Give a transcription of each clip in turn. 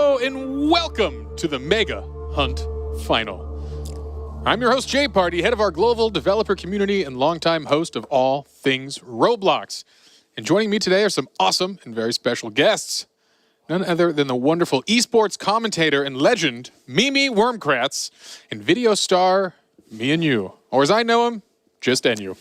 Hello and welcome to the Mega Hunt Final. I'm your host, Jay Party, head of our global developer community and longtime host of all things Roblox. And joining me today are some awesome and very special guests. None other than the wonderful esports commentator and legend, Mimi Wormkratz, and video star, me and you. Or as I know him, just NU.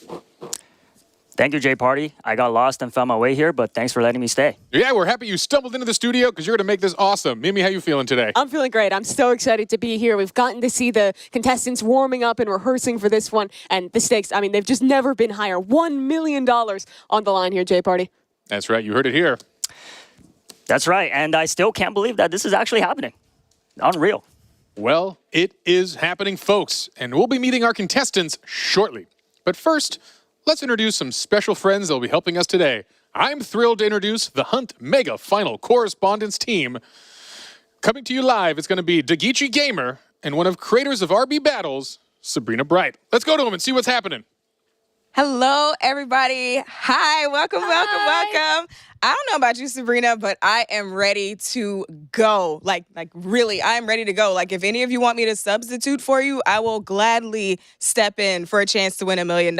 Thank you, Jay Party. I got lost and found my way here, but thanks for letting me stay. Yeah, we're happy you stumbled into the studio because you're going to make this awesome. Mimi, how you feeling today? I'm feeling great. I'm so excited to be here. We've gotten to see the contestants warming up and rehearsing for this one. And the stakes, I mean, they've just never been higher. $1 million on the line here, Jay Party. That's right. You heard it here. That's right. And I still can't believe that this is actually happening. Unreal. Well, it is happening, folks. And we'll be meeting our contestants shortly. But first, let's introduce some special friends that will be helping us today. I'm thrilled to introduce the Hunt Mega Final Correspondence team. Coming to you live, it's going to be Dagichi Gamer and one of creators of RB Battles, Sabrina Bright. Let's go to them and see what's happening. Hello, everybody. Hi, welcome. I don't know about you, Sabrina, but I am ready to go. Like really, I am ready to go. Like, if any of you want me to substitute for you, I will gladly step in for a chance to win $1 million.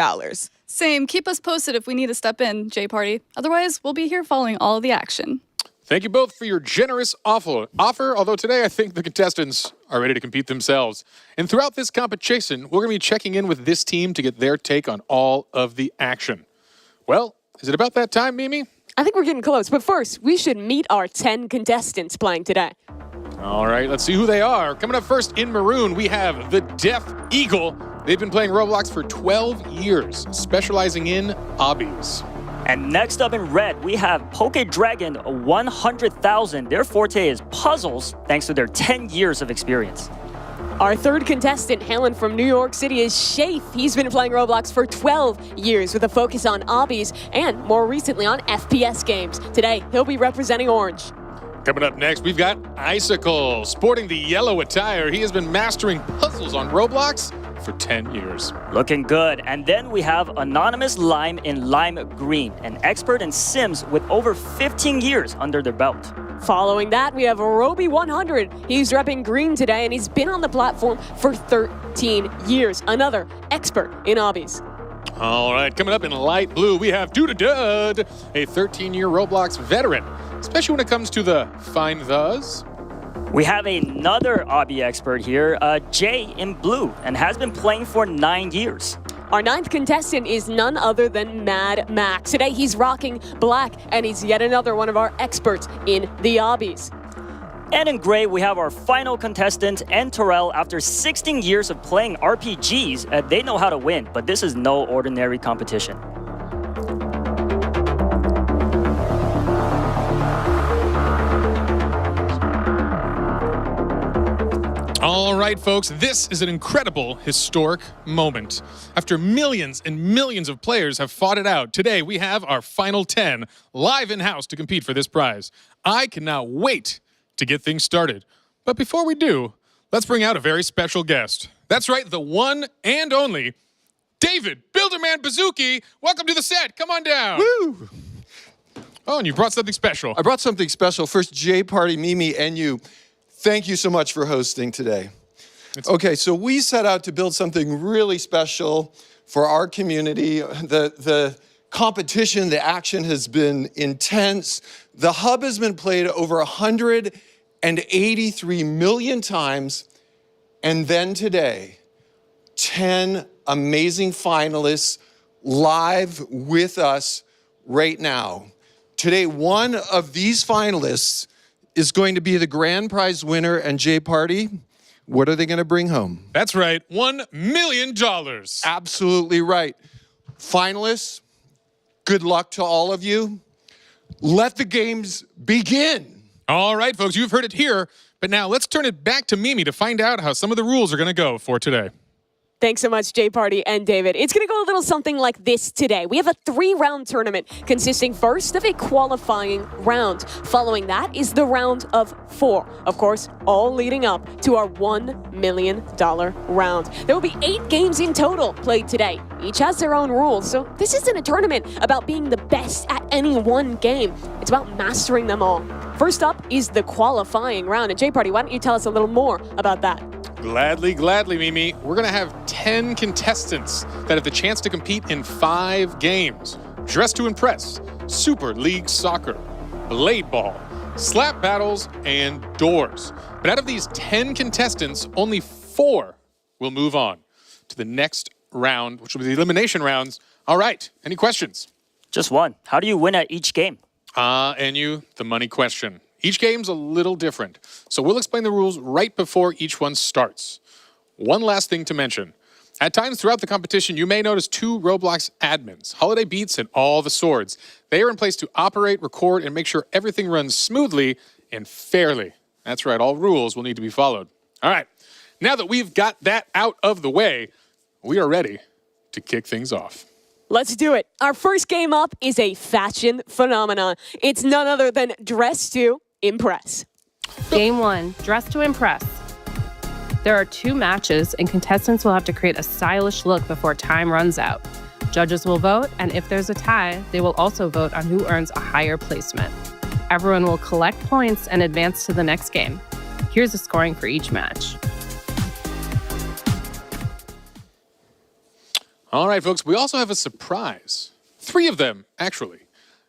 Same. Keep us posted if we need to step in, Jay Party. Otherwise, we'll be here following all the action. Thank you both for your generous offer, although today I think the contestants are ready to compete themselves. And throughout this competition, we're going to be checking in with this team to get their take on all of the action. Well, is it about that time, Mimi? I think we're getting close. But first, we should meet our 10 contestants playing today. All right, let's see who they are. Coming up first in maroon, we have the Deaf Eagle. They've been playing Roblox for 12 years, specializing in obbies. And next up in red, we have Poke Dragon 100,000. Their forte is puzzles, thanks to their 10 years of experience. Our third contestant, hailing from New York City, is Shafe. He's been playing Roblox for 12 years with a focus on obbies and more recently on FPS games. Today, he'll be representing Orange. Coming up next, we've got Icicle. Sporting the yellow attire, he has been mastering puzzles on Roblox for 10 years. Looking good. And then we have Anonymous Lime in Lime Green, an expert in Sims with over 15 years under their belt. Following that, we have Roby 100. He's repping green today, and he's been on the platform for 13 years. Another expert in obbies. All right, coming up in light blue, we have Dud, a 13-year Roblox veteran, especially when it comes to the find thes. We have another obby expert here, Jay in blue, and has been playing for 9 years. Our ninth contestant is none other than Mad Max. Today he's rocking black, and he's yet another one of our experts in the obbies. And in gray, we have our final contestant, N Terrell. After 16 years of playing RPGs, they know how to win, but this is no ordinary competition. All right, folks, this is an incredible, historic moment. After millions and millions of players have fought it out, today we have our final 10 live in-house to compete for this prize. I cannot wait to get things started. But before we do, let's bring out a very special guest. That's right, the one and only David Builderman Bazooki. Welcome to the set. Come on down. Woo! Oh, and you brought something special. I brought something special. First, Jay Party, Mimi, and you. Thank you so much for hosting today. Okay, so we set out to build something really special for our community. The competition, the action has been intense. The hub has been played over 183 million times. And then today, 10 amazing finalists live with us right now. Today, one of these finalists is going to be the grand prize winner. And Jay Party, what are they going to bring home? That's right, $1 million. Absolutely right. Finalists, good luck to all of you. Let the games begin. All right, folks, you've heard it here. But now let's turn it back to Mimi to find out how some of the rules are going to go for today. Thanks so much, Jay Party and David. It's going to go a little something like this today. We have a 3-round tournament consisting first of a qualifying round. Following that is the round of 4. Of course, all leading up to our $1 million round. There will be 8 games in total played today. Each has their own rules, so this isn't a tournament about being the best at any one game. It's about mastering them all. First up is the qualifying round. And Jay Party, why don't you tell us a little more about that? Gladly, Mimi. We're going to have 10 contestants that have the chance to compete in 5 games. Dress to Impress, Super League Soccer, Blade Ball, Slap Battles, and Doors. But out of these 10 contestants, only 4 will move on to the next round, which will be the elimination rounds. All right, any questions? Just one. How do you win at each game? And the money question. Each game's a little different, so we'll explain the rules right before each one starts. One last thing to mention. At times throughout the competition, you may notice 2 Roblox admins, Holiday Beats and All the Swords. They are in place to operate, record, and make sure everything runs smoothly and fairly. That's right, all rules will need to be followed. All right, now that we've got that out of the way, we are ready to kick things off. Let's do it. Our first game up is a fashion phenomenon. It's none other than Dress to Impress. Game 1, Dress to Impress. There are 2 matches, and contestants will have to create a stylish look before time runs out. Judges will vote, and if there's a tie, they will also vote on who earns a higher placement. Everyone will collect points and advance to the next game. Here's the scoring for each match. All right, folks, we also have a surprise. 3 of them, actually.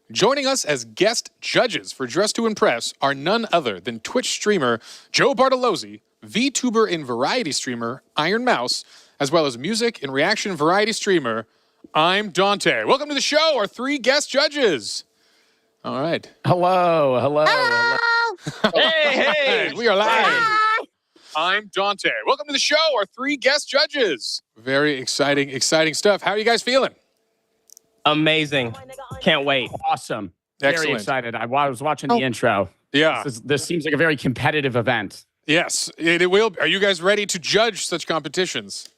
Joining us as guest judges for Dress to Impress are none other than Twitch streamer Joe Bartolozzi, VTuber and variety streamer Iron Mouse, as well as music and reaction variety streamer I'm Dante. Welcome to the show, our 3 guest judges. All right. Hello. Hey, we are live. I'm Dante. Welcome to the show, our 3 guest judges. Very exciting stuff. How are you guys feeling? Amazing. Can't wait. Awesome. Excellent. Very excited. I was watching the intro. Yeah. This seems like a very competitive event. Yes, it will. Are you guys ready to judge such competitions?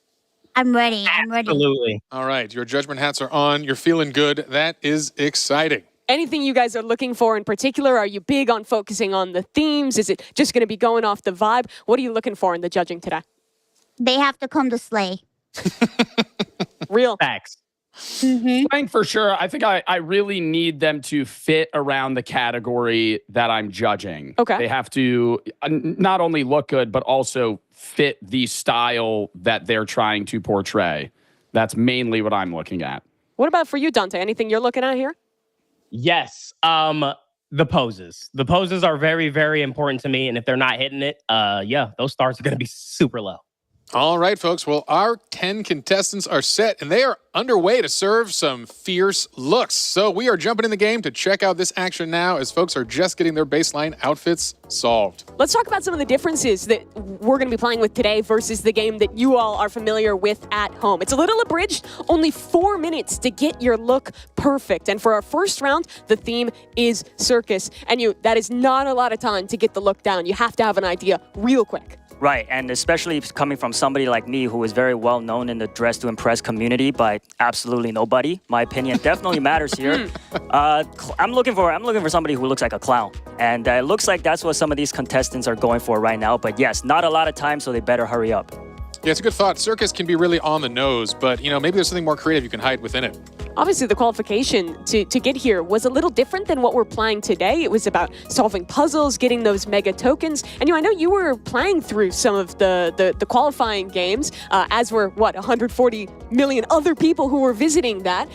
I'm ready. Absolutely. All right, your judgment hats are on. You're feeling good. That is exciting. Anything you guys are looking for in particular? Are you big on focusing on the themes? Is it just going to be going off the vibe? What are you looking for in the judging today? They have to come to slay. Real. Facts. Playing for sure. I think I really need them to fit around the category that I'm judging. Okay. They have to not only look good, but also fit the style that they're trying to portray. That's mainly what I'm looking at. What about for you, Dante? Anything you're looking at here? Yes. The poses. The poses are very, very important to me. And if they're not hitting it, those stars are going to be super low. All right, folks. Well, our 10 contestants are set, and they are underway to serve some fierce looks. So we are jumping in the game to check out this action now as folks are just getting their baseline outfits solved. Let's talk about some of the differences that we're going to be playing with today versus the game that you all are familiar with at home. It's a little abridged, only 4 minutes to get your look perfect. And for our first round, the theme is circus. And that is not a lot of time to get the look down. You have to have an idea real quick. Right, and especially coming from somebody like me who is very well known in the Dress to Impress community by absolutely nobody. My opinion definitely matters here. I'm looking for somebody who looks like a clown, and it looks like that's what some of these contestants are going for right now. But yes, not a lot of time, so they better hurry up. Yeah, it's a good thought. Circus can be really on the nose, but maybe there's something more creative you can hide within it. Obviously, the qualification to get here was a little different than what we're playing today. It was about solving puzzles, getting those mega tokens. And I know you were playing through some of the qualifying games, as were, 140 million other people who were visiting that.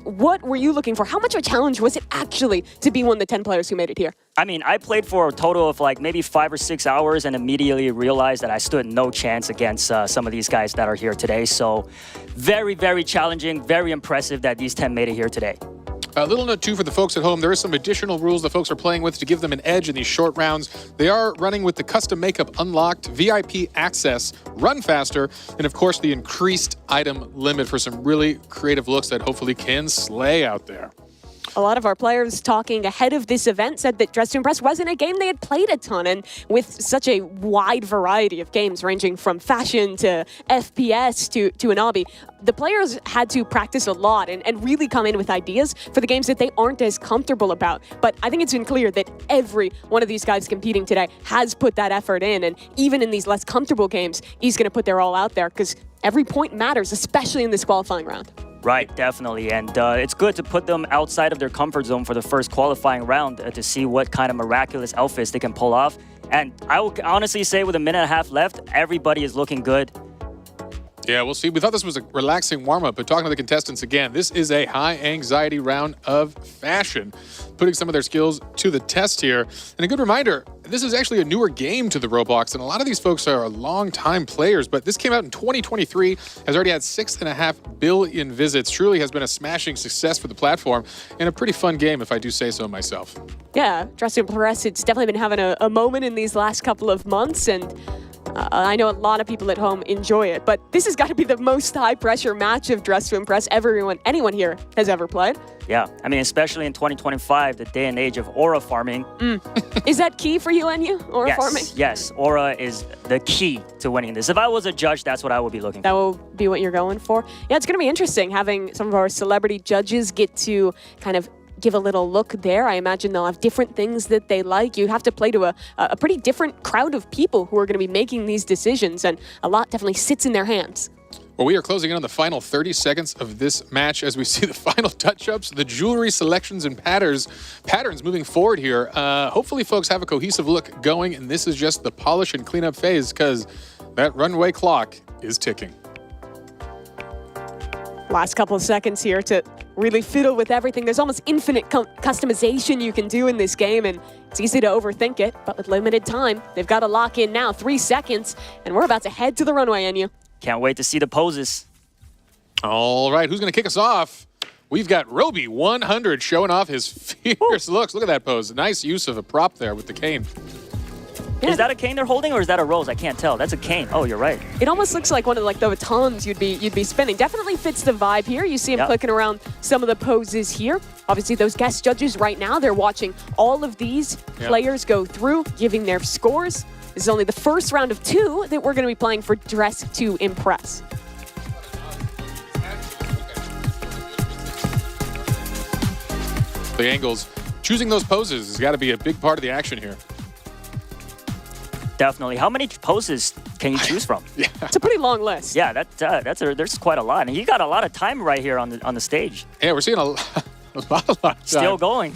What were you looking for? How much of a challenge was it actually to be one of the 10 players who made it here? I mean, I played for a total of maybe 5 or 6 hours and immediately realized that I stood no chance against some of these guys that are here today. So very, very challenging, very impressive that these 10 made it here today. A little note, too, for the folks at home. There is some additional rules the folks are playing with to give them an edge in these short rounds. They are running with the custom makeup unlocked, VIP access, run faster, and, of course, the increased item limit for some really creative looks that hopefully can slay out there. A lot of our players talking ahead of this event said that Dress to Impress wasn't a game they had played a ton, and with such a wide variety of games ranging from fashion to FPS to an obby, the players had to practice a lot and really come in with ideas for the games that they aren't as comfortable about. But I think it's been clear that every one of these guys competing today has put that effort in, and even in these less comfortable games, he's going to put their all out there because every point matters, especially in this qualifying round. Right, definitely. And it's good to put them outside of their comfort zone for the first qualifying round to see what kind of miraculous outfits they can pull off. And I will honestly say with a minute and a half left, everybody is looking good. Yeah, we'll see. We thought this was a relaxing warm-up, but talking to the contestants again, this is a high-anxiety round of fashion, putting some of their skills to the test here. And a good reminder, this is actually a newer game to the Roblox, and a lot of these folks are long-time players, but this came out in 2023, has already had 6.5 billion visits, truly has been a smashing success for the platform, and a pretty fun game, if I do say so myself. Yeah, Dress to Impress, it's definitely been having a moment in these last couple of months, and I know a lot of people at home enjoy it, but this has got to be the most high-pressure match of Dress to Impress anyone here has ever played. Yeah, I mean, especially in 2025, the day and age of aura farming. Is that key for you, Enyu, aura farming? Yes, aura is the key to winning this. If I was a judge, that's what I would be looking for. That will be what you're going for? Yeah, it's going to be interesting having some of our celebrity judges get to kind of give a little look there. I imagine they'll have different things that they like. You have to play to a pretty different crowd of people who are going to be making these decisions, and a lot definitely sits in their hands. Well, we are closing in on the final 30 seconds of this match as we see the final touch-ups, the jewelry selections and patterns moving forward here. Hopefully, folks have a cohesive look going, and this is just the polish and cleanup phase because that runway clock is ticking. Last couple of seconds here to really fiddle with everything. There's almost infinite customization you can do in this game, and it's easy to overthink it, but with limited time, they've got to lock in now. 3 seconds, and we're about to head to the runway, Enyu. Can't wait to see the poses. All right, who's going to kick us off? We've got Roby 100 showing off his fierce looks. Look at that pose. Nice use of a prop there with the cane. Yeah. Is that a cane they're holding, or is that a rose? I can't tell. That's a cane. Oh, you're right. It almost looks like one of the batons you'd be spinning. Definitely fits the vibe here. You see him clicking around some of the poses here. Obviously, those guest judges right now, they're watching all of these players go through, giving their scores. This is only the first round of 2 that we're going to be playing for Dress to Impress. The angles, choosing those poses has got to be a big part of the action here. Definitely. How many poses can you choose from? It's a pretty long list. Yeah, there's quite a lot, and you got a lot of time right here on the stage. Yeah, we're seeing a lot of time. Still going.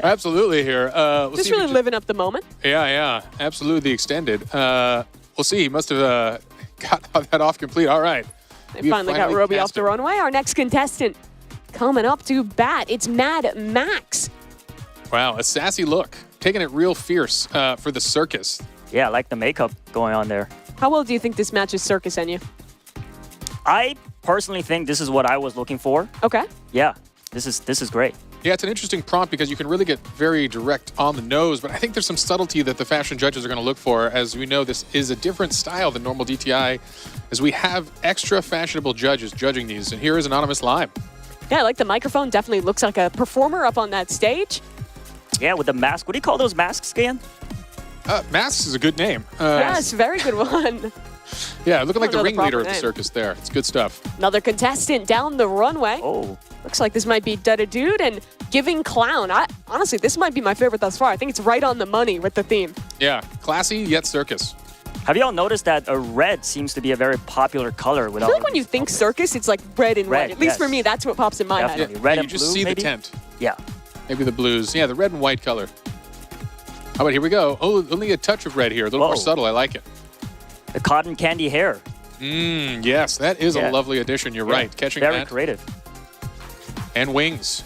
Absolutely here. Just really living up the moment. Yeah, absolutely the extended. We'll see. He must have got that off complete. All right. They finally got Roby off the runway. Our next contestant coming up to bat. It's Mad Max. Wow, a sassy look. Taking it real fierce for the circus. Yeah, I like the makeup going on there. How well do you think this matches circus, Enyu? I personally think this is what I was looking for. Okay. Yeah, this is great. Yeah, it's an interesting prompt because you can really get very direct on the nose, but I think there's some subtlety that the fashion judges are going to look for. As we know, this is a different style than normal DTI, as we have extra fashionable judges judging these. And here is Anonymous Lime. Yeah, I like the microphone. Definitely looks like a performer up on that stage. Yeah, with the mask. What do you call those masks again? Masks is a good name. Yes, very good one. Yeah, looking like the ringleader of the circus there. It's good stuff. Another contestant down the runway. Oh. Looks like this might be Dada Dude and Giving Clown. Honestly, this might be my favorite thus far. I think it's right on the money with the theme. Yeah, classy yet circus. Have you all noticed that red seems to be a very popular color? I feel like when you think circus, it's like red and white. At least for me, that's what pops in my Definitely. head. Red you and just blue, see maybe? the tent. Yeah. Maybe the blues. Yeah, the red and white color. How about here we go? Oh, only a touch of red here. A little more subtle. I like it. The cotton candy hair. Yes, that is a lovely addition. You're right. Catching very that. creative. And wings.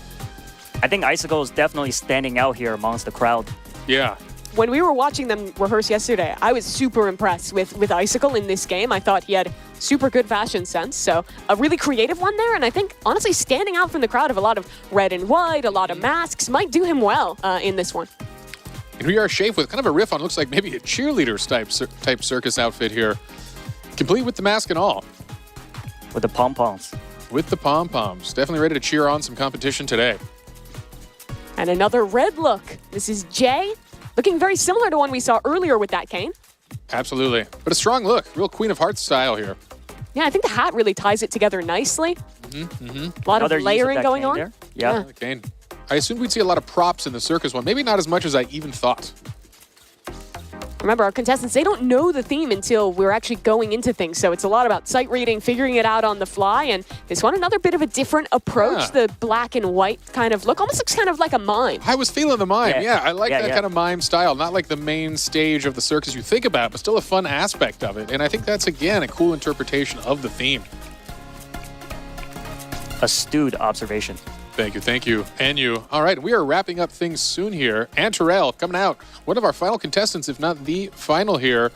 I think Icicle is definitely standing out here amongst the crowd. Yeah. When we were watching them rehearse yesterday, I was super impressed with Icicle in this game. I thought he had super good fashion sense. So a really creative one there. And I think, honestly, standing out from the crowd of a lot of red and white, a lot of masks, might do him well in this one. And we are Shafe with kind of a riff on, looks like maybe a cheerleader type circus outfit here. Complete with the mask and all. With the pom-poms. With the pom-poms. Definitely ready to cheer on some competition today. And another red look. This is Jay, looking very similar to one we saw earlier with that cane. Absolutely. But a strong look. Real Queen of Hearts style here. Yeah, I think the hat really ties it together nicely. A lot of layering going on. There. Yeah. The cane. I assumed we'd see a lot of props in the circus one. Maybe not as much as I even thought. Remember, our contestants, they don't know the theme until we're actually going into things. So it's a lot about sight reading, figuring it out on the fly. And this one, another bit of a different approach. The black and white kind of look. Almost looks kind of like a mime. I was feeling the mime. Yeah. I like that kind of mime style. Not like the main stage of the circus you think about, but still a fun aspect of it. And I think that's, again, a cool interpretation of the theme. Astute observation. Thank you, thank you. And you. All right, we are wrapping up things soon here. And Terrell coming out, one of our final contestants, if not the final here.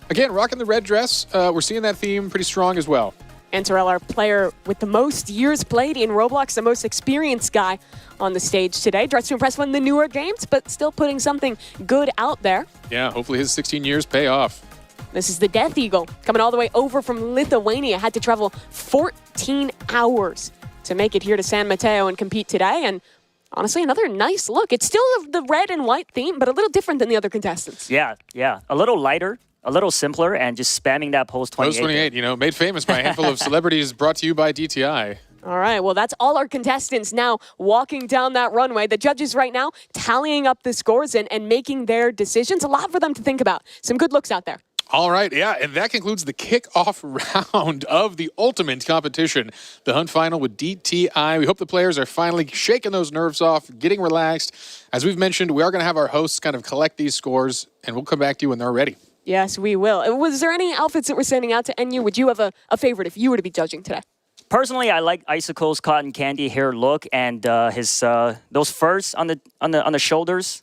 Again, rocking the red dress. We're seeing that theme pretty strong as well. And Terrell, our player with the most years played in Roblox, the most experienced guy on the stage today. Dressed to impress one of the newer games, but still putting something good out there. Yeah, hopefully his 16 years pay off. This is the Death Eagle, coming all the way over from Lithuania. Had to travel 14 hours to make it here to San Mateo and compete today. And honestly, another nice look. It's still the red and white theme, but a little different than the other contestants. Yeah. A little lighter, a little simpler, and just spamming that Pose 28. Pose 28, made famous by a handful of celebrities, brought to you by DTI. All right, well, that's all our contestants now walking down that runway. The judges right now tallying up the scores and making their decisions. A lot for them to think about. Some good looks out there. All right, and that concludes the kickoff round of the ultimate competition, the Hunt Final with DTI. We hope the players are finally shaking those nerves off, getting relaxed. As we've mentioned, we are going to have our hosts kind of collect these scores, and we'll come back to you when they're ready. Yes, we will. Was there any outfits that were standing out to NU? Would you have a favorite if you were to be judging today? Personally, I like Icicle's cotton candy hair look and his those furs on the shoulders.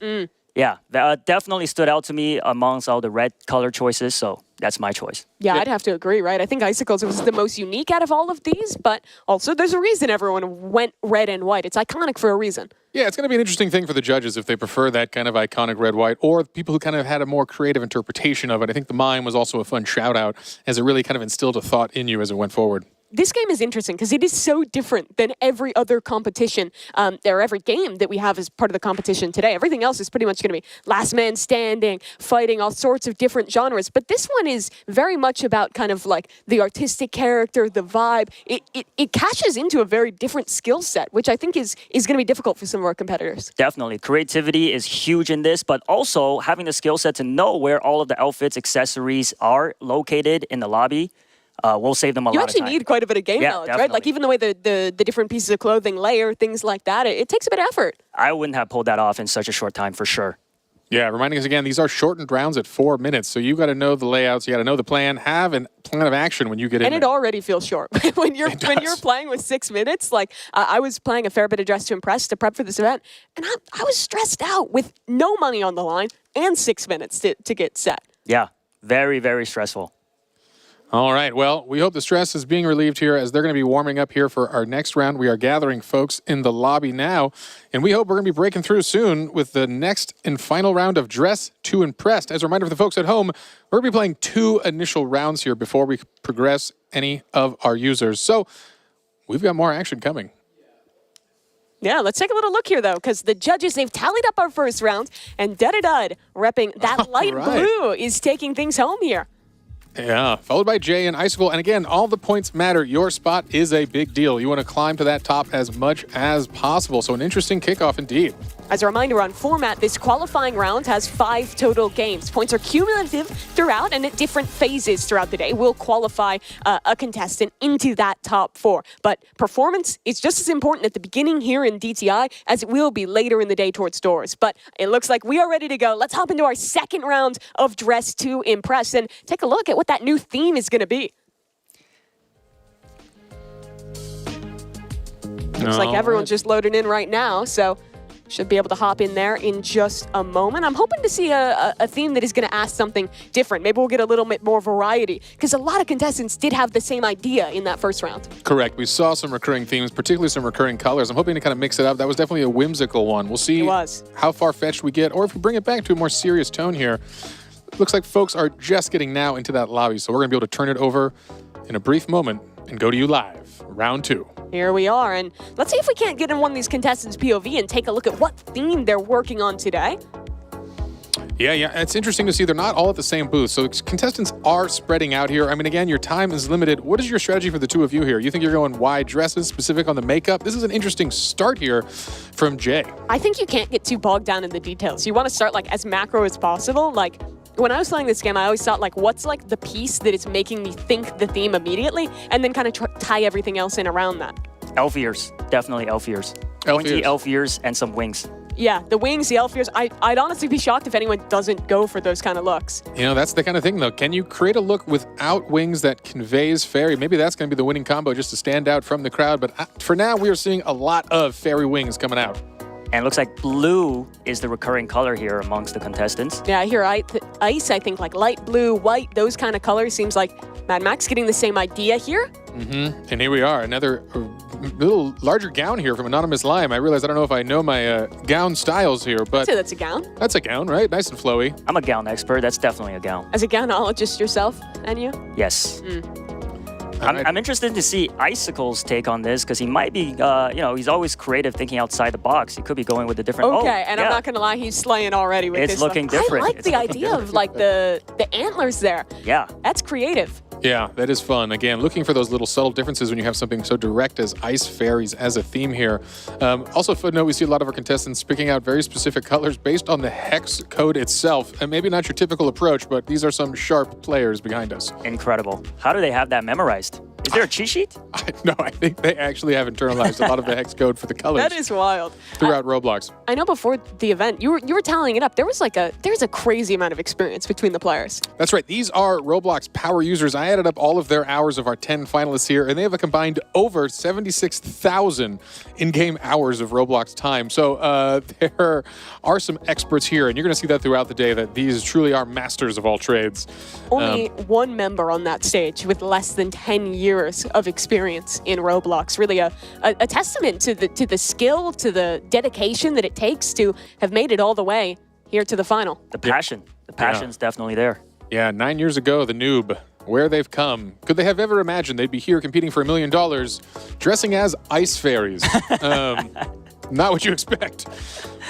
Yeah, that definitely stood out to me amongst all the red color choices, so that's my choice. Yeah, I'd have to agree, right? I think Icicles was the most unique out of all of these, but also there's a reason everyone went red and white. It's iconic for a reason. Yeah, it's going to be an interesting thing for the judges if they prefer that kind of iconic red-white, or people who kind of had a more creative interpretation of it. I think the mime was also a fun shout-out, as it really kind of instilled a thought in you as it went forward. This game is interesting because it is so different than every other competition or every game that we have as part of the competition today. Everything else is pretty much going to be last man standing, fighting, all sorts of different genres. But this one is very much about kind of like the artistic character, the vibe. It catches into a very different skill set, which I think is going to be difficult for some of our competitors. Definitely. Creativity is huge in this, but also having the skill set to know where all of the outfits, accessories are located in the lobby. We'll save them a lot of time. You actually need quite a bit of game knowledge, definitely. right? Like even the way the different pieces of clothing layer, things like that, it takes a bit of effort. I wouldn't have pulled that off in such a short time for sure. Yeah, reminding us again, these are shortened rounds at 4 minutes, so you got to know the layouts, you got to know the plan, have a plan of action when you get in. And it already feels short when you're playing with 6 minutes. Like I was playing a fair bit of Dress to Impress to prep for this event, and I was stressed out with no money on the line and 6 minutes to get set. Yeah, very, very stressful. All right, well, we hope the stress is being relieved here as they're going to be warming up here for our next round. We are gathering folks in the lobby now, and we hope we're going to be breaking through soon with the next and final round of Dress to Impress. As a reminder for the folks at home, we're going to be playing 2 initial rounds here before we progress any of our users. So we've got more action coming. Yeah, let's take a little look here, though, because the judges, they've tallied up our first round, and Dud repping that light blue is taking things home here. Yeah, followed by Jay and Icicle. And again, all the points matter. Your spot is a big deal. You want to climb to that top as much as possible. So an interesting kickoff indeed. As a reminder on format, this qualifying round has 5 total games. Points are cumulative throughout and at different phases throughout the day will qualify a contestant into that top 4. But performance is just as important at the beginning here in DTI as it will be later in the day towards doors. But it looks like we are ready to go. Let's hop into our second round of Dress to Impress and take a look at what that new theme is going to be. Looks like everyone's just loading in right now, so should be able to hop in there in just a moment. I'm hoping to see a theme that is going to ask something different. Maybe we'll get a little bit more variety, because a lot of contestants did have the same idea in that first round. Correct. We saw some recurring themes, particularly some recurring colors. I'm hoping to kind of mix it up. That was definitely a whimsical one. We'll see how far-fetched we get, or if we bring it back to a more serious tone here. Looks like folks are just getting now into that lobby, so we're going to be able to turn it over in a brief moment and go to you live. Round 2. Here we are, and let's see if we can't get in one of these contestants' POV and take a look at what theme they're working on today. Yeah, it's interesting to see they're not all at the same booth, so contestants are spreading out here. I mean, again, your time is limited. What is your strategy for the two of you here? You think you're going wide dresses, specific on the makeup? This is an interesting start here from Jay. I think you can't get too bogged down in the details. You want to start like as macro as possible, like when I was playing this game, I always thought, like, what's, like, the piece that is making me think the theme immediately, and then kind of tie everything else in around that. Elf ears. Definitely elf ears. Elf Pointy ears. elf ears and some wings. Yeah, the wings, the elf ears, I'd honestly be shocked if anyone doesn't go for those kind of looks. You know, that's the kind of thing, though. Can you create a look without wings that conveys fairy? Maybe that's going to be the winning combo just to stand out from the crowd. But for now, we are seeing a lot of fairy wings coming out. And it looks like blue is the recurring color here amongst the contestants. Yeah, I hear ice, I think, like light blue, white, those kind of colors. Seems like Mad Max getting the same idea here. Mm-hmm. And here we are, another little larger gown here from Anonymous Lime. I realize I don't know if I know my gown styles here, but I'd say that's a gown. that's a gown, right? Nice and flowy. I'm a gown expert. That's definitely a gown. As a gownologist yourself, and you? Yes. All right. I'm interested to see Icicle's take on this because he might be, you know, he's always creative thinking outside the box. He could be going with a different. Okay, oh, and yeah. I'm not gonna lie, he's slaying already with It's this. looking stuff. different. I like It's the looking idea of like the antlers there. Yeah. That's creative. Yeah, that is fun. Again, looking for those little subtle differences when you have something so direct as ice fairies as a theme here. Also, footnote, we see a lot of our contestants picking out very specific colors based on the hex code itself. And maybe not your typical approach, but these are some sharp players behind us. Incredible. How do they have that memorized? Is there a cheat sheet? No, I think they actually have internalized a lot of the hex code for the colors That is wild. throughout Roblox. I know before the event, you were tallying it up. There's a crazy amount of experience between the players. That's right. These are Roblox power users. I added up all of their hours of our 10 finalists here, and they have a combined over 76,000 in-game hours of Roblox time. So there are some experts here, and you're going to see that throughout the day, that these truly are masters of all trades. Only one member on that stage with less than 10 years of experience in Roblox. Really a testament to the skill, to the dedication that it takes to have made it all the way here to the final. The passion. The passion's definitely there. Yeah, 9 years ago, the noob, where they've come. Could they have ever imagined they'd be here competing for $1 million dressing as ice fairies? Not what you expect.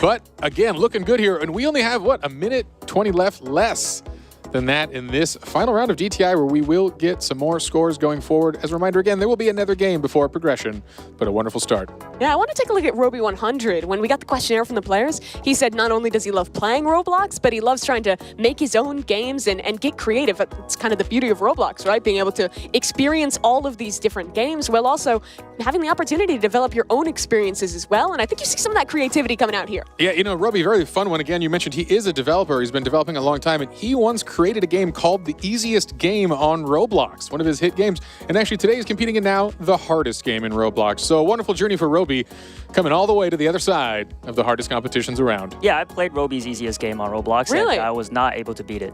But again, looking good here. And we only have, what, a minute 20 left, less than that in this final round of DTI, where we will get some more scores going forward. As a reminder, again, there will be another game before progression, but a wonderful start. Yeah, I want to take a look at Roby 100. When we got the questionnaire from the players, he said not only does he love playing Roblox, but he loves trying to make his own games and get creative. It's kind of the beauty of Roblox, right? Being able to experience all of these different games while also having the opportunity to develop your own experiences as well. And I think you see some of that creativity coming out here. Yeah, you know, Roby, very fun one. Again, you mentioned he is a developer. He's been developing a long time, and he once created a game called The Easiest Game on Roblox, one of his hit games. And actually today he's competing in now the hardest game in Roblox. So a wonderful journey for Roby, coming all the way to the other side of the hardest competitions around. Yeah, I played Roby's easiest game on Roblox. Really? And I was not able to beat it.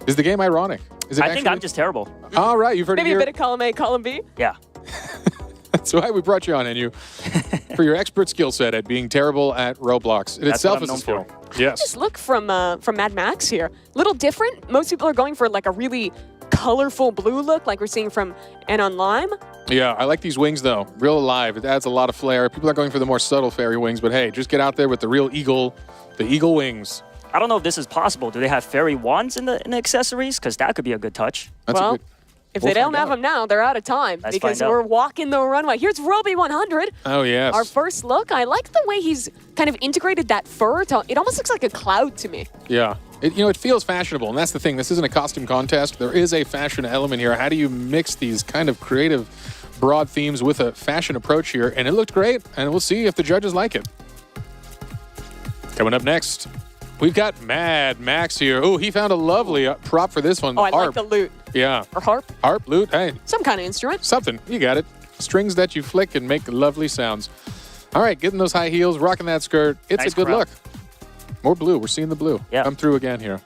Is the game ironic? Is it I think I'm just terrible. All right, you've heard Maybe it a here. bit of column A, column B. Yeah. That's why we brought you on, Enu, for your expert skill set at being terrible at Roblox. It That's itself what is I'm a skill. known Yes. Just look from Mad Max here. Little different. Most people are going for like a really colorful blue look like we're seeing from Anon Lime. Yeah, I like these wings, though. Real alive. It adds a lot of flair. People are going for the more subtle fairy wings, but hey, just get out there with the real eagle, the eagle wings. I don't know if this is possible. Do they have fairy wands in the accessories? Because that could be a good touch. That's Well, a good... If We'll they don't find have out. them now, they're out of time Let's because find out. we're walking the runway. Here's Roby 100. Oh, yes. Our first look. I like the way he's kind of integrated that fur. It almost looks like a cloud to me. Yeah. It feels fashionable, and that's the thing. This isn't a costume contest. There is a fashion element here. How do you mix these kind of creative, broad themes with a fashion approach here? And it looked great, and we'll see if the judges like it. Coming up next, we've got Mad Max here. Oh, he found a lovely prop for this one. Oh, I like harp. the lute. Yeah. Or harp. Harp, lute, hey, Some kind of instrument. something. You got it. Strings that you flick and make lovely sounds. All right, getting those high heels, rocking that skirt. It's Nice a good crowd. look. More blue. We're seeing the blue. Yeah. Come through again here.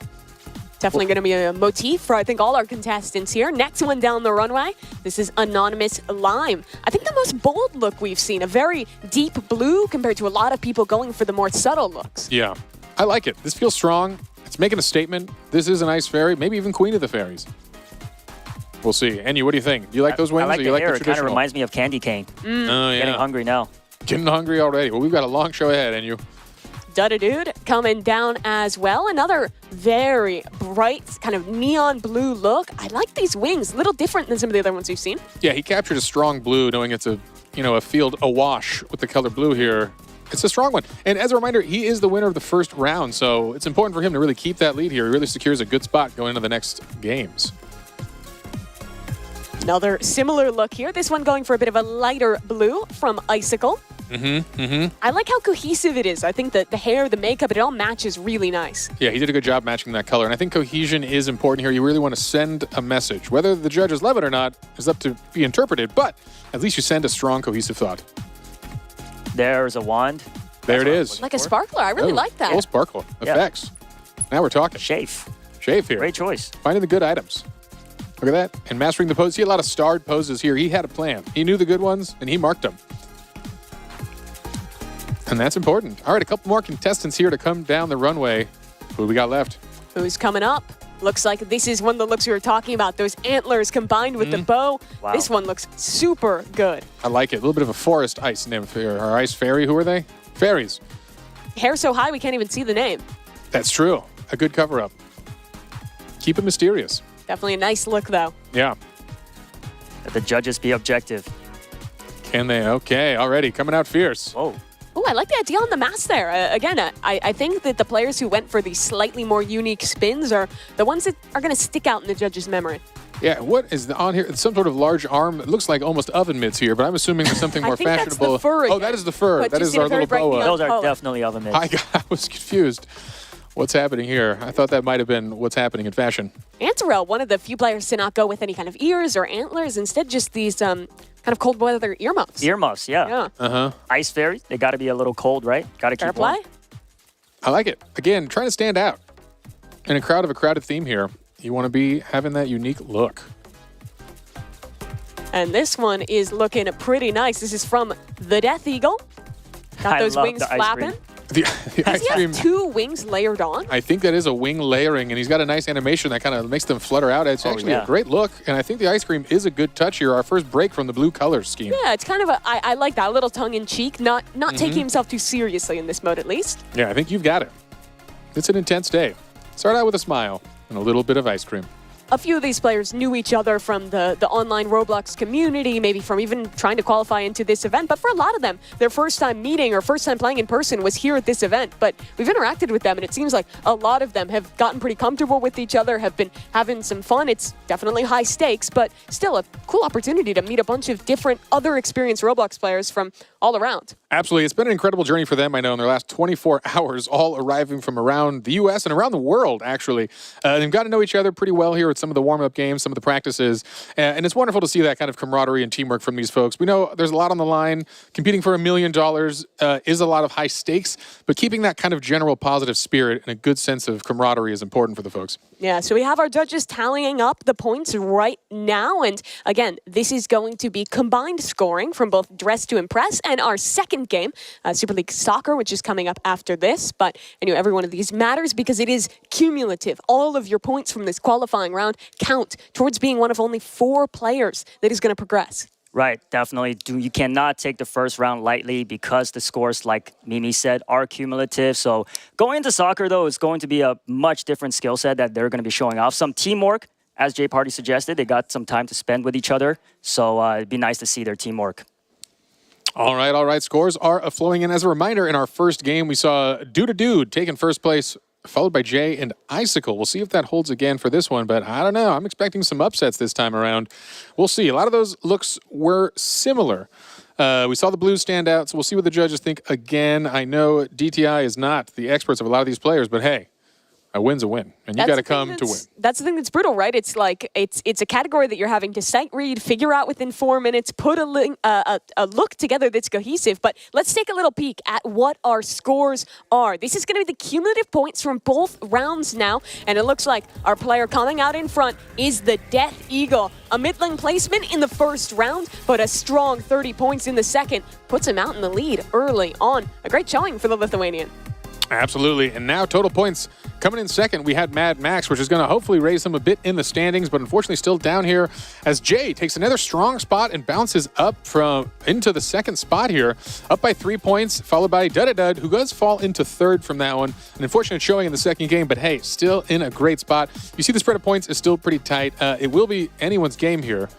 Definitely going to be a motif for, I think, all our contestants here. Next one down the runway. This is Anonymous Lime. I think the most bold look we've seen. A very deep blue compared to a lot of people going for the more subtle looks. Yeah, I like it. This feels strong. It's making a statement. This is an ice fairy, maybe even queen of the fairies. We'll see. Enu, what do you think? Do you like those wings? I like or the you like hair. the It kind of traditional? reminds me of candy cane. Oh, yeah. Getting hungry now. Getting hungry already. Well, we've got a long show ahead, Enu. Dude coming down as well. Another very bright, kind of neon blue look. I like these wings. A little different than some of the other ones we've seen. Yeah, he captured a strong blue, knowing it's a field awash with the color blue here. It's a strong one. And as a reminder, he is the winner of the first round, so it's important for him to really keep that lead here. He really secures a good spot going into the next games. Another similar look here. This one going for a bit of a lighter blue from Icicle. I like how cohesive it is. I think that the hair, the makeup, it all matches really nice. Yeah, he did a good job matching that color. And I think cohesion is important here. You really want to send a message. Whether the judges love it or not is up to be interpreted, but at least you send a strong, cohesive thought. There's a wand. There it is. Like a sparkler. I really like that. Full sparkle effects. Now we're talking. Shafe. Shafe here. Great choice. Finding the good items. Look at that. And mastering the pose. See a lot of starred poses here. He had a plan. He knew the good ones, and he marked them. And that's important. All right, a couple more contestants here to come down the runway. Who we got left? Who's coming up? Looks like this is one of the looks we were talking about. Those antlers combined with the bow. Wow. This one looks super good. I like it. A little bit of a forest ice nymph here. Or ice fairy. Who are they? Fairies. Hair so high we can't even see the name. That's true. A good cover-up. Keep it mysterious. Definitely a nice look, though. Yeah. Let the judges be objective. Can they? Okay, already coming out fierce. Whoa. Oh, I like the idea on the mask there. Again, I think that the players who went for these slightly more unique spins are the ones that are going to stick out in the judges' memory. Yeah, what is on here? It's some sort of large arm. It looks like almost oven mitts here, but I'm assuming there's something more I think that's fashionable. the fur Oh, again. that is the fur. But That you is see our the very little bright boa. neon Those are color. definitely oven mitts. I was confused. What's happening here? I thought that might have been what's happening in fashion. Antarel, one of the few players to not go with any kind of ears or antlers, instead just these kind of cold weather earmuffs. Earmuffs, yeah. Ice fairy, they got to be a little cold, right? Got to Fair keep warm. play. I like it. Again, trying to stand out. In a crowded theme here, you want to be having that unique look. And this one is looking pretty nice. This is from the Death Eagle. Got I those love wings the ice flapping. cream. The Does ice he cream. have two wings layered on? I think that is a wing layering, and he's got a nice animation that kind of makes them flutter out. It's actually yeah. a great look, and I think the ice cream is a good touch here. Our first break from the blue color scheme. Yeah, it's kind of I like that, a little tongue-in-cheek, not taking himself too seriously in this mode at least. Yeah, I think you've got it. It's an intense day. Start out with a smile and a little bit of ice cream. A few of these players knew each other from the online Roblox community, maybe from even trying to qualify into this event. But for a lot of them, their first time meeting or first time playing in person was here at this event. But we've interacted with them, and it seems like a lot of them have gotten pretty comfortable with each other, have been having some fun. It's definitely high stakes, but still a cool opportunity to meet a bunch of different other experienced Roblox players from all around. Absolutely. It's been an incredible journey for them, I know, in their last 24 hours, all arriving from around the U.S. and around the world, actually. They've got to know each other pretty well here with some of the warm-up games, some of the practices, and it's wonderful to see that kind of camaraderie and teamwork from these folks. We know there's a lot on the line. Competing for $1 million is a lot of high stakes, but keeping that kind of general positive spirit and a good sense of camaraderie is important for the folks. Yeah, so we have our judges tallying up the points right now. And again, this is going to be combined scoring from both Dress to Impress and our second game, Super League Soccer, which is coming up after this. But I know every one of these matters because it is cumulative. All of your points from this qualifying round count towards being one of only 4 players that is going to progress. Right, definitely. You cannot take the first round lightly because the scores, like Mimi said, are cumulative. So going into soccer, though, is going to be a much different skill set that they're going to be showing off. Some teamwork, as Jay Party suggested. They got some time to spend with each other. So it'd be nice to see their teamwork. All right. Scores are flowing in. As a reminder, in our first game, we saw Dude taking first place, followed by Jay and Icicle. We'll see if that holds again for this one, but I don't know. I'm expecting some upsets this time around. We'll see. A lot of those looks were similar. We saw the blues stand out, so we'll see what the judges think again. I know DTI is not the experts of a lot of these players, but hey, a win's a win, and you got to come to win. That's the thing that's brutal, right? It's like it's a category that you're having to sight read, figure out within 4 minutes, put a look together that's cohesive. But let's take a little peek at what our scores are. This is going to be the cumulative points from both rounds now, and it looks like our player coming out in front is the Death Eagle. A middling placement in the first round, but a strong 30 points in the second puts him out in the lead early on. A great showing for the Lithuanian. Absolutely. And now total points coming in second. We had Mad Max, which is going to hopefully raise him a bit in the standings, but unfortunately still down here as Jay takes another strong spot and bounces up into the second spot here, up by 3 points, followed by Dud, who does fall into third from that one. An unfortunate showing in the second game, but hey, still in a great spot. You see the spread of points is still pretty tight. It will be anyone's game here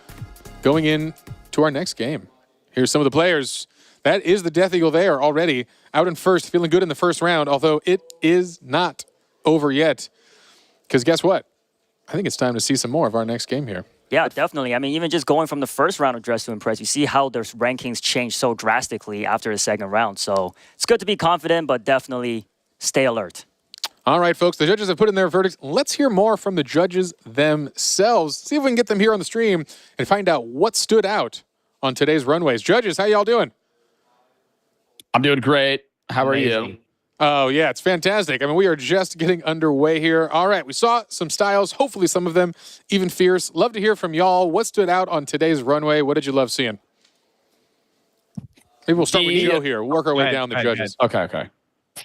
going in to our next game. Here's some of the players That is the Death Eagle there already out in first, feeling good in the first round, although it is not over yet. Because guess what? I think it's time to see some more of our next game here. Yeah, definitely. I mean, even just going from the first round of Dress to Impress, you see how their rankings change so drastically after the second round. So it's good to be confident, but definitely stay alert. All right, folks, the judges have put in their verdicts. Let's hear more from the judges themselves. See if we can get them here on the stream and find out what stood out on today's runways. Judges, how y'all doing? I'm doing great. How are you? Oh, yeah, it's fantastic. I mean, we are just getting underway here. All right, we saw some styles, hopefully some of them even fierce. Love to hear from y'all. What stood out on today's runway? What did you love seeing? Maybe we'll start with Joe here. Work our way down the judges. Okay.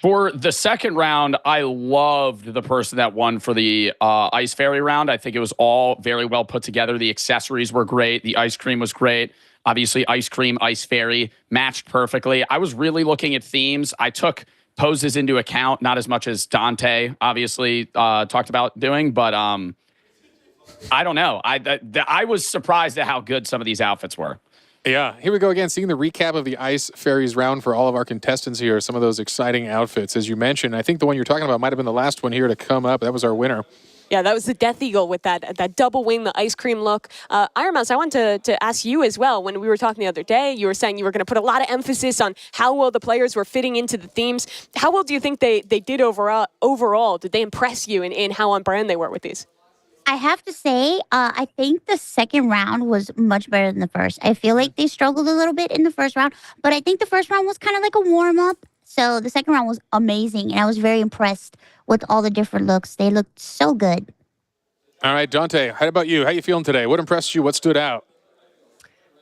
For the second round, I loved the person that won for the Ice Fairy round. I think it was all very well put together. The accessories were great. The ice cream was great. Obviously, ice cream, Ice Fairy matched perfectly. I was really looking at themes. I took poses into account, not as much as Dante obviously talked about doing, but I don't know. I was surprised at how good some of these outfits were. Yeah, here we go again, seeing the recap of the Ice Fairies round for all of our contestants here. Some of those exciting outfits, as you mentioned. I think the one you're talking about might have been the last one here to come up. That was our winner. Yeah, that was the Death Eagle with that double wing, the ice cream look. Iron Mouse, I wanted to ask you as well. When we were talking the other day, you were saying you were going to put a lot of emphasis on how well the players were fitting into the themes. How well do you think they did overall? Did they impress you in how on brand they were with these? I have to say, I think the second round was much better than the first. I feel like they struggled a little bit in the first round, but I think the first round was kind of like a warm-up. So the second round was amazing, and I was very impressed with all the different looks. They looked so good. All right, Dante, how about you? How you feeling today? What impressed you? What stood out?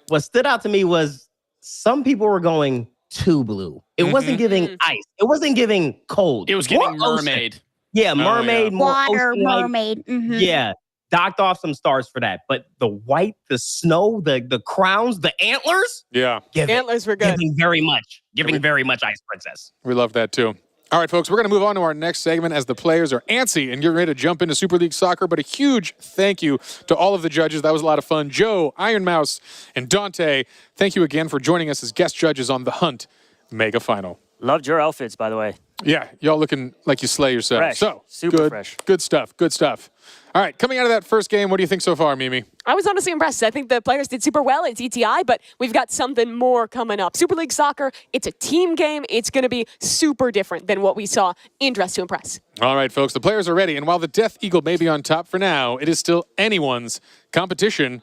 What stood out to me was some people were going too blue. It wasn't giving ice. It wasn't giving cold. It was giving More mermaid. Ocean. Yeah, mermaid, more Water, ocean-like. mermaid. Yeah, docked off some stars for that. But the white, the snow, the crowns, the antlers. Yeah. Antlers were good. Giving very much. Giving very much Ice Princess. We love that too. All right, folks, we're going to move on to our next segment as the players are antsy and getting ready to jump into Super League Soccer. But a huge thank you to all of the judges. That was a lot of fun. Joe, Iron Mouse, and Dante, thank you again for joining us as guest judges on the Hunt Mega Final. Loved your outfits, by the way. Yeah, y'all looking like you slay yourself. Fresh. So, Super good, fresh. Good stuff, good stuff. All right, coming out of that first game, what do you think so far, Mimi? I was honestly impressed. I think the players did super well at ETI, but we've got something more coming up. Super League Soccer, it's a team game. It's going to be super different than what we saw in Dress to Impress. All right, folks, the players are ready. And while the Death Eagle may be on top for now, it is still anyone's competition.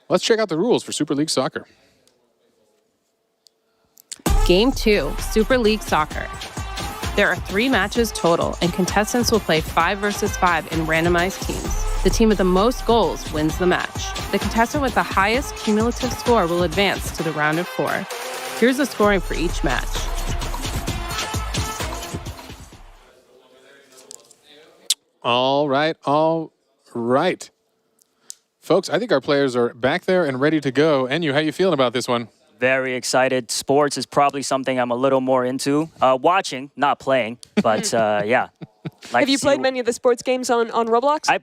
Let's check out the rules for Super League Soccer. Game 2, Super League Soccer. There are 3 matches total, and contestants will play 5 versus 5 in randomized teams. The team with the most goals wins the match. The contestant with the highest cumulative score will advance to the round of 4. Here's the scoring for each match. All right. Folks, I think our players are back there and ready to go. Enyu, how you feeling about this one? Very excited. Sports is probably something I'm a little more into. Watching, not playing, but yeah. Have you played many of the sports games on Roblox? I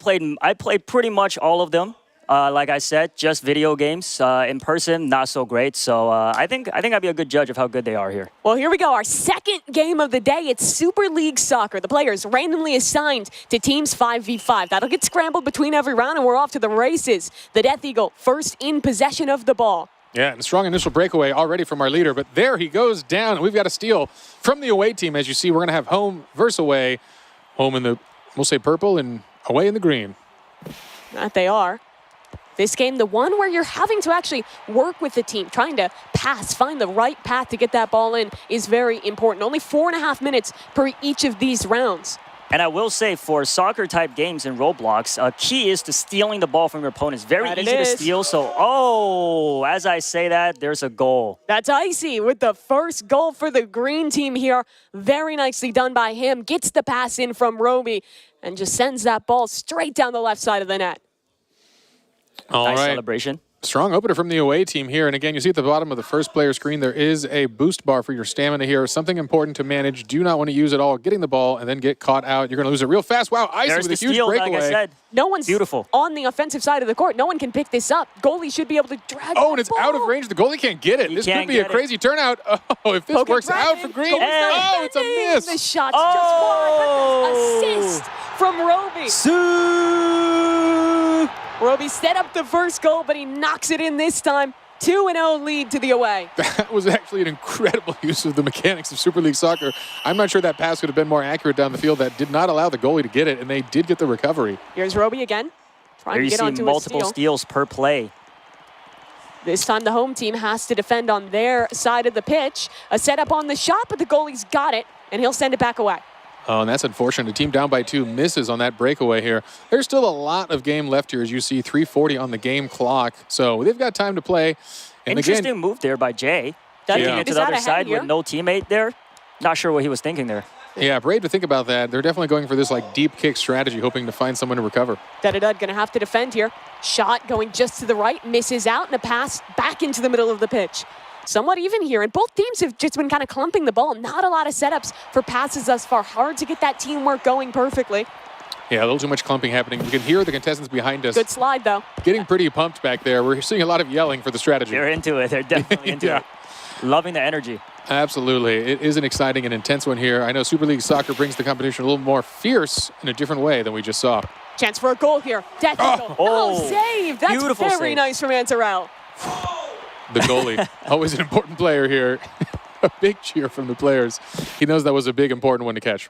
played pretty much all of them. Like I said, just video games. In person, not so great. So I think I'd be a good judge of how good they are here. Well, here we go. Our second game of the day. It's Super League Soccer. The players randomly assigned to teams 5v5. That'll get scrambled between every round, and we're off to the races. The Death Eagle first in possession of the ball. Yeah, and a strong initial breakaway already from our leader, but there he goes down, and we've got a steal from the away team. As you see, we're going to have home versus away. Home in the, we'll say purple, and away in the green. That they are. This game, the one where you're having to actually work with the team, trying to pass, find the right path to get that ball in is very important. Only 4.5 minutes per each of these rounds. And I will say, for soccer-type games in Roblox, a key is to stealing the ball from your opponents. Very easy to steal, so, as I say that, there's a goal. That's Icy with the first goal for the green team here. Very nicely done by him. Gets the pass in from Roby and just sends that ball straight down the left side of the net. All nice right. celebration. Strong opener from the away team here. And again, you see at the bottom of the first player screen, there is a boost bar for your stamina here. Something important to manage. Do not want to use it all. Getting the ball and then get caught out. You're going to lose it real fast. Wow, Icy There's with a the huge steal, breakaway. like I said. No one's Beautiful. on the offensive side of the court. No one can pick this up. Goalie should be able to drag Oh, that and it's ball. out of range. The goalie can't get it. He This could can't be a get it. crazy turnout. Oh, if this Poke works dragon. out for Green. Goalie's not Oh, it's a defending. miss. The shot's just wide. Assist from Roby. Roby set up the first goal, but he knocks it in this time. 2-0 lead to the away. That was actually an incredible use of the mechanics of Super League Soccer. I'm not sure that pass could have been more accurate down the field. That did not allow the goalie to get it, and they did get the recovery. Here's Roby again. Trying There to you get see onto multiple a steal. steals per play. This time the home team has to defend on their side of the pitch. A setup on the shot, but the goalie's got it, and he'll send it back away. Oh, and that's unfortunate. A team down by 2 misses on that breakaway here. There's still a lot of game left here, as you see, 3:40 on the game clock. So they've got time to play. And Interesting again, move there by Jay. Taking Taking it it to is the out other ahead side here. with no teammate there. Not sure what he was thinking there. yeah, brave to think about that. They're definitely going for this like deep kick strategy, hoping to find someone to recover. Dud gonna have to defend here. Shot going just to the right, misses out, and a pass back into the middle of the pitch. Somewhat even here, and both teams have just been kind of clumping the ball. Not a lot of setups for passes thus far. Hard to get that teamwork going perfectly. Yeah, a little too much clumping happening. We can hear the contestants behind us Good slide, though. getting pretty pumped back there. We're seeing a lot of yelling for the strategy. They're into it. They're definitely into Yeah. it. Loving the energy. Absolutely. It is an exciting and intense one here. I know Super League Soccer brings the competition a little more fierce in a different way than we just saw. Chance for a goal here. Death Eagle. Oh, save. That's beautiful very save. nice from Ansarel. The goalie, always an important player here. A big cheer from the players. He knows that was a big, important one to catch.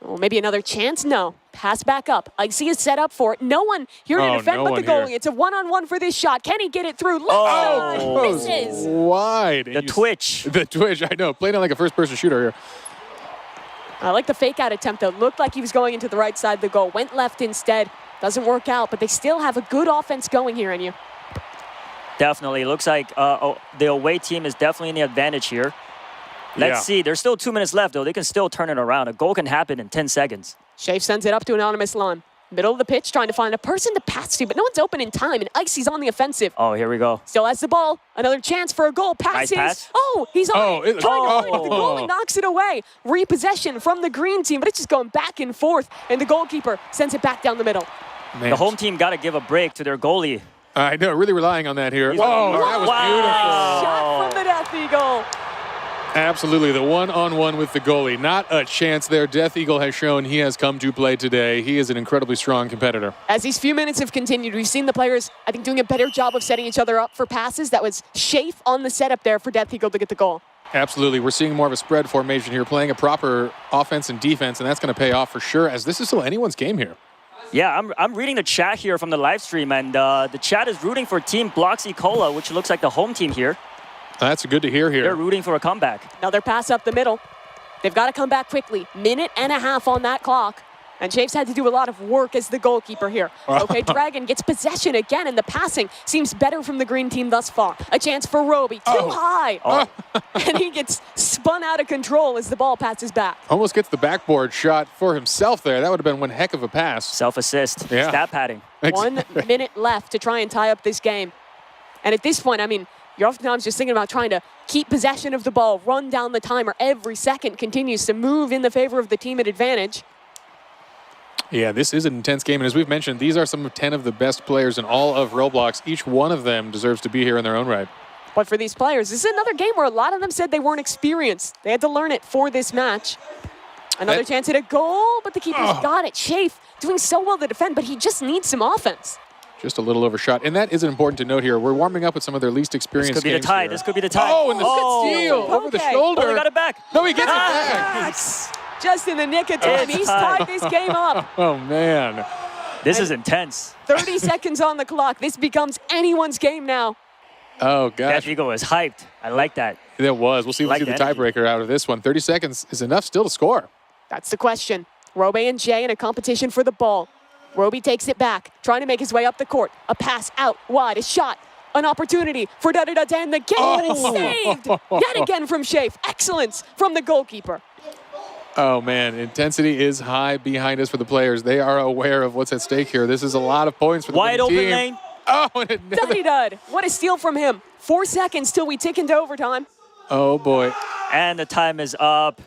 Oh, maybe another chance? No. Pass back up. Icy is set up for it. No one here to Oh, defend no but the one here. goalie. It's a one-on-one for this shot. Can he get it through? Left Oh. side. Misses. Wide. The And you twitch. The twitch, I know. Playing it like a first-person shooter here. I like the fake-out attempt, though. Looked like he was going into the right side of the goal. Went left instead. Doesn't work out, but they still have a good offense going here, and you. Definitely. Looks like the away team is definitely in the advantage here. Let's Yeah. see. There's still 2 minutes left, though. They can still turn it around. A goal can happen in 10 seconds. Shafe sends it up to anonymous Lon. Middle of the pitch, trying to find a person to pass to, but no one's open in time, and Icy's on the offensive. Oh, here we go. Still has the ball. Another chance for a goal. Passes. pass. Oh, he's on Oh, it. it- Trying to find it. The oh. goalie knocks it away. Repossession from the green team, but it's just going back and forth, and the goalkeeper sends it back down the middle. Man. The home team got to give a break to their goalie. I know, really relying on that here. He's- Oh, that was beautiful. Shot from the Death Eagle. Absolutely, the one-on-one with the goalie. Not a chance there. Death Eagle has shown he has come to play today. He is an incredibly strong competitor. As these few minutes have continued, we've seen the players, I think, doing a better job of setting each other up for passes. That was Shafe on the setup there for Death Eagle to get the goal. Absolutely, we're seeing more of a spread formation here, playing a proper offense and defense, and that's going to pay off for sure, as this is still anyone's game here. Yeah, I'm reading the chat here from the live stream, and the chat is rooting for Team Bloxy Cola, which looks like the home team here. That's good to hear They're here. rooting for a comeback. Another pass up the middle. They've got to come back quickly. Minute and a half on that clock. And Shafe's had to do a lot of work as the goalkeeper here. Okay, Dragon gets possession again, and the passing seems better from the green team thus far. A chance for Roby, too high. And he gets spun out of control as the ball passes back. Almost gets the backboard shot for himself there. That would have been one heck of a pass. Self-assist. Yeah. Stat padding. 1 minute left to try and tie up this game. And at this point, I mean, you're oftentimes just thinking about trying to keep possession of the ball, run down the timer. Every second continues to move in the favor of the team at advantage. Yeah, this is an intense game, and as we've mentioned, these are some of 10 of the best players in all of Roblox. Each one of them deserves to be here in their own right. But for these players, this is another game where a lot of them said they weren't experienced. They had to learn it for this match. Another chance at a goal, but the keeper's got it. Shafe doing so well to defend, but he just needs some offense. Just a little overshot, and that is important to note here. We're warming up with some of their least experienced This could be the games tie. here. This could be the tie. Oh, and the steal over the Okay. shoulder. Oh, they got it back. No, he gets it back. Yes! Just in the nick of time, It's he's tied. tied this game up. Oh, man. This is intense. 30 seconds on the clock. This becomes anyone's game now. Oh, gosh. Death Eagle is hyped. I like that. It was. We'll see, Like the the energy. tiebreaker out of this one. 30 seconds is enough still to score. That's the question. Roby and Jay in a competition for the ball. Roby takes it back, trying to make his way up the court. A pass out wide, a shot, an opportunity for da-da-da-da, and the game, but it's saved. Yet again from Shafe. Excellence from the goalkeeper. Oh, man. Intensity is high behind us for the players. They are aware of what's at stake here. This is a lot of points for the Wide winning open team. lane. Oh, and it never. Duddy-dud. What a steal from him. 4 seconds till we tick into overtime. Oh, boy. And the time is up.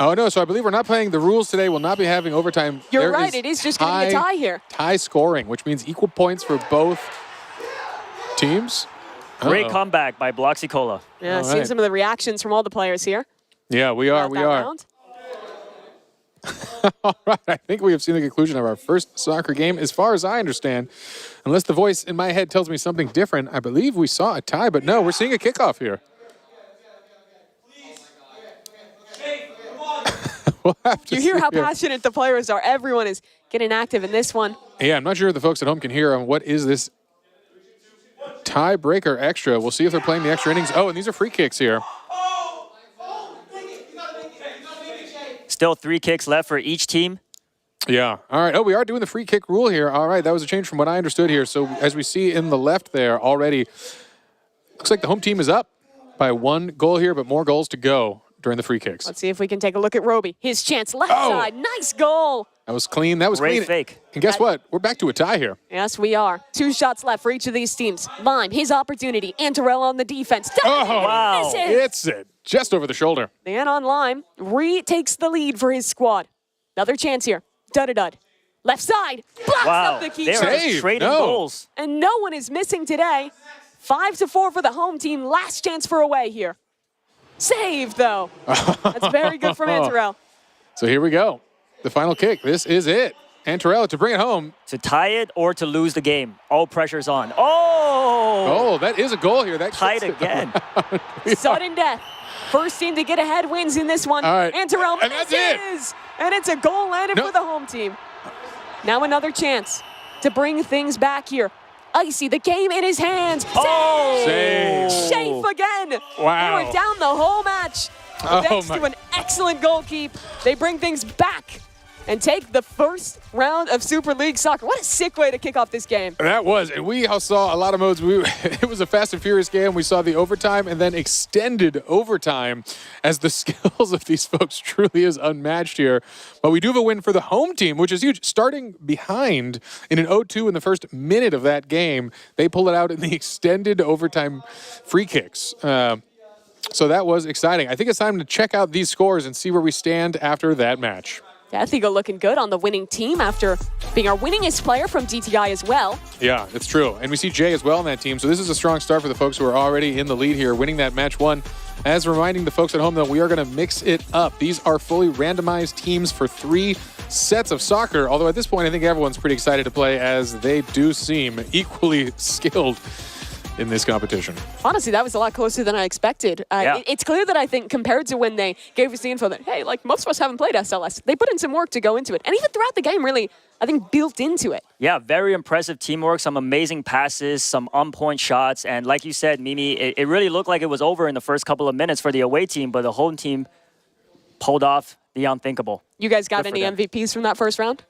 Oh, no. So I believe we're not playing. The rules today will not be having overtime. You're There right. It is just going to be a tie here. Tie scoring, which means equal points for both teams. Great Uh-oh. comeback by Bloxy Cola. Yeah, All seeing right. some of the reactions from all the players here. Yeah, we are. about We that are. round. All right. I think we have seen the conclusion of our first soccer game. As far as I understand, unless the voice in my head tells me something different, I believe we saw a tie. But no, we're seeing a kickoff here. We'll have to You hear see how here. passionate the players are. Everyone is getting active in this one. Yeah, I'm not sure if the folks at home can hear what is this tiebreaker extra. We'll see if they're playing the extra innings. Oh, and these are free kicks here. Still 3 kicks left for each team. Yeah. All right. Oh, we are doing the free kick rule here. All right. That was a change from what I understood here. So as we see in the left there already, looks like the home team is up by 1 goal here, but more goals to go during the free kicks. Let's see if we can take a look at Roby. His chance left Oh. side. Nice goal. That was clean. That was Great clean. fake. And guess what? We're back to a tie here. Yes, we are. 2 shots left for each of these teams. Lime, his opportunity. Antarella on the defense. Oh, Wow. Misses. it's it. Just over the shoulder. Man on Lime retakes the lead for his squad. Another chance here. Dud-a-dud. Left side. Blocks Wow. up the They keeper. are Save. trading No. goals. And no one is missing today. 5-4 for the home team. Last chance for away here. Saved, though. That's very good from Antarell. So here we go. The final kick. This is it. Antarella to bring it home. To tie it or to lose the game. All pressure's on. Oh! Oh, that is a goal here. That Tied kicks it again. Sudden death. First team to get ahead wins in this one. All right. Antarell And that's it. misses. And it's a goal landed No. for the home team. Now another chance to bring things back here. Icy, the game in his hands. Oh! Save. Safe again. Wow. They were down the whole match. Oh, Thanks my- to an excellent goal keep, they bring things back and take the first round of Super League Soccer. What a sick way to kick off this game. That was, and we all saw a lot of modes. It was a fast and furious game. We saw the overtime and then extended overtime as the skills of these folks truly is unmatched here. But we do have a win for the home team, which is huge. Starting behind in an 0-2 in the first minute of that game, they pull it out in the extended overtime free kicks. So that was exciting. I think it's time to check out these scores and see where we stand after that match. Death Eagle looking good on the winning team after being our winningest player from DTI as well. Yeah, it's true. And we see Jay as well on that team. So this is a strong start for the folks who are already in the lead here, winning that match 1. As reminding the folks at home, though, we are going to mix it up. These are fully randomized teams for 3 sets of soccer. Although at this point, I think everyone's pretty excited to play as they do seem equally skilled in this competition. Honestly, that was a lot closer than I expected. Yeah. It's clear that I think compared to when they gave us the info that, hey, like most of us haven't played SLS, they put in some work to go into it. And even throughout the game, really, I think built into it. Yeah, very impressive teamwork, some amazing passes, some on-point shots. And like you said, Mimi, it really looked like it was over in the first couple of minutes for the away team, but the home team pulled off the unthinkable. You guys got Good for any them. MVPs from that first round?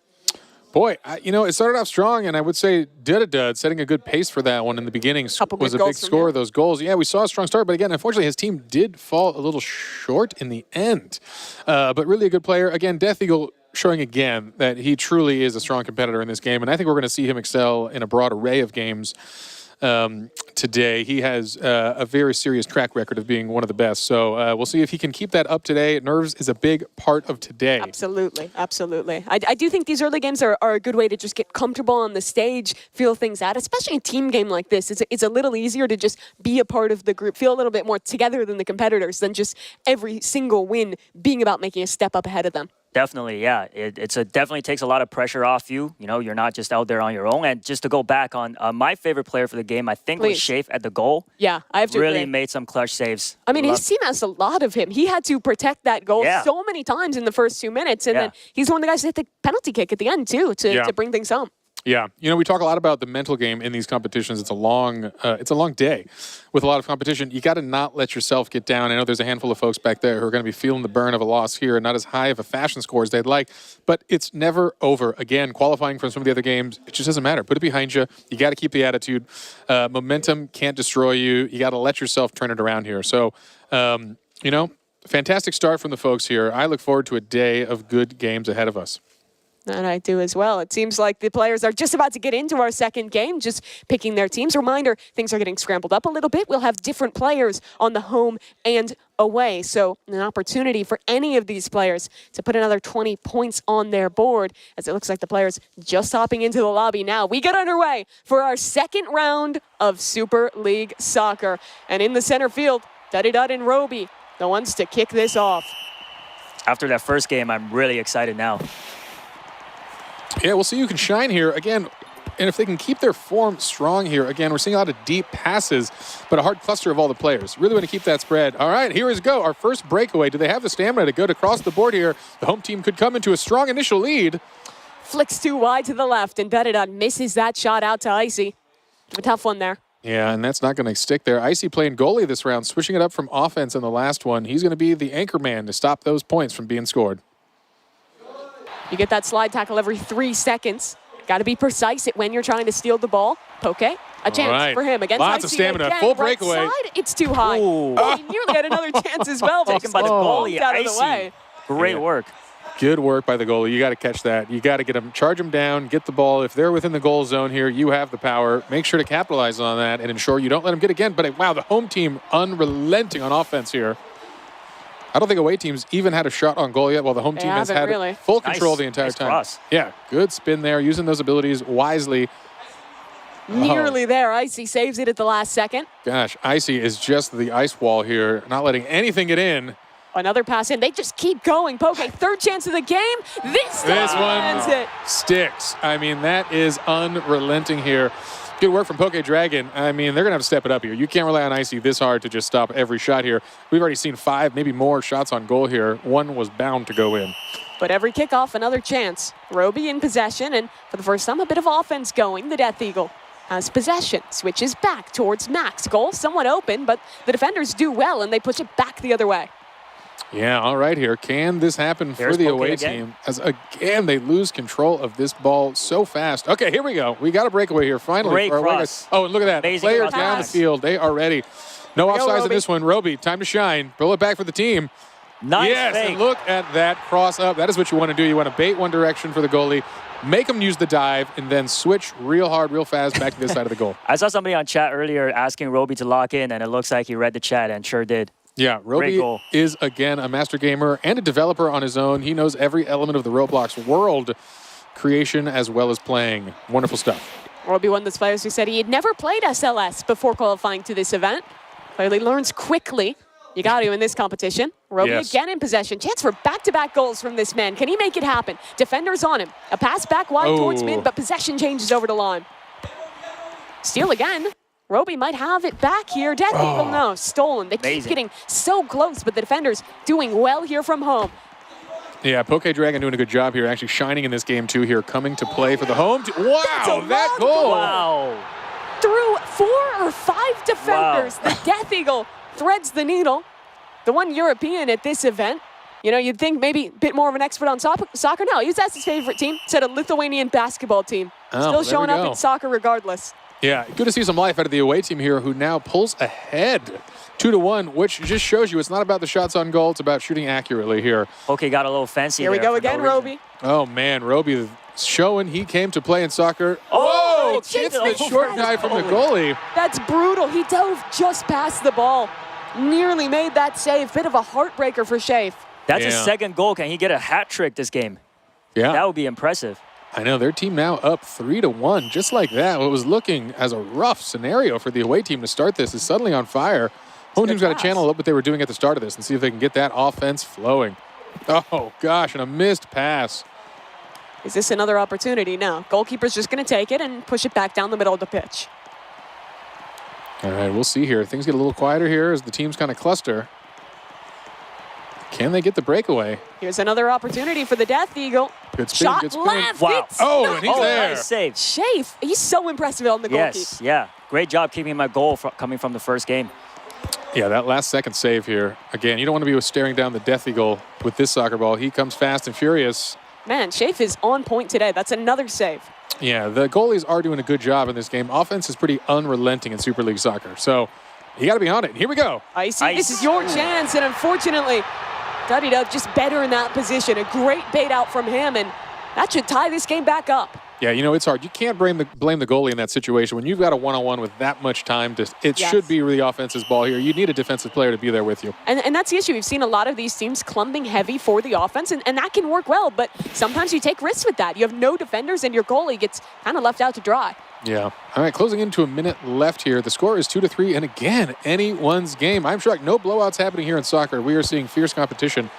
Boy, it started off strong, and I would say Dud setting a good pace for that one in the beginning. Couple Was good a big goals from score him. of those goals. Yeah, we saw a strong start, but again, unfortunately, his team did fall a little short in the end. But really a good player. Again, Death Eagle showing again that he truly is a strong competitor in this game, and I think we're going to see him excel in a broad array of games today. He has a very serious track record of being one of the best. So we'll see if he can keep that up today. Nerves is a big part of today. Absolutely, absolutely. I do think these early games are a good way to just get comfortable on the stage, feel things out, especially a team game like this. It's a little easier to just be a part of the group, feel a little bit more together than the competitors than just every single win being about making a step up ahead of them. Definitely, yeah. It definitely takes a lot of pressure off you. You know, you're not just out there on your own. And just to go back on my favorite player for the game, I think was Please. Shafe at the goal. Yeah, I have to Really agree. made some clutch saves. I mean, Love- his team has a lot of him. He had to protect that goal Yeah. so many times in the first 2 minutes, and Yeah. then he's one of the guys that hit the penalty kick at the end, too, Yeah. to bring things home. Yeah, we talk a lot about the mental game in these competitions. It's a long day with a lot of competition. You got to not let yourself get down. I know there's a handful of folks back there who are going to be feeling the burn of a loss here, not as high of a fashion score as they'd like, but it's never over. Again, qualifying from some of the other games, it just doesn't matter. Put it behind you. You got to keep the attitude. Momentum can't destroy you. You got to let yourself turn it around here. So, fantastic start from the folks here. I look forward to a day of good games ahead of us. And I do as well. It seems like the players are just about to get into our second game, just picking their teams. Reminder, things are getting scrambled up a little bit. We'll have different players on the home and away. So an opportunity for any of these players to put another 20 points on their board, as it looks like the players just hopping into the lobby now. We get underway for our second round of Super League Soccer. And in the center field, Duddy and Roby, the ones to kick this off. After that first game, I'm really excited now. Yeah, we'll see who can shine here. Again, and if they can keep their form strong here, again, we're seeing a lot of deep passes, but a hard cluster of all the players. Really want to keep that spread. All right, here we go. Our first breakaway. Do they have the stamina to go to cross the board here? The home team could come into a strong initial lead. Flicks too wide to the left, and Duddy misses that shot out to Icy. A tough one there. Yeah, and that's not going to stick there. Icy playing goalie this round, switching it up from offense in the last one. He's going to be the anchor man to stop those points from being scored. You get that slide tackle every 3 seconds. Got to be precise at when you're trying to steal the ball. Poke, a chance for him against Lots of Icy stamina. again. Full breakaway. Right side, it's too high. Ooh. Oh, he nearly had another chance as well. Taken by the goalie, out of the Icy. way. Great work. Good work by the goalie. You got to catch that. You got to get them, charge them down, get the ball. If they're within the goal zone here, you have the power. Make sure to capitalize on that and ensure you don't let them get again. But wow, the home team unrelenting on offense here. I don't think away teams even had a shot on goal yet, while the home team has had really. full control Nice. the entire Nice time. cross. Yeah, good spin there, using those abilities wisely. Nearly there. Icy saves it at the last second. Gosh, Icy is just the ice wall here, not letting anything get in. Another pass in. They just keep going. Poke, third chance of the game. This one it. sticks. I mean, that is unrelenting here. Good work from Poke Dragon. I mean, they're going to have to step it up here. You can't rely on Icy this hard to just stop every shot here. We've already seen 5, maybe more shots on goal here. One was bound to go in. But every kickoff, another chance. Roby in possession, and for the first time, a bit of offense going. The Death Eagle has possession, switches back towards Max. Goal somewhat open, but the defenders do well, and they push it back the other way. Yeah, all right here. Can this happen for the away team? As again, they lose control of this ball so fast. Okay, here we go. We got a breakaway here finally. Great cross. Oh, and look at that. Amazing Players cross. down the field. They are ready. No offsides in this one. Roby, time to shine. Pull it back for the team. Nice yes, fake. and look at that cross up. That is what you want to do. You want to bait one direction for the goalie, make them use the dive, and then switch real hard, real fast back to this side of the goal. I saw somebody on chat earlier asking Roby to lock in, and it looks like he read the chat and sure did. Yeah, Roby is, again, a master gamer and a developer on his own. He knows every element of the Roblox world, creation as well as playing. Wonderful stuff. Roby, one of those players who said he had never played SLS before qualifying to this event. Clearly learns quickly. You got to in this competition. Roby again in possession. Chance for back-to-back goals from this man. Can he make it happen? Defenders on him. A pass back wide towards mid, but possession changes over to line. Steal again. Roby might have it back here. Death Eagle, no, stolen. They keep getting so close, but the defenders doing well here from home. Yeah, Poke Dragon doing a good job here, actually shining in this game too here, coming to play for the home team. Wow, that goal. Wow. Through 4 or 5 defenders, the Death Eagle threads the needle. The one European at this event. You know, you'd think maybe a bit more of an expert on soccer. No, he's that's his favorite team. Said a Lithuanian basketball team. Still showing up in soccer regardless. Yeah, good to see some life out of the away team here, who now pulls ahead 2-1, which just shows you it's not about the shots on goal, it's about shooting accurately here. Okay, got a little fancy. Here we go again, Roby. Oh man, Roby showing he came to play in soccer. Oh, gets the short guy from the goalie. That's brutal. He dove just past the ball. Nearly made that save. Bit of a heartbreaker for Shafe. That's his second goal. Can he get a hat trick this game? Yeah. That would be impressive. I know, their team now up 3-1, just like that. What was looking as a rough scenario for the away team to start this is suddenly on fire. Home team's got to channel up what they were doing at the start of this and see if they can get that offense flowing. Oh, gosh, and a missed pass. Is this another opportunity? No. Goalkeeper's just going to take it and push it back down the middle of the pitch. All right, we'll see here. Things get a little quieter here as the teams kind of cluster. Can they get the breakaway? Here's another opportunity for the Death Eagle. Good spin, Shot good spin. left. Wow. Oh, and he's there. Nice save. Shafe, he's so impressive on the goalkeeper. Yes, yeah. Great job keeping my goal coming from the first game. Yeah, that last second save here. Again, you don't want to be staring down the Death Eagle with this soccer ball. He comes fast and furious. Man, Shafe is on point today. That's another save. Yeah, the goalies are doing a good job in this game. Offense is pretty unrelenting in Super League Soccer. So you got to be on it. Here we go. Icy, this is your chance. And unfortunately, Duddy just better in that position. A great bait out from him. And That should tie this game back up. Yeah, you know, it's hard. You can't blame the goalie in that situation. When you've got a one-on-one with that much time, it should be the offense's ball here. You need a defensive player to be there with you. And that's the issue. We've seen a lot of these teams clumping heavy for the offense, and that can work well, but sometimes you take risks with that. You have no defenders, and your goalie gets kind of left out to dry. Yeah. All right, closing into a minute left here. The score is 2-3, and again, anyone's game. I'm shocked. No blowouts happening here in soccer. We are seeing fierce competition.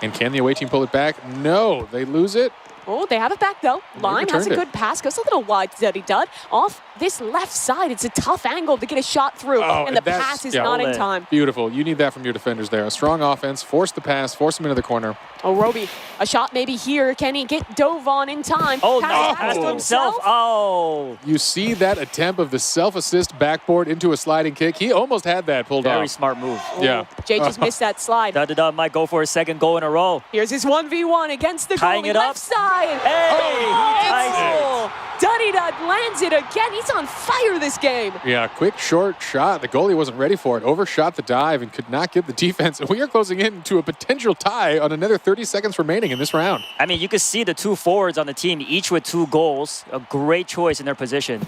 And can the away team pull it back? No, they lose it. Oh, they have it back, though. Lime has a good pass. Goes a little wide to Duddy Dud. Off this left side, it's a tough angle to get a shot through, and the pass is not in time. Beautiful. You need that from your defenders there. A strong offense. Force the pass. Force them into the corner. Oh, Roby, a shot maybe here. Can he get dove on in time? Oh, pass to himself. Oh. You see that attempt of the self-assist backboard into a sliding kick? He almost had that pulled off. Very smart move. Yeah. Jay just missed that slide. Dud might go for a second goal in a row. Here's his 1v1 against the Tying goalie, it left up. side. Hey, Duddy Dud lands it again. He's on fire this game. Yeah, quick, short shot. The goalie wasn't ready for it. Overshot the dive and could not get the defense. We are closing in to a potential tie on another 30 seconds remaining in this round. I mean, you can see the two forwards on the team, each with 2 goals. A great choice in their position.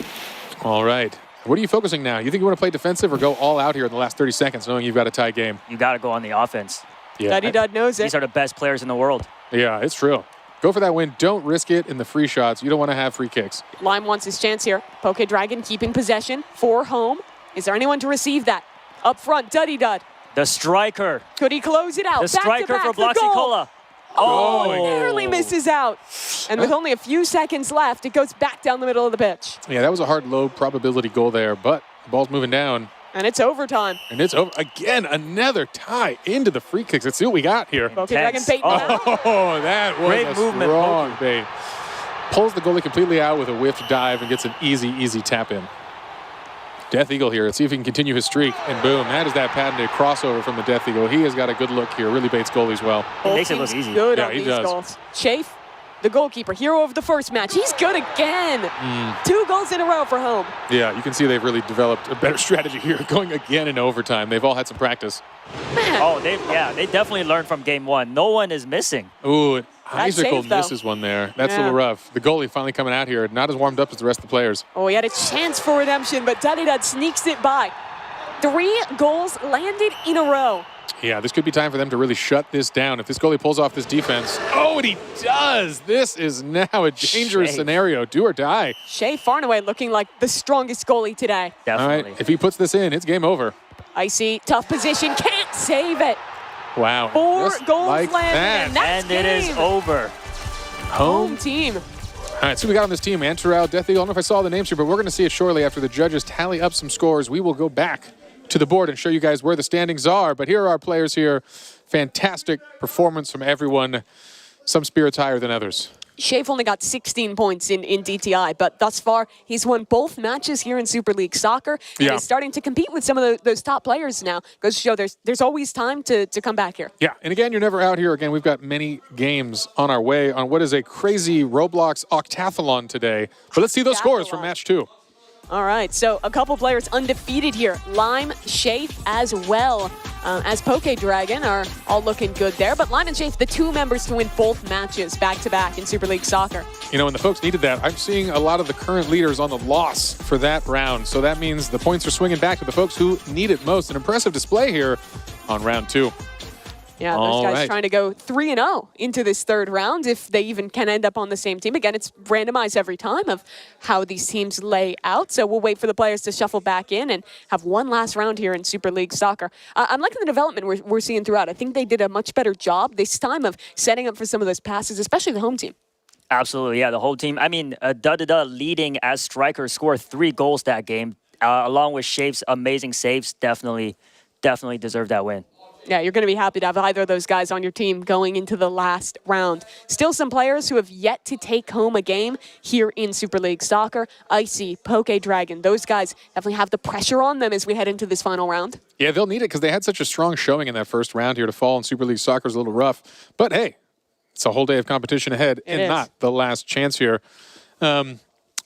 All right. What are you focusing now? You think you want to play defensive or go all out here in the last 30 seconds knowing you've got a tie game? You got to go on the offense. Yeah. Duddy Dud knows it. These are the best players in the world. Yeah, it's true. Go for that win. Don't risk it in the free shots. You don't want to have free kicks. Lime wants his chance here. Poke Dragon keeping possession for home. Is there anyone to receive that? Up front, Duddy Dud. The striker. Could he close it out? The striker for Bloxicola. Oh, narrowly misses out. And with only a few seconds left, it goes back down the middle of the pitch. Yeah, that was a hard, low probability goal there, but the ball's moving down. And it's overtime. And it's over. Again, another tie into the free kicks. Let's see what we got here. Poke Dragon bait out. Oh, that was Great a movement, strong bait. Pulls the goalie completely out with a whiff dive and gets an easy tap in. Death Eagle here. Let's see if he can continue his streak. And boom, that is that patented crossover from the Death Eagle. He has got a good look here. Really baits goalies well. He makes it look easy. Good Yeah, on he these does. goals. Chafe, the goalkeeper, hero of the first match. He's good again. 2 goals in a row for home. Yeah, you can see they've really developed a better strategy here, going again in overtime. They've all had some practice. Man, Oh, they definitely learned from game 1. No one is missing. Ooh, That's Icicle safe, though. misses one there. That's a Yeah. little rough. The goalie finally coming out here, not as warmed up as the rest of the players. oh, he had a chance for redemption, but Duddy Dud sneaks it by. 3 goals landed in a row. Yeah, this could be time for them to really shut this down. If this goalie pulls off this defense. Oh, and he does. This is now a dangerous Shame. scenario. Do or die. Shea far and away looking like the strongest goalie today. All Definitely. right, if he puts this in, it's game over. Icy, tough position, can't save it. Wow. 4 Just goals like landed, that. and that's And it is game. over. Home team. All right, so we got on this team, Antarel, Death Eagle. I don't know if I saw the names here, but we're going to see it shortly after the judges tally up some scores. We will go back to the board and show you guys where the standings are. But here are our players here. Fantastic performance from everyone. Some spirits higher than others. Shafe only got 16 points in DTI, but thus far, he's won both matches here in Super League Soccer and Yeah. is starting to compete with some of those top players now. Goes to show there's always time to come back here. Yeah, and again, you're never out here. Again, we've got many games on our way on what is a crazy Roblox octathlon today. But let's see those scores from match 2. All right, so a couple players undefeated here. Lime, Shafe as well as Poke Dragon are all looking good there. But Lime and Shafe, the 2 members to win both matches back-to-back in Super League Soccer. You know, and the folks needed that. I'm seeing a lot of the current leaders on the loss for that round. So that means the points are swinging back to the folks who need it most. An impressive display here on round 2. Yeah, those All guys right. trying to go 3-0 into this 3rd round if they even can end up on the same team. Again, it's randomized every time of how these teams lay out. So we'll wait for the players to shuffle back in and have one last round here in Super League Soccer. I'm liking the development we're seeing throughout. I think they did a much better job this time of setting up for some of those passes, especially the home team. Absolutely, yeah. The whole team. I mean, leading as striker, scored 3 goals that game, along with Shafe's amazing saves. Definitely deserved that win. Yeah, you're going to be happy to have either of those guys on your team going into the last round. Still some players who have yet to take home a game here in Super League Soccer. Icy, Poke Dragon, those guys definitely have the pressure on them as we head into this final round. Yeah, they'll need it because they had such a strong showing in that first round here. To fall in Super League Soccer is a little rough. But hey, it's a whole day of competition ahead and is. not the last chance here.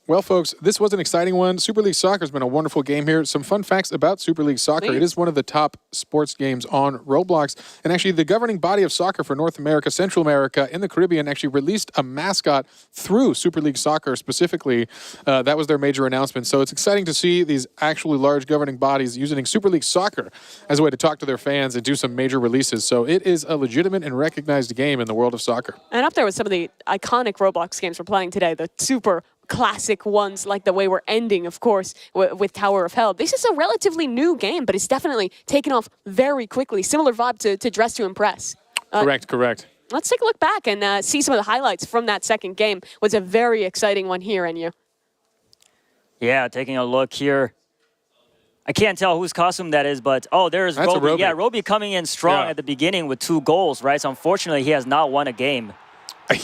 Well, folks, this was an exciting one. Super League Soccer has been a wonderful game here. Some fun facts about Super League Soccer. Please. It is one of the top sports games on Roblox. And actually, the governing body of soccer for North America, Central America, and the Caribbean actually released a mascot through Super League Soccer specifically. That was their major announcement. So it's exciting to see these actually large governing bodies using Super League Soccer as a way to talk to their fans and do some major releases. So it is a legitimate and recognized game in the world of soccer. And up there with some of the iconic Roblox games we're playing today, the super classic ones like the way we're ending, of course, with Tower of Hell. This is a relatively new game, but it's definitely taken off very quickly. Similar vibe to Dress to Impress. Correct. Let's take a look back and see some of the highlights from that second game. Was a very exciting one here, Enyu. Yeah, taking a look here. I can't tell whose costume that is, but there's That's a Roby. Roby. Yeah, Roby coming in strong Yeah. at the beginning with 2 goals, right? So unfortunately, he has not won a game.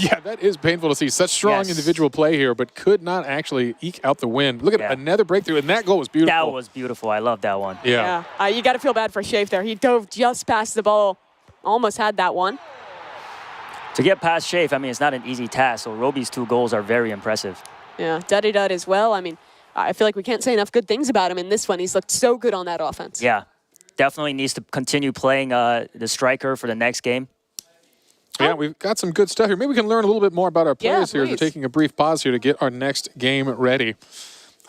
Yeah, that is painful to see. Such strong Yes. individual play here, but could not actually eke out the win. Look at Yeah. another breakthrough, and that goal was beautiful. That was beautiful. I love that one. Yeah. You got to feel bad for Shafe there. He dove just past the ball. Almost had that one. To get past Shafe, I mean, it's not an easy task. So Roby's 2 goals are very impressive. Yeah, Duddy Dud as well. I mean, I feel like we can't say enough good things about him in this one. He's looked so good on that offense. Yeah, definitely needs to continue playing the striker for the next game. Yeah, we've got some good stuff here. Maybe we can learn a little bit more about our players here. We're please. taking a brief pause here to get our next game ready.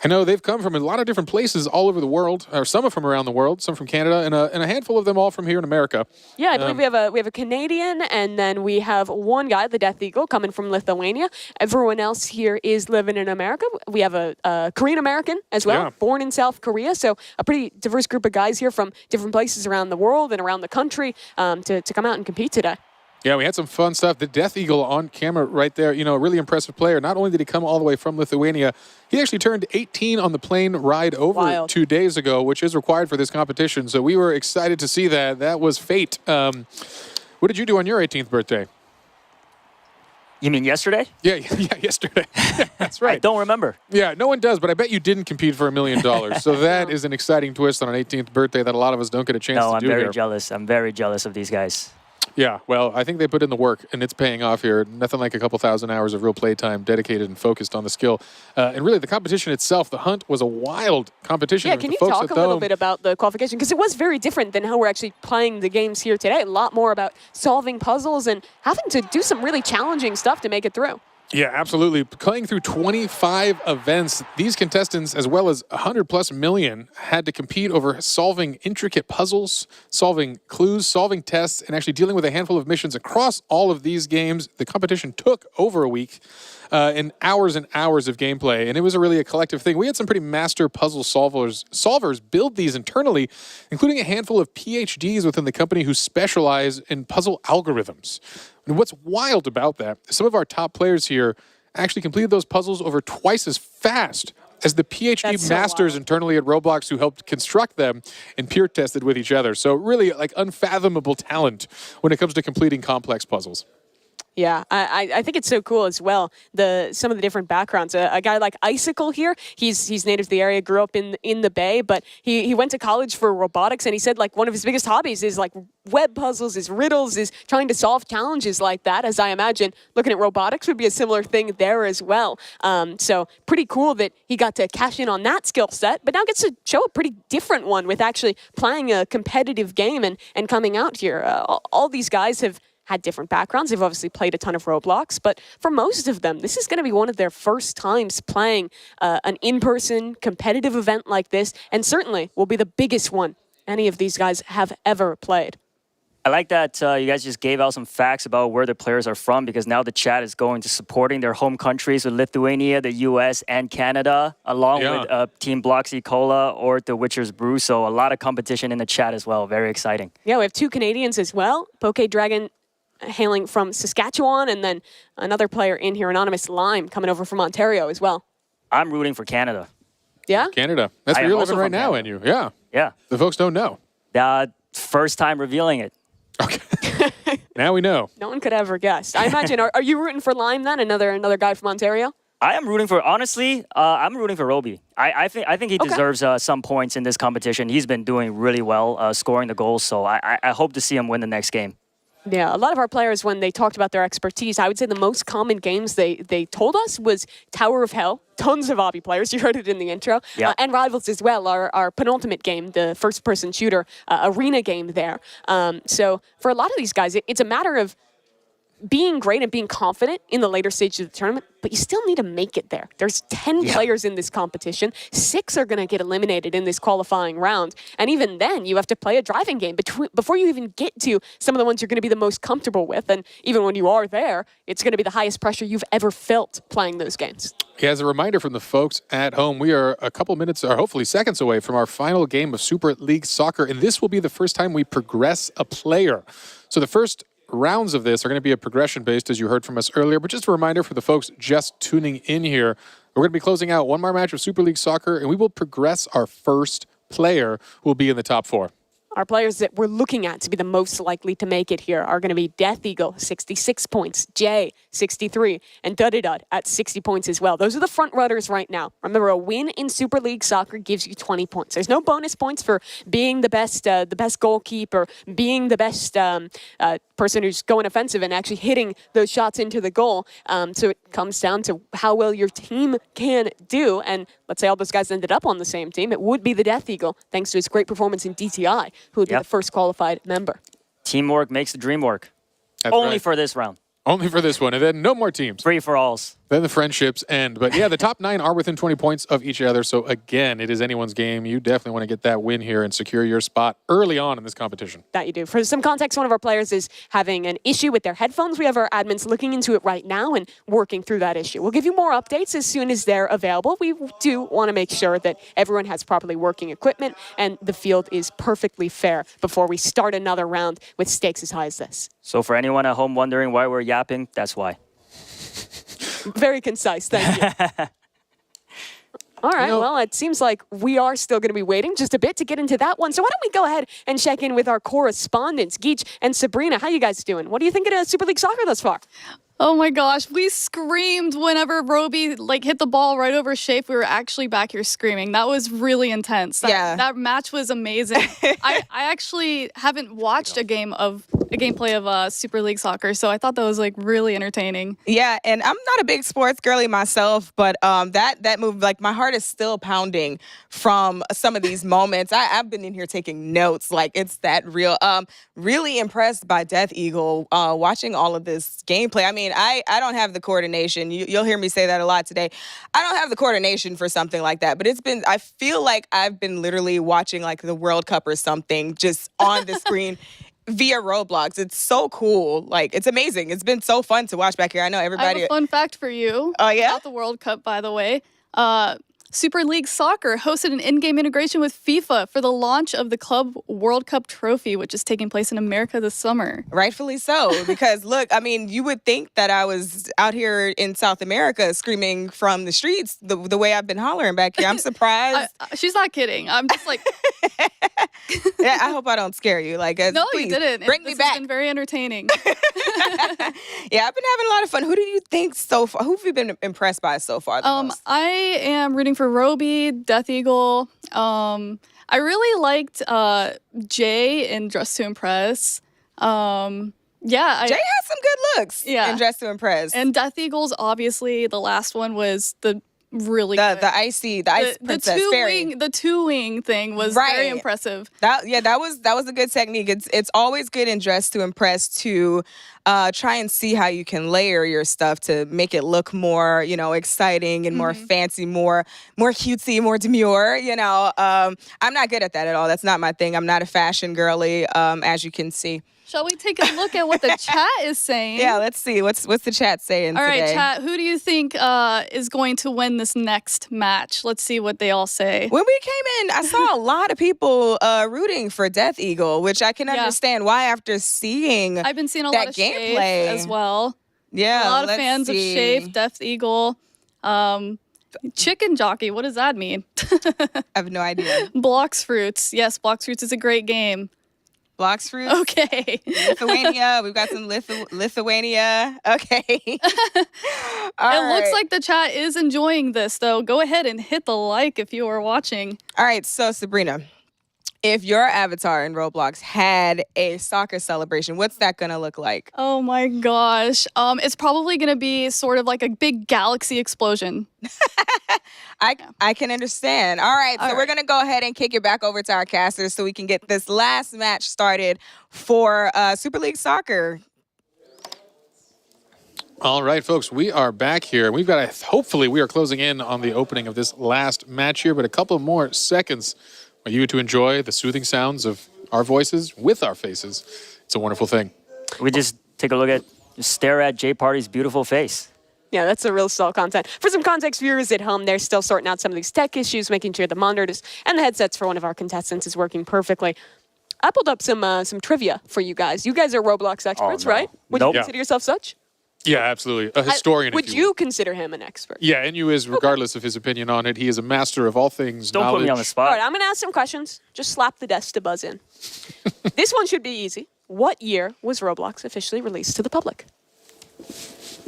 I know they've come from a lot of different places all over the world, or some are from around the world, some from Canada, and a handful of them all from here in America. Yeah, I believe we have a Canadian, and then we have one guy, the Death Eagle, coming from Lithuania. Everyone else here is living in America. We have a Korean American as well, Yeah. born in South Korea. So a pretty diverse group of guys here from different places around the world and around the country to come out and compete today. Yeah, we had some fun stuff. The Death Eagle on camera right there, a really impressive player. Not only did he come all the way from Lithuania, he actually turned 18 on the plane ride over Wild. 2 days ago, which is required for this competition. So we were excited to see that. That was fate. What did you do on your 18th birthday? You mean yesterday? Yeah, yesterday. That's right. I don't remember. Yeah, no one does, but I bet you didn't compete for $1 million. So that is an exciting twist on an 18th birthday that a lot of us don't get a chance No, to I'm do very here. jealous. I'm very jealous of these guys. Yeah, well, I think they put in the work, and it's paying off here. Nothing like a couple thousand hours of real playtime dedicated and focused on the skill. And really, the competition itself, the hunt, was a wild competition. Yeah, With can the you folks talk at a little Dome- bit about the qualification? Because it was very different than how we're actually playing the games here today. A lot more about solving puzzles and having to do some really challenging stuff to make it through. Yeah, absolutely. Playing through 25 events, these contestants, as well as 100+ million, had to compete over solving intricate puzzles, solving clues, solving tests, and actually dealing with a handful of missions across all of these games. The competition took over a week and hours of gameplay, and it was really a collective thing. We had some pretty master puzzle solvers build these internally, including a handful of PhDs within the company who specialize in puzzle algorithms. And what's wild about that, some of our top players here actually completed those puzzles over twice as fast as the PhD That's so masters wild. internally at Roblox who helped construct them and peer tested with each other. So really like unfathomable talent when it comes to completing complex puzzles. Yeah, I think it's so cool as well. Some of the different backgrounds. A guy like Icicle here, he's native to the area, grew up in the Bay, but he went to college for robotics, and he said like one of his biggest hobbies is like web puzzles, is riddles, is trying to solve challenges like that. As I imagine, looking at robotics would be a similar thing there as well. So pretty cool that he got to cash in on that skill set, but now gets to show a pretty different one with actually playing a competitive game and coming out here. All these guys have had different backgrounds. They've obviously played a ton of Roblox, but for most of them, this is going to be one of their first times playing an in-person competitive event like this, and certainly will be the biggest one any of these guys have ever played. I like that you guys just gave out some facts about where the players are from, because now the chat is going to supporting their home countries with Lithuania, the US, and Canada, along with Team Bloxy Cola or the Witcher's Brew. So a lot of competition in the chat as well. Very exciting. Yeah, we have 2 Canadians as well. Poke Dragon hailing from Saskatchewan, and then another player in here, Anonymous Lime, coming over from Ontario as well. I'm rooting for Canada. Yeah? Canada. That's I where am you're also living right from now, Canada. and you. Yeah. Yeah. The folks don't know. First time revealing it. Okay. Now we know. No one could ever guess. I imagine, are you rooting for Lime then? Another guy from Ontario? I am rooting for, honestly, I'm rooting for Roby. I think he deserves some points in this competition. He's been doing really well, scoring the goals, so I hope to see him win the next game. Yeah, a lot of our players, when they talked about their expertise, I would say the most common games they told us was Tower of Hell. Tons of Obby players, you heard it in the intro, Yeah. and Rivals as well, our penultimate game, the first-person shooter arena game there. So for a lot of these guys, it's a matter of being great and being confident in the later stages of the tournament, but you still need to make it there. There's 10 players in this competition. 6 are going to get eliminated in this qualifying round. And even then, you have to play a driving game before you even get to some of the ones you're going to be the most comfortable with. And even when you are there, it's going to be the highest pressure you've ever felt playing those games. Yeah, as a reminder from the folks at home, we are a couple minutes, or hopefully seconds away from our final game of Super League Soccer, and this will be the first time we progress a player. So the first rounds of this are going to be a progression-based, as you heard from us earlier, but just a reminder for the folks just tuning in here, we're going to be closing out one more match of Super League Soccer, and we will progress our first player who will be in the top 4. Our players that we're looking at to be the most likely to make it here are going to be Death Eagle, 66 points, Jay, 63, and Dudidud at 60 points as well. Those are the front runners right now. Remember, a win in Super League Soccer gives you 20 points. There's no bonus points for being the best goalkeeper, being the best person who's going offensive and actually hitting those shots into the goal. So it comes down to how well your team can do. And let's say all those guys ended up on the same team. It would be the Death Eagle, thanks to his great performance in DTI, who would be the first qualified member. Teamwork makes the dream work. That's Only right. for this round. Only for this one, and then no more teams. Free for alls. Then the friendships end. But yeah, the top 9 are within 20 points of each other. So again, it is anyone's game. You definitely want to get that win here and secure your spot early on in this competition. That you do. For some context, one of our players is having an issue with their headphones. We have our admins looking into it right now and working through that issue. We'll give you more updates as soon as they're available. We do want to make sure that everyone has properly working equipment and the field is perfectly fair before we start another round with stakes as high as this. So for anyone at home wondering why we're yapping, that's why. Very concise, thank you. All right, well, it seems like we are still going to be waiting just a bit to get into that one. So why don't we go ahead and check in with our correspondents, Geach and Sabrina. How you guys doing? What do you think of Super League Soccer thus far? Oh my gosh, we screamed whenever Roby hit the ball right over Shape. We were actually back here screaming. That was really intense. That match was amazing. I actually haven't watched a gameplay of Super League Soccer, so I thought that was really entertaining. Yeah, and I'm not a big sports girly myself, but that move, my heart is still pounding from some of these moments. I've been in here taking notes, it's that real. Really impressed by Death Eagle, watching all of this gameplay. I mean, I don't have the coordination. You'll hear me say that a lot today. I don't have the coordination for something like that, but I feel like I've been literally watching the World Cup or something just on the screen via Roblox. It's so cool. It's amazing. It's been so fun to watch back here. I know everybody. I have a fun fact for you. Oh, yeah? About the World Cup, by the way. Super League Soccer hosted an in-game integration with FIFA for the launch of the Club World Cup trophy, which is taking place in America this summer. Rightfully so, because look, I mean, you would think that I was out here in South America screaming from the streets the way I've been hollering back here. I'm surprised. She's not kidding. I'm just Yeah, I hope I don't scare you. No, please, you didn't. Bring me This back. has been very entertaining. Yeah, I've been having a lot of fun. Who do you think so far? Who have you been impressed by so far? The most? I am rooting for Roby, Death Eagle. I really liked Jay in Dress to Impress. Jay has some good looks. Yeah. In Dress to Impress. And Death Eagles, obviously, the last one was the really good. The ice princess fairy. The two-wing thing was very impressive. That was a good technique. It's always good in Dress to Impress to try and see how you can layer your stuff to make it look more, exciting and more fancy, more cutesy, more demure. I'm not good at that at all. That's not my thing. I'm not a fashion girly, as you can see. Shall we take a look at what the chat is saying? Yeah, let's see. What's the chat saying All today? right, chat. Who do you think is going to win this next match? Let's see what they all say. When we came in, I saw a lot of people rooting for Death Eagle, which I can understand why after seeing I've been seeing a that lot of gameplay Shape as well. Yeah, a lot of fans of Shape, Death Eagle. Chicken jockey, what does that mean? I have no idea. Blocks Fruits. Yes, Blocks Fruits is a great game. Blocks Fruits? Okay. Lithuania. We've got some Lithuania. Okay. It looks like the chat is enjoying this, though. Go ahead and hit the like if you are watching. All right, so Sabrina, If your avatar in Roblox had a soccer celebration, what's that gonna look like? Oh my gosh. It's probably gonna be sort of like a big galaxy explosion. I can understand. All right, so we're gonna go ahead and kick it back over to our casters so we can get this last match started for Super League Soccer. All right, folks, we are back here. We've got hopefully we are closing in on the opening of this last match here, but a couple more seconds for you to enjoy the soothing sounds of our voices with our faces. It's a wonderful thing. We just take a look at, just stare at Jay Party's beautiful face. Yeah, that's the real stall content. For some context, viewers at home, they're still sorting out some of these tech issues, making sure the monitors and the headsets for one of our contestants is working perfectly. I pulled up some trivia for you guys. You guys are Roblox experts, no. right? Would Nope. you consider yourself such? Yeah, absolutely. A historian. Would you consider him an expert? Yeah, and you is, regardless of his opinion on it, he is a master of all things Don't knowledge. put me on the spot. All right, I'm going to ask some questions. Just slap the desk to buzz in. This one should be easy. What year was Roblox officially released to the public?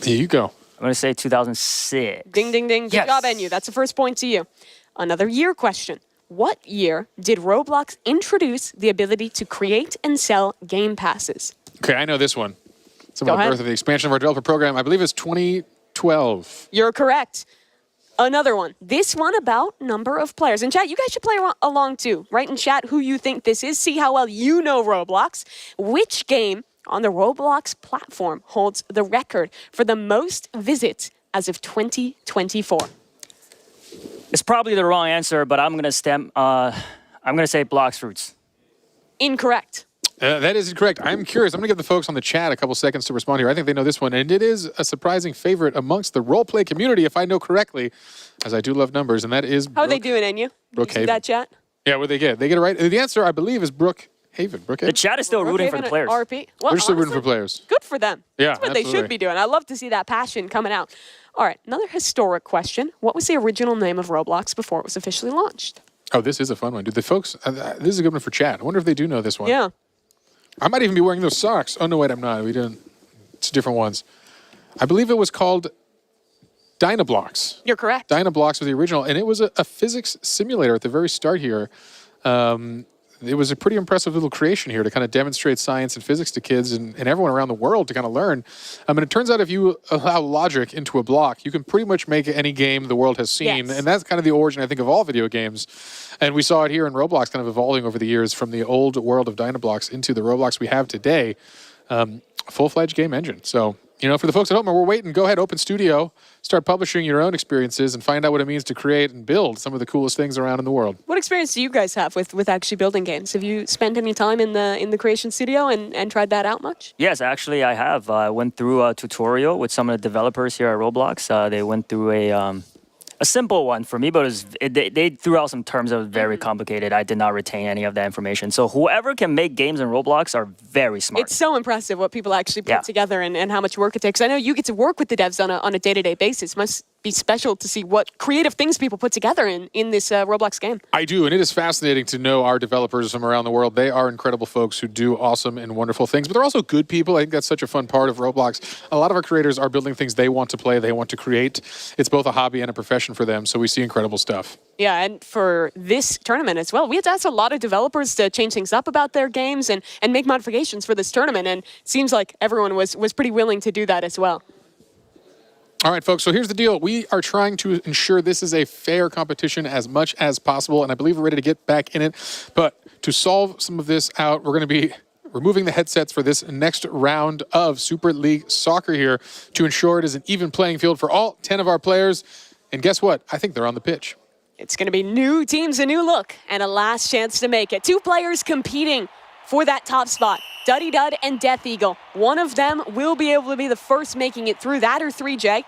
Here you go. I'm going to say 2006. Ding, ding, ding. Good Yes. job, NU. That's the first point to you. Another year question. What year did Roblox introduce the ability to create and sell game passes? Okay, I know this one. Some Go of the ahead. birth of the expansion of our developer program. I believe it's 2012. You're correct. Another one. This one about number of players. In chat, you guys should play along too. Write in chat who you think this is. See how well you know Roblox. Which game on the Roblox platform holds the record for the most visits as of 2024? It's probably the wrong answer, but I'm going to say Blox Fruits. Incorrect. That is correct. I'm curious. I'm going to give the folks on the chat a couple seconds to respond here. I think they know this one, and it is a surprising favorite amongst the roleplay community, if I know correctly, as I do love numbers, and that is How are they doing, NU? You see that chat? Yeah, what they get? They get it right. The answer, I believe, is Brookhaven. The Brookhaven? chat is still rooting for the Brookhaven players. and RP. Well, They're still rooting honestly, for players. Good for them. Yeah, That's what they absolutely. should be doing. I love to see that passion coming out. All right, another historic question. What was the original name of Roblox before it was officially launched? Oh, this is a fun one. Dude, the folks, this is a good one for chat. I wonder if they do know this one. Yeah. I might even be wearing those socks. Oh, no, wait, I'm not. We didn't. It's different ones. I believe it was called Dynablocks. You're correct. Dynablocks was the original, and it was a physics simulator at the very start here. It was a pretty impressive little creation here to kind of demonstrate science and physics to kids and everyone around the world to kind of learn. And it turns out if you allow logic into a block, you can pretty much make any game the world has seen. Yes. And that's kind of the origin, I think, of all video games. And we saw it here in Roblox kind of evolving over the years from the old world of Dynablocks into the Roblox we have today. Full-fledged game engine. So, you know, for the folks at home, we're waiting. Go ahead, open studio, start publishing your own experiences and find out what it means to create and build some of the coolest things around in the world. What experience do you guys have with actually building games? Have you spent any time in the creation studio and tried that out much? Yes, actually, I have. I went through a tutorial with some of the developers here at Roblox. They went through a simple one for me, but they threw out some terms that were very complicated. I did not retain any of that information. So whoever can make games in Roblox are very smart. It's so impressive what people actually put together and how much work it takes. I know you get to work with the devs on a day-to-day basis. Must be special to see what creative things people put together in this Roblox game. I do, and it is fascinating to know our developers from around the world. They are incredible folks who do awesome and wonderful things, but they're also good people. I think that's such a fun part of Roblox. A lot of our creators are building things they want to play, they want to create. It's both a hobby and a profession for them, so we see incredible stuff. Yeah, and for this tournament as well, we had to ask a lot of developers to change things up about their games and make modifications for this tournament, and it seems like everyone was pretty willing to do that as well. All right, folks, so here's the deal. We are trying to ensure this is a fair competition as much as possible, and I believe we're ready to get back in it. But to solve some of this out, we're going to be removing the headsets for this next round of Super League Soccer here to ensure it is an even playing field for all 10 of our players. And guess what? I think they're on the pitch. It's going to be new teams, a new look, and a last chance to make it. Two players competing for that top spot. Duddy Dud and Death Eagle. One of them will be able to be the first making it through. That or 3J,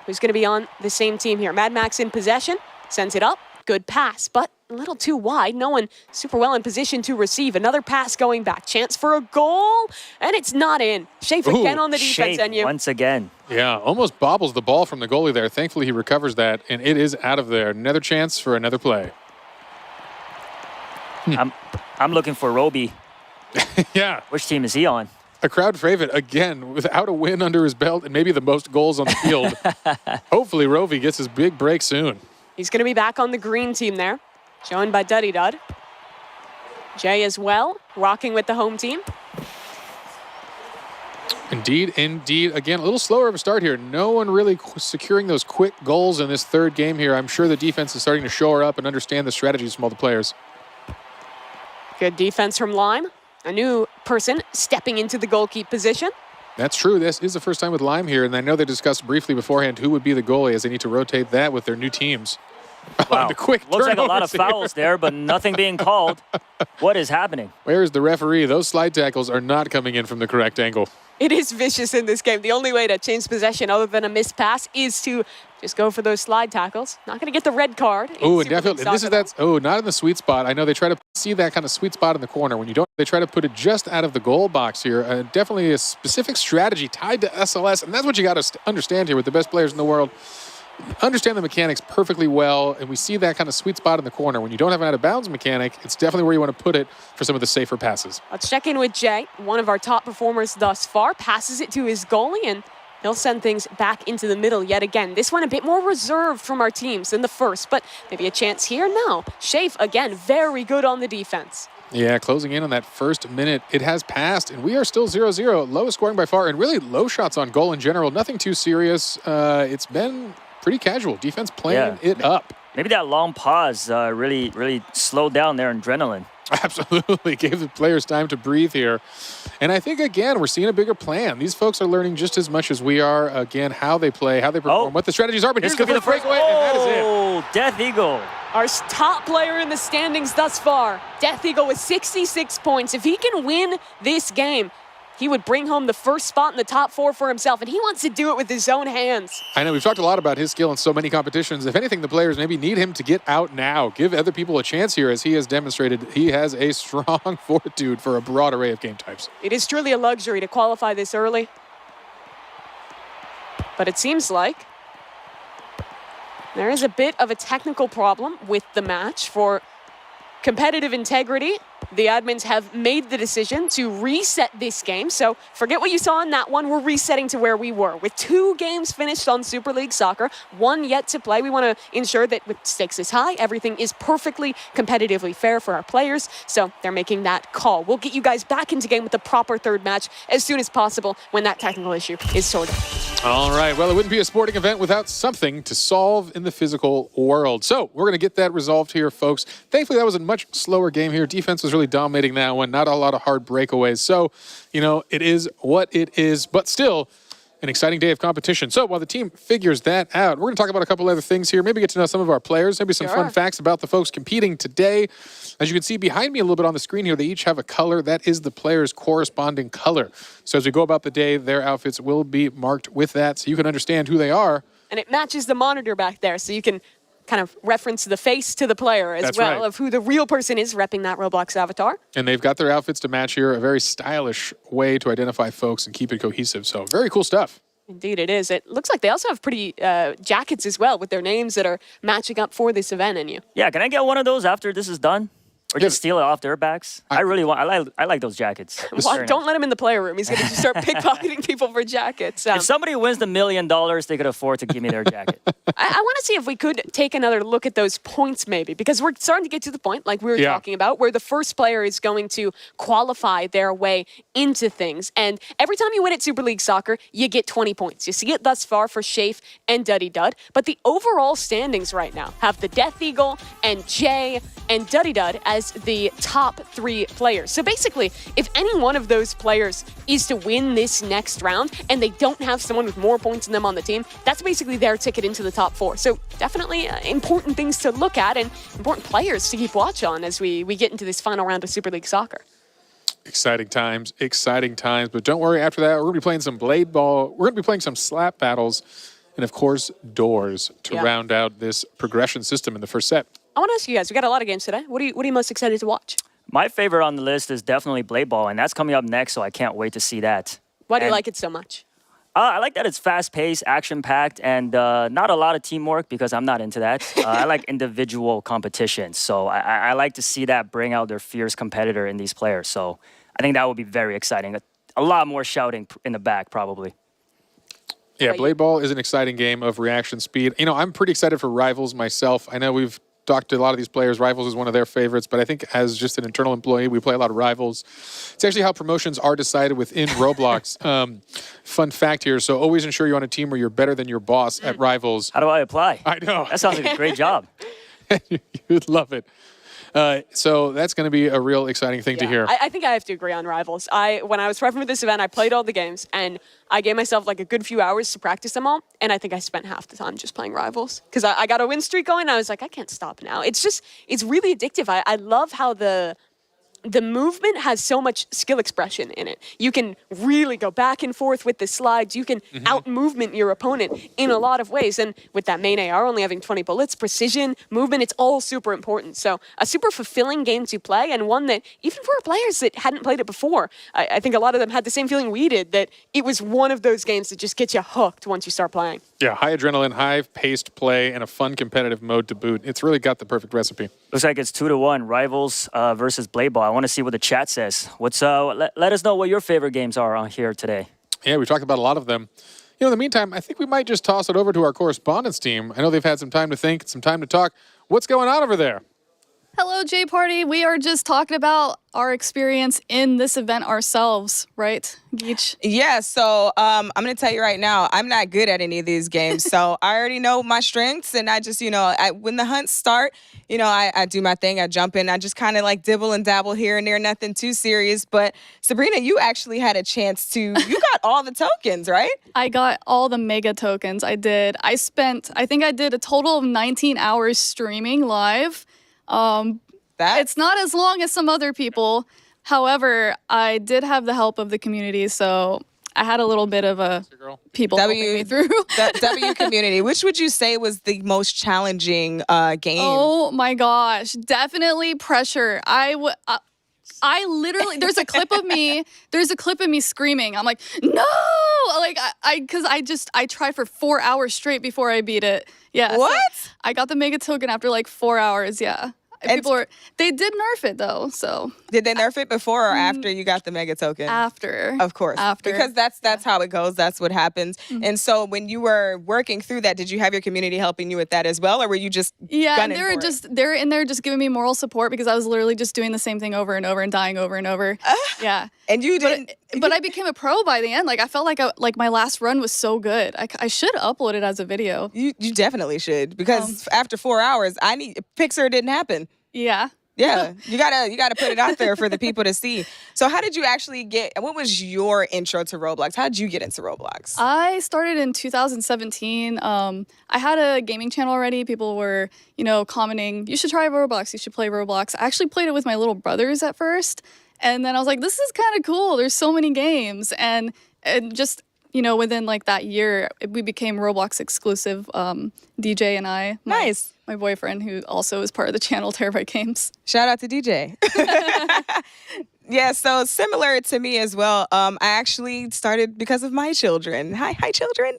who's going to be on the same team here. Mad Max in possession, sends it up. Good pass, but a little too wide. No one super well in position to receive. Another pass going back. Chance for a goal, and it's not in. Shafe again on the defense, Shape NU. once again. Yeah, almost bobbles the ball from the goalie there. Thankfully, he recovers that, and it is out of there. Another chance for another play. I'm looking for Roby. Yeah. Which team is he on? A crowd favorite, again, without a win under his belt and maybe the most goals on the field. Hopefully, Rovi gets his big break soon. He's going to be back on the green team there, joined by Duddy Dud. Jay as well, rocking with the home team. Indeed, indeed. Again, a little slower of a start here. No one really securing those quick goals in this third game here. I'm sure the defense is starting to shore up and understand the strategies from all the players. Good defense from Lime. A new person stepping into the goalkeeper position. That's true. This is the first time with Lime here, and I know they discussed briefly beforehand who would be the goalie as they need to rotate that with their new teams. Wow. The quick Looks like a lot of turnovers fouls there, but nothing being called. What is happening? Where is the referee? Those slide tackles are not coming in from the correct angle. It is vicious in this game. The only way to change possession other than a missed pass is to just go for those slide tackles. Not going to get the red card. Oh, and definitely. And this is that. Oh, not in the sweet spot. I know they try to see that kind of sweet spot in the corner. When you don't, they try to put it just out of the goal box here. Definitely a specific strategy tied to SLS, and that's what you got to understand here with the best players in the world. Understand the mechanics perfectly well, and we see that kind of sweet spot in the corner. When you don't have an out-of-bounds mechanic, it's definitely where you want to put it for some of the safer passes. Let's check in with Jay, one of our top performers thus far. Passes it to his goalie, and he'll send things back into the middle yet again. This one a bit more reserved from our teams than the first, but maybe a chance here. No. Shafe, again, very good on the defense. Yeah, closing in on that first minute. It has passed, and we are still 0-0. Lowest scoring by far, and really low shots on goal in general. Nothing too serious. It's been pretty casual. Defense playing it up. Maybe that long pause really slowed down their adrenaline. Absolutely. Gave the players time to breathe here. And I think, again, we're seeing a bigger plan. These folks are learning just as much as we are, again, how they play, how they perform, what the strategies are. But here's the first breakaway, and that is it. Oh, Death Eagle. Our top player in the standings thus far, Death Eagle with 66 points. If he can win this game, he would bring home the first spot in the top 4 for himself, and he wants to do it with his own hands. I know we've talked a lot about his skill in so many competitions. If anything, the players maybe need him to get out now. Give other people a chance here, as he has demonstrated he has a strong fortitude for a broad array of game types. It is truly a luxury to qualify this early. But it seems like there is a bit of a technical problem with the match. For competitive integrity, the admins have made the decision to reset this game. So forget what you saw in that one. We're resetting to where we were. With 2 games finished on Super League Soccer, 1 yet to play, we want to ensure that with stakes is high, everything is perfectly competitively fair for our players. So they're making that call. We'll get you guys back into game with the proper third match as soon as possible when that technical issue is sorted. All right. Well, it wouldn't be a sporting event without something to solve in the physical world. So we're going to get that resolved here, folks. Thankfully, that was a much slower game here. Defense was really dominating that one. Not a lot of hard breakaways. So, it is what it is, but still an exciting day of competition. So while the team figures that out, we're going to talk about a couple other things here. Maybe get to know some of our players. Maybe some fun facts about the folks competing today. As you can see behind me a little bit on the screen here, they each have a color. That is the player's corresponding color. So as we go about the day, their outfits will be marked with that so you can understand who they are. And it matches the monitor back there, so you can kind of reference the face to the player as well of who the real person is repping that Roblox avatar. And they've got their outfits to match here, a very stylish way to identify folks and keep it cohesive. So very cool stuff. Indeed it is. It looks like they also have pretty jackets as well with their names that are matching up for this event in you. Yeah, can I get one of those after this is done? Or just steal it off their backs? I like those jackets. Well, don't let him in the player room. He's going to just start pickpocketing people for jackets. If somebody wins the $1 million, they could afford to give me their jacket. I want to see if we could take another look at those points maybe, because we're starting to get to the point, like we were talking about, where the first player is going to qualify their way into things. And every time you win at Super League Soccer, you get 20 points. You see it thus far for Shafe and Duddy Dud. But the overall standings right now have the Death Eagle and Jay and Duddy Dud as the top 3 players. So basically, if any one of those players is to win this next round and they don't have someone with more points than them on the team, that's basically their ticket into the top 4. So definitely important things to look at and important players to keep watch on as we get into this final round of Super League Soccer. Exciting times. But don't worry, after that, we're going to be playing some blade ball. We're going to be playing some slap battles and, of course, doors to round out this progression system in the first set. I want to ask you guys, we got a lot of games today. What are you most excited to watch? My favorite on the list is definitely Blade Ball, and that's coming up next, so I can't wait to see that. Why do you like it so much? I like that it's fast-paced, action-packed, and not a lot of teamwork because I'm not into that. I like individual competition, so I like to see that bring out their fierce competitor in these players. So I think that would be very exciting. A lot more shouting in the back, probably. Yeah, Blade Ball is an exciting game of reaction speed. I'm pretty excited for Rivals myself. I know we've talked to a lot of these players. Rivals is one of their favorites, but I think as just an internal employee, we play a lot of Rivals. It's actually how promotions are decided within Roblox. Fun fact here. So always ensure you're on a team where you're better than your boss at Rivals. How do I apply? I know. That sounds like a great job. You'd love it. So that's going to be a real exciting thing to hear. I think I have to agree on Rivals. When I was prepping for this event, I played all the games, and I gave myself like a good few hours to practice them all, and I think I spent half the time just playing Rivals. Because I got a win streak going, and I was like, I can't stop now. It's really addictive. I love how the movement has so much skill expression in it. You can really go back and forth with the slides. You can out-movement your opponent in a lot of ways. And with that main AR only having 20 bullets, precision, movement, it's all super important. So a super fulfilling game to play, and one that even for players that hadn't played it before, I think a lot of them had the same feeling we did, that it was one of those games that just gets you hooked once you start playing. Yeah, high adrenaline, high-paced play, and a fun competitive mode to boot. It's really got the perfect recipe. Looks like it's 2-1, Rivals versus Blade Ball. I want to see what the chat says. Let us know what your favorite games are on here today. Yeah, we talked about a lot of them. In the meantime, I think we might just toss it over to our correspondence team. I know they've had some time to think, some time to talk. What's going on over there? Hello, J Party. We are just talking about our experience in this event ourselves, right, Geach? Yeah, so I'm going to tell you right now, I'm not good at any of these games. So I already know my strengths, and I just, when the hunts start, I do my thing. I jump in. I just kind of like dibble and dabble here and there, nothing too serious. But Sabrina, you actually had a chance to, you got all the tokens, right? I got all the mega tokens. I did. I think I did a total of 19 hours streaming live. It's not as long as some other people. However, I did have the help of the community, so I had a little bit of a people helping me through. W community. Which would you say was the most challenging game? Oh my gosh, definitely Pressure. I literally, there's a clip of me screaming. I'm like, no, like because I tried for 4 hours straight before I beat it. Yeah. What? So I got the mega token after like 4 hours. Yeah. They did nerf it though, so. Did they nerf it before or after you got the mega token? After. Of course. After. Because that's how it goes. That's what happens. And so when you were working through that, did you have your community helping you with that as well, or were you just gunning and they're in there just giving me moral support because I was literally just doing the same thing over and over and dying over and over. Yeah. And you didn't. But I became a pro by the end. Like I felt like my last run was so good. I should upload it as a video. You definitely should, because after 4 hours, Pixar didn't happen. Yeah. Yeah, you gotta put it out there for the people to see. So how did you actually what was your intro to Roblox? How did you get into Roblox? I started in 2017. I had a gaming channel already. People were, commenting, you should try Roblox, you should play Roblox. I actually played it with my little brothers at first. And then I was like, this is kind of cool. There's so many games. And just, within like that year, we became Roblox exclusive, DJ and I. Nice. My boyfriend, who also is part of the channel, Terabyte Games. Shout out to DJ. Yeah, so similar to me as well. I actually started because of my children. Hi, children.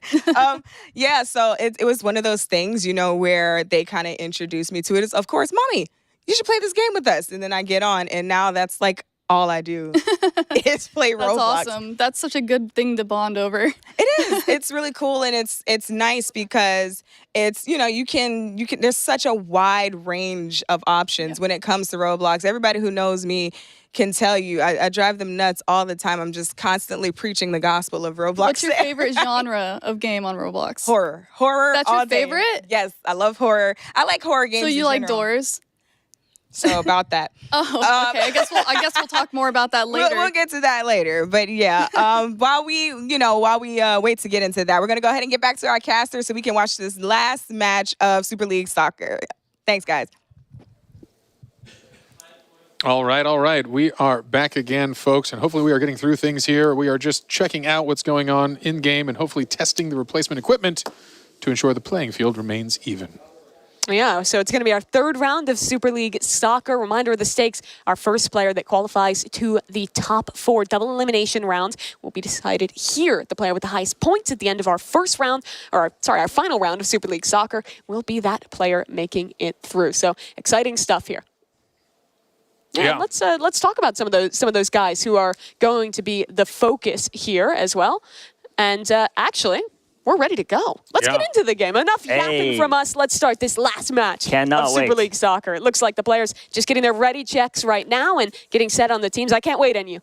Yeah, so it was one of those things, where they kind of introduced me to it. Is, of course, Mommy, you should play this game with us. And then I get on, and now that's like all I do is play Roblox. That's awesome. That's such a good thing to bond over. It is. It's really cool, and it's nice because it's, you can there's such a wide range of options when it comes to Roblox. Everybody who knows me can tell you I drive them nuts all the time. I'm just constantly preaching the gospel of Roblox. What's your favorite genre of game on Roblox? Horror. That's your favorite? Yes, I love horror. I like horror games. So you like Doors? So about that. Oh, okay. I guess we'll talk more about that later. We'll get to that later. But yeah, while we wait to get into that, we're gonna go ahead and get back to our caster so we can watch this last match of Super League Soccer. Thanks, guys. All right. We are back again, folks, and hopefully we are getting through things here. We are just checking out what's going on in-game and hopefully testing the replacement equipment to ensure the playing field remains even. Yeah, so it's going to be our third round of Super League Soccer. Reminder of the stakes, our first player that qualifies to the top 4 double elimination rounds will be decided here. The player with the highest points at the end of our our final round of Super League Soccer will be that player making it through. So exciting stuff here. Yeah. Let's talk about some of those guys who are going to be the focus here as well. And actually, we're ready to go. Let's get into the game. Enough yapping from us. Let's start this last match of Super League Soccer. It looks like the players just getting their ready checks right now and getting set on the teams. I can't wait on you.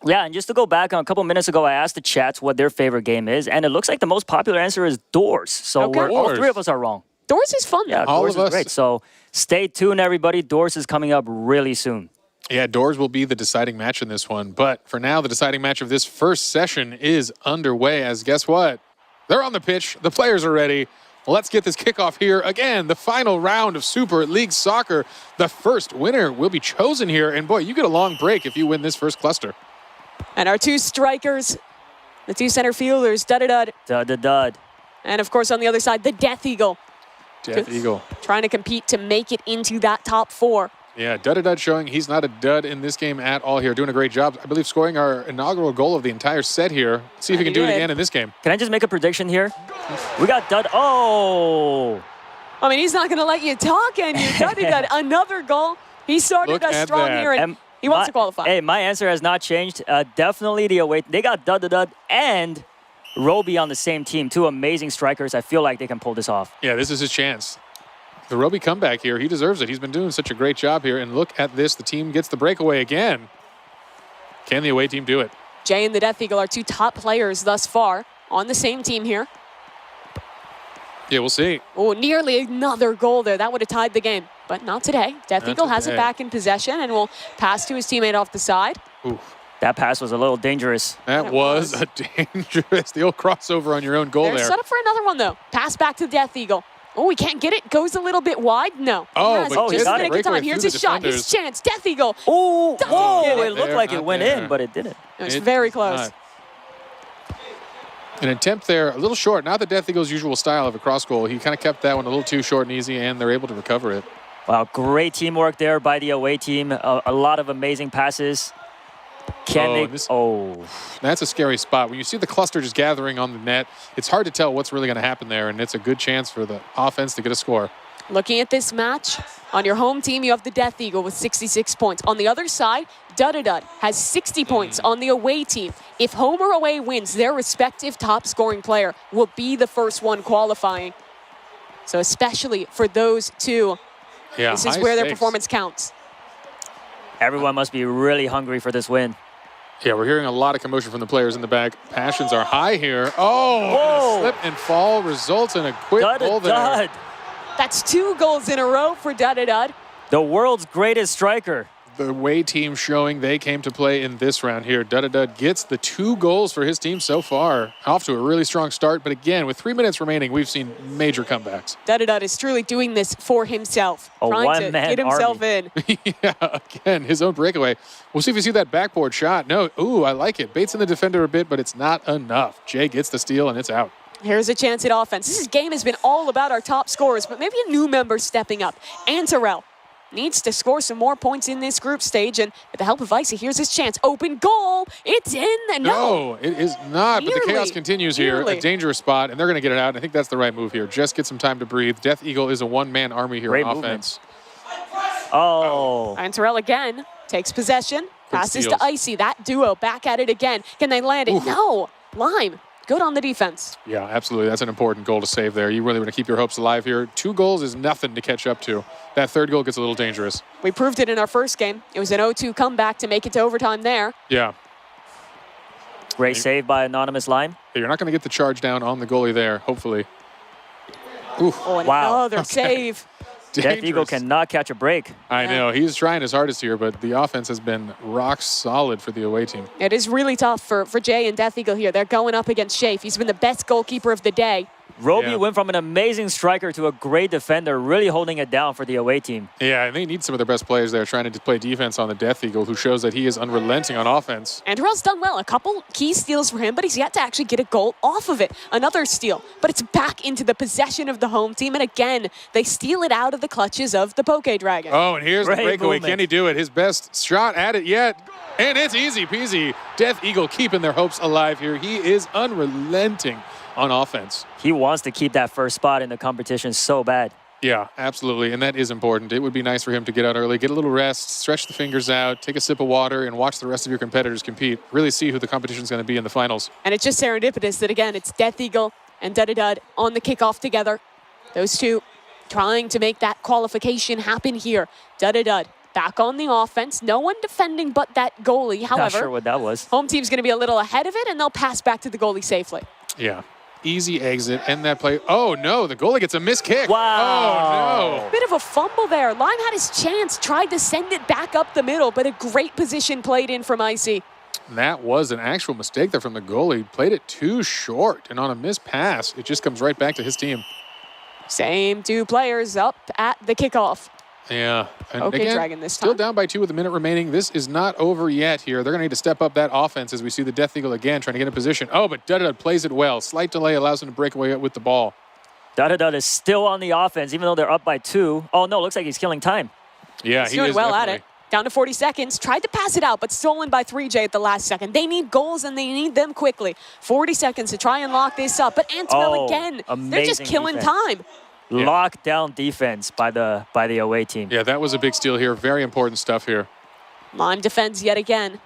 Yeah, and just to go back on a couple minutes ago, I asked the chats what their favorite game is, and it looks like the most popular answer is Doors. So all three of us are wrong. Doors is fun. Yeah, Doors is great. So stay tuned, everybody. Doors is coming up really soon. Yeah, Doors will be the deciding match in this one. But for now, the deciding match of this first session is underway as guess what? They're on the pitch. The players are ready. Let's get this kickoff here. Again, the final round of Super League Soccer. The first winner will be chosen here. And boy, you get a long break if you win this first cluster. And our two strikers, the two center fielders, Dud-a-Dud. Dud-a-Dud. And of course, on the other side, the Death Eagle. Death Eagle. Trying to compete to make it into that top 4. Yeah, Dud-a-Dud showing he's not a dud in this game at all here. Doing a great job. I believe scoring our inaugural goal of the entire set here. See if he can do it again in this game. Can I just make a prediction here? We got Dud. Oh! I mean, he's not going to let you talk, and you Dud-a-Dud. Another goal. He started us strong here, and he wants to qualify. Hey, my answer has not changed. Definitely the away. They got Dud-a-Dud and Roby on the same team. Two amazing strikers. I feel like they can pull this off. Yeah, this is his chance. The Roby comeback here, he deserves it. He's been doing such a great job here. And look at this. The team gets the breakaway again. Can the away team do it? Jay and the Death Eagle are two top players thus far on the same team here. Yeah, we'll see. Oh, nearly another goal there. That would have tied the game, but not today. Death Eagle has it back in possession and will pass to his teammate off the side. Oof. That pass was a little dangerous. That was a dangerous. The old crossover on your own goal there. Set up for another one, though. Pass back to Death Eagle. Oh, we can't get it. Goes a little bit wide. No. He got it. Time. Here's his shot. His chance. Death Eagle. Oh, whoa. It looked like it went in, but it didn't. It was very close. An attempt there, a little short. Not the Death Eagle's usual style of a cross goal. He kind of kept that one a little too short and easy, and they're able to recover it. Wow, great teamwork there by the away team. A lot of amazing passes. That's a scary spot. When you see the cluster just gathering on the net, it's hard to tell what's really going to happen there, and it's a good chance for the offense to get a score. Looking at this match, on your home team, you have the Death Eagle with 66 points. On the other side, Dud-a-Dud has 60 points on the away team. If home or away wins, their respective top scoring player will be the first one qualifying. So especially for those two, this is where their performance counts. Everyone must be really hungry for this win. Yeah, we're hearing a lot of commotion from the players in the back. Passions are high here. Oh, slip and fall results in a quick goal there. That's 2 goals in a row for Dud-a-Dud. The world's greatest striker. The away team showing they came to play in this round here. Dud-a-Dud gets the 2 goals for his team so far. Off to a really strong start, but again, with 3 minutes remaining, we've seen major comebacks. Dud-a-Dud is truly doing this for himself, trying to get himself in. Yeah, again, his own breakaway. We'll see if we see that backboard shot. No, I like it. Baits in the defender a bit, but it's not enough. Jay gets the steal, and it's out. Here's a chance at offense. This game has been all about our top scorers, but maybe a new member stepping up. Antarell needs to score some more points in this group stage, and with the help of Icy, here's his chance. Open goal. It's in. No, it is not, but the chaos continues here. A dangerous spot, and they're going to get it out. I think that's the right move here. Just get some time to breathe. Death Eagle is a one-man army here on offense. Antarell again takes possession. Passes to Icy. That duo back at it again. Can they land it? No. Lime. Good on the defense. Yeah, absolutely. That's an important goal to save there. You really want to keep your hopes alive here. 2 goals is nothing to catch up to. That third goal gets a little dangerous. We proved it in our first game. It was an 0-2 comeback to make it to overtime there. Yeah. Great save by Anonymous Lime. You're not going to get the charge down on the goalie there, hopefully. Another save. Death Eagle cannot catch a break. I know. He's trying his hardest here, but the offense has been rock solid for the away team. It is really tough for Jay and Death Eagle here. They're going up against Shafe. He's been the best goalkeeper of the day. Roby went from an amazing striker to a great defender, really holding it down for the away team. Yeah, and they need some of their best players there trying to play defense on the Death Eagle, who shows that he is unrelenting on offense. Antarell's done well. A couple key steals for him, but he's yet to actually get a goal off of it. Another steal, but it's back into the possession of the home team, and again, they steal it out of the clutches of the Poke Dragon. Oh, and here's the breakaway. Can he do it? His best shot at it yet. And it's easy peasy. Death Eagle keeping their hopes alive here. He is unrelenting on offense. He wants to keep that first spot in the competition so bad. Yeah, absolutely. And that is important. It would be nice for him to get out early, get a little rest, stretch the fingers out, take a sip of water, and watch the rest of your competitors compete. Really see who the competition is going to be in the finals. And it's just serendipitous that, again, it's Death Eagle and Dud on the kickoff together. Those two trying to make that qualification happen here. Dud back on the offense. No one defending but that goalie. However, not sure what that was. Home team's going to be a little ahead of it, and they'll pass back to the goalie safely. Yeah. Easy exit, end that play. Oh, no, the goalie gets a missed kick. Wow. Oh, no. Bit of a fumble there. Lime had his chance, tried to send it back up the middle, but a great position played in from Icy. That was an actual mistake there from the goalie. Played it too short, and on a missed pass, it just comes right back to his team. Same two players up at the kickoff. Yeah. And Okay, again, Dragon this still time. down by 2 with a minute remaining. This is not over yet here. They're going to need to step up that offense as we see the Death Eagle again trying to get in position. Oh, but Dud plays it well. Slight delay allows him to break away with the ball. Dud is still on the offense, even though they're up by 2. Oh, no, looks like he's killing time. Yeah, He's he doing is well definitely. at it. Down to 40 seconds. Tried to pass it out, but stolen by 3J at the last second. They need goals, and they need them quickly. 40 seconds to try and lock this up. But Antorell again, they're just amazing killing defense. time. Yeah. Lockdown defense by the away team. Yeah, that was a big steal here. Very important stuff here. Lime defends yet again.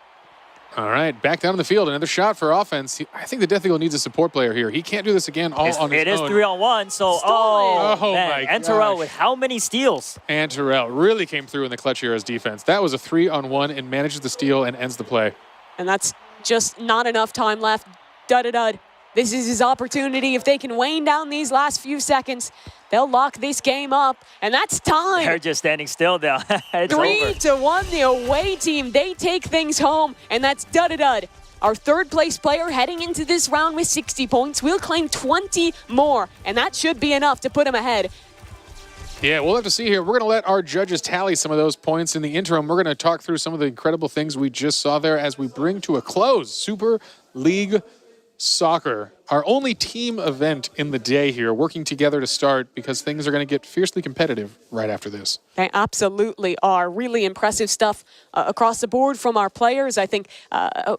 All right, back down the field. Another shot for offense. I think the Death Eagle needs a support player here. He can't do this again all on his own. It is 3-on-1, so Stolen. man. my Antorell gosh. with how many steals? Antorell really came through in the clutch here as defense. That was a 3-on-1 and manages the steal and ends the play. And that's just not enough time left. Dud. This is his opportunity. If they can wane down these last few seconds, they'll lock this game up. And that's time. They're just standing still now. It's 3-1, the away team. They take things home, and that's Dud. Our third place player heading into this round with 60 points. We'll claim 20 more, and that should be enough to put him ahead. Yeah, we'll have to see here. We're going to let our judges tally some of those points. In the interim, we're going to talk through some of the incredible things we just saw there as we bring to a close Super League Soccer, our only team event in the day here, working together to start because things are going to get fiercely competitive right after this. They absolutely are. Really impressive stuff across the board from our players. I think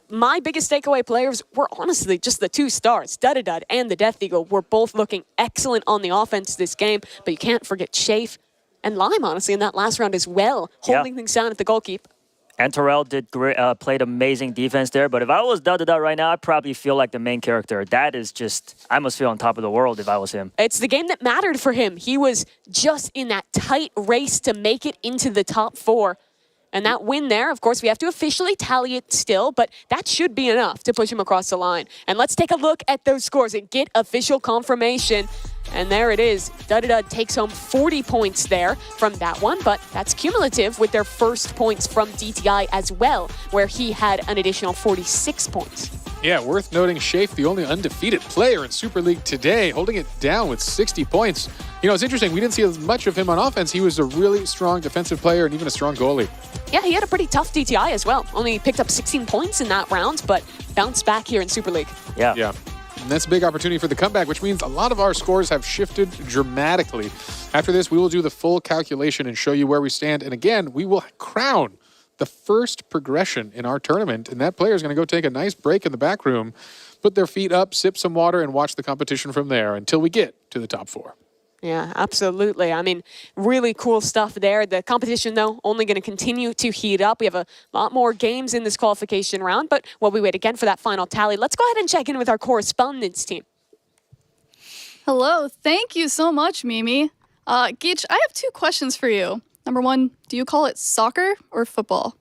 my biggest takeaway players were honestly just the two stars. Dud and the Death Eagle were both looking excellent on the offense this game, but you can't forget Shafe and Lime, honestly, in that last round as well, holding things down at the goalkeeper. Antorell did great, played amazing defense there. But if I was Dud right now, I'd probably feel like the main character. That is just, I must feel on top of the world if I was him. It's the game that mattered for him. He was just in that tight race to make it into the top 4. And that win there, of course, we have to officially tally it still, but that should be enough to push him across the line. And let's take a look at those scores and get official confirmation. And there it is. Dud takes home 40 points there from that one, but that's cumulative with their first points from DTI as well, where he had an additional 46 points. Yeah, worth noting, Shafe, the only undefeated player in Super League today, holding it down with 60 points. You know, it's interesting. We didn't see as much of him on offense. He was a really strong defensive player and even a strong goalie. Yeah, he had a pretty tough DTI as well. Only picked up 16 points in that round, but bounced back here in Super League. Yeah. And that's a big opportunity for the comeback, which means a lot of our scores have shifted dramatically. After this, we will do the full calculation and show you where we stand. And again, we will crown the first progression in our tournament. And that player is going to go take a nice break in the back room, put their feet up, sip some water, and watch the competition from there until we get to the top 4. Yeah, absolutely. I mean, really cool stuff there. The competition, though, only going to continue to heat up. We have a lot more games in this qualification round, but while we wait again for that final tally, let's go ahead and check in with our correspondence team. Hello. Thank you so much, Mimi. Geach, I have 2 questions for you. Number 1, do you call it soccer or football?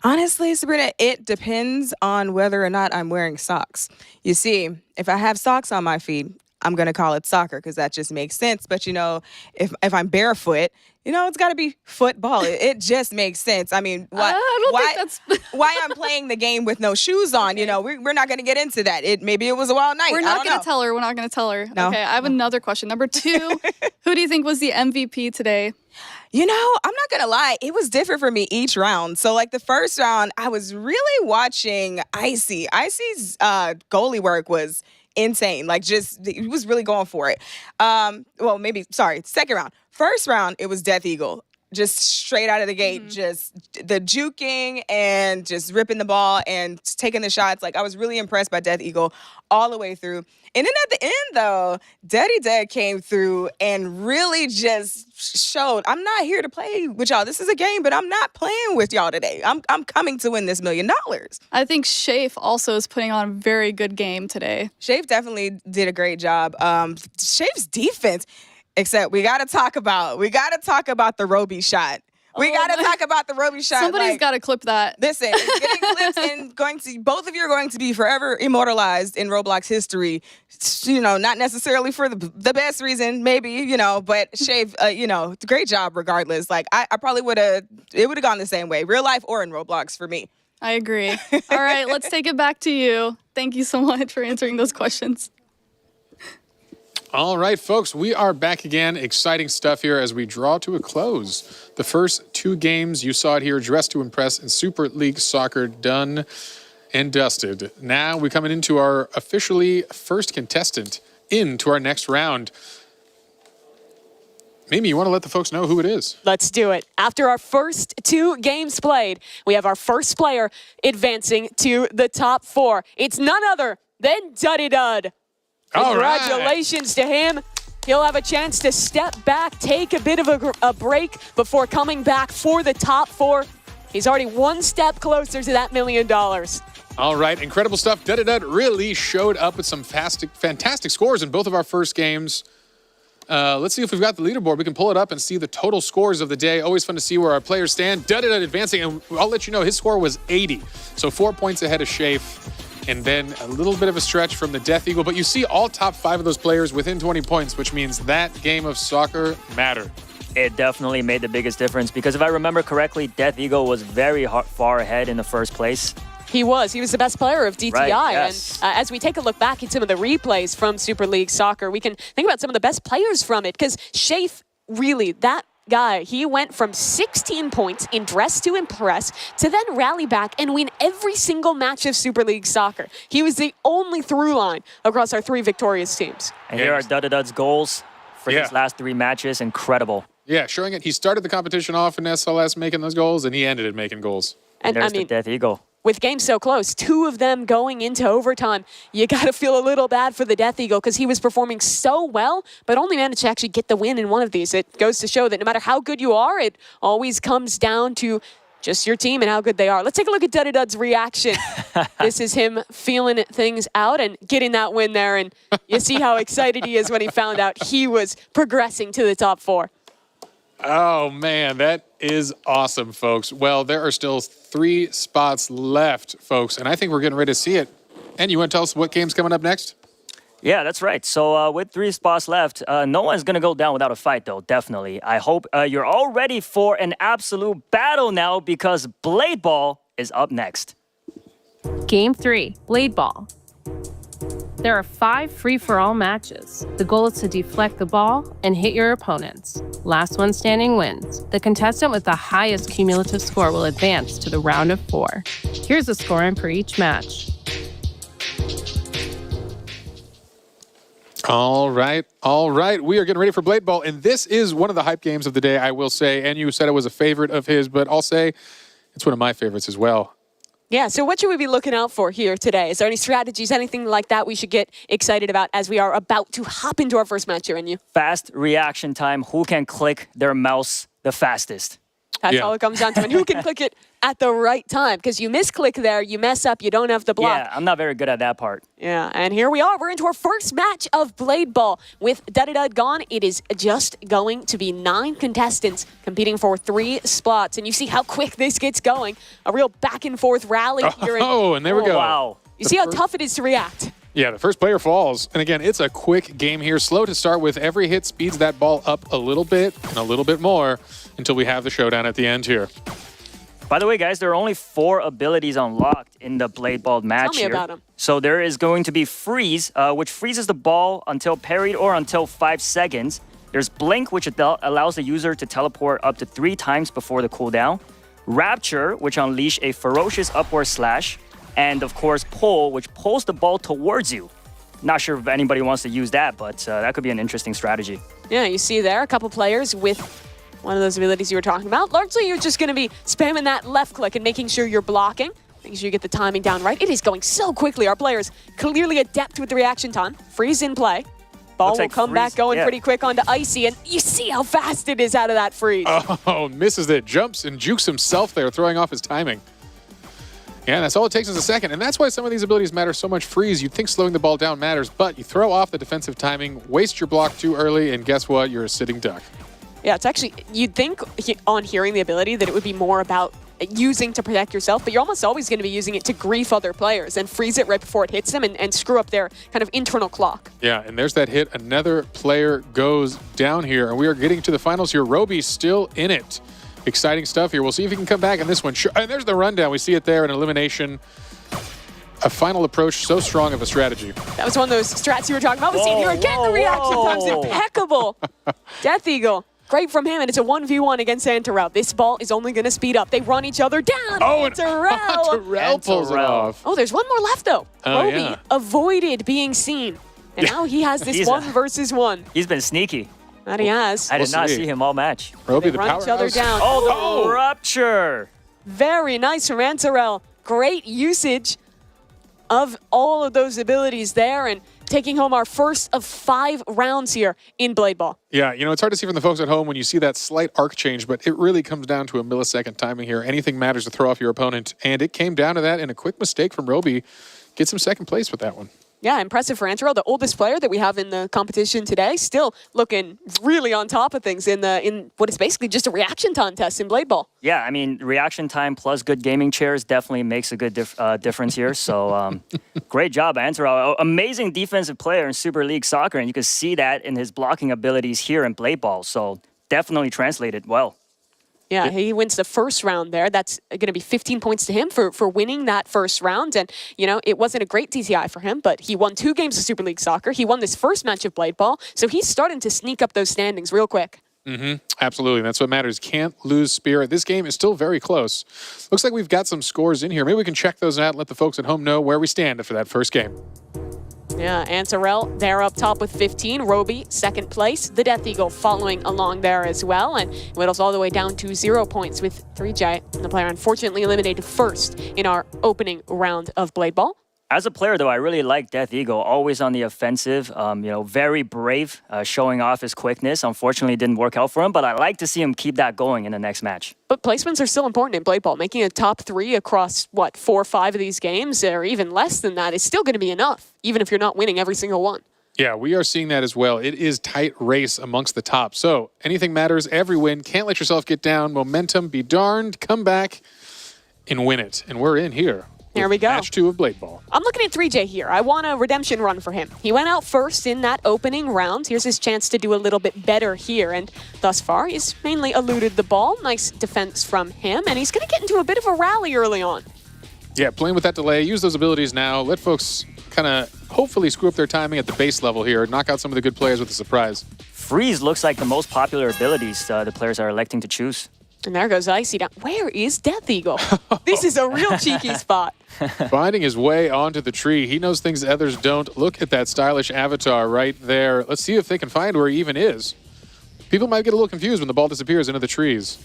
Honestly, Sabrina, it depends on whether or not I'm wearing socks. You see, if I have socks on my feet, I'm going to call it soccer because that just makes sense. But, you know, if I'm barefoot, you know, it's got to be football. It just makes sense. I mean, why I'm playing the game with no shoes on, you know, we're not going to get into that. Maybe it was a wild night. We're not going to tell her. We're not going to tell her. No. Okay, I have another question. Number 2, who do you think was the MVP today? You know, I'm not going to lie. It was different for me each round. So, like, the first round, I was really watching Icy. Icy's goalie work was insane. Like, just, he was really going for it. Second round. First round, it was Death Eagle. just straight out of the gate, just the juking and just ripping the ball and taking the shots. Like, I was really impressed by Death Eagle all the way through. And then at the end, though, Daddy Dead came through and really just showed, I'm not here to play with y'all. This is a game, but I'm not playing with y'all today. I'm coming to win this $1 million. I think Shafe also is putting on a very good game today. Shafe definitely did a great job. Shafe's defense, except we got to talk about the Roby shot. We got to talk about the Roby shot. Somebody's got to clip that. Listen, it's getting clipped and both of you are going to be forever immortalized in Roblox history. You know, not necessarily for the best reason, maybe, you know, but Shave, you know, great job regardless. Like, I probably it would have gone the same way, real life or in Roblox for me. I agree. All right, let's take it back to you. Thank you so much for answering those questions. All right, folks, we are back again. Exciting stuff here as we draw to a close. The first 2 games, you saw it here, Dress to Impress and Super League Soccer, done and dusted. Now we're coming into our officially first contestant into our next round. Mimi, you want to let the folks know who it is? Let's do it. After our first 2 games played, we have our first player advancing to the top 4. It's none other than Duddy Dud. Congratulations to him. He'll have a chance to step back, take a bit of a break before coming back for the top 4. He's already one step closer to that $1 million. All right, incredible stuff. Duddy Dud really showed up with some fantastic scores in both of our first games. Let's see if we've got the leaderboard. We can pull it up and see the total scores of the day. Always fun to see where our players stand. Duddy Dud advancing, and I'll let you know his score was 80. So 4 points ahead of Shafe. And then a little bit of a stretch from the Death Eagle. But you see all top 5 of those players within 20 points, which means that game of soccer mattered. It definitely made the biggest difference because if I remember correctly, Death Eagle was very far ahead in the first place. He was the best player of DTI. Right, yes. And as we take a look back at some of the replays from Super League Soccer, we can think about some of the best players from it because Shafe, really, that guy, he went from 16 points in Dress to Impress to then rally back and win every single match of Super League Soccer. He was the only through line across our 3 victorious teams. And here are Duddy Dud's goals for these last 3 matches. Incredible. Yeah, showing it. He started the competition off in SLS making those goals, and he ended it making goals. And there's the Death Eagle. With games so close, 2 of them going into overtime, you got to feel a little bad for the Death Eagle because he was performing so well, but only managed to actually get the win in one of these. It goes to show that no matter how good you are, it always comes down to just your team and how good they are. Let's take a look at Duddy Dud's reaction. This is him feeling things out and getting that win there, and you see how excited he is when he found out he was progressing to the top 4. Oh, man, that is awesome, folks. Well, there are still 3 spots left, folks, and I think we're getting ready to see it. And you want to tell us what game's coming up next? Yeah, that's right. So with 3 spots left, no one's going to go down without a fight, though, definitely. I hope you're all ready for an absolute battle now because Blade Ball is up next. Game 3, Blade Ball. There are 5 free-for-all matches. The goal is to deflect the ball and hit your opponents. Last one standing wins. The contestant with the highest cumulative score will advance to the round of 4. Here's the scoring for each match. All right. We are getting ready for Blade Ball, and this is one of the hype games of the day, I will say. And you said it was a favorite of his, but I'll say it's one of my favorites as well. Yeah, so what should we be looking out for here today? Is there any strategies, anything like that we should get excited about as we are about to hop into our first match here, and you? Fast reaction time. Who can click their mouse the fastest? That's all it comes down to. And who can click it at the right time? Because you misclick there, you mess up, you don't have the block. Yeah, I'm not very good at that part. Yeah, and here we are. We're into our first match of Blade Ball. With Duddy Dud gone, it is just going to be 9 contestants competing for 3 spots. And you see how quick this gets going. A real back-and-forth rally here. And there we go. Wow. You see how tough it is to react. Yeah, the first player falls. And again, it's a quick game here. Slow to start with. Every hit speeds that ball up a little bit and a little bit more until we have the showdown at the end here. By the way, guys, there are only 4 abilities unlocked in the Blade Ball match here. Tell me about them. So there is going to be Freeze, which freezes the ball until parried or until 5 seconds. There's Blink, which allows the user to teleport up to 3 times before the cooldown. Rapture, which unleash a ferocious upward slash. And, of course, Pull, which pulls the ball towards you. Not sure if anybody wants to use that, but that could be an interesting strategy. Yeah, you see there a couple players with one of those abilities you were talking about. Largely, you're just going to be spamming that left click and making sure you're blocking, making sure you get the timing down right. It is going so quickly. Our players clearly adept with the reaction time. Freeze in play. Ball will come back going pretty quick onto Icy, and you see how fast it is out of that freeze. Oh, misses it. Jumps and jukes himself there, throwing off his timing. Yeah, that's all it takes is a second. And that's why some of these abilities matter so much. Freeze, you'd think slowing the ball down matters, but you throw off the defensive timing, waste your block too early, and guess what? You're a sitting duck. Yeah, it's actually, you'd think on hearing the ability that it would be more about using to protect yourself, but you're almost always going to be using it to grief other players and freeze it right before it hits them and screw up their kind of internal clock. Yeah, and there's that hit. Another player goes down here, and we are getting to the finals here. Roby's still in it. Exciting stuff here. We'll see if he can come back in this one. Sure. And there's the rundown. We see it there, an elimination. A final approach, so strong of a strategy. That was one of those strats you were talking about. We'll see here again. The reaction time's impeccable. Death Eagle. Great from him, and it's a 1v1 against Antarel. This ball is only going to speed up. They run each other down. Oh, and Antarel pulls it off. Oh, there's one more left, though. Oh, Roby yeah. avoided being seen. And now he has this 1v1. He's been sneaky. That he has. I did not see him all match. Roby, They run each other down. Oh, the rupture. Very nice from Antarel. Great usage of all of those abilities there, and taking home our first of 5 rounds here in Blade Ball. Yeah, you know, it's hard to see from the folks at home when you see that slight arc change, but it really comes down to a millisecond timing here. Anything matters to throw off your opponent, and it came down to that, and a quick mistake from Roby gets him second place with that one. Yeah, impressive for Antarel, the oldest player that we have in the competition today, still looking really on top of things in what is basically just a reaction time test in Blade Ball. Yeah, I mean, reaction time plus good gaming chairs definitely makes a good difference here. So great job, Antarel. Amazing defensive player in Super League Soccer, and you can see that in his blocking abilities here in Blade Ball. So definitely translated well. Yeah, he wins the first round there. That's going to be 15 points to him for winning that first round. And, you know, it wasn't a great DTI for him, but he won 2 games of Super League Soccer. He won this first match of Blade Ball. So he's starting to sneak up those standings real quick. Absolutely. That's what matters. Can't lose spirit. This game is still very close. Looks like we've got some scores in here. Maybe we can check those out and let the folks at home know where we stand after that first game. Yeah, Antarel, they're up top with 15. Roby, second place. The Death Eagle following along there as well. And whittles all the way down to 0 points with 3J. And the player unfortunately eliminated first in our opening round of Blade Ball. As a player, though, I really like Death Eagle, always on the offensive, you know, very brave, showing off his quickness. Unfortunately, it didn't work out for him, but I like to see him keep that going in the next match. But placements are still important in Blade Ball. Making a top 3 across, 4 or 5 of these games, or even less than that, is still going to be enough, even if you're not winning every single one. Yeah, we are seeing that as well. It is tight race amongst the top. So anything matters, every win. Can't let yourself get down. Momentum, be darned, come back and win it. And we're in here. There we go. Match 2 of Blade Ball. I'm looking at 3J here. I want a redemption run for him. He went out first in that opening round. Here's his chance to do a little bit better here. And thus far, he's mainly eluded the ball. Nice defense from him. And he's going to get into a bit of a rally early on. Yeah, playing with that delay. Use those abilities now. Let folks kind of hopefully screw up their timing at the base level here. Knock out some of the good players with a surprise. Freeze looks like the most popular abilities the players are electing to choose. And there goes Icy down. Where is Death Eagle? This is a real cheeky spot. Finding his way onto the tree. He knows things others don't. Look at that stylish avatar right there. Let's see if they can find where he even is. People might get a little confused when the ball disappears into the trees.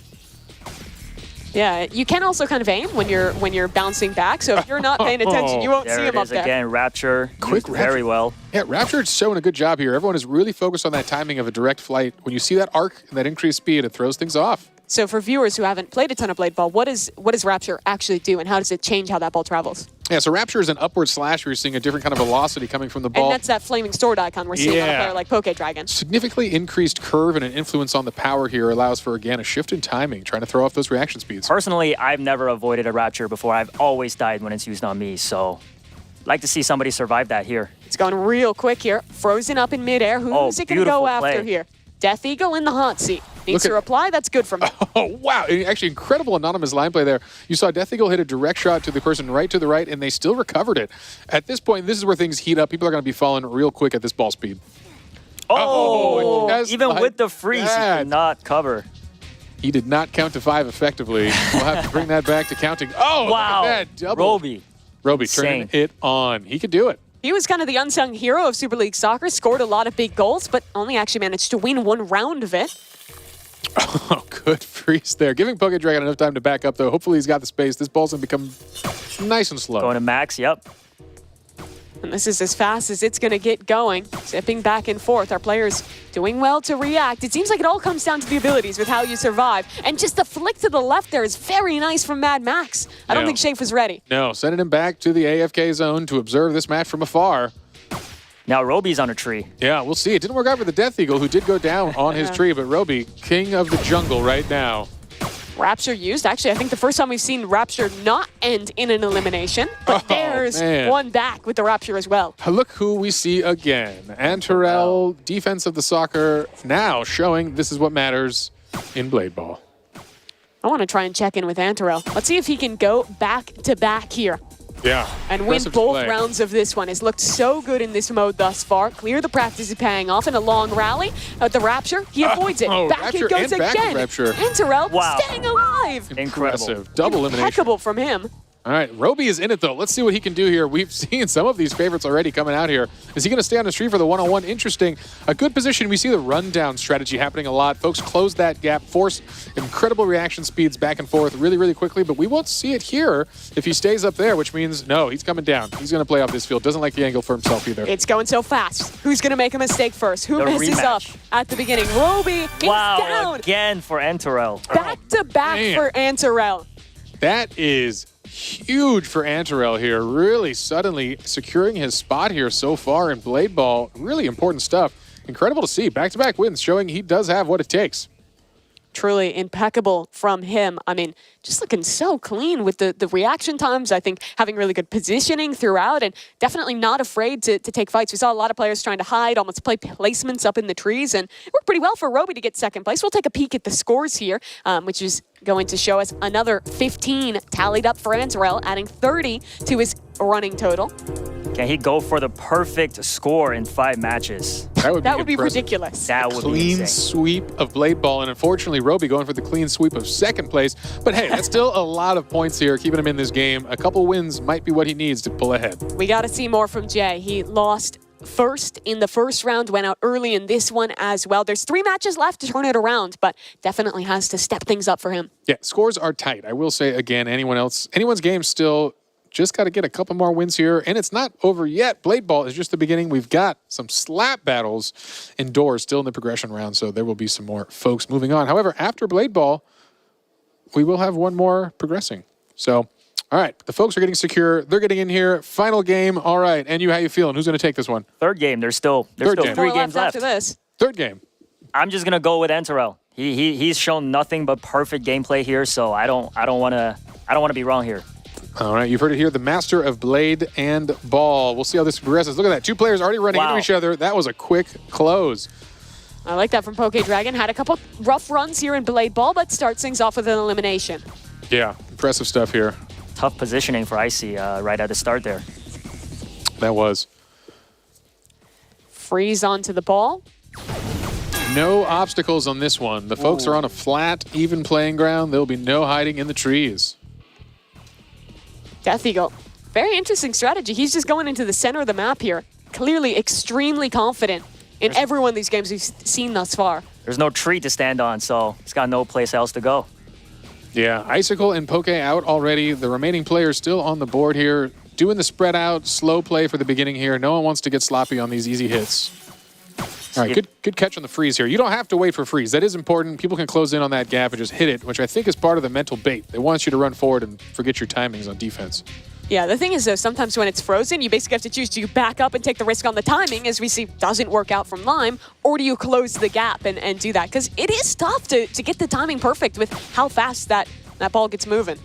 Yeah, you can also kind of aim when you're bouncing back. So if you're not paying attention, you won't see him up there. Again, Rapture. Quick Rapture. Very well. Yeah, Rapture's showing a good job here. Everyone is really focused on that timing of a direct flight. When you see that arc and that increased speed, it throws things off. So for viewers who haven't played a ton of Blade Ball, what does Rapture actually do, and how does it change how that ball travels? Yeah, so Rapture is an upward slash where you're seeing a different kind of velocity coming from the ball. And that's that flaming sword icon we're seeing on a player like Poke Dragon. Significantly increased curve and an influence on the power here allows for, again, a shift in timing, trying to throw off those reaction speeds. Personally, I've never avoided a Rapture before. I've always died when it's used on me, so I'd like to see somebody survive that here. It's going real quick here. Frozen up in midair. Who's it going to go after here? Death Eagle in the hot seat. Needs to reply. That's good from him. Oh, wow. Actually, incredible anonymous line play there. You saw Death Eagle hit a direct shot to the person right to the right, and they still recovered it. At this point, this is where things heat up. People are going to be falling real quick at this ball speed. Even with the freeze, he did not cover. He did not count to 5 effectively. We'll have to bring that back to counting. Oh, wow. Look at that. Double. Roby turning it on. He could do it. He was kind of the unsung hero of Super League Soccer, scored a lot of big goals, but only actually managed to win 1 round of it. Oh, good freeze there. Giving Poke Dragon enough time to back up, though. Hopefully he's got the space. This ball's going to become nice and slow. Going to max, yep. And this is as fast as it's going to get going. Zipping back and forth. Our players doing well to react. It seems like it all comes down to the abilities with how you survive. And just the flick to the left there is very nice from Mad Max. I don't think Shafe was ready. No, sending him back to the AFK zone to observe this match from afar. Now Roby's on a tree. Yeah, we'll see. It didn't work out for the Death Eagle, who did go down on his tree, but Roby, king of the jungle right now. Rapture used. Actually, I think the first time we've seen Rapture not end in an elimination. But there's one back with the Rapture as well. Look who we see again. Antarel, defense of the soccer, now showing this is what matters in Blade Ball. I want to try and check in with Antarel. Let's see if he can go back-to-back here. Yeah. And win both rounds of this one. Has looked so good in this mode thus far. Clear the practice is paying off in a long rally. The Rapture, he avoids it. Back Rapture it goes and back again. Rapture. Antarel staying alive. Incredible. Double elimination. Impeccable from him. All right, Roby is in it, though. Let's see what he can do here. We've seen some of these favorites already coming out here. Is he going to stay on the street for the one-on-one? Interesting. A good position. We see the rundown strategy happening a lot. Folks close that gap, force incredible reaction speeds back and forth really, really quickly, but we won't see it here if he stays up there, which means, no, he's coming down. He's going to play off this field. Doesn't like the angle for himself either. It's going so fast. Who's going to make a mistake first? Who messes up at the beginning? Roby, he's down. Again for Antarel. Back-to-back for Antarel. That is huge for Antarel here. Really suddenly securing his spot here so far in Blade Ball. Really important stuff. Incredible to see. Back-to-back wins showing he does have what it takes. Truly impeccable from him. I mean, just looking so clean with the reaction times. I think having really good positioning throughout and definitely not afraid to take fights. We saw a lot of players trying to hide, almost play placements up in the trees, and it worked pretty well for Roby to get second place. We'll take a peek at the scores here, which is going to show us another 15 tallied up for Antarel, adding 30 to his running total. Can he go for the perfect score in 5 matches? That would be ridiculous. That would be clean insane. sweep of Blade Ball, and unfortunately, Roby going for the clean sweep of second place. But hey, that's still a lot of points here, keeping him in this game. A couple wins might be what he needs to pull ahead. We got to see more from Jay. He lost first in the first round, went out early in this one as well. There's 3 matches left to turn it around, but definitely has to step things up for him. Yeah, scores are tight. I will say again, anyone's game still just got to get a couple more wins here, and it's not over yet. Blade Ball is just the beginning. We've got some slap battles indoors still in the progression round, so there will be some more folks moving on. However, after Blade Ball, we will have one more progressing. So, all right, the folks are getting secure. They're getting in here. Final game. All right, and how you feeling? Who's going to take this one? Third game. There's still 3 games left. After this. Third game. I'm just gonna go with Antarel. He's shown nothing but perfect gameplay here, so I don't want to be wrong here. All right, you've heard it here. The master of Blade and Ball. We'll see how this progresses. Look at that. 2 players already running into each other. That was a quick close. I like that from Poke Dragon. Had a couple rough runs here in Blade Ball, but starts things off with an elimination. Yeah, impressive stuff here. Tough positioning for Icy right at the start there. That was. Freeze onto the ball. No obstacles on this one. The folks are on a flat, even playing ground. There'll be no hiding in the trees. Death Eagle. Very interesting strategy. He's just going into the center of the map here. Clearly extremely confident in every one of these games we've seen thus far. There's no tree to stand on, so he's got no place else to go. Yeah, Icicle and Poke out already. The remaining players still on the board here. Doing the spread out, slow play for the beginning here. No one wants to get sloppy on these easy hits. All right, good catch on the freeze here. You don't have to wait for freeze. That is important. People can close in on that gap and just hit it, which I think is part of the mental bait. They want you to run forward and forget your timings on defense. Yeah, the thing is, though, sometimes when it's frozen, you basically have to choose, do you back up and take the risk on the timing, as we see doesn't work out from Lime, or do you close the gap and do that? Because it is tough to get the timing perfect with how fast that ball gets moving.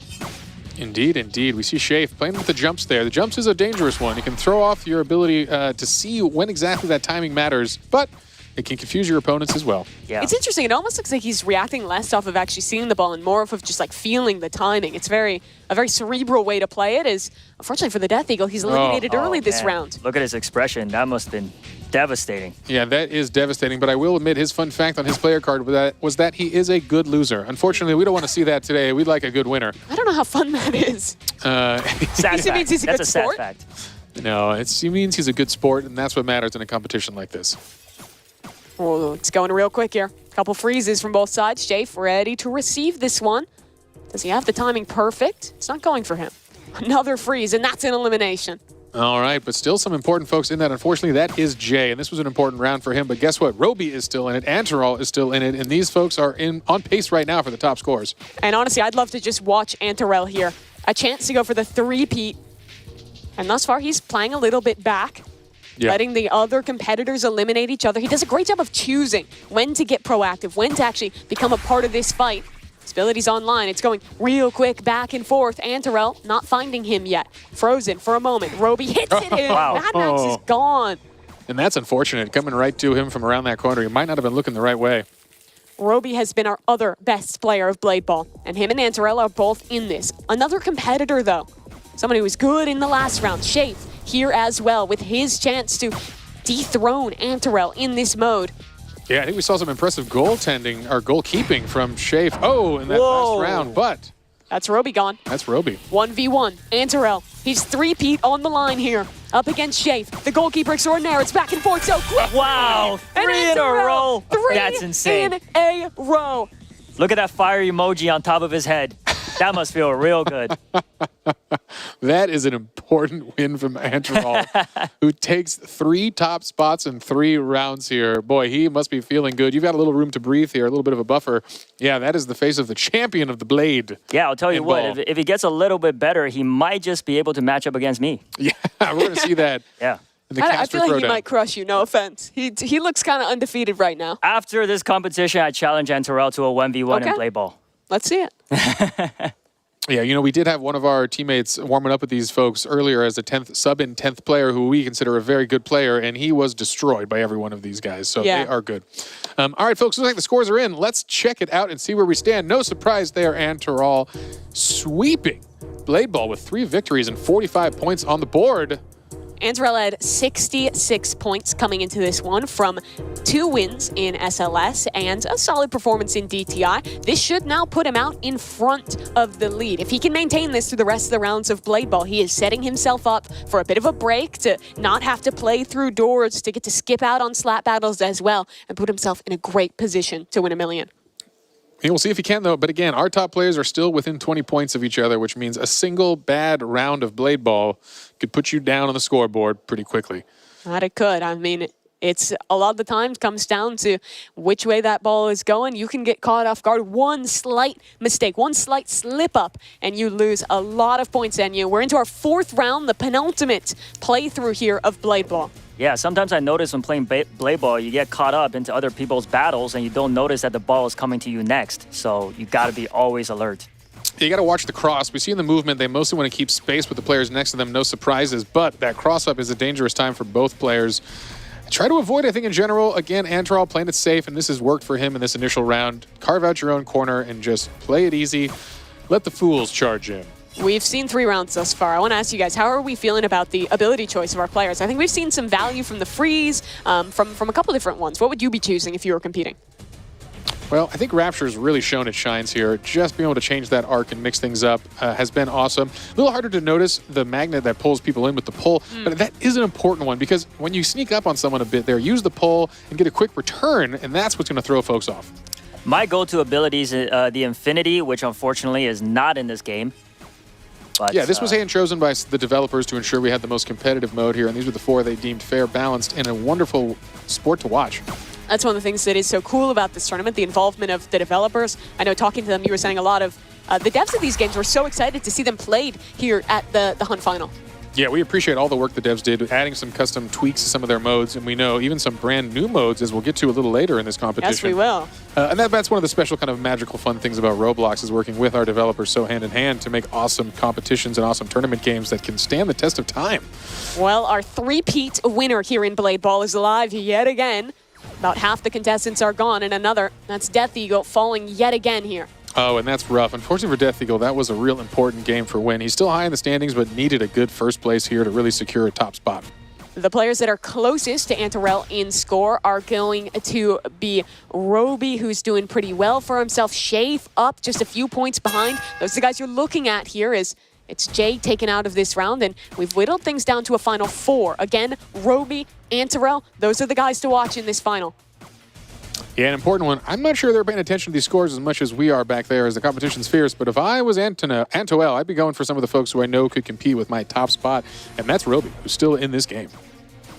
Indeed, indeed. We see Shafe playing with the jumps there. The jumps is a dangerous one. It can throw off your ability to see when exactly that timing matters, but it can confuse your opponents as well. Yeah. It's interesting. It almost looks like he's reacting less off of actually seeing the ball and more off of just like feeling the timing. It's a very cerebral way to play it. Is unfortunately for the Death Eagle, he's eliminated early this round. Look at his expression. That must have been devastating. Yeah, that is devastating, but I will admit his fun fact on his player card was that he is a good loser. Unfortunately, we don't want to see that today. We'd like a good winner. I don't know how fun that is. Sad fact. It means he's a That's good a sad sport. fact. No, it means he's a good sport, and that's what matters in a competition like this. Oh, it's going real quick here. Couple freezes from both sides. Shafe ready to receive this one. Does he have the timing perfect? It's not going for him. Another freeze, and that's an elimination. All right, but still some important folks in that. Unfortunately, that is Jay, and this was an important round for him. But guess what? Roby is still in it. Antaral is still in it, and these folks are on pace right now for the top scores. And honestly, I'd love to just watch Antaral here. A chance to go for the three-peat. And thus far, he's playing a little bit back, letting the other competitors eliminate each other. He does a great job of choosing when to get proactive, when to actually become a part of this fight. His ability's online. It's going real quick back and forth. Antaral not finding him yet. Frozen for a moment. Roby hits it in. Wow. Mad Max is gone. And that's unfortunate. Coming right to him from around that corner. He might not have been looking the right way. Roby has been our other best player of Blade Ball, and him and Antaral are both in this. Another competitor, though. Someone who was good in the last round. Shafe here as well with his chance to dethrone Antaral in this mode. Yeah, I think we saw some impressive goaltending, or goalkeeping from Shafe. Oh, in that last round, but... That's Roby gone. That's Roby. 1v1. Antaral. He's three-peat on the line here. Up against Shafe. The goalkeeper extraordinaire. It's back and forth so quick. Wow, three in a row. That's insane. In a row. Look at that fire emoji on top of his head. That must feel real good. That is an important win from Antaral, who takes 3 top spots in 3 rounds here. Boy, he must be feeling good. You've got a little room to breathe here, a little bit of a buffer. Yeah, that is the face of the champion of the Blade. Yeah, I'll tell you what, if he gets a little bit better, he might just be able to match up against me. Yeah, we're going to see that. Yeah. I feel like he might crush you, no offense. He looks kind of undefeated right now. After this competition, I challenge Antaral to a 1v1 in Blade Ball. Let's see it. Yeah, you know, we did have one of our teammates warming up with these folks earlier as a 10th sub-in 10th player who we consider a very good player, and he was destroyed by every one of these guys, so they are good. All right, folks, looks like the scores are in. Let's check it out and see where we stand. No surprise there, Antaral sweeping Blade Ball with 3 victories and 45 points on the board. Antaral had 66 points coming into this one from 2 wins in SLS and a solid performance in DTI. This should now put him out in front of the lead. If he can maintain this through the rest of the rounds of Blade Ball, he is setting himself up for a bit of a break to not have to play through doors, to get to skip out on slap battles as well, and put himself in a great position to win $1 million. We'll see if he can, though. But again, our top players are still within 20 points of each other, which means a single bad round of Blade Ball could put you down on the scoreboard pretty quickly. That it could. I mean, it's a lot of the times comes down to which way that ball is going. You can get caught off guard. One slight mistake, one slight slip up, and you lose a lot of points. And we're into our 4th round, the penultimate playthrough here of Blade Ball. Yeah, sometimes I notice when playing Blade Ball, you get caught up into other people's battles and you don't notice that the ball is coming to you next. So you got to be always alert. You got to watch the cross. We see in the movement, they mostly want to keep space with the players next to them, no surprises. But that cross-up is a dangerous time for both players. Try to avoid, I think, in general. Again, Antaral playing it safe, and this has worked for him in this initial round. Carve out your own corner and just play it easy. Let the fools charge in. We've seen 3 rounds thus far. I want to ask you guys, how are we feeling about the ability choice of our players? I think we've seen some value from the freeze, from a couple different ones. What would you be choosing if you were competing? Well, I think Rapture's really shown its shines here. Just being able to change that arc and mix things up has been awesome. A little harder to notice the magnet that pulls people in with the pull, but that is an important one because when you sneak up on someone a bit there, use the pull and get a quick return, and that's what's going to throw folks off. My go-to ability is the Infinity, which unfortunately is not in this game. But, yeah, this was hand-chosen by the developers to ensure we had the most competitive mode here, and these were the 4 they deemed fair, balanced, and a wonderful sport to watch. That's one of the things that is so cool about this tournament, the involvement of the developers. I know talking to them, you were saying a lot of the devs of these games were so excited to see them played here at the Hunt Final. Yeah, we appreciate all the work the devs did, adding some custom tweaks to some of their modes, and we know even some brand new modes, as we'll get to a little later in this competition. Yes, we will. And that's one of the special kind of magical fun things about Roblox is working with our developers so hand in hand to make awesome competitions and awesome tournament games that can stand the test of time. Well, our 3-peat winner here in Blade Ball is alive yet again. About half the contestants are gone, and another, that's Death Eagle, falling yet again here. Oh, and that's rough. Unfortunately for Death Eagle, that was a real important game for Win. He's still high in the standings, but needed a good first place here to really secure a top spot. The players that are closest to Antaral in score are going to be Roby, who's doing pretty well for himself. Shafe up just a few points behind. Those are the guys you're looking at here. It's Jay taken out of this round, and we've whittled things down to a final 4. Again, Roby, Antaral, those are the guys to watch in this final. Yeah, an important one. I'm not sure they're paying attention to these scores as much as we are back there as the competition's fierce, but if I was Antoel, I'd be going for some of the folks who I know could compete with my top spot, and that's Roby, who's still in this game.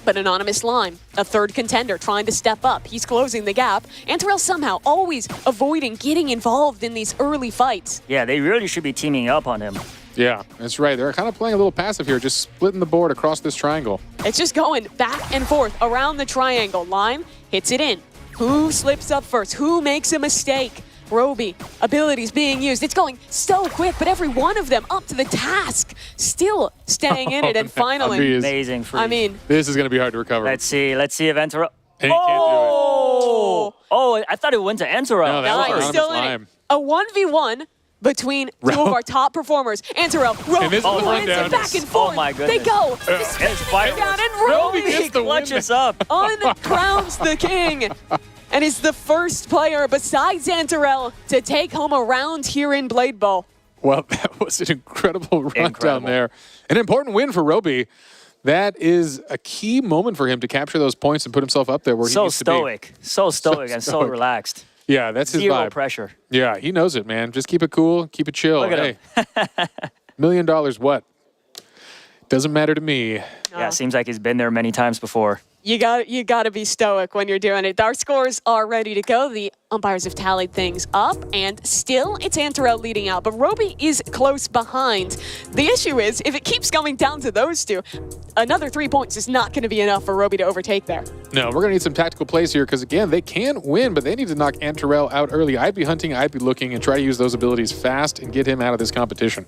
But anonymous line, a third contender trying to step up. He's closing the gap. Antorel somehow always avoiding getting involved in these early fights. Yeah, they really should be teaming up on him. Yeah, that's right. They're kind of playing a little passive here, just splitting the board across this triangle. It's just going back and forth around the triangle. Lime hits it in. Who slips up first? Who makes a mistake? Roby, abilities being used. It's going so quick, but every one of them up to the task, still staying in it. And finally, amazing freeze. I mean, this is going to be hard to recover. Let's see if Antorel. He can't do it. Oh, I thought it went to Antorel. No, that was he's anonymous still in Lime. it. A 1v1 between two of our top performers. Antorel, Roby, And this is the rundown. back and forth. Oh my goodness. They go. It's fireworks. Down and Roby gets the win. Clutches up. uncrowns the king. And is the first player besides Antorel to take home a round here in Blade Bowl. Well, that was an incredible run down Incredible. there. An important win for Roby. That is a key moment for him to capture those points and put himself up there where he So needs to be. stoic. So stoic and so stoic. relaxed. Yeah, that's his Zero vibe. pressure. Yeah, he knows it, man. Just keep it cool, keep it chill. Look at Hey, $1 million what? Doesn't matter to me. Yeah, seems like he's been there many times before. You got to be stoic when you're doing it. Our scores are ready to go. The umpires have tallied things up, and still it's Antorel leading out, but Roby is close behind. The issue is, if it keeps going down to those two, another 3 points is not going to be enough for Roby to overtake there. No, we're going to need some tactical plays here because, again, they can win, but they need to knock Antorel out early. I'd be hunting, I'd be looking, and try to use those abilities fast and get him out of this competition.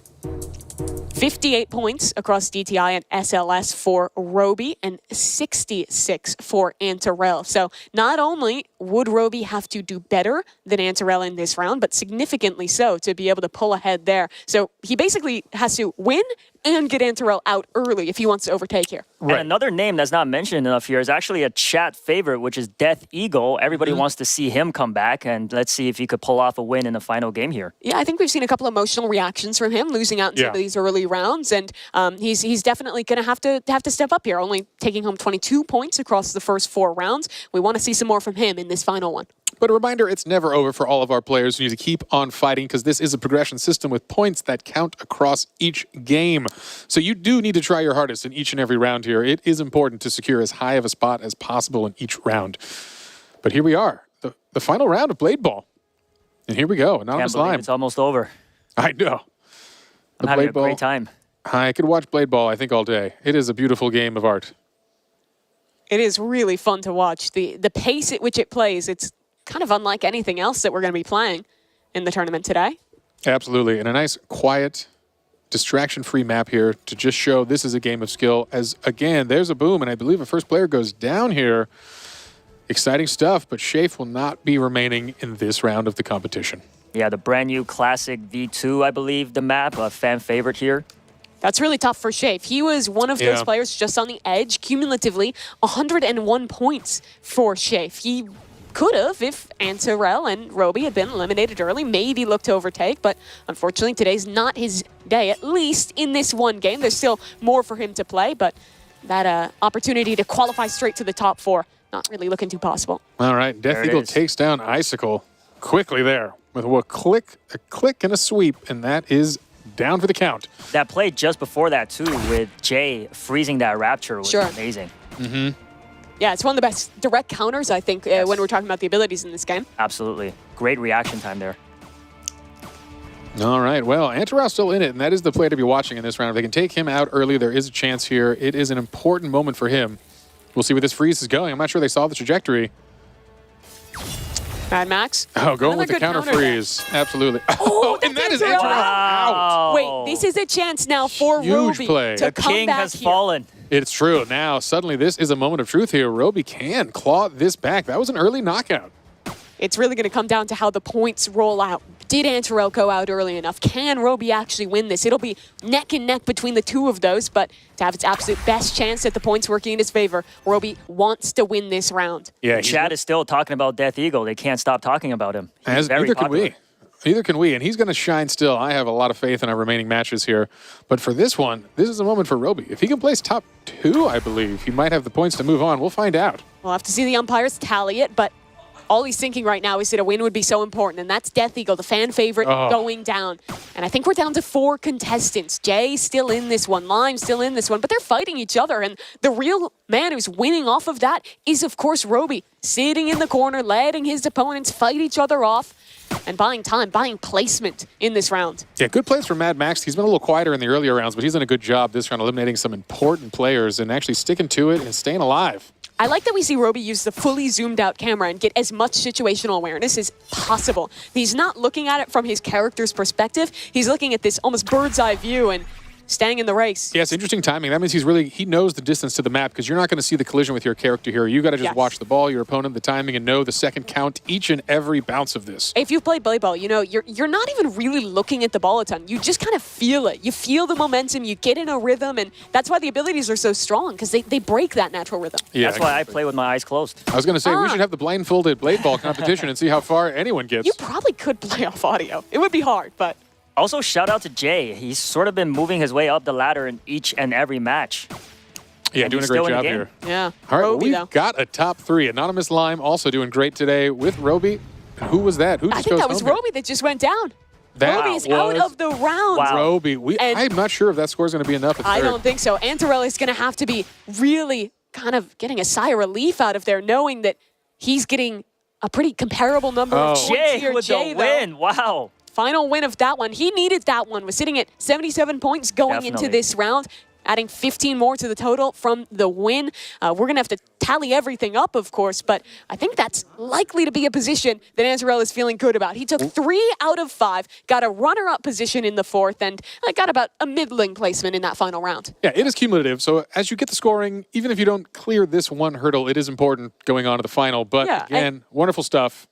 58 points across DTI and SLS for Roby and 66 for Antorel. So not only would Roby have to do better than Antorel in this round, but significantly so to be able to pull ahead there. So he basically has to win and get Antorel out early if he wants to overtake here. Right. And another name that's not mentioned enough here is actually a chat favorite, which is Death Eagle. Everybody wants to see him come back, and let's see if he could pull off a win in the final game here. Yeah, I think we've seen a couple emotional reactions from him losing out in some of these early rounds, and he's definitely going to have to step up here, only taking home 22 points across the first 4 rounds. We want to see some more from him in this final one. But a reminder, it's never over for all of our players. We need to keep on fighting because this is a progression system with points that count across each game. So you do need to try your hardest in each and every round here. It is important to secure as high of a spot as possible in each round. But here we are, the final round of Blade Ball. And here we go, Anonymous Can't believe Lime. it's almost over. I know. I'm having a great time. I could watch Blade Ball, I think, all day. It is a beautiful game of art. It is really fun to watch. The pace at which it plays, it's kind of unlike anything else that we're going to be playing in the tournament today. Absolutely. And a nice, quiet, distraction-free map here to just show this is a game of skill. As, again, there's a boom, and I believe a first player goes down here. Exciting stuff, but Shafe will not be remaining in this round of the competition. Yeah, the brand new classic V2, I believe, the map, a fan favorite here. That's really tough for Shafe. He was one of those players just on the edge. Cumulatively, 101 points for Shafe. He could have, if Antorel and Roby had been eliminated early, maybe looked to overtake, but unfortunately today's not his day, at least in this one game. There's still more for him to play, but that opportunity to qualify straight to the top 4, not really looking too possible. All right, Death Eagle takes down Icicle quickly there with a click, and a sweep, and that is down for the count. That play just before that, too, with Jay freezing that Rapture was amazing. Mm-hmm. Yeah, it's one of the best direct counters, I think, when we're talking about the abilities in this game. Absolutely. Great reaction time there. All right, well, Antorel's still in it, and that is the play to be watching in this round. If they can take him out early, there is a chance here. It is an important moment for him. We'll see where this freeze is going. I'm not sure they saw the trajectory. Mad Max. Oh, going Another with the good counter freeze. Absolutely. Oh, and that is Antorel Antorel out. Wait, this is a chance now for Huge Roby play. to The come king back has here. fallen. It's true. Now, suddenly, this is a moment of truth here. Roby can claw this back. That was an early knockout. It's really going to come down to how the points roll out. Did Antorel go out early enough? Can Roby actually win this? It'll be neck and neck between the two of those, but to have its absolute best chance at the points working in his favor, Roby wants to win this round. Yeah, Chad is still talking about Death Eagle. They can't stop talking about him. He's very neither can popular. we. Neither can we, and he's going to shine still. I have a lot of faith in our remaining matches here. But for this one, this is a moment for Roby. If he can place top 2, I believe, he might have the points to move on. We'll find out. We'll have to see the umpires tally it, but all he's thinking right now is that a win would be so important, and that's Death Eagle, the fan favorite, going down. And I think we're down to 4 contestants. Jay still in this one, Lime still in this one, but they're fighting each other, and the real man who's winning off of that is, of course, Roby, sitting in the corner, letting his opponents fight each other off, and buying time, buying placement in this round. Yeah, good plays from Mad Max. He's been a little quieter in the earlier rounds, but he's done a good job this round eliminating some important players and actually sticking to it and staying alive. I like that we see Roby use the fully zoomed out camera and get as much situational awareness as possible. He's not looking at it from his character's perspective. He's looking at this almost bird's eye view and staying in the race. Yeah, it's interesting timing. That means he knows the distance to the map because you're not going to see the collision with your character here. You got to just watch the ball, your opponent, the timing, and know the second count each and every bounce of this. If you've played Blade Ball, you know, you're not even really looking at the ball a ton. You just kind of feel it. You feel the momentum, you get in a rhythm, and that's why the abilities are so strong because they break that natural rhythm. Yeah, that's why I play with my eyes closed. I was going to say, we should have the blindfolded Blade Ball competition and see how far anyone gets. You probably could play off audio. It would be hard, but... Also, shout out to Jay. He's sort of been moving his way up the ladder in each and every match. Yeah, doing a great job here. Yeah. All right, Roby, we've got a top 3. Anonymous Lime also doing great today with Roby. And who was that? I think that was Roby that just went down. That Roby is out of the round. Wow. Roby. I'm not sure if that score is going to be enough at I third. don't think so. Antarell is going to have to be really kind of getting a sigh of relief out of there, knowing that he's getting a pretty comparable number of points Jay here. with the win. Wow. Final win of that one. He needed that one. Was sitting at 77 points going into this round, adding 15 more to the total from the win. We're going to have to tally everything up, of course, but I think that's likely to be a position that Antarell is feeling good about. He took 3 out of 5, got a runner-up position in the 4th, and got about a middling placement in that final round. Yeah, it is cumulative. So as you get the scoring, even if you don't clear this one hurdle, it is important going on to the final. But again, wonderful stuff.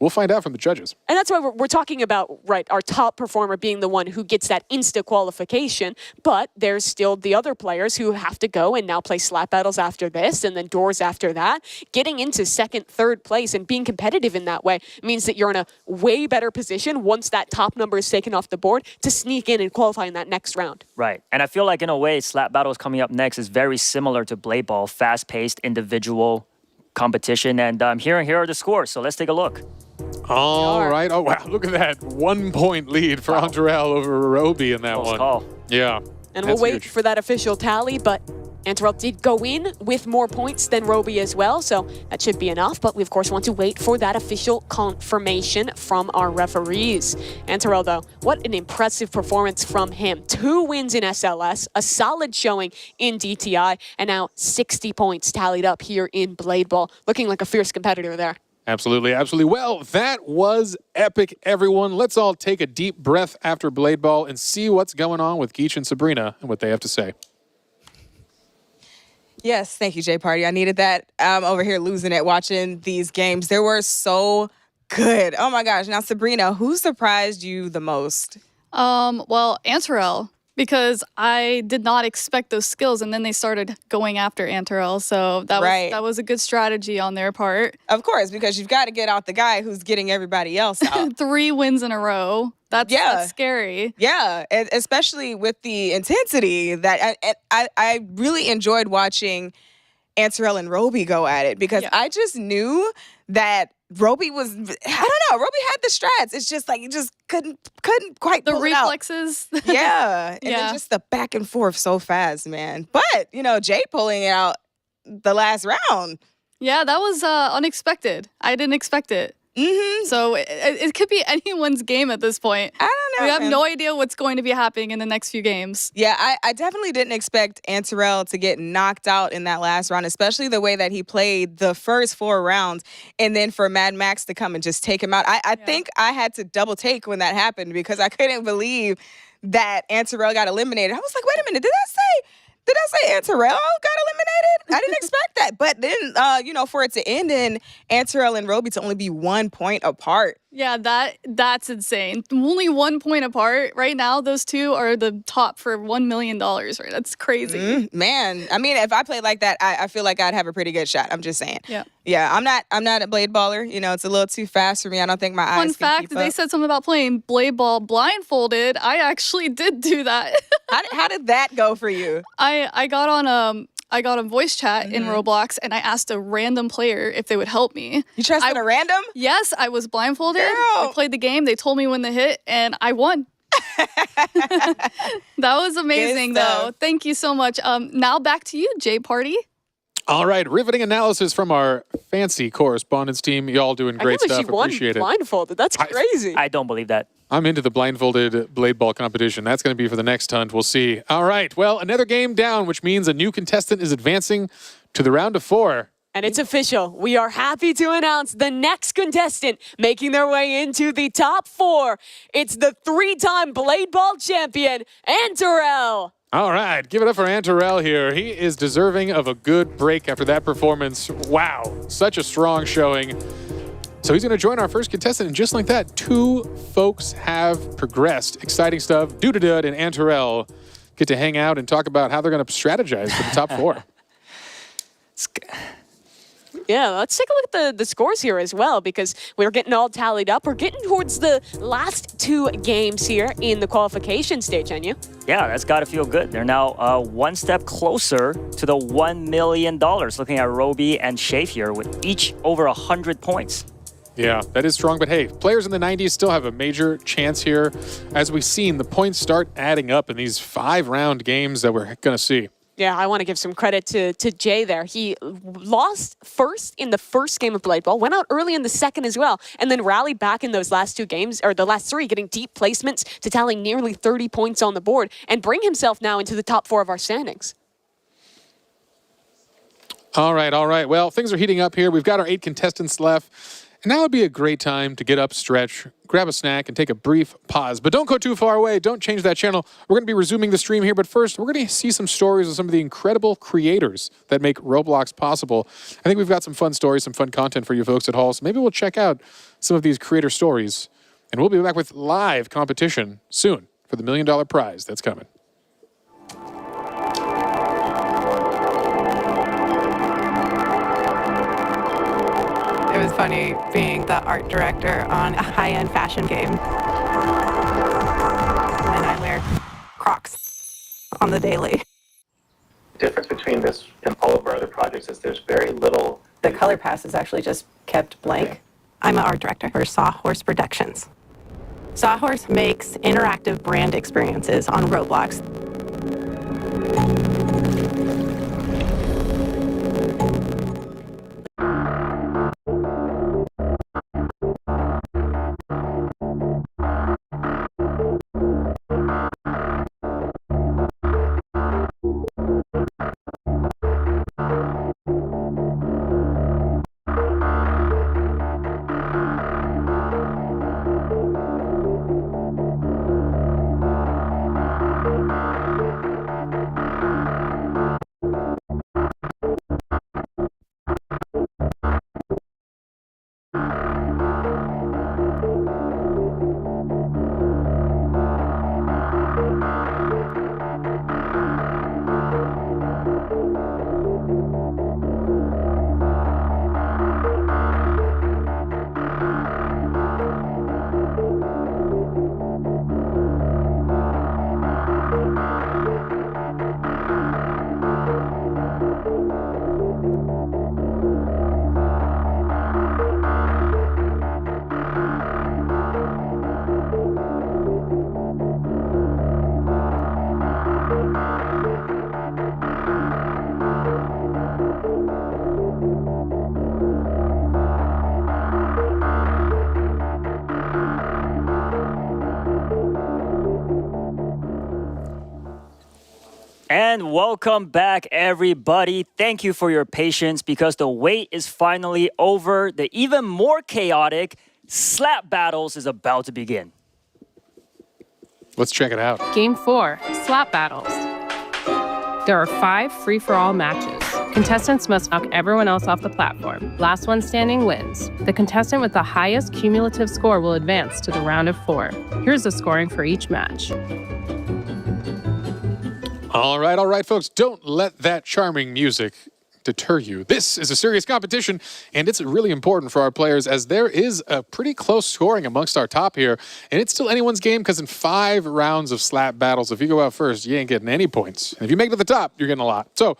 We'll find out from the judges. And that's why we're talking about, right, our top performer being the one who gets that insta qualification, but there's still the other players who have to go and now play slap battles after this and then doors after that. Getting into 2nd, 3rd place and being competitive in that way means that you're in a way better position once that top number is taken off the board to sneak in and qualify in that next round. Right. And I feel like in a way, slap battles coming up next is very similar to Blade Ball, fast-paced individual competition. And here are the scores. So let's take a look. All right. Oh, wow. Look at that. 1 point lead for Antarell over Roby in that one. Call. Yeah. And we'll wait for that official tally, but Antarell did go in with more points than Roby as well, so that should be enough. But we, of course, want to wait for that official confirmation from our referees. Antarell, though, what an impressive performance from him. 2 wins in SLS, a solid showing in DTI, and now 60 points tallied up here in Blade Ball. Looking like a fierce competitor there. Absolutely, absolutely. Well, that was epic, everyone. Let's all take a deep breath after Blade Ball and see what's going on with Geach and Sabrina and what they have to say. Yes, thank you, Jay Party. I needed that. I'm over here losing it watching these games. They were so good. Oh my gosh. Now, Sabrina, who surprised you the most? Well, Antarell, because I did not expect those skills, and then they started going after Antarell, so that was a good strategy on their part. Of course, because you've got to get out the guy who's getting everybody else out. 3 wins in a row. That's scary. Yeah, and especially with the intensity that I really enjoyed watching Antarell and Roby go at it because I just knew that Roby was, I don't know, Roby had the strats. It's just like, you just couldn't quite pull the reflexes. It out. Yeah. And then just the back and forth so fast, man. But, Jay pulling it out the last round. Yeah, that was unexpected. I didn't expect it. Mm-hmm. So it could be anyone's game at this point. I don't know. We have no idea what's going to be happening in the next few games. Yeah, I definitely didn't expect Antarell to get knocked out in that last round, especially the way that he played the first 4 rounds, and then for Mad Max to come and just take him out. I think I had to double take when that happened because I couldn't believe that Antarell got eliminated. I was like, wait a minute, did I say Antarell got eliminated? I didn't expect that. But then, for it to end in Antarell and Roby to only be 1 point apart. Yeah, that's insane. Only 1 point apart. Right now, those two are the top for $1 million, right? That's crazy. Man, I mean, if I played like that, I feel like I'd have a pretty good shot. I'm just saying. Yeah. Yeah, I'm not a blade baller. It's a little too fast for me. I don't think my eyes Fun fact, they said something about playing blade ball blindfolded. I actually did do that. How did that go for you? I got on I got a voice chat in Roblox, and I asked a random player if they would help me. You trusted a random? Yes, I was blindfolded. Girl. I played the game. They told me when to hit, and I won. That was amazing, though. Thank you so much. Now back to you, J Party. All right, riveting analysis from our fancy correspondence team. Y'all doing great stuff. Appreciate it. Blindfolded. That's crazy. I don't believe that. I'm into the blindfolded blade ball competition. That's going to be for the next hunt. We'll see. All right, well, another game down, which means a new contestant is advancing to the round of 4. And it's official. We are happy to announce the next contestant making their way into the top 4. It's the 3-time blade ball champion, Antarel. All right, give it up for Antarel here. He is deserving of a good break after that performance. Wow, such a strong showing. So he's going to join our first contestant, and just like that, 2 folks have progressed. Exciting stuff. Dudadud and Antarel get to hang out and talk about how they're going to strategize for the top 4. Yeah, let's take a look at the scores here as well, because we're getting all tallied up. We're getting towards the last 2 games here in the qualification stage, Enya. Yeah, that's got to feel good. They're now 1 step closer to the $1 million, looking at Roby and Shafe here with each over 100 points. Yeah, that is strong, but hey, players in the 90s still have a major chance here. As we've seen, the points start adding up in these 5-round games that we're going to see. Yeah, I want to give some credit to Jay there. He lost first in the first game of Blade Ball, went out early in the second as well, and then rallied back in those last 2 games, or the last 3, getting deep placements to tally nearly 30 points on the board and bring himself now into the top 4 of our standings. All right. Well, things are heating up here. We've got our 8 contestants left. And now would be a great time to get up, stretch, grab a snack, and take a brief pause. But don't go too far away. Don't change that channel. We're going to be resuming the stream here. But first, we're going to see some stories of some of the incredible creators that make Roblox possible. I think we've got some fun stories, some fun content for you folks at home. So maybe we'll check out some of these creator stories. And we'll be back with live competition soon for the $1 million prize that's coming. It was funny being the art director on a high-end fashion game. And I wear Crocs on the daily. The difference between this and all of our other projects is there's very little... The color pass is actually just kept blank. Okay. I'm an art director for Sawhorse Productions. Sawhorse makes interactive brand experiences on Roblox. And welcome back, everybody. Thank you for your patience because the wait is finally over. The even more chaotic slap battles is about to begin. Let's check it out. Game 4, Slap Battles. There are 5 free-for-all matches. Contestants must knock everyone else off the platform. Last one standing wins. The contestant with the highest cumulative score will advance to the round of 4. Here's the scoring for each match. All right, folks. Don't let that charming music deter you. This is a serious competition, and it's really important for our players as there is a pretty close scoring amongst our top here, and it's still anyone's game because in 5 rounds of slap battles, if you go out first, you ain't getting any points. And if you make it to the top, you're getting a lot. So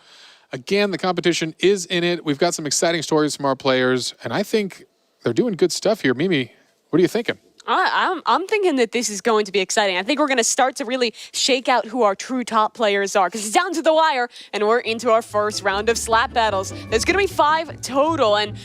Again, the competition is in it. We've got some exciting stories from our players, and I think they're doing good stuff here. Mimi, what are you thinking? I'm thinking that this is going to be exciting. I think we're going to start to really shake out who our true top players are, because it's down to the wire, and we're into our first round of slap battles. There's going to be 5 total, and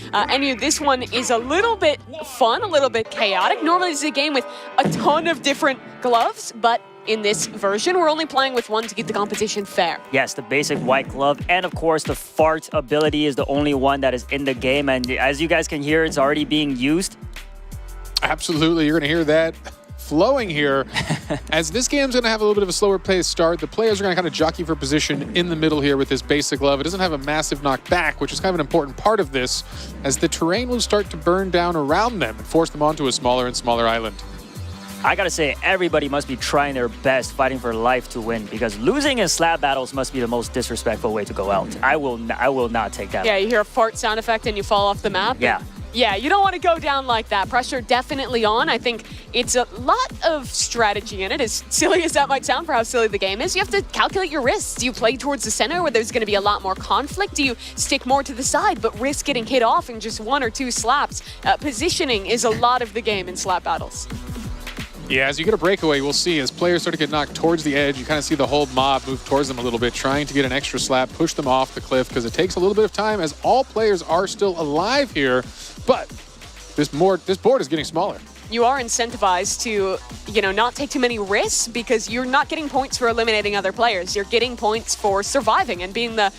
this one is a little bit fun, a little bit chaotic. Normally, this is a game with a ton of different gloves, but in this version, we're only playing with one to keep the competition fair. Yes, the basic white glove, and of course, the fart ability is the only one that is in the game, and as you guys can hear, it's already being used. Absolutely, you're going to hear that flowing here. As this game's going to have a little bit of a slower pace start, the players are going to kind of jockey for position in the middle here with this basic glove. It doesn't have a massive knockback, which is kind of an important part of this, as the terrain will start to burn down around them and force them onto a smaller and smaller island. I gotta say, everybody must be trying their best, fighting for life to win, because losing in slap battles must be the most disrespectful way to go out. I will not take that. Yeah, you hear a fart sound effect and you fall off the map. Yeah. Yeah, you don't want to go down like that. Pressure definitely on. I think it's a lot of strategy in it, as silly as that might sound for how silly the game is. You have to calculate your risks. Do you play towards the center where there's going to be a lot more conflict? Do you stick more to the side but risk getting hit off in just 1 or 2 slaps? Positioning is a lot of the game in slap battles. Yeah, as you get a breakaway, we'll see as players start to get knocked towards the edge, you kind of see the whole mob move towards them a little bit, trying to get an extra slap, push them off the cliff, because it takes a little bit of time as all players are still alive here. But this board is getting smaller. You are incentivized to, not take too many risks, because you're not getting points for eliminating other players. You're getting points for surviving and being the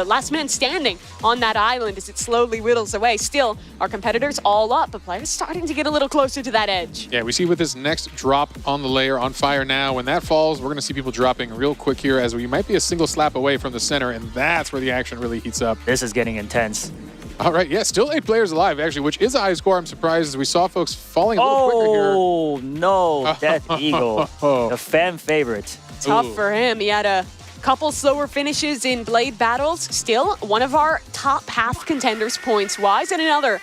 last man standing on that island as it slowly whittles away. Still, our competitors all up, but players starting to get a little closer to that edge. Yeah, we see with this next drop on the layer on fire now, when that falls, we're going to see people dropping real quick here, as we might be a single slap away from the center, and that's where the action really heats up. This is getting intense. All right, yeah, still 8 players alive, actually, which is a high score. I'm surprised as we saw folks falling a little quicker here. Oh, no, Death Eagle, the fan favorite. Tough for him. He had a couple slower finishes in Blade battles. Still, one of our top half contenders points-wise, and another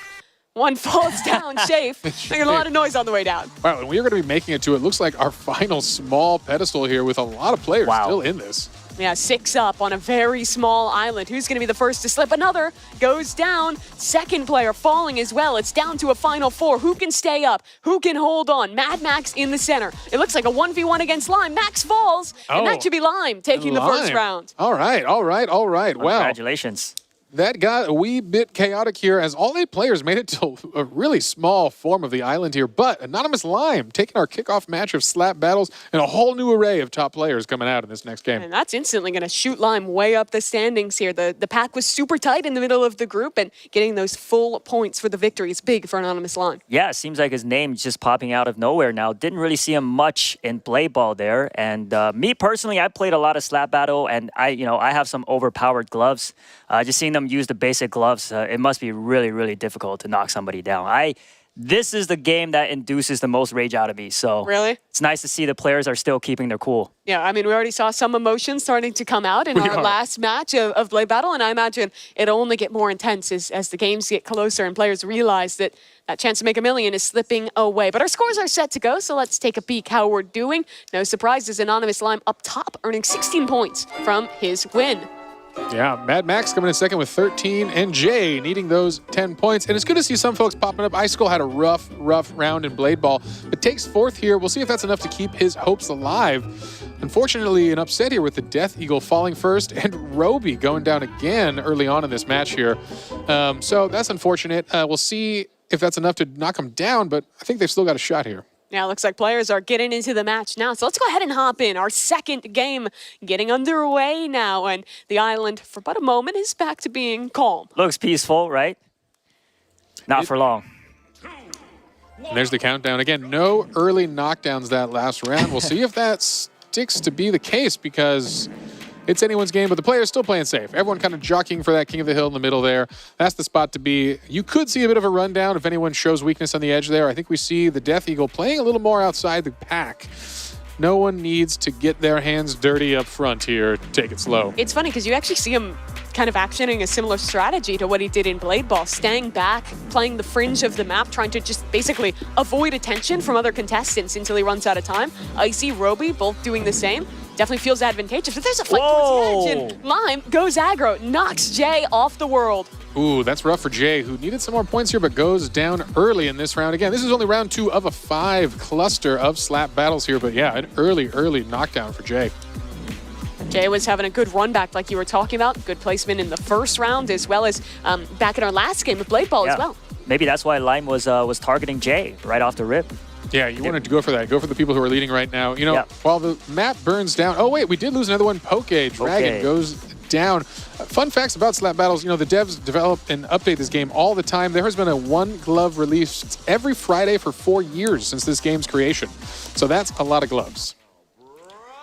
one falls down. Shafe, making a lot of noise on the way down. Wow, and we are going to be making it to, it looks like, our final small pedestal here with a lot of players still in this. Yeah, 6 up on a very small island. Who's going to be the first to slip? Another goes down. Second player falling as well. It's down to a final 4. Who can stay up? Who can hold on? Mad Max in the center. It looks like a 1v1 against Lime. Max falls, and that should be Lime taking the first round. All right. Wow. Congratulations. That got a wee bit chaotic here, as all 8 players made it to a really small form of the island here. But Anonymous Lime taking our kickoff match of slap battles, and a whole new array of top players coming out in this next game. And that's instantly going to shoot Lime way up the standings here. The pack was super tight in the middle of the group, and getting those full points for the victory is big for Anonymous Lime. Yeah, it seems like his name's just popping out of nowhere now. Didn't really see him much in play ball there. And me personally, I played a lot of slap battle, and I have some overpowered gloves. Just seeing them use the basic gloves, it must be really, really difficult to knock somebody down. This is the game that induces the most rage out of me. So really, it's nice to see the players are still keeping their cool. Yeah, I mean, we already saw some emotions starting to come out in our last match of Blade Battle, and I imagine it'll only get more intense as the games get closer and players realize that chance to make $1 million is slipping away. But our scores are set to go, so let's take a peek how we're doing. No surprises, Anonymous Lime up top, earning 16 points from his win. Yeah, Mad Max coming in second with 13, and Jay needing those 10 points. And it's good to see some folks popping up. Icicle had a rough round in Blade Ball, but takes 4th here. We'll see if that's enough to keep his hopes alive. Unfortunately, an upset here with the Death Eagle falling first, and Roby going down again early on in this match here. So that's unfortunate. We'll see if that's enough to knock him down, but I think they've still got a shot here. Yeah, looks like players are getting into the match now. So let's go ahead and hop in. Our second game getting underway now. And the island, for but a moment, is back to being calm. Looks peaceful, right? Not for long. And there's the countdown. Again, no early knockdowns that last round. We'll see if that sticks to be the case, because it's anyone's game, but the players still playing safe. Everyone kind of jockeying for that king of the hill in the middle there. That's the spot to be. You could see a bit of a rundown if anyone shows weakness on the edge there. I think we see the Death Eagle playing a little more outside the pack. No one needs to get their hands dirty up front here. Take it slow. It's funny because you actually see him kind of actioning a similar strategy to what he did in Blade Ball, staying back, playing the fringe of the map, trying to just basically avoid attention from other contestants until he runs out of time. I see Roby both doing the same. definitely feels advantageous. But there's a fight towards the edge, and Lime goes aggro, knocks Jay off the world. Ooh, that's rough for Jay, who needed some more points here, but goes down early in this round. Again, this is only round 2 of a 5 cluster of slap battles here, but yeah, an early knockdown for Jay. Jay was having a good run back like you were talking about. Good placement in the first round, as well as back in our last game of Blade Ball as well. Maybe that's why Lime was targeting Jay right off the rip. Yeah, you wanted to go for that. Go for the people who are leading right now. You know, while the map burns down. Oh, wait, we did lose another one. Poke Dragon goes down. Fun facts about slap battles. You know, the devs develop and update this game all the time. There has been a 1 glove release every Friday for 4 years since this game's creation. So that's a lot of gloves.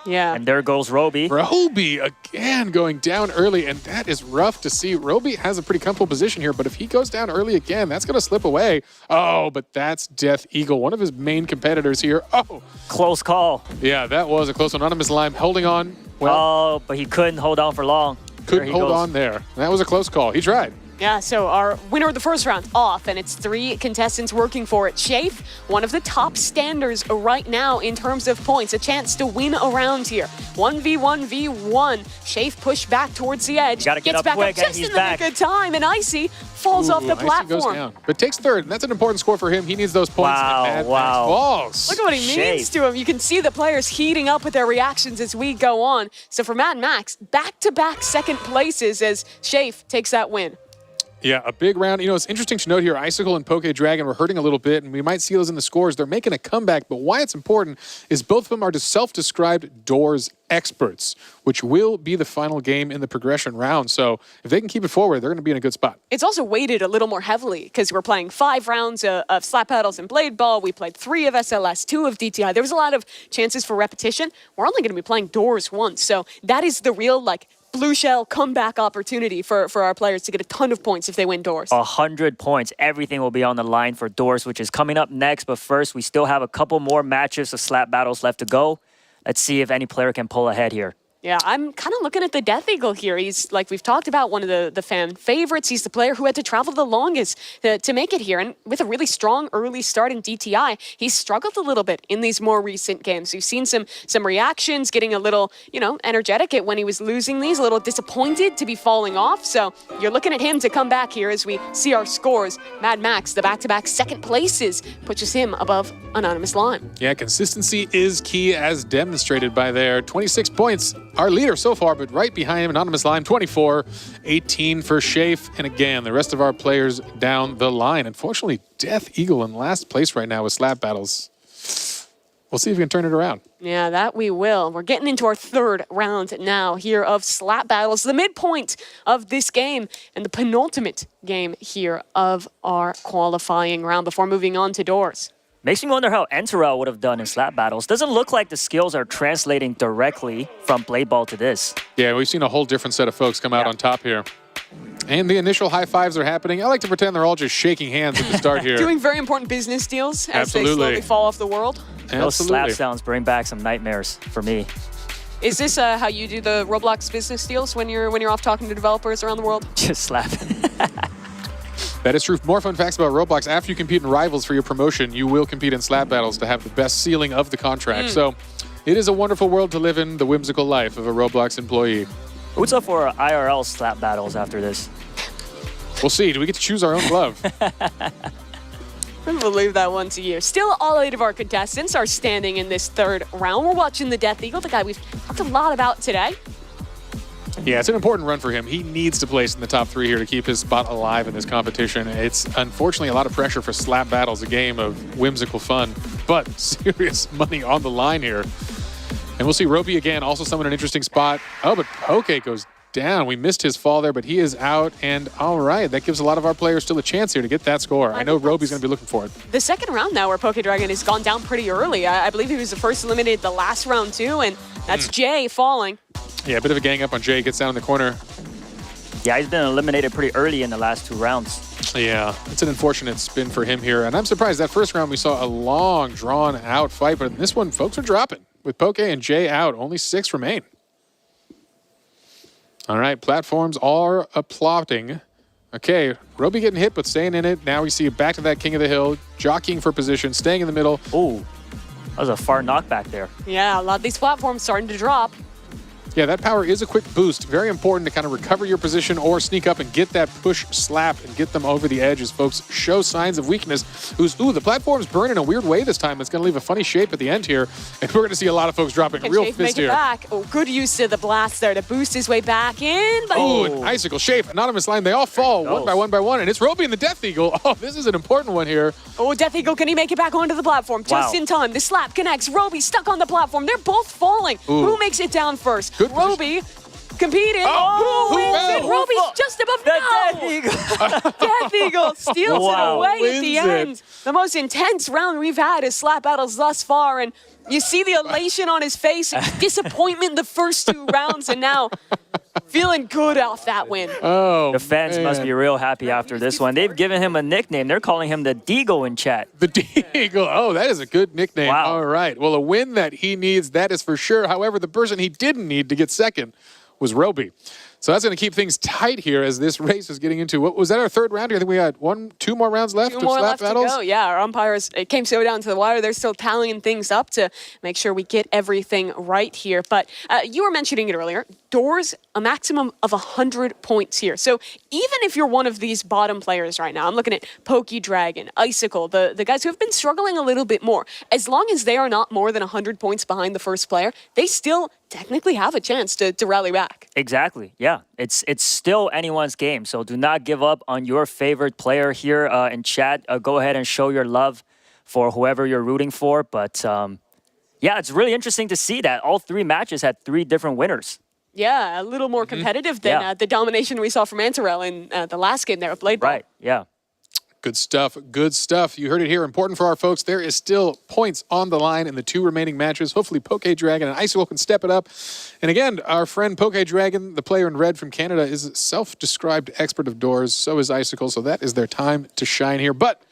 Yeah. And there goes Roby. Roby again going down early, and that is rough to see. Roby has a pretty comfortable position here, but if he goes down early again, that's going to slip away. Oh, but that's Death Eagle, one of his main competitors here. Oh. Close call. Yeah, that was a close one. Anonymous Lime holding on. Well, but he couldn't hold on for long. Couldn't hold on there. That was a close call. He tried. Yeah, so our winner of the first round off, and it's 3 contestants working for it. Shafe, one of the top standers right now in terms of points, a chance to win a round here. 1v1v1. Shafe pushed back towards the edge. Gotta get gets up back quick, up and just he's in the back. nick of time, and Icy falls off the Icy platform. goes down, but takes third, and that's an important score for him. He needs those points. Wow. Falls. Look at what he means to him. You can see the players heating up with their reactions as we go on. So for Mad Max, back-to-back second places as Shafe takes that win. Yeah, a big round. You know, it's interesting to note here, Icicle and Poke Dragon were hurting a little bit, and we might see those in the scores. They're making a comeback, but why it's important is both of them are self-described doors experts, which will be the final game in the progression round. So if they can keep it forward, they're going to be in a good spot. It's also weighted a little more heavily because we're playing 5 rounds of slap paddles and blade ball. We played 3 of SLS, 2 of DTI. There was a lot of chances for repetition. We're only going to be playing doors once. So that is the real, like, blue shell comeback opportunity for our players to get a ton of points if they win doors. 100 points. Everything will be on the line for doors, which is coming up next. But first, we still have a couple more matches of slap battles left to go. Let's see if any player can pull ahead here. Yeah, I'm kind of looking at the Death Eagle here. He's, like we've talked about, one of the fan favorites. He's the player who had to travel the longest to make it here. And with a really strong early start in DTI, he's struggled a little bit in these more recent games. We've seen some reactions, getting a little, energetic at when he was losing these, a little disappointed to be falling off. So you're looking at him to come back here as we see our scores. Mad Max, the back-to-back second places, pushes him above Anonymous Lime. Yeah, consistency is key as demonstrated by their 26 points. Our leader so far, but right behind him, Anonymous Lime, 24, 18 for Shafe. And again, the rest of our players down the line. Unfortunately, Death Eagle in last place right now with slap battles. We'll see if we can turn it around. Yeah, that we will. We're getting into our third round now here of slap battles, the midpoint of this game and the penultimate game here of our qualifying round before moving on to doors. Makes me wonder how Enterel would have done in slap battles. Doesn't look like the skills are translating directly from Blade Ball to this. Yeah, we've seen a whole different set of folks come out on top here. And the initial high fives are happening. I like to pretend they're all just shaking hands at the start here. Doing very important business deals as they slowly fall off the world. Those slap sounds bring back some nightmares for me. Is this how you do the Roblox business deals when you're off talking to developers around the world? Just slap. That is true. More fun facts about Roblox. After you compete in Rivals for your promotion, you will compete in slap battles to have the best ceiling of the contract. So it is a wonderful world to live in, the whimsical life of a Roblox employee. What's up for IRL slap battles after this? We'll see. Do we get to choose our own glove? Couldn't believe that once a year. Still, all 8 of our contestants are standing in this third round. We're watching the Death Eagle, the guy we've talked a lot about today. Yeah, it's an important run for him. He needs to place in the top 3 here to keep his spot alive in this competition. It's unfortunately a lot of pressure for slap battles, a game of whimsical fun, but serious money on the line here. And we'll see Roby again, also someone in an interesting spot. Oh, but Poke goes down. We missed his fall there, but he is out. And all right, that gives a lot of our players still a chance here to get that score. I know Roby's going to be looking for it. The second round now where Poke Dragon has gone down pretty early. I believe he was the first eliminated the last round too, and that's Jay falling. Yeah, a bit of a gang up on Jay. Gets down in the corner. Yeah, he's been eliminated pretty early in the last 2 rounds. Yeah, it's an unfortunate spin for him here. And I'm surprised that first round we saw a long, drawn-out fight. But in this one, folks are dropping. With Poke and Jay out, only 6 remain. All right, platforms are plotting. Okay, Roby getting hit, but staying in it. Now we see back to that King of the Hill, jockeying for position, staying in the middle. Ooh, that was a far knockback there. Yeah, a lot of these platforms starting to drop. Yeah, that power is a quick boost. Very important to kind of recover your position or sneak up and get that push slap and get them over the edge as folks show signs of weakness. The platform's burning in a weird way this time. It's going to leave a funny shape at the end here. And we're going to see a lot of folks dropping real fist make here. It back. Oh, good use of the blast there to boost his way back in. But an icicle shape, anonymous line. They all fall one by one by one. And it's Roby and the Death Eagle. Oh, this is an important one here. Oh, Death Eagle, can he make it back onto the platform? Just in time. The slap connects. Roby stuck on the platform. They're both falling. Ooh. Who makes it down first? Good Roby competing. Who wins it? Roby's just above. Death Eagle. Death Eagle steals it away at the Wins end. The most intense round we've had as slap battles thus far, and you see the elation on his face, disappointment in the first 2 rounds, and now feeling good off that win. Oh, The fans must be real happy after this one. They've given him a nickname. They're calling him the Deagle in chat. The Deagle. Oh, that is a good nickname. Wow. All right. Well, a win that he needs, that is for sure. However, the person he didn't need to get second was Roby. So that's going to keep things tight here as this race is getting into, what was that, our 3rd round here? I think we had 2 more rounds left 2 of more slap left battles. to go. Yeah, our umpires, it came so down to the wire. They're still tallying things up to make sure we get everything right here. But you were mentioning it earlier. Doors, a maximum of 100 points here. So even if you're one of these bottom players right now, I'm looking at Pokey Dragon, Icicle, the guys who have been struggling a little bit more. As long as they are not more than 100 points behind the first player, they still technically have a chance to rally back. Exactly. Yeah. It's still anyone's game. So do not give up on your favorite player here in chat. Go ahead and show your love for whoever you're rooting for. But yeah, it's really interesting to see that all 3 matches had 3 different winners. Yeah, a little more competitive than the domination we saw from Antarel in the last game there with Blade Ball. Right. Yeah. Good stuff. Good stuff. You heard it here. Important for our folks. There is still points on the line in the 2 remaining matches. Hopefully, Poke Dragon and Icicle can step it up. And again, our friend Poke Dragon, the player in red from Canada, is a self-described expert of doors. So is Icicle. So that is their time to shine here. But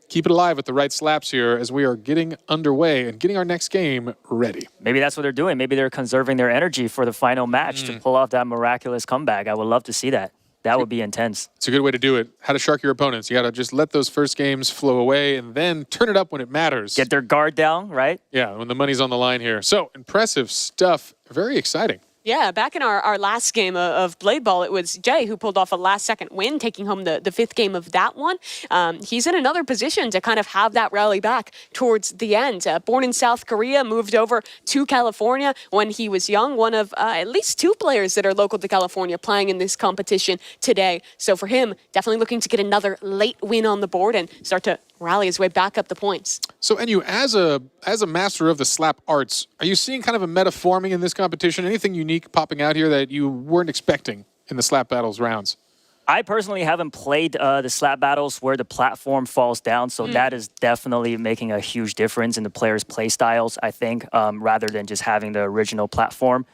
keep it alive with the right slaps here as we are getting underway and getting our next game ready. Maybe that's what they're doing. Maybe they're conserving their energy for the final match to pull off that miraculous comeback. I would love to see that. That would be intense. It's a good way to do it. How to shark your opponents. You got to just let those first games flow away and then turn it up when it matters. Get their guard down, right? Yeah, when the money's on the line here. So, impressive stuff. Very exciting. Yeah, back in our last game of Blade Ball, it was Jay who pulled off a last-second win, taking home the 5th game of that one. He's in another position to kind of have that rally back towards the end. Born in South Korea, moved over to California when he was young. One of at least 2 players that are local to California playing in this competition today. So for him, definitely looking to get another late win on the board and start to rally his way back up the points. So, Enyu, as a master of the slap arts, are you seeing kind of a meta forming in this competition? Anything unique popping out here that you weren't expecting in the slap battles rounds? I personally haven't played the slap battles where the platform falls down, so that is definitely making a huge difference in the players' play styles, I think, rather than just having the original platform.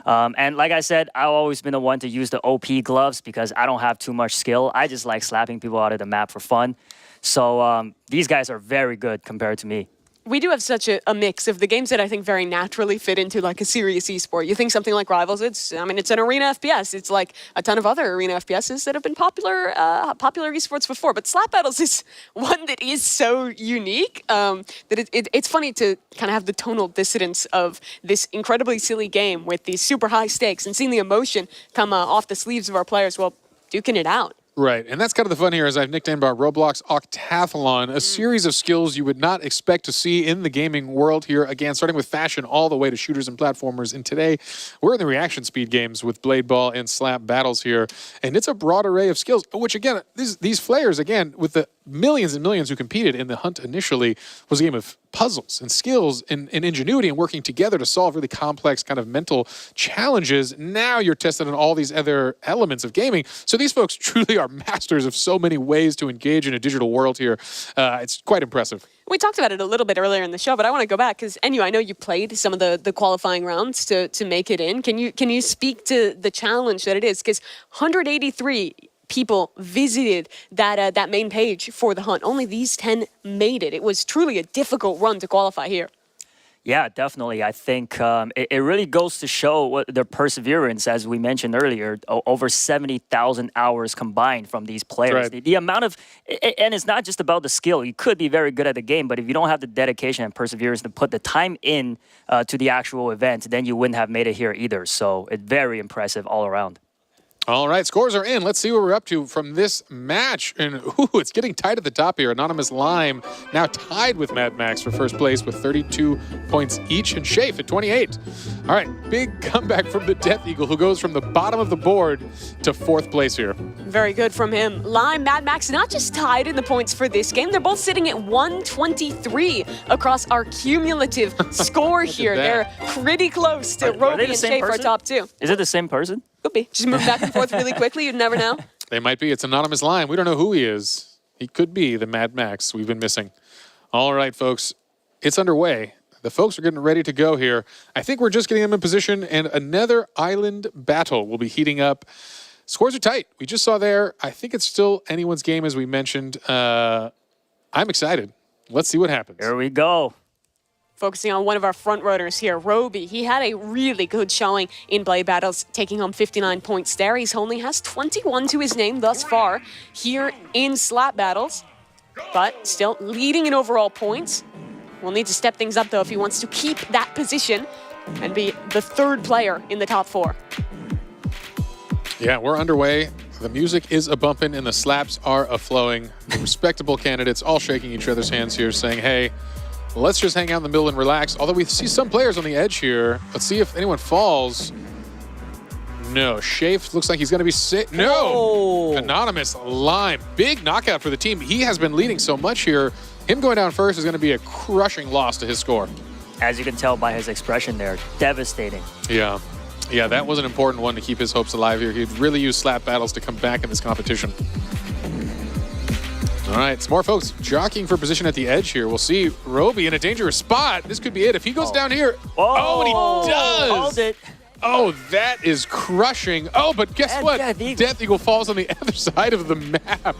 And like I said, I've always been the one to use the OP gloves because I don't have too much skill. I just like slapping people out of the map for fun. So these guys are very good compared to me. We do have such a mix of the games that I think very naturally fit into like a serious esport. You think something like Rivals, it's an arena FPS. It's like a ton of other arena FPSs that have been popular esports before. But Slap Battles is one that is so unique that it's funny to kind of have the tonal dissonance of this incredibly silly game with these super high stakes and seeing the emotion come off the sleeves of our players while duking it out. Right, and that's kind of the fun here, as I've nicknamed our Roblox Octathlon, a series of skills you would not expect to see in the gaming world here. Again, starting with fashion all the way to shooters and platformers. And today, we're in the reaction speed games with Blade Ball and Slap Battles here. And it's a broad array of skills, which again, these players, again, with the millions and millions who competed in the hunt initially, was a game of puzzles and skills and ingenuity and working together to solve really complex kind of mental challenges. Now you're tested on all these other elements of gaming. So these folks truly are masters of so many ways to engage in a digital world here. It's quite impressive. We talked about it a little bit earlier in the show, but I want to go back because Enyu, I know you played some of the qualifying rounds to make it in. Can you speak to the challenge that it is? Because 183 people visited that main page for the hunt. Only these 10 made it. It was truly a difficult run to qualify here. Yeah, definitely. I think it really goes to show what their perseverance, as we mentioned earlier, over 70,000 hours combined from these players. Right. The amount of, and it's not just about the skill. You could be very good at the game, but if you don't have the dedication and perseverance to put the time in to the actual event, then you wouldn't have made it here either. So it's very impressive all around. All right, scores are in. Let's see what we're up to from this match. And ooh, it's getting tight at the top here. Anonymous Lime now tied with Mad Max for first place with 32 points each, and Shafe at 28. All right, big comeback from the Death Eagle, who goes from the bottom of the board to 4th place here. Very good from him. Lime, Mad Max, not just tied in the points for this game, they're both sitting at 123 across our cumulative score here. They're pretty close to Roby and Shafe, our top 2. Is it the same person? Could be. Just move back and forth really quickly. You'd never know. They might be. It's Anonymous Lime. We don't know who he is. He could be the Mad Max we've been missing. All right, folks. It's underway. The folks are getting ready to go here. I think we're just getting them in position, and another island battle will be heating up. Scores are tight. We just saw there. I think it's still anyone's game, as we mentioned. I'm excited. Let's see what happens. Here we go. Focusing on one of our front runners here, Roby. He had a really good showing in Blade Battles, taking home 59 points there. He only has 21 to his name thus far here in Slap Battles, but still leading in overall points. We'll need to step things up, though, if he wants to keep that position and be the 3rd player in the top 4. Yeah, we're underway. The music is a-bumping and the slaps are a-flowing. The respectable candidates all shaking each other's hands here, saying, hey, let's just hang out in the middle and relax. Although we see some players on the edge here. Let's see if anyone falls. No, Shafe looks like he's going to be sick. No! Oh. Anonymous Lime. Big knockout for the team. He has been leading so much here. Him going down first is going to be a crushing loss to his score. As you can tell by his expression there, devastating. Yeah. Yeah, that was an important one to keep his hopes alive here. He'd really use Slap Battles to come back in this competition. All right, some more folks jockeying for position at the edge here. We'll see Roby in a dangerous spot. This could be it. If he goes down here. Oh, and he does. Called it. Oh, that is crushing. Oh, but guess what? Death Eagle falls on the other side of the map.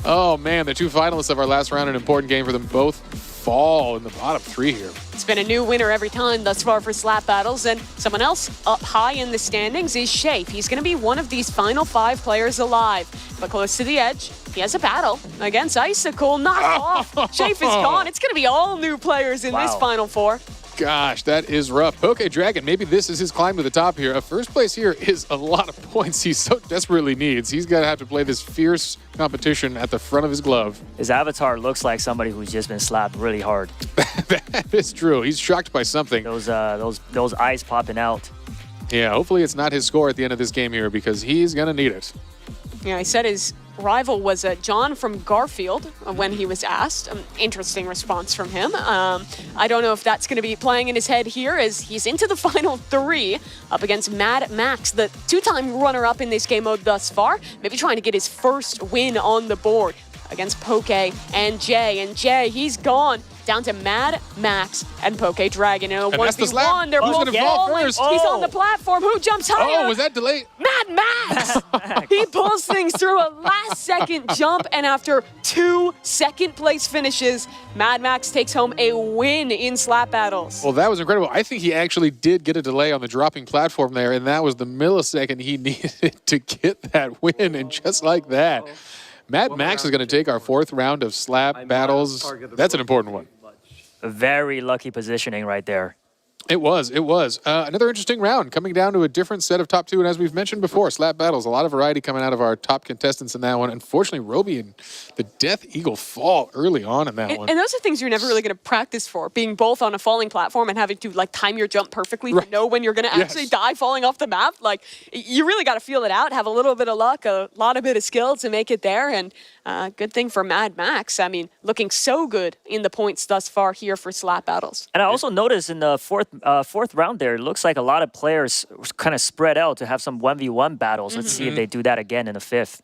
Oh, man, the 2 finalists of our last round, an important game for them both, fall in the bottom 3 here. It's been a new winner every time thus far for Slap Battles, and someone else up high in the standings is Shafe. He's going to be one of these final 5 players alive, but close to the edge. He has a battle against Icicle. Knocked off. Shafe is gone. It's going to be all new players in this final 4. Gosh, that is rough. Poke Dragon, maybe this is his climb to the top here. A first place here is a lot of points he so desperately needs. He's going to have to play this fierce competition at the front of his glove. His avatar looks like somebody who's just been slapped really hard. That is true. He's shocked by something. Those eyes popping out. Yeah, hopefully it's not his score at the end of this game here because he's going to need it. Yeah, he said his rival was John from Garfield when he was asked. Interesting response from him. I don't know if that's going to be playing in his head here as he's into the final 3 up against Mad Max, the 2-time runner-up in this game mode thus far. Maybe trying to get his first win on the board against Poke and Jay. And Jay, he's gone. Down to Mad Max and Poke Dragon in a 1v1. They're both falling. He's on the platform. Who jumps higher? Oh, was that delayed? Mad Max! He pulls things through a last-second jump, and after 2 second-place finishes, Mad Max takes home a win in Slap Battles. Well, that was incredible. I think he actually did get a delay on the dropping platform there, and that was the millisecond he needed to get that win, and just like that. Mad Max is going to take our 4th round of Slap Battles. That's an important one. Very lucky positioning right there. It was. Another interesting round, coming down to a different set of top 2. And as we've mentioned before, Slap Battles, a lot of variety coming out of our top contestants in that one. Unfortunately, Roby and the Death Eagle fall early on in that one. And those are things you're never really going to practice for, being both on a falling platform and having to like time your jump perfectly to know when you're going to actually die falling off the map. Like, you really got to feel it out, have a little bit of luck, a lot of bit of skill to make it there. And good thing for Mad Max. I mean, looking so good in the points thus far here for Slap Battles. And I also noticed in the fourth round there, it looks like a lot of players kind of spread out to have some 1v1 battles. Let's see if they do that again in the 5th.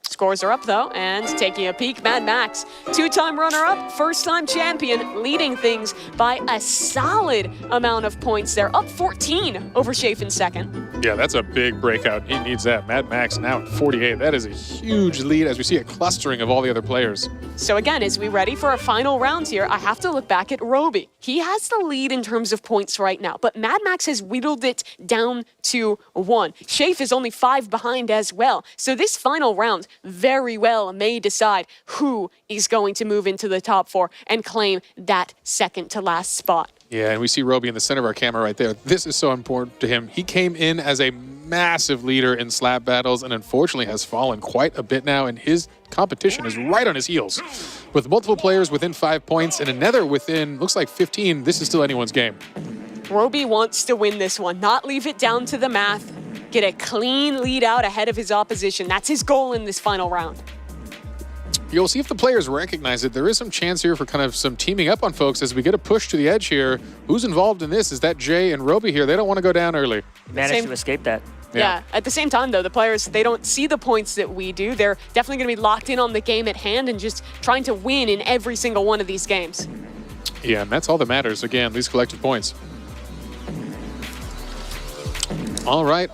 Scores are up, though, and taking a peek, Mad Max, 2-time runner-up, first-time champion, leading things by a solid amount of points there, up 14 over Shafe in 2nd. Yeah, that's a big breakout. He needs that. Mad Max now at 48. That is a huge lead as we see a clustering of all the other players. So again, as we ready for a final round here, I have to look back at Roby. He has the lead in terms of points right now, but Mad Max has whittled it down to 1. Shafe is only 5 behind as well. So this final round very well may decide who is going to move into the top 4 and claim that second to last spot. Yeah, and we see Roby in the center of our camera right there. This is so important to him. He came in as a massive leader in slap battles and unfortunately has fallen quite a bit now, and his competition is right on his heels. With multiple players within 5 points and another within, looks like 15, this is still anyone's game. Roby wants to win this one, not leave it down to the math, get a clean lead out ahead of his opposition. That's his goal in this final round. You'll see if the players recognize it. There is some chance here for kind of some teaming up on folks as we get a push to the edge here. Who's involved in this? Is that Jay and Roby here? They don't want to go down early. Managed to escape that. Yeah. At the same time, though, the players, they don't see the points that we do. They're definitely going to be locked in on the game at hand and just trying to win in every single one of these games. Yeah, and that's all that matters. Again, these collected points. All right.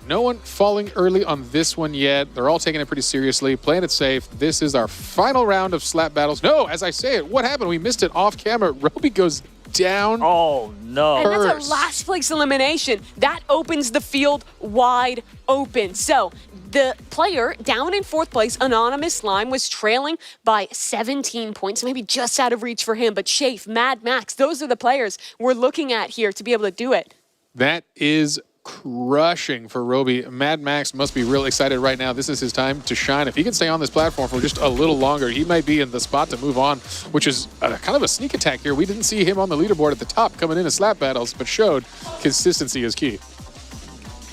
No one falling early on this one yet. They're all taking it pretty seriously, playing it safe. This is our final round of slap battles. No, as I say it, what happened? We missed it off camera. Roby goes down. Oh, no. And that's a last place elimination. That opens the field wide open. So the player down in 4th place, Anonymous Lime, was trailing by 17 points, maybe just out of reach for him. But Shafe, Mad Max, those are the players we're looking at here to be able to do it. That is crushing for Roby. Mad Max must be real excited right now. This is his time to shine. If he can stay on this platform for just a little longer, he might be in the spot to move on, which is kind of a sneak attack here. We didn't see him on the leaderboard at the top coming in slap battles, but showed consistency is key.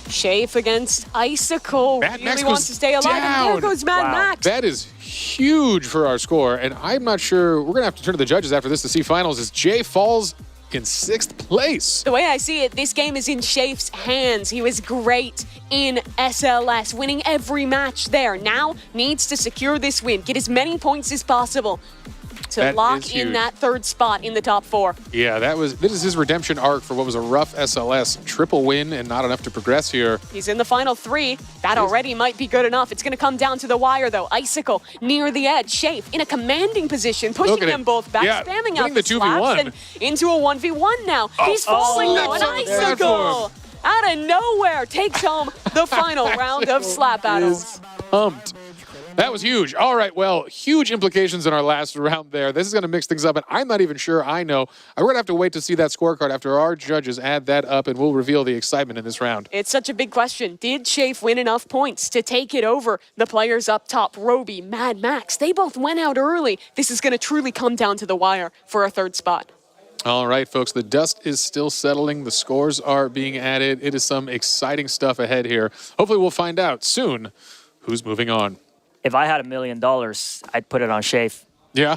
Shafe against Icicle. Mad Max really wants to stay alive. Down. And there goes Mad Max. That is huge for our score, and I'm not sure. We're going to have to turn to the judges after this to see finals as Jay falls in 6th place. The way I see it, this game is in Shafe's hands. He was great in SLS, winning every match there. Now needs to secure this win, get as many points as possible to lock in that 3rd spot in the top 4. Yeah, this is his redemption arc for what was a rough SLS. Triple win and not enough to progress here. He's in the final 3. That already might be good enough. It's going to come down to the wire, though. Icicle near the edge. Shafe in a commanding position, pushing them both back, spamming out the slaps and into a 1v1 now. He's falling, though, and Icicle out of nowhere takes home the final round of slap battles. Pumped. That was huge. All right, well, huge implications in our last round there. This is going to mix things up, and I'm not even sure I know. We're going to have to wait to see that scorecard after our judges add that up, and we'll reveal the excitement in this round. It's such a big question. Did Shafe win enough points to take it over the players up top? Roby, Mad Max, they both went out early. This is going to truly come down to the wire for a 3rd spot. All right, folks, the dust is still settling. The scores are being added. It is some exciting stuff ahead here. Hopefully we'll find out soon who's moving on. If I had $1 million, I'd put it on Shafe. Yeah.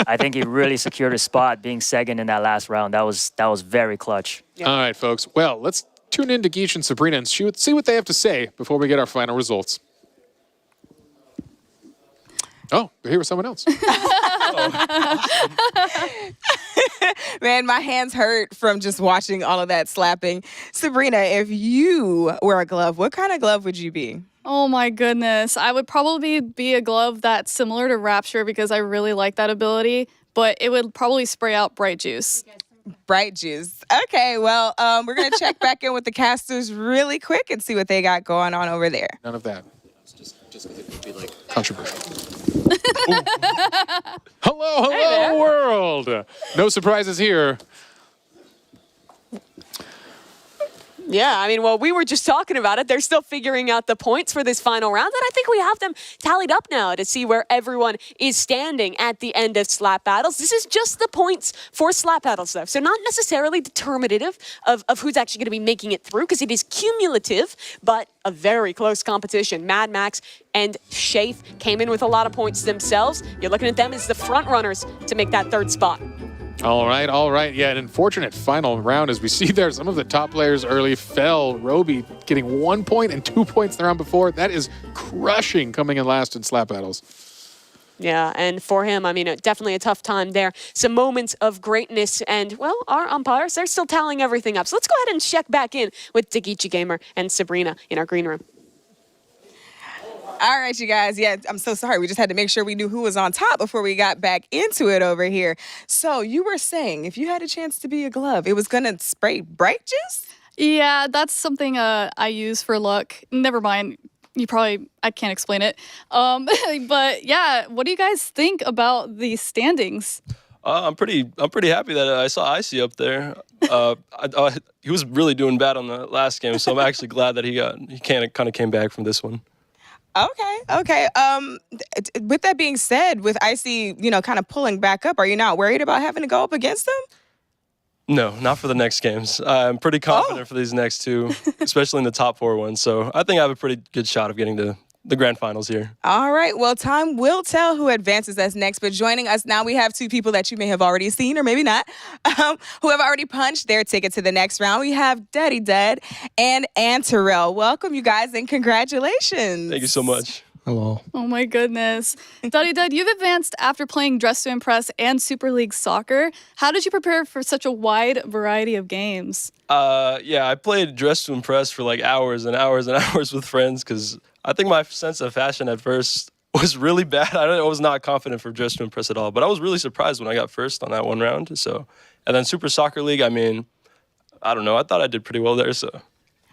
I think he really secured his spot being second in that last round. That was very clutch. Yeah. All right, folks. Well, let's tune in to Geach and Sabrina and see what they have to say before we get our final results. Oh, we're here with someone else. Man, my hands hurt from just watching all of that slapping. Sabrina, if you were a glove, what kind of glove would you be? Oh my goodness. I would probably be a glove that's similar to Rapture because I really like that ability, but it would probably spray out Bright Juice. Bright Juice. Okay, well, we're going to check back in with the casters really quick and see what they got going on over there. None of that. Just because it would be like controversial. Hello, world. No surprises here. Yeah, I mean, well, we were just talking about it. They're still figuring out the points for this final round, and I think we have them tallied up now to see where everyone is standing at the end of slap battles. This is just the points for slap battles, though, so not necessarily determinative of who's actually going to be making it through, because it is cumulative, but a very close competition. Mad Max and Shafe came in with a lot of points themselves. You're looking at them as the front runners to make that 3rd spot. All right. Yeah, an unfortunate final round as we see there. Some of the top players early fell. Roby getting 1 point and 2 points the round before. That is crushing coming in last in slap battles. Yeah, and for him, I mean, definitely a tough time there. Some moments of greatness, and, well, our umpires, they're still tallying everything up. So let's go ahead and check back in with Dagichi Gamer and Sabrina in our green room. All right, you guys. Yeah, I'm so sorry. We just had to make sure we knew who was on top before we got back into it over here. So you were saying if you had a chance to be a glove, it was going to spray bright juice? Yeah, that's something I use for luck. Never mind. I can't explain it. But yeah, what do you guys think about the standings? I'm pretty happy that I saw Icy up there. He was really doing bad on the last game, so I'm actually glad that he kind of came back from this one. Okay. With that being said, with Icy, kind of pulling back up, are you not worried about having to go up against him? No, not for the next games. I'm pretty confident for these next two, especially in the top 4 ones. So I think I have a pretty good shot of getting to the grand finals here. All right. Well, time will tell who advances us next. But joining us now, we have 2 people that you may have already seen or maybe not, who have already punched their ticket to the next round. We have Daddy Dead and Terrell. Welcome, you guys, and congratulations. Thank you so much. Hello. Oh my goodness. Daddy Dead, you've advanced after playing Dress to Impress and Super League Soccer. How did you prepare for such a wide variety of games? Yeah, I played Dress to Impress for like hours and hours and hours with friends because I think my sense of fashion at first was really bad. I was not confident for Dress to Impress at all, but I was really surprised when I got first on that one round. So, and then Super Soccer League, I mean, I don't know. I thought I did pretty well there, so.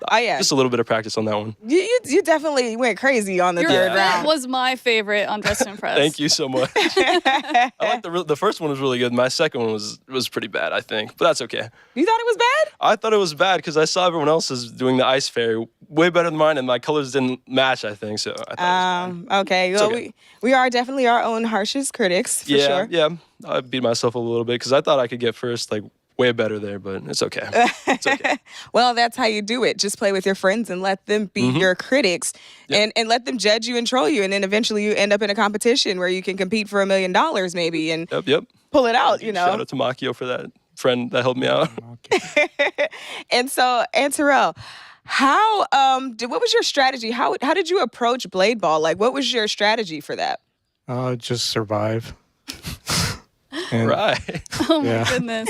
Oh, yeah. Just a little bit of practice on that one. You definitely went crazy on the third round. That was my favorite on Dress to Impress. Thank you so much. I like the first one was really good. My second one was pretty bad, I think, but that's okay. You thought it was bad? I thought it was bad because I saw everyone else is doing the ice fairy way better than mine, and my colors didn't match, I think, so I thought it was bad. Okay. Well, okay. We are definitely our own harshest critics, for sure. Yeah, I beat myself a little bit because I thought I could get first, like, way better there, but it's okay. It's okay. Well, that's how you do it. Just play with your friends and let them be your critics and let them judge you and troll you. And then eventually you end up in a competition where you can compete for $1 million maybe and pull it out, Shout out to Makio for that friend that helped me out. And so, Terrell, what was your strategy? How did you approach Blade Ball? Like, what was your strategy for that? Just survive. Right. Oh my goodness.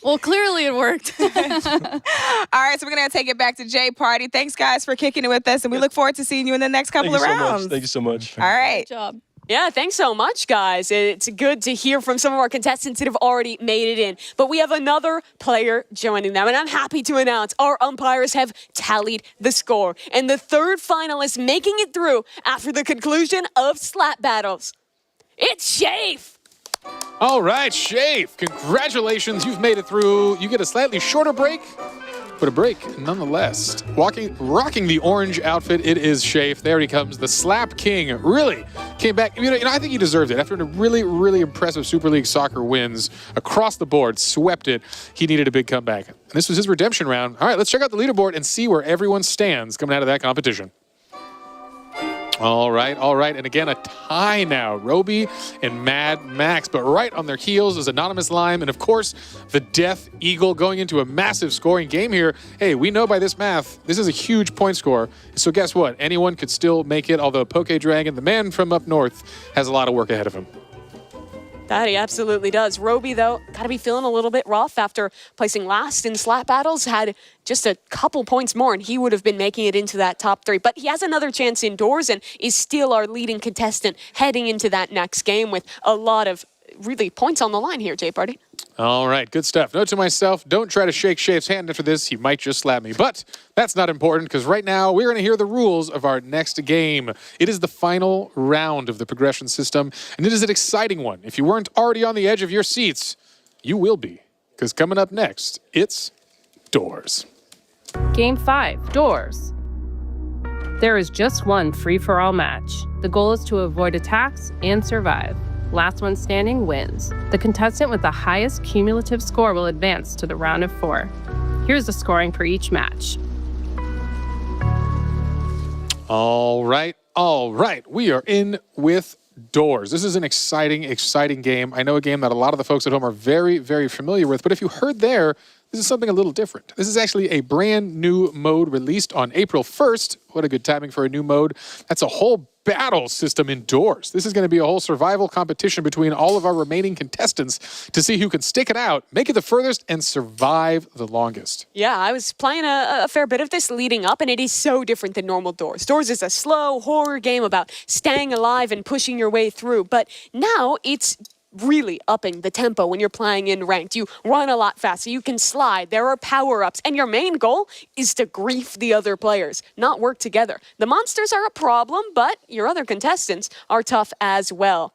Well, clearly it worked. All right, so we're going to take it back to J Party. Thanks, guys, for kicking it with us, and we look forward to seeing you in the next couple of rounds. Thank you so much. All right. Good job. Yeah, thanks so much, guys. It's good to hear from some of our contestants that have already made it in. But we have another player joining them, and I'm happy to announce our umpires have tallied the score. And the third finalist making it through after the conclusion of slap battles, it's Shafe. All right, Shafe, congratulations. You've made it through. You get a slightly shorter break, but a break nonetheless. Rocking the orange outfit, it is Shafe. There he comes, the Slap King. Really came back. You know, I think he deserved it. After a really, really impressive Super League Soccer wins across the board, swept it, he needed a big comeback. And this was his redemption round. All right, let's check out the leaderboard and see where everyone stands coming out of that competition. All right. And again, a tie now. Roby and Mad Max. But right on their heels is Anonymous Lime. And, of course, the Death Eagle going into a massive scoring game here. Hey, we know by this math, this is a huge point score. So guess what? Anyone could still make it, although Poke Dragon, the man from up north, has a lot of work ahead of him. That he absolutely does. Roby, though, got to be feeling a little bit rough after placing last in slap battles. Had just a couple points more, and he would have been making it into that top 3. But he has another chance indoors and is still our leading contestant heading into that next game with a lot of really points on the line here, J Party. All right, good stuff. Note to myself, don't try to shake Shafe's hand after this. He might just slap me. But that's not important because right now we're going to hear the rules of our next game. It is the final round of the progression system, and it is an exciting one. If you weren't already on the edge of your seats, you will be, because coming up next, it's Doors. Game 5, Doors. There is just one free-for-all match. The goal is to avoid attacks and survive. Last one standing wins. The contestant with the highest cumulative score will advance to the round of 4. Here's the scoring for each match. All right. We are in with Doors. This is an exciting game. I know a game that a lot of the folks at home are very, very familiar with, but if you heard there, this is something a little different. This is actually a brand new mode released on April 1st. What a good timing for a new mode. That's a whole battle system indoors. This is going to be a whole survival competition between all of our remaining contestants to see who can stick it out, make it the furthest, and survive the longest. Yeah, I was playing a fair bit of this leading up, and it is so different than normal Doors. Doors is a slow horror game about staying alive and pushing your way through, but now it's really upping the tempo when you're playing in ranked. You run a lot faster, you can slide, there are power-ups, and your main goal is to grief the other players, not work together. The monsters are a problem, but your other contestants are tough as well.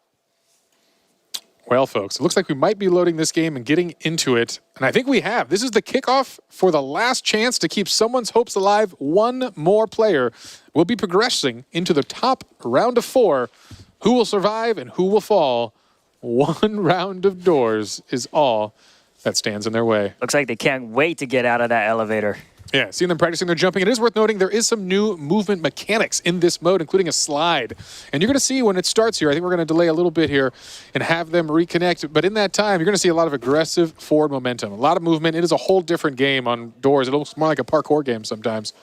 Well, folks, it looks like we might be loading this game and getting into it, and I think we have. This is the kickoff for the last chance to keep someone's hopes alive. One more player will be progressing into the top round of 4. Who will survive and who will fall? One round of Doors is all that stands in their way. Looks like they can't wait to get out of that elevator. Yeah, seeing them practicing their jumping. It is worth noting there is some new movement mechanics in this mode, including a slide. And you're going to see when it starts here, I think we're going to delay a little bit here and have them reconnect. But in that time, you're going to see a lot of aggressive forward momentum, a lot of movement. It is a whole different game on Doors. It looks more like a parkour game sometimes.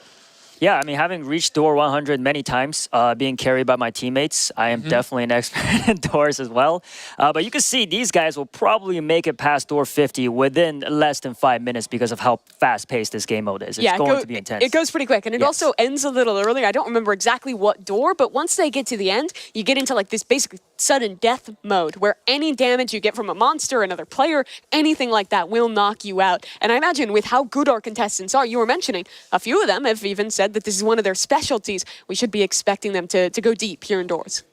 Yeah, I mean, having reached door 100 many times, being carried by my teammates, I am definitely an expert in doors as well. But you can see these guys will probably make it past door 50 within less than 5 minutes because of how fast-paced this game mode is. It's going to be intense. It goes pretty quick, and it also ends a little early. I don't remember exactly what door, but once they get to the end, you get into like this basically sudden death mode where any damage you get from a monster, another player, anything like that will knock you out. And I imagine with how good our contestants are, you were mentioning, a few of them have even said that this is one of their specialties. We should be expecting them to go deep here indoors.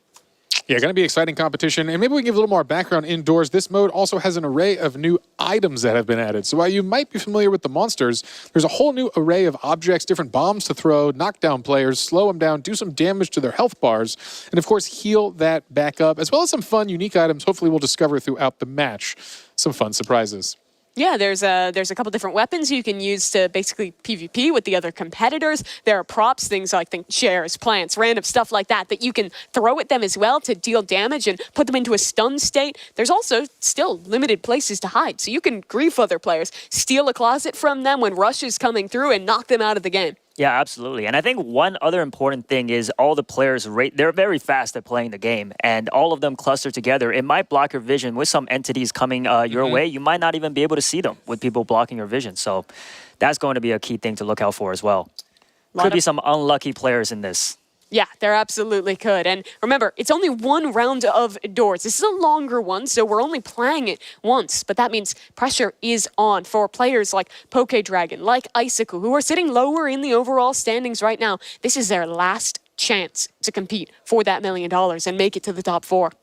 Yeah, going to be exciting competition. And maybe we can give a little more background indoors. This mode also has an array of new items that have been added. So while you might be familiar with the monsters, there's a whole new array of objects, different bombs to throw, knock down players, slow them down, do some damage to their health bars, and of course heal that back up, as well as some fun, unique items hopefully we'll discover throughout the match. Some fun surprises. Yeah, there's a couple different weapons you can use to basically PvP with the other competitors. There are props, things like chairs, plants, random stuff like that that you can throw at them as well to deal damage and put them into a stun state. There's also still limited places to hide, so you can grief other players, steal a closet from them when Rush is coming through and knock them out of the game. Yeah, absolutely. And I think one other important thing is all the players, they're very fast at playing the game, and all of them cluster together. It might block your vision with some entities coming your way. You might not even be able to see them with people blocking your vision. So that's going to be a key thing to look out for as well. Could be some unlucky players in this. Yeah, there absolutely could. And remember, it's only one round of Doors. This is a longer one, so we're only playing it once. But that means pressure is on for players like PokeDragon, like Icicle, who are sitting lower in the overall standings right now. This is their last chance to compete for that $1 million and make it to the top 4.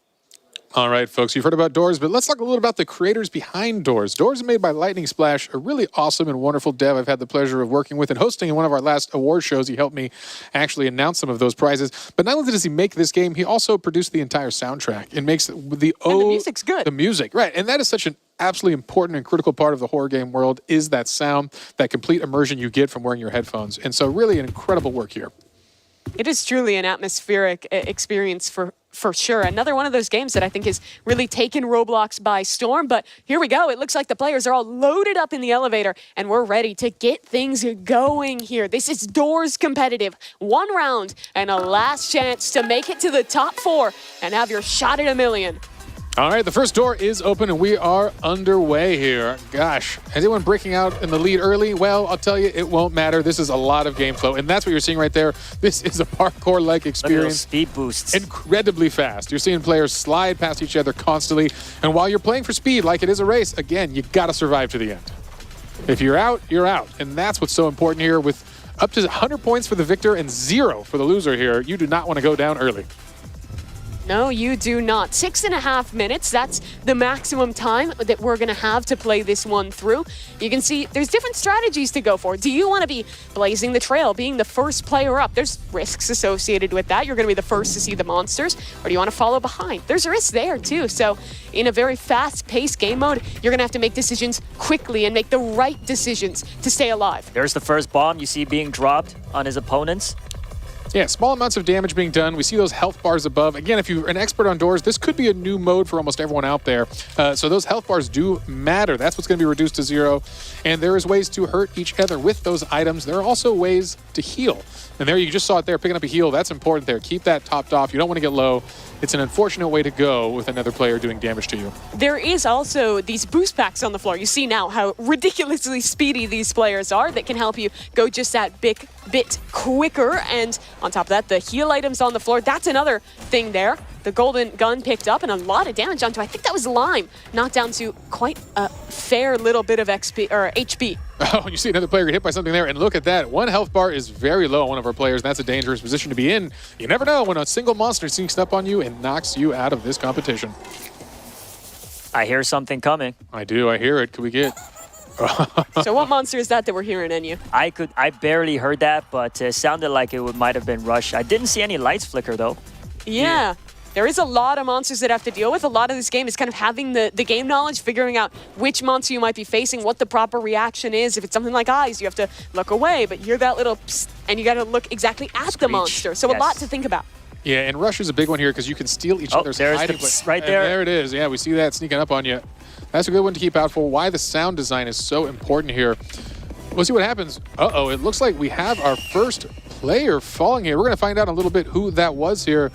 All right, folks, you've heard about Doors, but let's talk a little about the creators behind Doors. Doors is made by Lightning Splash, a really awesome and wonderful dev I've had the pleasure of working with and hosting in one of our last award shows. He helped me actually announce some of those prizes. But not only does he make this game, he also produced the entire soundtrack and makes the music's good. The music, right. And that is such an absolutely important and critical part of the horror game world is that sound, that complete immersion you get from wearing your headphones. And so really an incredible work here. It is truly an atmospheric experience for sure. Another one of those games that I think has really taken Roblox by storm. But here we go. It looks like the players are all loaded up in the elevator, and we're ready to get things going here. This is Doors competitive. One round and a last chance to make it to the top 4 and have your shot at $1 million. All right, the first door is open, and we are underway here. Gosh, is anyone breaking out in the lead early? Well, I'll tell you, it won't matter. This is a lot of game flow, and that's what you're seeing right there. This is a parkour-like experience. Speed boosts. Incredibly fast. You're seeing players slide past each other constantly, and while you're playing for speed like it is a race, again, you got to survive to the end. If you're out, you're out, and that's what's so important here. With up to 100 points for the victor and 0 for the loser here, you do not want to go down early. No, you do not. 6.5 minutes, that's the maximum time that we're going to have to play this one through. You can see there's different strategies to go for. Do you want to be blazing the trail, being the first player up? There's risks associated with that. You're going to be the first to see the monsters. Or do you want to follow behind? There's risks there too. So in a very fast-paced game mode, you're going to have to make decisions quickly and make the right decisions to stay alive. There's the first bomb you see being dropped on his opponents. Yeah, small amounts of damage being done. We see those health bars above. Again, if you're an expert on doors, this could be a new mode for almost everyone out there. So those health bars do matter. That's what's going to be reduced to 0. And there is ways to hurt each other with those items. There are also ways to heal. And there, you just saw it there, picking up a heal. That's important there. Keep that topped off. You don't want to get low. It's an unfortunate way to go with another player doing damage to you. There is also these boost packs on the floor. You see now how ridiculously speedy these players are that can help you go just that bit quicker. And on top of that, the heal items on the floor, that's another thing there. The golden gun picked up and a lot of damage onto, I think that was Lime, knocked down to quite a fair little bit of XP or HP. Oh, you see another player get hit by something there, and look at that. One health bar is very low on one of our players, and that's a dangerous position to be in. You never know when a single monster sneaks up on you and knocks you out of this competition. I hear something coming. I do. I hear it. Could we get... So what monster is that we're hearing, Enyu? I barely heard that, but it sounded like it might have been Rush. I didn't see any lights flicker, though. Yeah. There is a lot of monsters that have to deal with. A lot of this game is kind of having the game knowledge, figuring out which monster you might be facing, what the proper reaction is. If it's something like eyes, you have to look away, but hear that little psst, and you got to look exactly at the monster. So yes. A lot to think about. Yeah, and Rush is a big one here because you can steal each other's hiding place. Right there. There it is. Yeah, we see that sneaking up on you. That's a good one to keep out for. Why the sound design is so important here. We'll see what happens. Uh-oh, it looks like we have our first player falling here. We're going to find out in a little bit who that was here.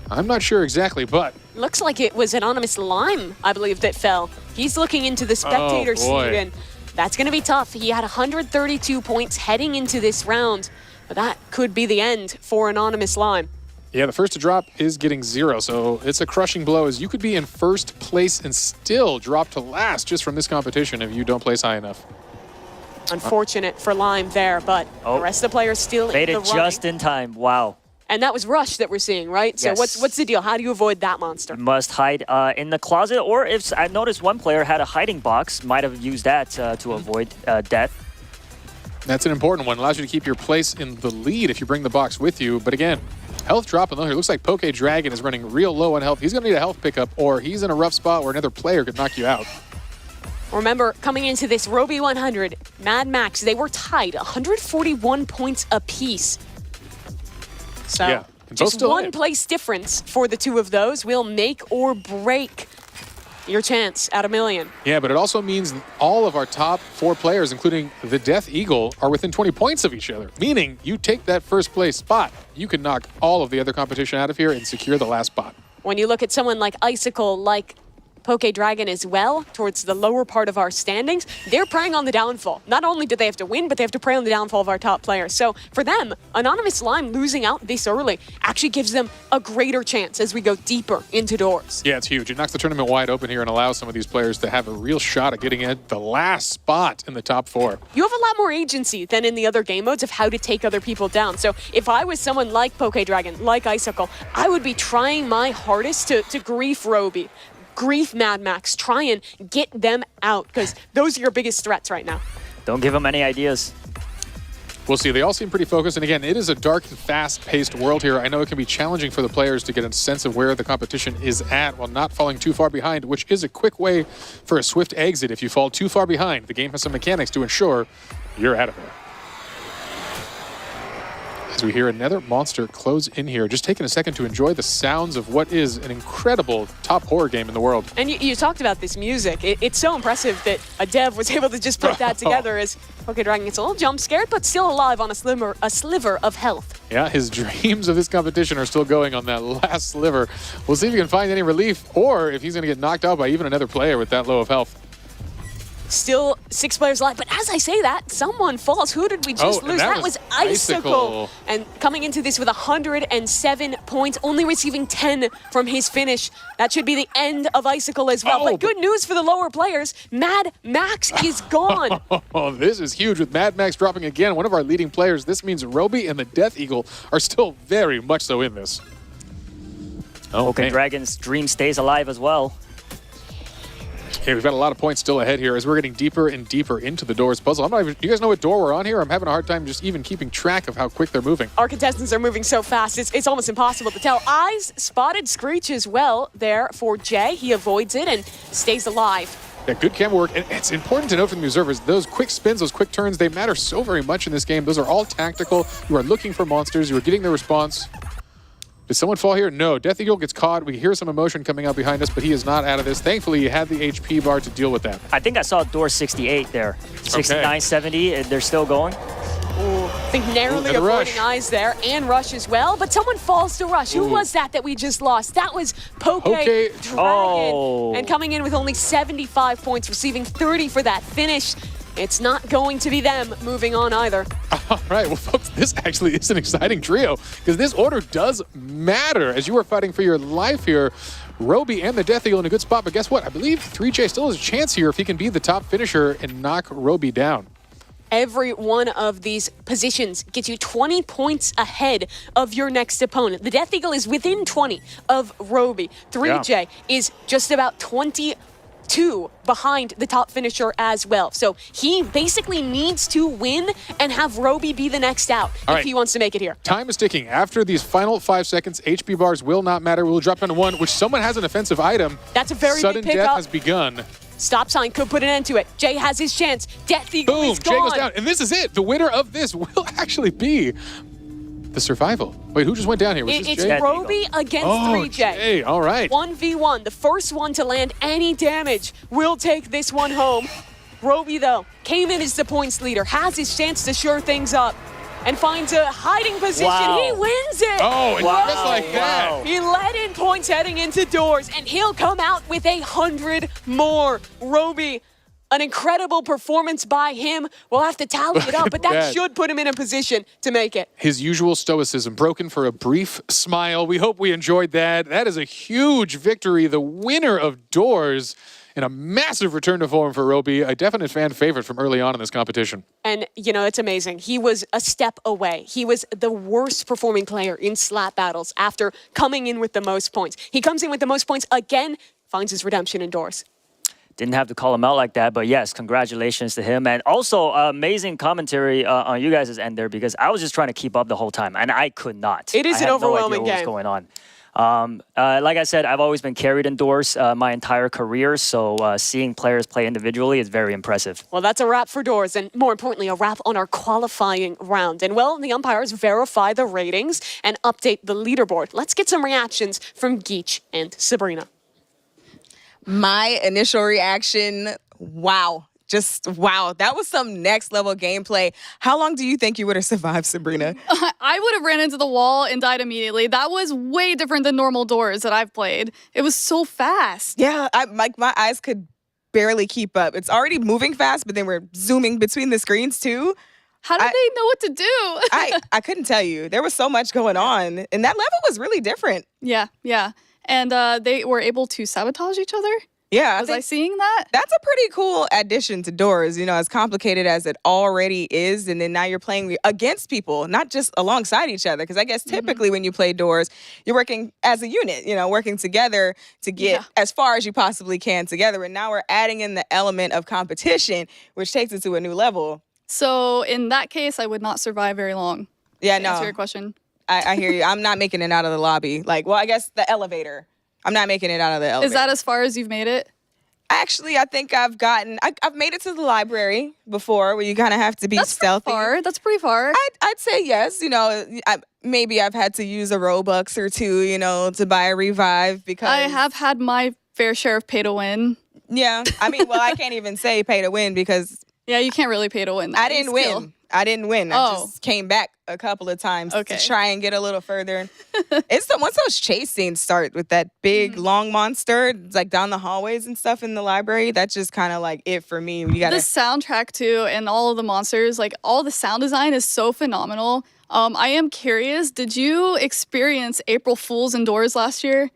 I'm not sure exactly, but... Looks like it was Anonymous Lime, I believe, that fell. He's looking into the spectator seat, and that's going to be tough. He had 132 points heading into this round, but that could be the end for Anonymous Lime. Yeah, the first to drop is getting 0, so it's a crushing blow, as you could be in first place and still drop to last just from this competition if you don't place high enough. Unfortunate for Lime there, but the rest of the players still in the running. Made it just in time. Wow. And that was Rush that we're seeing, right? So yes. what's the deal? How do you avoid that monster? You must hide in the closet, or if I noticed one player had a hiding box, might have used that to avoid death. That's an important one. Allows you to keep your place in the lead if you bring the box with you. But again, health dropping low here. Looks like Poke Dragon is running real low on health. He's going to need a health pickup, or he's in a rough spot where another player could knock you out. Remember, coming into this Roby 100, Mad Max, they were tied 141 points apiece. So yeah, just one place difference for the two of those will make or break your chance at $1 million. Yeah, but it also means all of our top 4 players, including the Death Eagle, are within 20 points of each other. Meaning, you take that first place spot, you can knock all of the other competition out of here and secure the last spot. When you look at someone like Icicle, like Poke Dragon as well, towards the lower part of our standings, they're preying on the downfall. Not only do they have to win, but they have to prey on the downfall of our top players. So for them, Anonymous Lime losing out this early actually gives them a greater chance as we go deeper into doors. Yeah, it's huge. It knocks the tournament wide open here and allows some of these players to have a real shot at getting at the last spot in the top 4. You have a lot more agency than in the other game modes of how to take other people down. So if I was someone like Poke Dragon, like Icicle, I would be trying my hardest to grief Roby, grief Mad Max, try and get them out, because those are your biggest threats right now. Don't give them any ideas. We'll see. They all seem pretty focused. And again, it is a dark and fast-paced world here. I know it can be challenging for the players to get a sense of where the competition is at while not falling too far behind, which is a quick way for a swift exit. If you fall too far behind, the game has some mechanics to ensure you're out of there. As we hear another monster close in here, just taking a second to enjoy the sounds of what is an incredible top horror game in the world. And you talked about this music. It's so impressive that a dev was able to just put that together as Poke Dragon gets a little jump scared, but still alive on a sliver of health. Yeah, his dreams of this competition are still going on that last sliver. We'll see if he can find any relief, or if he's going to get knocked out by even another player with that low of health. Still 6 players alive, but as I say that, someone falls. Who did we just lose? That was Icicle. And coming into this with 107 points, only receiving 10 from his finish. That should be the end of Icicle as well. But good news for the lower players, Mad Max is gone. This is huge with Mad Max dropping again, one of our leading players. This means Roby and the Death Eagle are still very much so in this. Okay, Dragon's dream stays alive as well. Okay, we've got a lot of points still ahead here as we're getting deeper and deeper into the doors puzzle. I'm not even, do you guys know what door we're on here? I'm having a hard time just even keeping track of how quick they're moving. Our contestants are moving so fast, it's almost impossible to tell. Eyes spotted Screech as well there for Jay. He avoids it and stays alive. Yeah, good camera work. And it's important to note from the observers, those quick spins, those quick turns, they matter so very much in this game. Those are all tactical. You are looking for monsters. You are getting the response. Did someone fall here? No. Death Eagle gets caught. We hear some emotion coming out behind us, but he is not out of this. Thankfully, he had the HP bar to deal with that. I think I saw door 68 there. 69, 70, they're still going. I think narrowly avoiding eyes there, and Rush as well, but someone falls to Rush. Who was that we just lost? That was Poke Dragon. Oh. And coming in with only 75 points, receiving 30 for that finish. It's not going to be them moving on either. All right, well, folks, this actually is an exciting trio because this order does matter as you are fighting for your life here. Roby and the Death Eagle in a good spot, but guess what? I believe 3J still has a chance here if he can be the top finisher and knock Roby down. Every one of these positions gets you 20 points ahead of your next opponent. The Death Eagle is within 20 of Roby. 3J is just about 22 behind the top finisher as well. So he basically needs to win and have Roby be the next out if he wants to make it here. Time is ticking. After these final 5 seconds, HP bars will not matter. We'll drop down to 1, which someone has an offensive item. That's a very Sudden big pickup. death has begun. Stop sign could put an end to it. Jay has his chance. Death Eagle is gone. Jay goes down. And this is it. The winner of this will actually be the survival. Wait, who just went down here? Was this It's Jay? Roby against 3J. Jay. All right. 1v1. The first one to land any damage will take this one home. Roby, though, came in as the points leader, has his chance to shore things up, and finds a hiding position. Wow. He wins it. Oh, and just like that. He led in points heading into doors, and he'll come out with 100 more. Roby, an incredible performance by him. We'll have to tally it up, but that should put him in a position to make it. His usual stoicism broken for a brief smile. We hope we enjoyed that. That is a huge victory. The winner of doors. And a massive return to form for Roby, a definite fan favorite from early on in this competition. And, you know, it's amazing. He was a step away. He was the worst performing player in slap battles after coming in with the most points. He comes in with the most points again, finds his redemption indoors. Didn't have to call him out like that, but yes, congratulations to him. And also, amazing commentary on you guys' end there because I was just trying to keep up the whole time, and I could not. It is an overwhelming game. What was going on. Like I said, I've always been carried indoors my entire career, so seeing players play individually is very impressive. Well, that's a wrap for doors, and more importantly, a wrap on our qualifying round. And, well, the umpires verify the ratings and update the leaderboard. Let's get some reactions from Geach and Sabrina. My initial reaction, wow. Just wow, that was some next level gameplay. How long do you think you would have survived, Sabrina? I would have ran into the wall and died immediately. That was way different than normal doors that I've played. It was so fast. Yeah, my eyes could barely keep up. It's already moving fast, but then we're zooming between the screens too. How did they know what to do? I couldn't tell you. There was so much going on, and that level was really different. Yeah. And they were able to sabotage each other? Yeah. Was I seeing that? That's a pretty cool addition to doors, you know, as complicated as it already is. And then now you're playing against people, not just alongside each other. Because I guess typically when you play doors, you're working as a unit, you know, working together to get as far as you possibly can together. And now we're adding in the element of competition, which takes it to a new level. So in that case, I would not survive very long. Yeah, to no. answer your question. I hear you. I'm not making it out of the lobby. Like, well, I guess the elevator. I'm not making it out of the elevator. Is that as far as you've made it? Actually, I think I've made it to the library before where you kind of have to be stealthy. That's pretty far. I'd say yes. You know, maybe I've had to use a Robux or two, you know, to buy a revive because I have had my fair share of pay to win. Yeah. I mean, well, I can't even say pay to win because yeah, you can't really pay to win. I didn't win. I just came back a couple of times to try and get a little further. Once those chase scenes start with that big long monster, it's like down the hallways and stuff in the library, that's just kind of like it for me. You gotta the soundtrack too, and all of the monsters, like all the sound design is so phenomenal. I am curious, did you experience April Fool's indoors last year?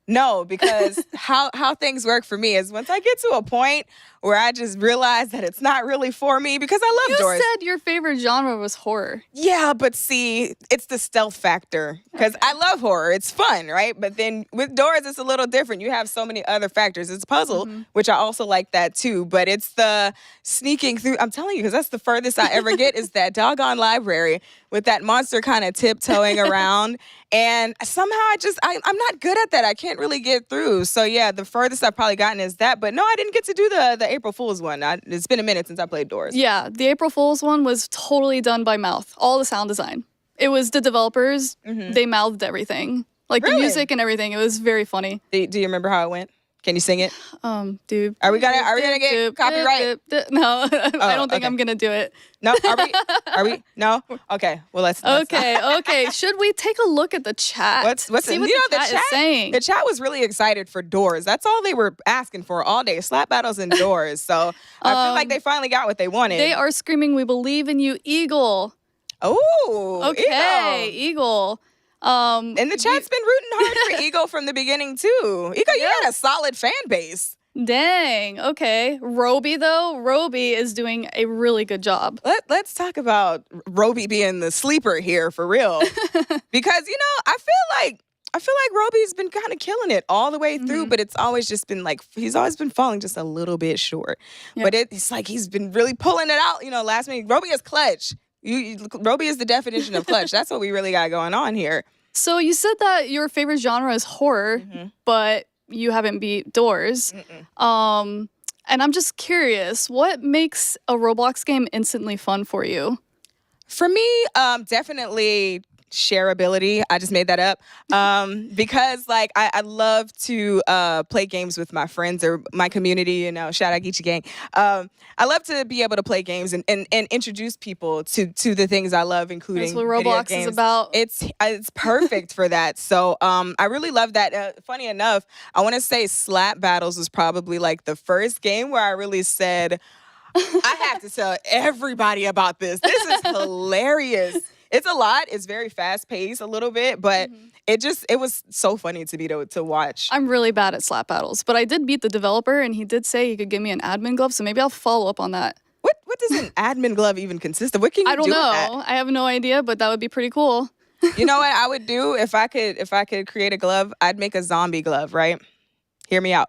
No, because how things work for me is once I get to a point where I just realized that it's not really for me because I love doors. You said your favorite genre was horror. Yeah, but see, it's the stealth factor because I love horror. It's fun, right? But then with doors, it's a little different. You have so many other factors. It's a puzzle, which I also like that too. But it's the sneaking through. I'm telling you, because that's the furthest I ever get is that doggone library with that monster kind of tiptoeing around. And somehow I'm not good at that. I can't really get through. So yeah, the furthest I've probably gotten is that. But no, I didn't get to do the April Fool's one. It's been a minute since I played doors. Yeah, the April Fool's one was totally done by mouth. All the sound design. It was the developers. They mouthed everything. Like the music and everything. It was very funny. Do you remember how it went? Can you sing it? Dude. Are we gonna get copyright? No, I don't think I'm gonna do it. No, are we? No? Okay. Well, let's Okay. Should we take a look at the chat? See what the chat is saying? The chat was really excited for doors. That's all they were asking for all day. Slap battles and doors. So I feel like they finally got what they wanted. They are screaming, "We believe in you, Eagle." Oh, okay, Eagle. And the chat's been rooting hard for Eagle from the beginning too. Eagle, you got a solid fan base. Dang. Okay. Roby though, Roby is doing a really good job. Let's talk about Roby being the sleeper here for real, because I feel like Roby's been kind of killing it all the way through, but it's always just been like he's always been falling just a little bit short. Yeah. But it's like he's been really pulling it out. Last minute. Roby is clutch. Roby is the definition of clutch. That's what we really got going on here. So you said that your favorite genre is horror, but you haven't beat doors. And I'm just curious, what makes a Roblox game instantly fun for you? For me, definitely shareability. I just made that up because I love to play games with my friends or my community. Shout out Geechee Gang. I love to be able to play games and introduce people to the things I love, including That's what Roblox video games. is about. It's perfect for that. So I really love that. Funny enough, I want to say Slap Battles was probably like the first game where I really said, I have to tell everybody about this. This is hilarious. It's a lot. It's very fast paced a little bit, but it was so funny to me to watch. I'm really bad at slap battles, but I did beat the developer and he did say he could give me an admin glove, so maybe I'll follow up on that. What does an admin glove even consist of? What can you do with that? I don't know. I have no idea, but that would be pretty cool. You know what I would do if I could create a glove? I'd make a zombie glove, right? Hear me out.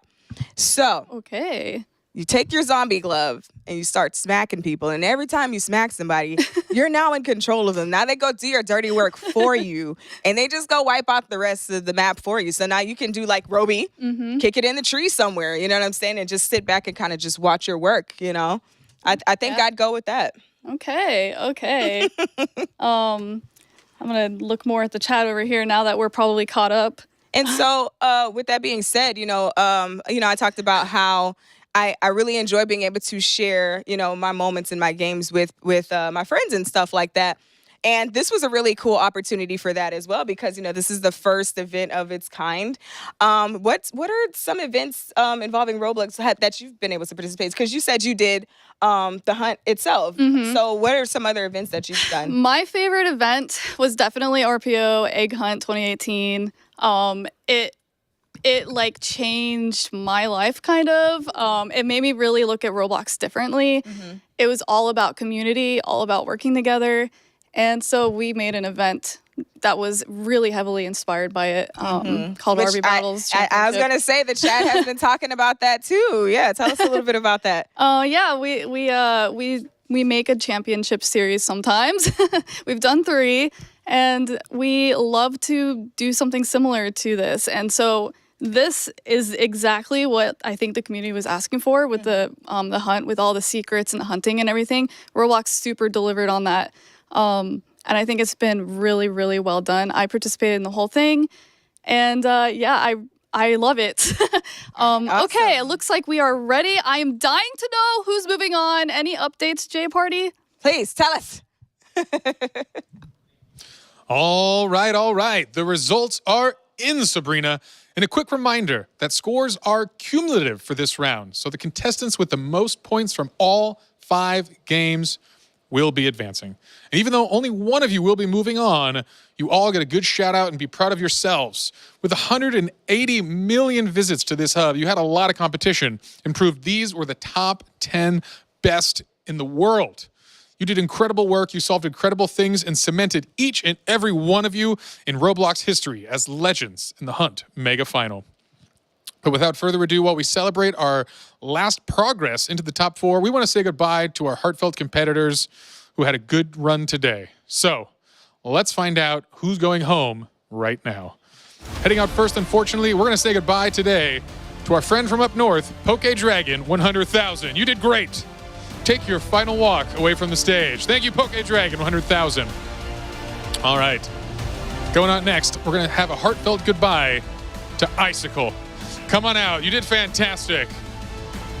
So, okay. You take your zombie glove and you start smacking people. And every time you smack somebody, you're now in control of them. Now they go do your dirty work for you. And they just go wipe out the rest of the map for you. So now you can do like Roby, kick it in the tree somewhere. You know what I'm saying? And just sit back and kind of just watch your work, I think I'd go with that. Okay. I'm going to look more at the chat over here now that we're probably caught up. And so with that being said, I talked about how I really enjoy being able to share, my moments in my games with my friends and stuff like that. And this was a really cool opportunity for that as well, because, this is the first event of its kind. What are some events involving Roblox that you've been able to participate in? Because you said you did the hunt itself. So what are some other events that you've done? My favorite event was definitely RPO Egg Hunt 2018. It like changed my life kind of. It made me really look at Roblox differently. It was all about community, all about working together. And so we made an event that was really heavily inspired by it called RB Battles. I was going to say the chat has been talking about that too. Yeah, tell us a little bit about that. Yeah, we make a championship series sometimes. We've done 3 and we love to do something similar to this. And so this is exactly what I think the community was asking for with the hunt, with all the secrets and the hunting and everything. Roblox super delivered on that. And I think it's been really, really well done. I participated in the whole thing. And I love it. Awesome. Okay, it looks like we are ready. I am dying to know who's moving on. Any updates, J Party? Please, tell us. All right. The results are in, Sabrina. And a quick reminder that scores are cumulative for this round. So the contestants with the most points from all 5 games will be advancing. And even though only one of you will be moving on, you all get a good shout out and be proud of yourselves. With 180 million visits to this hub, you had a lot of competition and proved these were the top 10 best in the world. You did incredible work, you solved incredible things, and cemented each and every one of you in Roblox history as legends in the Hunt Mega Final. But without further ado, while we celebrate our last progress into the top 4, we want to say goodbye to our heartfelt competitors who had a good run today. So let's find out who's going home right now. Heading out first, unfortunately, we're going to say goodbye today to our friend from up north, Poke Dragon 100,000. You did great. Take your final walk away from the stage. Thank you, Poke Dragon 100,000. All right. Going on next, we're going to have a heartfelt goodbye to Icicle. Come on out. You did fantastic.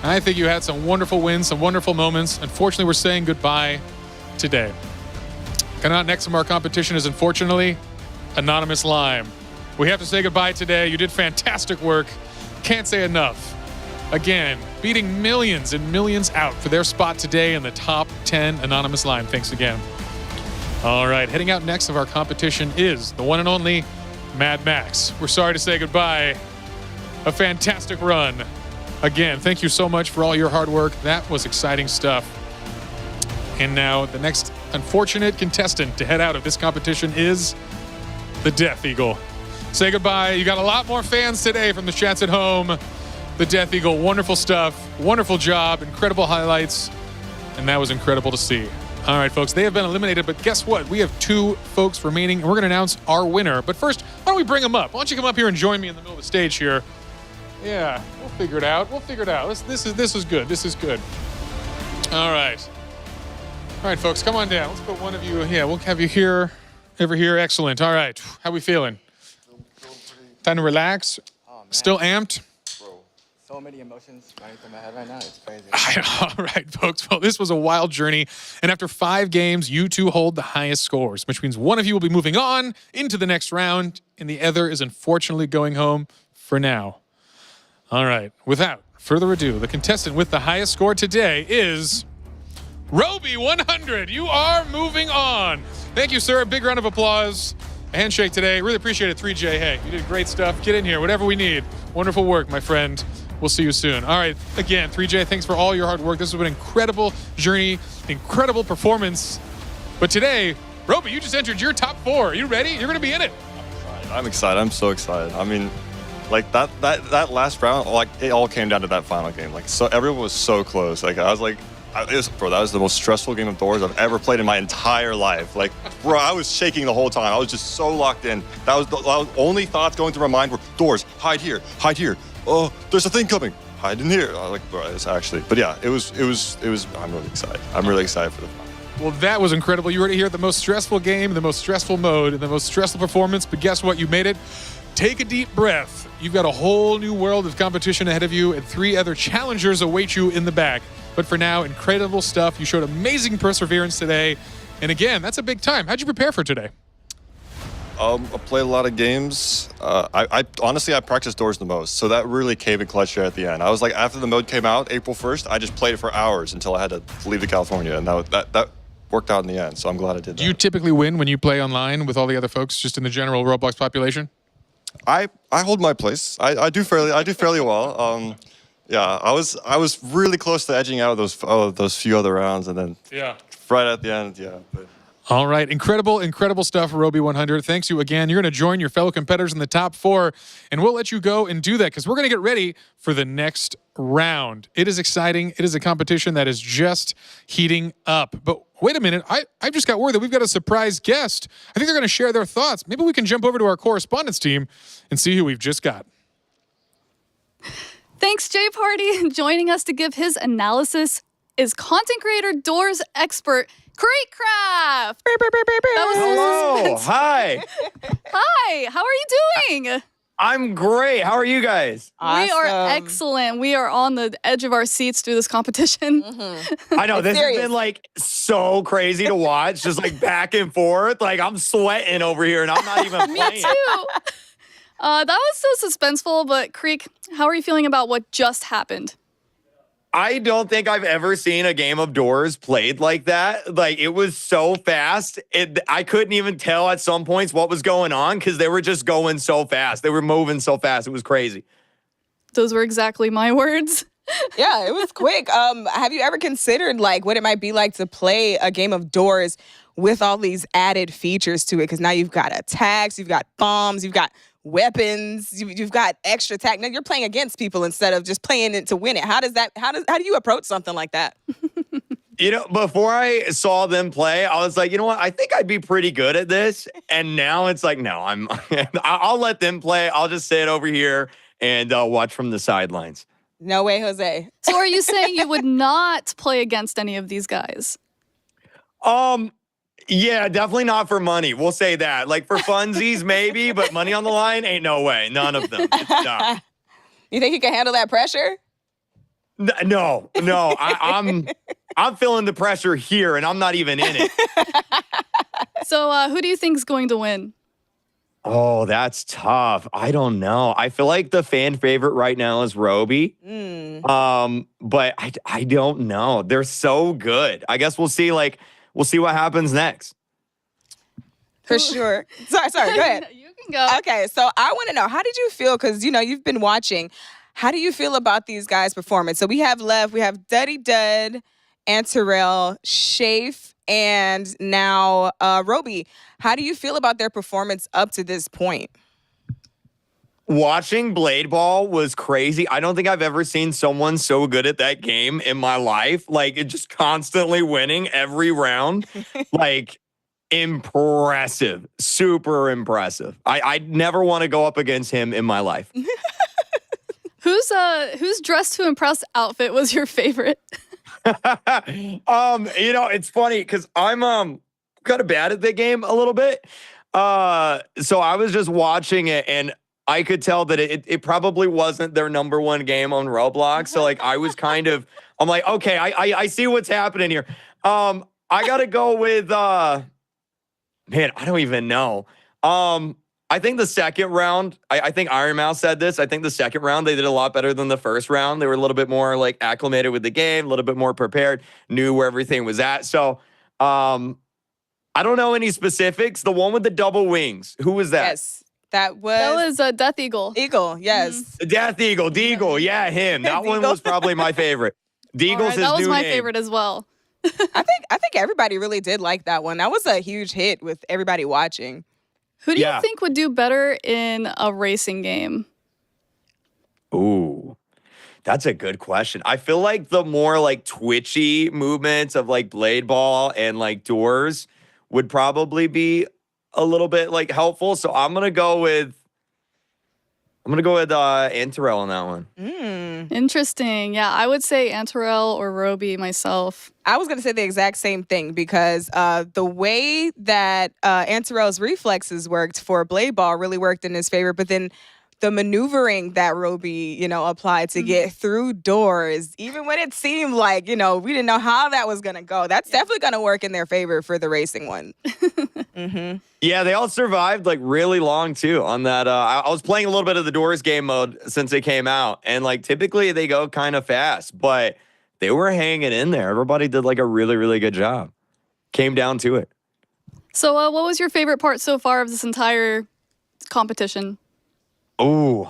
I think you had some wonderful wins, some wonderful moments. Unfortunately, we're saying goodbye today. Coming out next from our competition is, unfortunately, Anonymous Lime. We have to say goodbye today. You did fantastic work. Can't say enough. Again, beating millions and millions out for their spot today in the top 10 Anonymous Lime. Thanks again. All right, heading out next of our competition is the one and only Mad Max. We're sorry to say goodbye. A fantastic run. Again, thank you so much for all your hard work. That was exciting stuff. And now the next unfortunate contestant to head out of this competition is the Death Eagle. Say goodbye. You got a lot more fans today from the chats at home. The Death Eagle, wonderful stuff. Wonderful job. Incredible highlights. And that was incredible to see. All right, folks, they have been eliminated, but guess what? We have 2 folks remaining, and we're going to announce our winner. But first, why don't we bring them up? Why don't you come up here and join me in the middle of the stage here? Yeah, we'll figure it out. We'll figure it out. This is good. This is good. All right. All right, folks, come on down. Let's put one of you. Yeah, we'll have you here, over here. Excellent. All right. How we feeling? Time to relax. Oh, Still amped? Bro, so many emotions running through my head right now. It's crazy. All right, folks. Well, this was a wild journey. And after 5 games, you 2 hold the highest scores, which means one of you will be moving on into the next round, and the other is unfortunately going home for now. All right. Without further ado, the contestant with the highest score today is Roby 100. You are moving on. Thank you, sir. A big round of applause. A handshake today. Really appreciate it, 3J. Hey, you did great stuff. Get in here. Whatever we need. Wonderful work, my friend. We'll see you soon. All right. Again, 3J, thanks for all your hard work. This has been an incredible journey, incredible performance. But today, Roby, you just entered your top 4. Are you ready? You're going to be in it. I'm excited. I'm so excited. I mean, like that last round, like it all came down to that final game. Like, so everyone was so close. Like I was like, bro, that was the most stressful game of Doors I've ever played in my entire life. Like, bro, I was shaking the whole time. I was just so locked in. That was the only thoughts going through my mind were Doors, hide here, hide here. Oh, there's a thing coming. Hide in here. I was like, bro, it's actually. But yeah, it was. I'm really excited. I'm really excited for the final. Well, that was incredible. You were here at the most stressful game, the most stressful mode, and the most stressful performance. But guess what? You made it. Take a deep breath. You've got a whole new world of competition ahead of you, and 3 other challengers await you in the back. But for now, incredible stuff. You showed amazing perseverance today. And again, that's a big time. How'd you prepare for today? I played a lot of games. I honestly, I practiced Doors the most, so that really came in clutch here at the end. I was like, after the mode came out, April 1st, I just played it for hours until I had to leave to California, and that worked out in the end, so I'm glad I did that. Do you typically win when you play online with all the other folks, just in the general Roblox population? I hold my place. I do fairly well. Yeah, I was really close to edging out those few other rounds, and then right at the end, yeah. But. All right, incredible stuff, Roby 100. Thanks you again. You're going to join your fellow competitors in the top 4, and we'll let you go and do that because we're going to get ready for the next round. It is exciting. It is a competition that is just heating up. But wait a minute, I've just got word that we've got a surprise guest. I think they're going to share their thoughts. Maybe we can jump over to our correspondence team and see who we've just got. Thanks, Jay Party. Joining us to give his analysis is content creator, Doors expert, Creekcraft. Hello. Hi. Hi. How are you doing? I'm great. How are you guys? We are excellent. We are on the edge of our seats through this competition. I know this has been like so crazy to watch, just like back and forth. Like I'm sweating over here, and I'm not even playing. Me too. That was so suspenseful. But Creek, how are you feeling about what just happened? I don't think I've ever seen a game of Doors played like that. Like, it was so fast. I couldn't even tell at some points what was going on because they were just going so fast. They were moving so fast. It was crazy. Those were exactly my words. Yeah, it was quick. Have you ever considered like what it might be like to play a game of Doors with all these added features to it? Because now you've got attacks, you've got bombs, you've got weapons, you've got extra attack. Now you're playing against people instead of just playing it to win it. How do you approach something like that? You know, before I saw them play, I was like, you know what? I think I'd be pretty good at this. And now it's like, no, I'll let them play. I'll just sit over here and watch from the sidelines. No way, Jose. So are you saying you would not play against any of these guys? Yeah, definitely not for money. We'll say that. Like for funsies, maybe, but money on the line, ain't no way. None of them. No. You think you can handle that pressure? No. I'm feeling the pressure here, and I'm not even in it. So who do you think is going to win? Oh, that's tough. I don't know. I feel like the fan favorite right now is Roby. But I don't know. They're so good. I guess we'll see what happens next. For sure. Sorry, go ahead. You can go. Okay, so I want to know, how did you feel? Because, you've been watching. How do you feel about these guys' performance? So we have Duddy Dud, Anterel, Shafe, and now Roby. How do you feel about their performance up to this point? Watching Blade Ball was crazy. I don't think I've ever seen someone so good at that game in my life. Like, it just constantly winning every round. Like, impressive. Super impressive. I'd never want to go up against him in my life. Whose dress to impress outfit was your favorite? It's funny because I'm kind of bad at the game a little bit. So I was just watching it and I could tell that it probably wasn't their number one game on Roblox. So like I was I'm like, okay, I see what's happening here. I gotta go with man, I don't even know. I think the second round, I think Iron Mouse said this. I think the second round, they did a lot better than the first round. They were a little bit more like acclimated with the game, a little bit more prepared, knew where everything was at. So I don't know any specifics. The one with the double wings, who was that? Yes. That was Death Eagle. Eagle, yes. Mm-hmm. Death Eagle, Deagle, yeah, him. That one was probably my favorite. Deagle's his new name. That was my favorite as well. I think everybody really did like that one. That was a huge hit with everybody watching. Who do you think would do better in a racing game? Ooh, that's a good question. I feel like the more like twitchy movements of like Blade Ball and like Doors would probably be a little bit like helpful. So I'm gonna go with Anterel on that one. Interesting. Yeah, I would say Anterel or Roby myself. I was going to say the exact same thing because the way that Anterel's reflexes worked for Blade Ball really worked in his favor. But then the maneuvering that Roby, applied to get through doors, even when it seemed like, we didn't know how that was going to go, that's definitely going to work in their favor for the racing one. Mm-hmm. Yeah, they all survived like really long too on that. I was playing a little bit of the Doors game mode since it came out. And like typically they go kind of fast, but they were hanging in there. Everybody did like a really, really good job. Came down to it. So what was your favorite part so far of this entire competition? Ooh,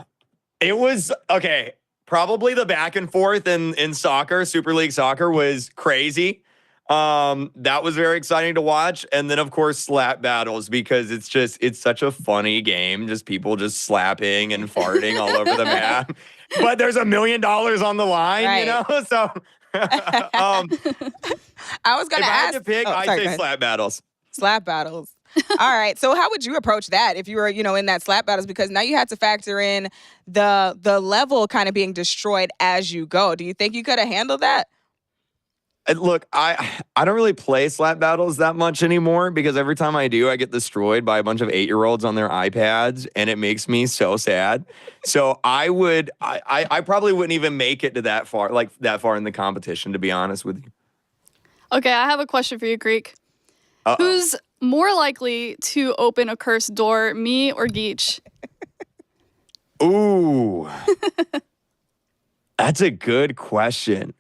it was, okay, probably the back and forth in soccer, Super League Soccer was crazy. That was very exciting to watch. And then, of course, slap battles because it's such a funny game. Just people just slapping and farting all over the map. But there's $1 million on the line, So I was going to ask. If I had to pick, I'd say slap battles. Slap battles. All right. So how would you approach that if you were, in that slap battles? Because now you had to factor in the level kind of being destroyed as you go. Do you think you could have handled that? Look, I don't really play slap battles that much anymore because every time I do, I get destroyed by a bunch of 8-year-olds on their iPads, and it makes me so sad. So I probably wouldn't even make it to that far in the competition, to be honest with you. Okay, I have a question for you, Greek. Uh-oh. Who's more likely to open a cursed door, me or Geach? Ooh. That's a good question.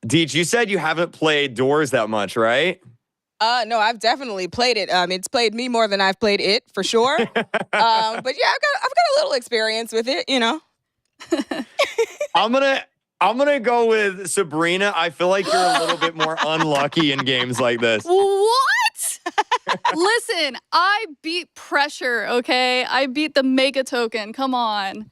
Deej, you said you haven't played Doors that much, right? No, I've definitely played it. It's played me more than I've played it, for sure. But yeah, I've got a little experience with it, you know. I'm gonna go with Sabrina. I feel like you're a little bit more unlucky in games like this. What? Listen, I beat pressure, okay? I beat the mega token. Come on.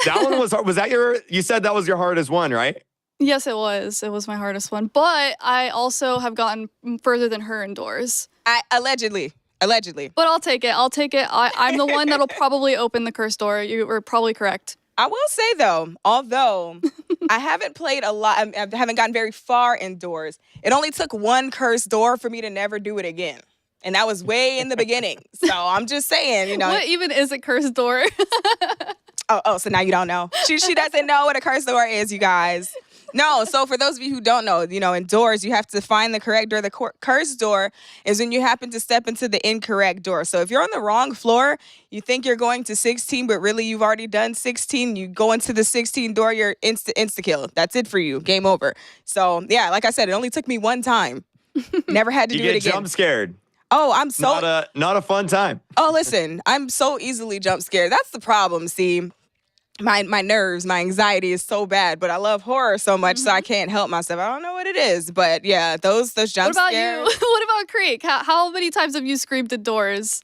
That one was that you said that was your hardest one, right? Yes, it was. It was my hardest one. But I also have gotten further than her indoors. Allegedly. But I'll take it. I'm the one that'll probably open the curse door. You were probably correct. I will say, though, although I haven't played a lot, I haven't gotten very far indoors, it only took one cursed door for me to never do it again. And that was way in the beginning. So I'm just saying, you know. What even is a cursed door? Oh, so now you don't know. She doesn't know what a cursed door is, you guys. No, so for those of you who don't know, indoors, you have to find the correct door. The cursed door is when you happen to step into the incorrect door. So if you're on the wrong floor, you think you're going to 16, but really you've already done 16. You go into the 16 door, you're insta-kill. That's it for you. Game over. So, yeah, like I said, it only took me one time. Never had to do it again. You get jump scared. Oh, I'm so... Not a fun time. Oh, listen, I'm so easily jump scared. That's the problem, see. My nerves, my anxiety is so bad, but I love horror so much, so I can't help myself. I don't know what it is, but yeah, those jump scares. What about you? What about Creek? How many times have you screamed at doors?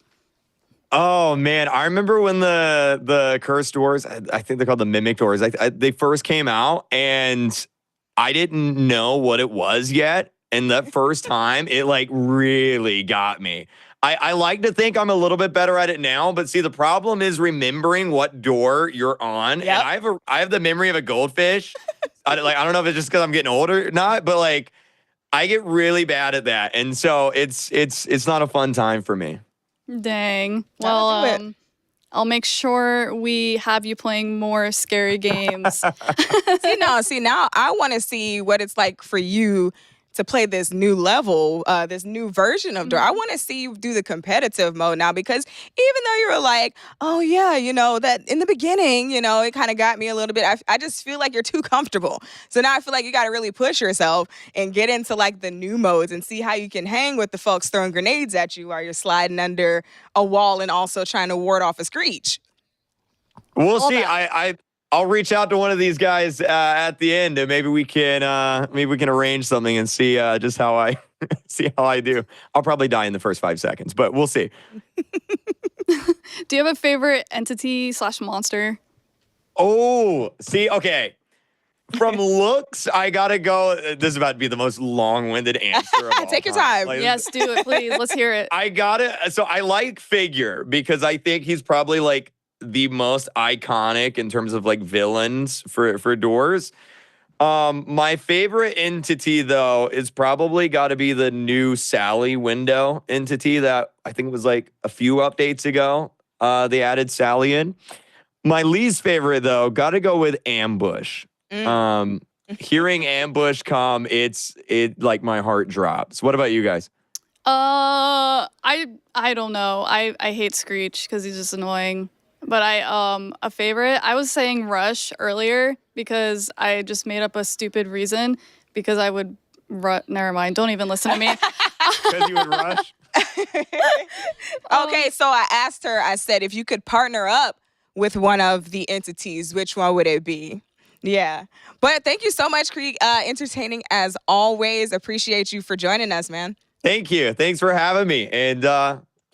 Oh man, I remember when the cursed doors, I think they're called the mimic doors. They first came out, and I didn't know what it was yet. And that first time, it like really got me. I like to think I'm a little bit better at it now, but see, the problem is remembering what door you're on. Yep. And I have the memory of a goldfish. I don't know if it's just because I'm getting older or not, but like I get really bad at that, and so it's not a fun time for me. Dang. Well, I'll make sure we have you playing more scary games. See now I want to see what it's like for you to play this new level, this new version of Door. I want to see you do the competitive mode now, because even though you were like, oh yeah, that in the beginning, it kind of got me a little bit. I just feel like you're too comfortable. So now I feel like you got to really push yourself and get into like the new modes and see how you can hang with the folks throwing grenades at you while you're sliding under a wall and also trying to ward off a screech. We'll see. I'll reach out to one of these guys at the end, and maybe we can arrange something and see just how I do. I'll probably die in the first 5 seconds, but we'll see. Do you have a favorite entity / monster? Oh, see, okay. From looks, I gotta go. This is about to be the most long-winded answer of all Take your time. Yes, do it, please. Let's hear it. So I like Figure because I think he's probably like the most iconic in terms of like villains for Doors. My favorite entity though is probably got to be the new Sally window entity that I think was like a few updates ago. They added Sally in. My least favorite though, got to go with Ambush. Hearing Ambush come, it like my heart drops. What about you guys? I don't know. I hate Screech because he's just annoying. But a favorite, I was saying Rush earlier because I just made up a stupid reason because I would never mind. Don't even listen to me. Because you would rush? Okay, so I asked her, I said, if you could partner up with one of the entities, which one would it be? Yeah. But thank you so much, Creek. Entertaining as always. Appreciate you for joining us, man. Thank you. Thanks for having me. And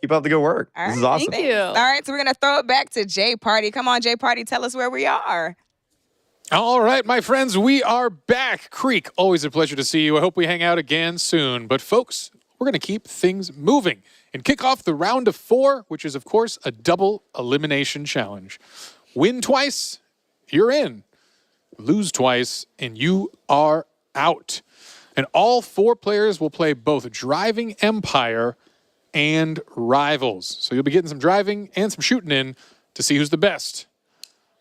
keep up the good work. All this is right, awesome. Thank you. All right, so we're going to throw it back to J Party. Come on, J Party, tell us where we are. All right, my friends, we are back. Creek, always a pleasure to see you. I hope we hang out again soon. But folks, we're going to keep things moving and kick off the round of 4, which is, of course, a double elimination challenge. Win twice, you're in. Lose twice, and you are out. And all 4 players will play both Driving Empire and Rivals. So you'll be getting some driving and some shooting in to see who's the best.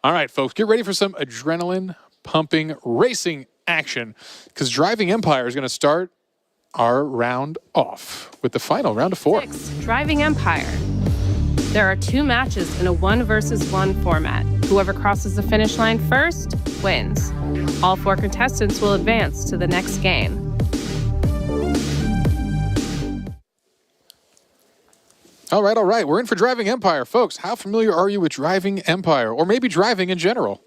All right, folks, get ready for some adrenaline-pumping racing action, because Driving Empire is going to start our round off with the final round of 4. 6, Driving Empire. There are 2 matches in a 1 versus 1 format. Whoever crosses the finish line first wins. All 4 contestants will advance to the next game. All right. We're in for Driving Empire. Folks, how familiar are you with Driving Empire, or maybe driving in general?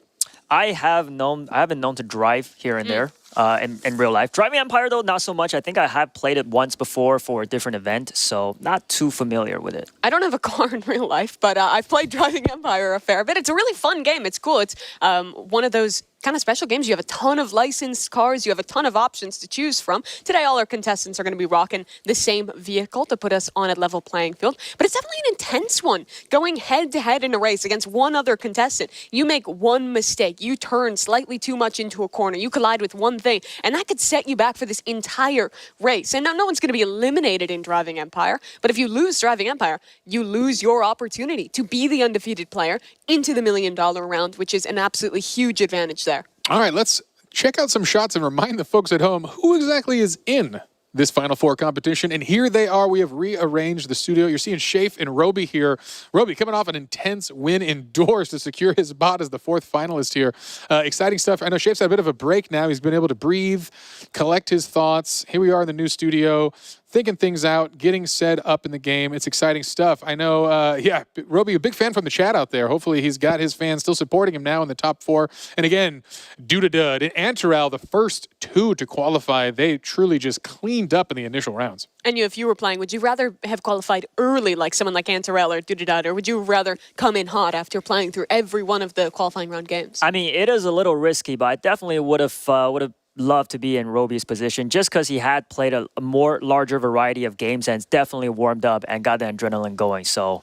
I haven't known to drive here and there in real life. Driving Empire, though, not so much. I think I have played it once before for a different event, so not too familiar with it. I don't have a car in real life, but I've played Driving Empire a fair bit. It's a really fun game. It's cool. It's one of those kind of special games. You have a ton of licensed cars. You have a ton of options to choose from. Today, all our contestants are going to be rocking the same vehicle to put us on a level playing field. But it's definitely an intense one. Going head-to-head in a race against one other contestant. You make one mistake. You turn slightly too much into a corner. You collide with one thing, and that could set you back for this entire race. And now no one's going to be eliminated in Driving Empire, but if you lose Driving Empire, you lose your opportunity to be the undefeated player into the $1 million round, which is an absolutely huge advantage there. All right, let's check out some shots and remind the folks at home who exactly is in this Final Four competition. And here they are. We have rearranged the studio. You're seeing Shafe and Roby here. Roby coming off an intense win indoors to secure his spot as the 4th finalist here. Exciting stuff. I know Shafe's had a bit of a break now. He's been able to breathe, collect his thoughts. Here we are in the new studio, thinking things out, getting set up in the game. It's exciting stuff. I know, Roby, a big fan from the chat out there. Hopefully he's got his fans still supporting him now in the top 4. And again, Dudadud and Antarel, the first 2 to qualify, they truly just cleaned up in the initial rounds. And if you were playing, would you rather have qualified early like someone like Antarel or Dudadud, or would you rather come in hot after playing through every one of the qualifying round games? I mean, it is a little risky, but I definitely would have loved to be in Roby's position just because he had played a more larger variety of games and definitely warmed up and got the adrenaline going. So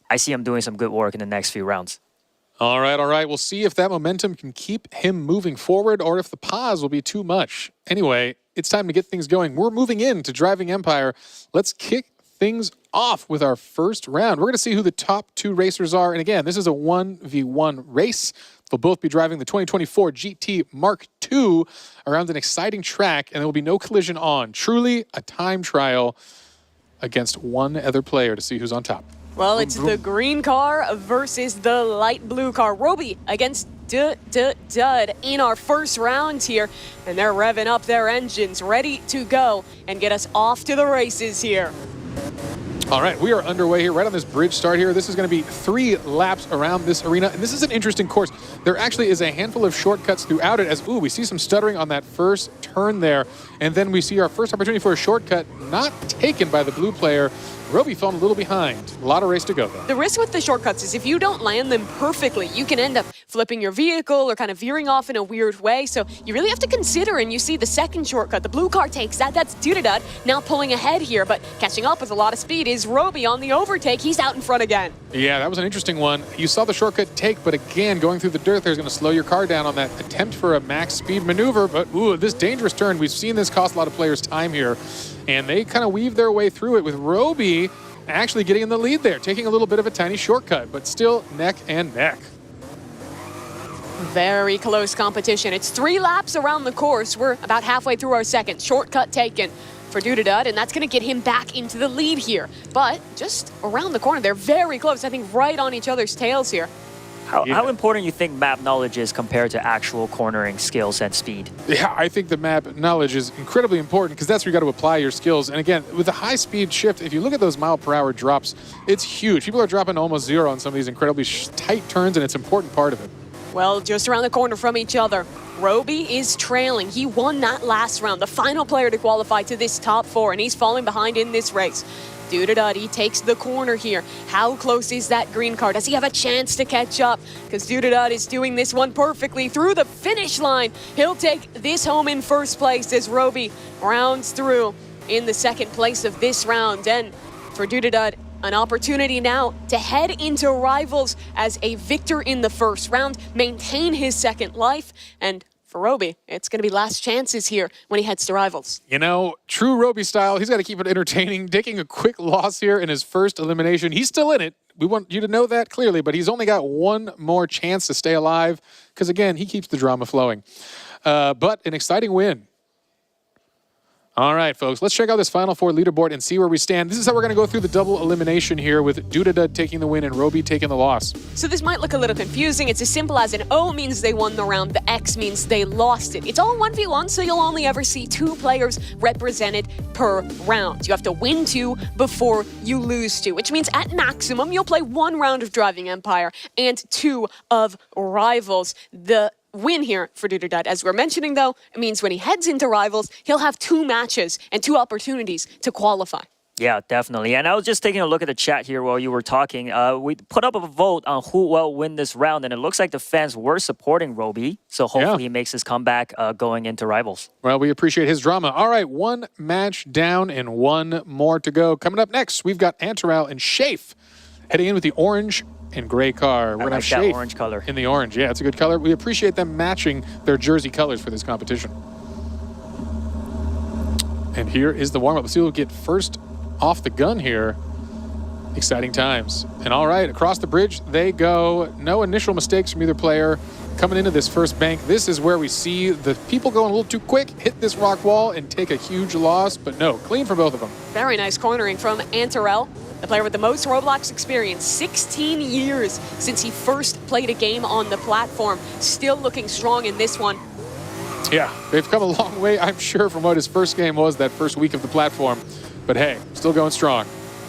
I see him doing some good work in the next few rounds. All right. We'll see if that momentum can keep him moving forward or if the pause will be too much. Anyway, it's time to get things going. We're moving into Driving Empire. Let's kick things off with our first round. We're going to see who the top 2 racers are. And again, this is a 1v1 race. They'll both be driving the 2024 GT Mark II around an exciting track, and there will be no collision on. Truly a time trial against one other player to see who's on top. Well, it's the green car versus the light blue car. Roby against Dud in our first round here, and they're revving up their engines, ready to go and get us off to the races here. All right, we are underway here, right on this bridge start here. This is going to be 3 laps around this arena, and this is an interesting course. There actually is a handful of shortcuts throughout it as, we see some stuttering on that first turn there, and then we see our first opportunity for a shortcut not taken by the blue player. Roby falling a little behind. A lot of race to go, though. The risk with the shortcuts is if you don't land them perfectly, you can end up flipping your vehicle or kind of veering off in a weird way. So you really have to consider, and you see the second shortcut. The blue car takes that. That's Dudadud now pulling ahead here, but catching up with a lot of speed is Roby on the overtake. He's out in front again. Yeah, that was an interesting one. You saw the shortcut take, but again, going through the dirt there's going to slow your car down on that attempt for a max speed maneuver. But, this dangerous turn. We've seen this cost a lot of players time here, and they kind of weave their way through it with Roby actually getting in the lead there, taking a little bit of a tiny shortcut, but still neck and neck. Very close competition. It's 3 laps around the course. We're about halfway through our second. Shortcut taken for Dudadud, and that's going to get him back into the lead here. But just around the corner, they're very close. I think right on each other's tails here. How important you think map knowledge is compared to actual cornering skills and speed? Yeah, I think the map knowledge is incredibly important because that's where you got to apply your skills. And again, with the high speed shift, if you look at those mile-per-hour drops, it's huge. People are dropping almost 0 on some of these incredibly tight turns, and it's an important part of it. Well, just around the corner from each other, Roby is trailing. He won that last round, the final player to qualify to this top 4, and he's falling behind in this race. Dudadud, he takes the corner here. How close is that green car? Does he have a chance to catch up? Because Dudadud is doing this one perfectly through the finish line. He'll take this home in first place as Roby rounds through in the second place of this round. And for Dudadud, an opportunity now to head into Rivals as a victor in the first round, maintain his second life, and for Roby, it's going to be last chances here when he heads to Rivals. You know, true Roby style, he's got to keep it entertaining, taking a quick loss here in his first elimination. He's still in it. We want you to know that clearly, but he's only got one more chance to stay alive because, again, he keeps the drama flowing. But an exciting win All right, folks, let's check out this Final Four leaderboard and see where we stand. This is how we're going to go through the double elimination here with Dudadud taking the win and Roby taking the loss. So this might look a little confusing. It's as simple as an O means they won the round, the X means they lost it. It's all 1v1, so you'll only ever see 2 players represented per round. You have to win 2 before you lose 2, which means at maximum you'll play 1 round of Driving Empire and 2 of Rivals. The win here for Dudadud, as we're mentioning though, it means when he heads into Rivals, he'll have 2 matches and 2 opportunities to qualify. Yeah, definitely. And I was just taking a look at the chat here while you were talking. We put up a vote on who will win this round, and it looks like the fans were supporting Roby. So hopefully he makes his comeback going into Rivals. Well, we appreciate his drama. All right, 1 match down and 1 more to go. Coming up next, we've got Antaral and Shafe heading in with the orange and gray car. We're going to have Shafe orange color. in the orange. Yeah, it's a good color. We appreciate them matching their jersey colors for this competition. And here is the warm-up. Let's see who will get first off the gun here. Exciting times. And all right, across the bridge they go. No initial mistakes from either player. Coming into this first bank, this is where we see the people going a little too quick, hit this rock wall, and take a huge loss. But no, clean for both of them. Very nice cornering from Antaral, the player with the most Roblox experience. 16 years since he first played a game on the platform. Still looking strong in this one. Yeah, they've come a long way, I'm sure, from what his first game was that first week of the platform. But hey, still going strong.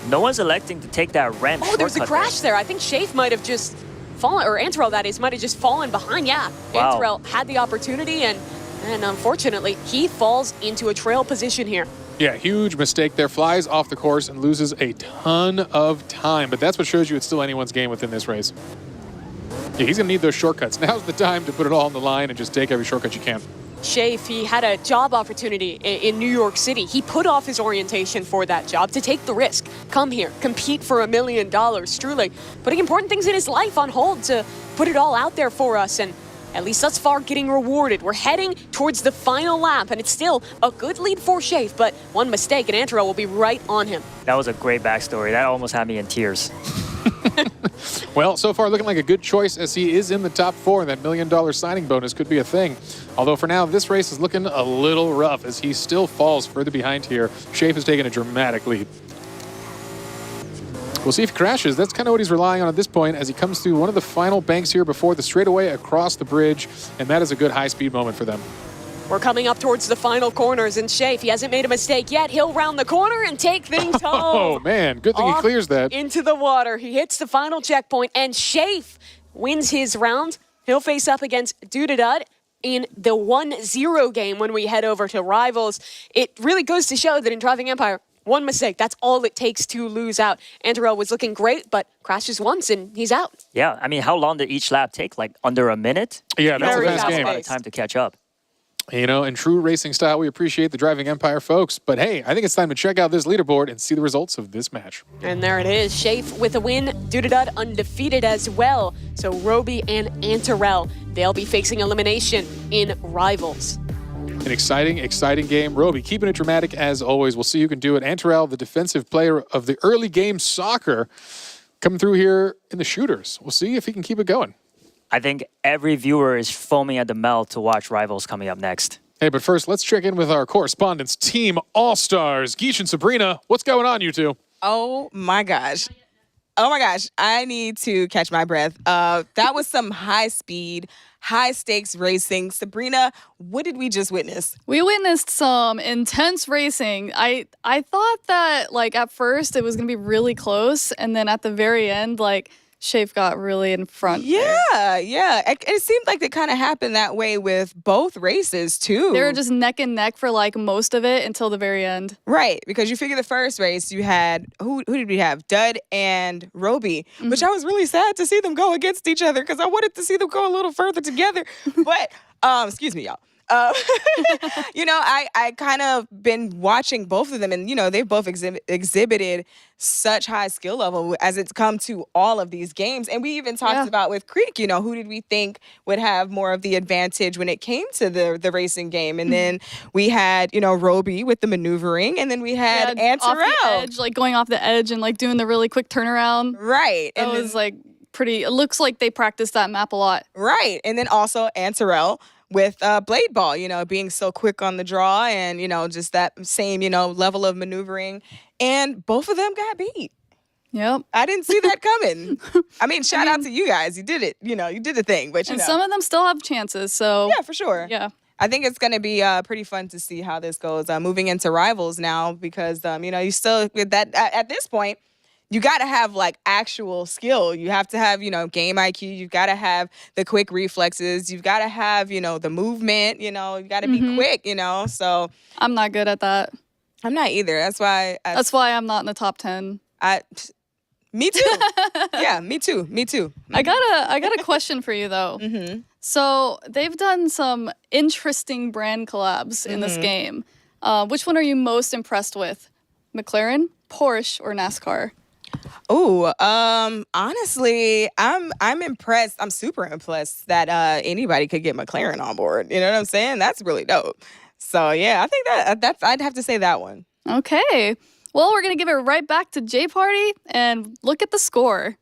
No one's electing to take that ramp. Oh, there's a crash there. I think Shafe might have just fallen, or Antaral, that is, might have just fallen behind. Yeah, wow. Antaral had the opportunity, and unfortunately, he falls into a trail position here. Yeah, huge mistake there. Flies off the course and loses a ton of time. But that's what shows you it's still anyone's game within this race. Yeah, he's going to need those shortcuts. Now's the time to put it all on the line and just take every shortcut you can. Shafe, he had a job opportunity in New York City. He put off his orientation for that job to take the risk. Come here, compete for $1 million, truly. Putting important things in his life on hold to put it all out there for us, and at least thus far getting rewarded. We're heading towards the final lap, and it's still a good lead for Shafe, but one mistake and Antaral will be right on him. That was a great backstory. That almost had me in tears. Well, so far looking like a good choice as he is in the top 4, and that $1 million signing bonus could be a thing. Although for now, this race is looking a little rough as he still falls further behind here. Shafe has taken a dramatic lead. We'll see if he crashes. That's kind of what he's relying on at this point as he comes through one of the final banks here before the straightaway across the bridge, and that is a good high-speed moment for them. We're coming up towards the final corners, and Shafe, he hasn't made a mistake yet. He'll round the corner and take things home. Oh, man. Good thing he clears that. Into the water. He hits the final checkpoint, and Shafe wins his round. He'll face up against Dudadud in the 1-0 game when we head over to Rivals. It really goes to show that in Driving Empire, one mistake, that's all it takes to lose out. Antaral was looking great, but crashes once and he's out. Yeah, I mean, how long did each lap take? Like under a minute? Yeah, that's a fast game. A lot of time to catch up. You know, in true racing style, we appreciate the Driving Empire folks. But hey, I think it's time to check out this leaderboard and see the results of this match. And there it is. Shafe with a win. Dudadud undefeated as well. So Roby and Antaral, they'll be facing elimination in Rivals. An exciting, exciting game. Roby, keeping it dramatic as always. We'll see who can do it. Antaral, the defensive player of the early game soccer, coming through here in the shooters. We'll see if he can keep it going. I think every viewer is foaming at the mouth to watch Rivals coming up next. Hey, but first, let's check in with our correspondents, Team All-Stars. Geesh and Sabrina, what's going on, you two? Oh, my gosh. Oh, my gosh. I need to catch my breath. That was some high-speed, high-stakes racing. Sabrina, what did we just witness? We witnessed some intense racing. I thought that, like, at first it was going to be really close, and then at the very end, like, Shafe got really in front. Yeah. It seemed like it kind of happened that way with both races, too. They were just neck and neck for, like, most of it until the very end. Right, because you figure the first race, you had, who did we have? Dud and Roby, which I was really sad to see them go against each other because I wanted to see them go a little further together. But, excuse me, y'all. You know, I kind of been watching both of them, and you know they've both exhibited such high skill level as it's come to all of these games. And we even talked about with Creek, you know, who did we think would have more of the advantage when it came to the racing game? And then we had, you know, Roby with the maneuvering, and then we had Antaral, off the edge, like going off the edge and like doing the really quick turnaround. Right, It was like pretty. It looks like they practiced that map a lot. Right, and then also Antaral with Blade Ball, being so quick on the draw and, just that same, level of maneuvering. And both of them got beat. Yep. I didn't see that coming. I mean, shout out to you guys. You did it. You did the thing. But, and some of them still have chances. So yeah, for sure. Yeah. I think it's going to be pretty fun to see how this goes moving into Rivals now because, you still, at this point, you got to have like actual skill. You have to have, game IQ. You've got to have the quick reflexes. You've got to have, the movement, you got to be quick, so. I'm not good at that. I'm not either. That's why. That's why I'm not in the top 10. Me too. Yeah, me too. I got a question for you though. So they've done some interesting brand collabs in this game. Which one are you most impressed with? McLaren, Porsche, or NASCAR? Oh, honestly, I'm impressed. I'm super impressed that anybody could get McLaren on board. You know what I'm saying? That's really dope. So yeah, I think that's I'd have to say that one. Okay. Well, we're gonna give it right back to J Party and look at the score.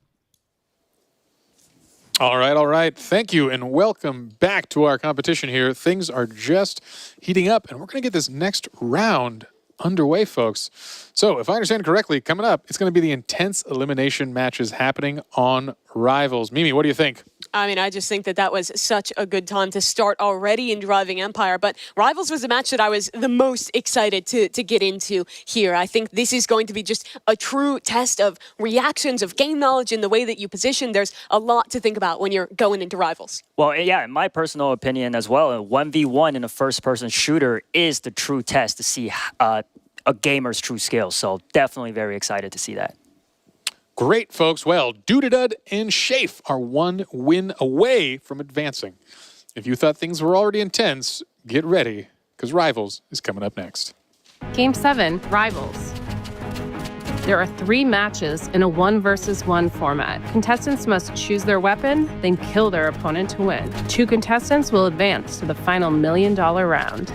All right. Thank you, and welcome back to our competition here. Things are just heating up, and we're going to get this next round underway, folks. So, if I understand correctly, coming up, it's going to be the intense elimination matches happening on Rivals. Mimi, what do you think? I mean, I just think that was such a good time to start already in Driving Empire. But Rivals was the match that I was the most excited to get into here. I think this is going to be just a true test of reactions, of game knowledge, and the way that you position. There's a lot to think about when you're going into Rivals. Well, yeah, in my personal opinion as well, a 1v1 in a first-person shooter is the true test to see a gamer's true skills. So definitely very excited to see that. Great, folks. Well, Doodadud and Shafe are one win away from advancing. If you thought things were already intense, get ready, because Rivals is coming up next. Game 7, Rivals. There are 3 matches in a 1-versus-1 format. Contestants must choose their weapon, then kill their opponent to win. 2 contestants will advance to the final $1 million round.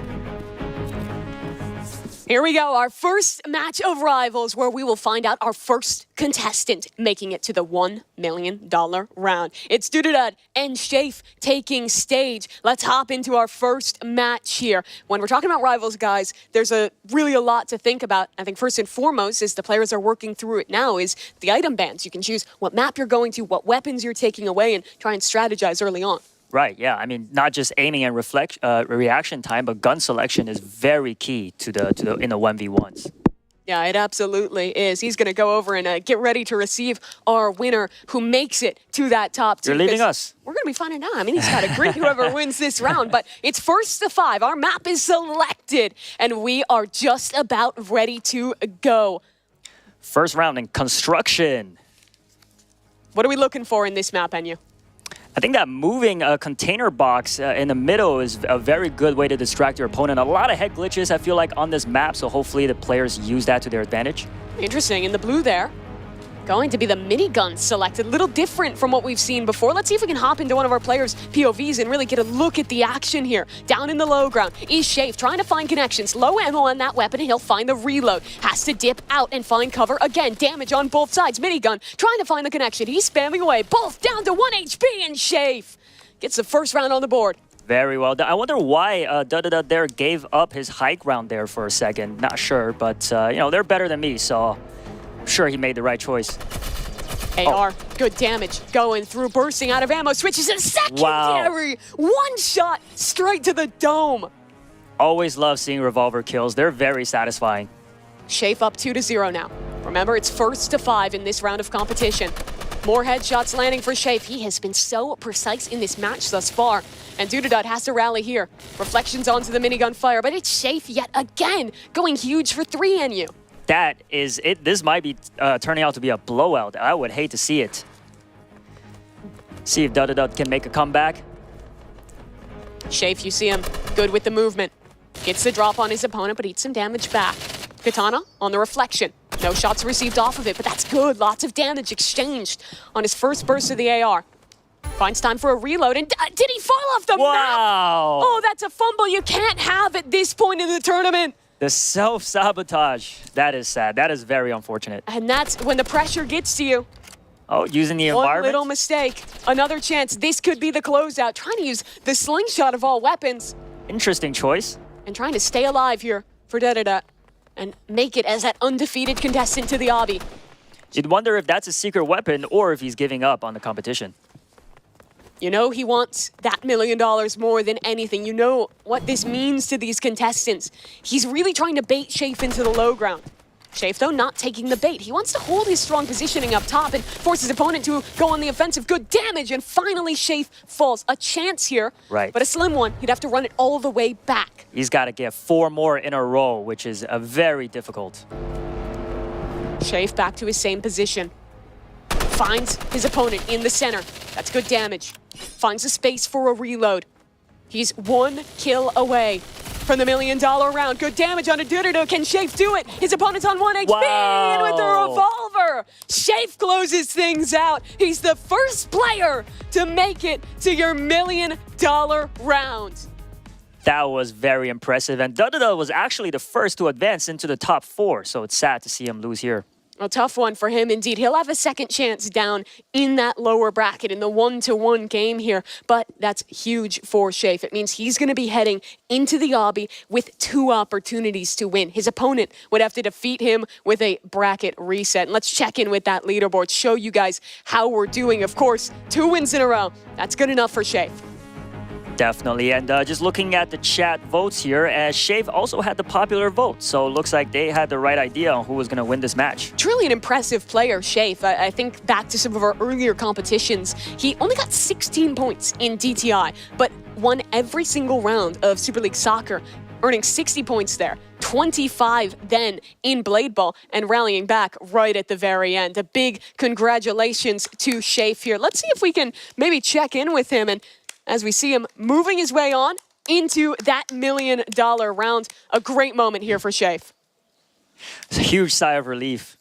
Here we go, our first match of Rivals where we will find out our first contestant making it to the $1 million round. It's Doodadud and Shafe taking stage. Let's hop into our first match here. When we're talking about Rivals, guys, there's really a lot to think about. I think first and foremost, as the players are working through it now, is the item bans. You can choose what map you're going to, what weapons you're taking away, and try and strategize early on. Right, yeah. I mean, not just aiming and reaction time, but gun selection is very key in the 1v1s. Yeah, it absolutely is. He's going to go over and get ready to receive our winner who makes it to that top 2. You're leaving us. We're going to be finding out. I mean, he's got to greet whoever wins this round, but it's first to 5. Our map is selected, and we are just about ready to go. First round in construction. What are we looking for in this map, Enyu? I think that moving a container box in the middle is a very good way to distract your opponent. A lot of head glitches, I feel like, on this map, so hopefully the players use that to their advantage. Interesting. In the blue there, going to be the minigun selected. A little different from what we've seen before. Let's see if we can hop into one of our players' POVs and really get a look at the action here. Down in the low ground is Shafe trying to find connections. Low ammo on that weapon, and he'll find the reload. Has to dip out and find cover. Again, damage on both sides. Minigun trying to find the connection. He's spamming away. Both down to 1 HP, and Shafe gets the first round on the board. Very well done. I wonder why Doodadud there gave up his high ground there for a second. Not sure, but they're better than me, so I'm sure he made the right choice. AR, good damage, going through, bursting out of ammo, switches to secondary. Wow. One shot straight to the dome. Always love seeing revolver kills. They're very satisfying. Shafe up 2-0 now. Remember, it's first to 5 in this round of competition. More headshots landing for Shafe. He has been so precise in this match thus far. And Doodadud has to rally here. Reflections onto the minigun fire, but it's Shafe yet again, going huge for 3 NU. That is it. This might be turning out to be a blowout. I would hate to see it. See if Doodadud can make a comeback. Shafe, you see him, good with the movement. Gets the drop on his opponent, but eats some damage back. Katana on the reflection. No shots received off of it, but that's good. Lots of damage exchanged on his first burst of the AR. Finds time for a reload, and did he fall off the map? Oh, that's a fumble you can't have at this point in the tournament. The self-sabotage. That is sad. That is very unfortunate. And that's when the pressure gets to you. Oh, using the One environment. little mistake. Another chance. This could be the closeout. Trying to use the slingshot of all weapons. Interesting choice. And trying to stay alive here for Da-Da-Da. And make it as that undefeated contestant to the obby. You'd wonder if that's a secret weapon or if he's giving up on the competition. You know he wants that $1 million more than anything. You know what this means to these contestants. He's really trying to bait Shafe into the low ground. Shafe, though, not taking the bait. He wants to hold his strong positioning up top and force his opponent to go on the offensive. Good damage, and finally Shafe falls. A chance here, right, but a slim one. He'd have to run it all the way back. He's got to get 4 more in a row, which is very difficult. Shafe back to his same position. Finds his opponent in the center. That's good damage. Finds a space for a reload. He's 1 kill away from the $1 million round. Good damage on a Da-Da-Da. Can Shafe do it? His opponent's on 1 HP, and with the revolver, Shafe closes things out. He's the first player to make it to your $1 million round. That was very impressive, and Da-Da-Da was actually the first to advance into the top 4, so it's sad to see him lose here. A tough one for him indeed. He'll have a second chance down in that lower bracket in the 1-to-1 game here, but that's huge for Shafe. It means he's going to be heading into the obby with 2 opportunities to win. His opponent would have to defeat him with a bracket reset. And let's check in with that leaderboard, show you guys how we're doing. Of course, 2 wins in a row. That's good enough for Shafe. Definitely, and just looking at the chat votes here, Shafe also had the popular vote, so it looks like they had the right idea on who was going to win this match. Truly an impressive player, Shafe. I think back to some of our earlier competitions, he only got 16 points in DTI, but won every single round of Super League Soccer, earning 60 points there, 25 then in Blade Ball, and rallying back right at the very end. A big congratulations to Shafe here. Let's see if we can maybe check in with him, and as we see him moving his way on into that $1 million round. A great moment here for Shafe. It's a huge sigh of relief.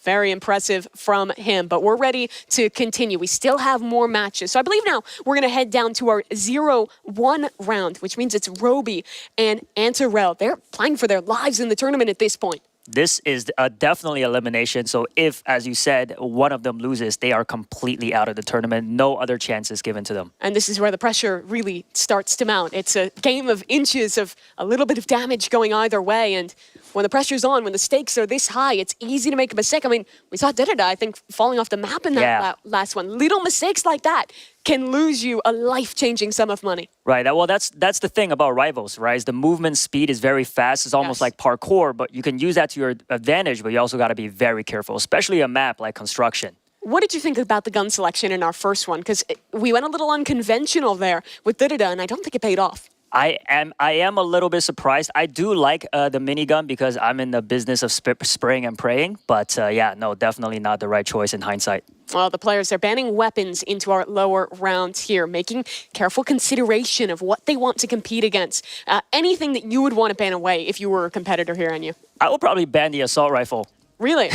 Very impressive from him, but we're ready to continue. We still have more matches. So I believe now we're going to head down to our 0-1 round, which means it's Roby and Antarel. They're playing for their lives in the tournament at this point. This is definitely elimination. So if, as you said, one of them loses, they are completely out of the tournament. No other chances given to them. And this is where the pressure really starts to mount. It's a game of inches of a little bit of damage going either way. And when the pressure's on, when the stakes are this high, it's easy to make a mistake. I mean, we saw Da-Da-Da, I think, falling off the map in that last one. Little mistakes like that can lose you a life-changing sum of money. Right. Well, that's the thing about Rivals, right? Is the movement speed is very fast. It's almost like parkour, but you can use that to your advantage, but you also got to be very careful, especially a map like Construction. What did you think about the gun selection in our first one? Because we went a little unconventional there with Da-Da-Da, and I don't think it paid off. I am a little bit surprised. I do like the minigun because I'm in the business of spraying and praying, but yeah, no, definitely not the right choice in hindsight. Well, the players are banning weapons into our lower rounds here, making careful consideration of what they want to compete against. Anything that you would want to ban away if you were a competitor here, and you? I would probably ban the assault rifle. Really?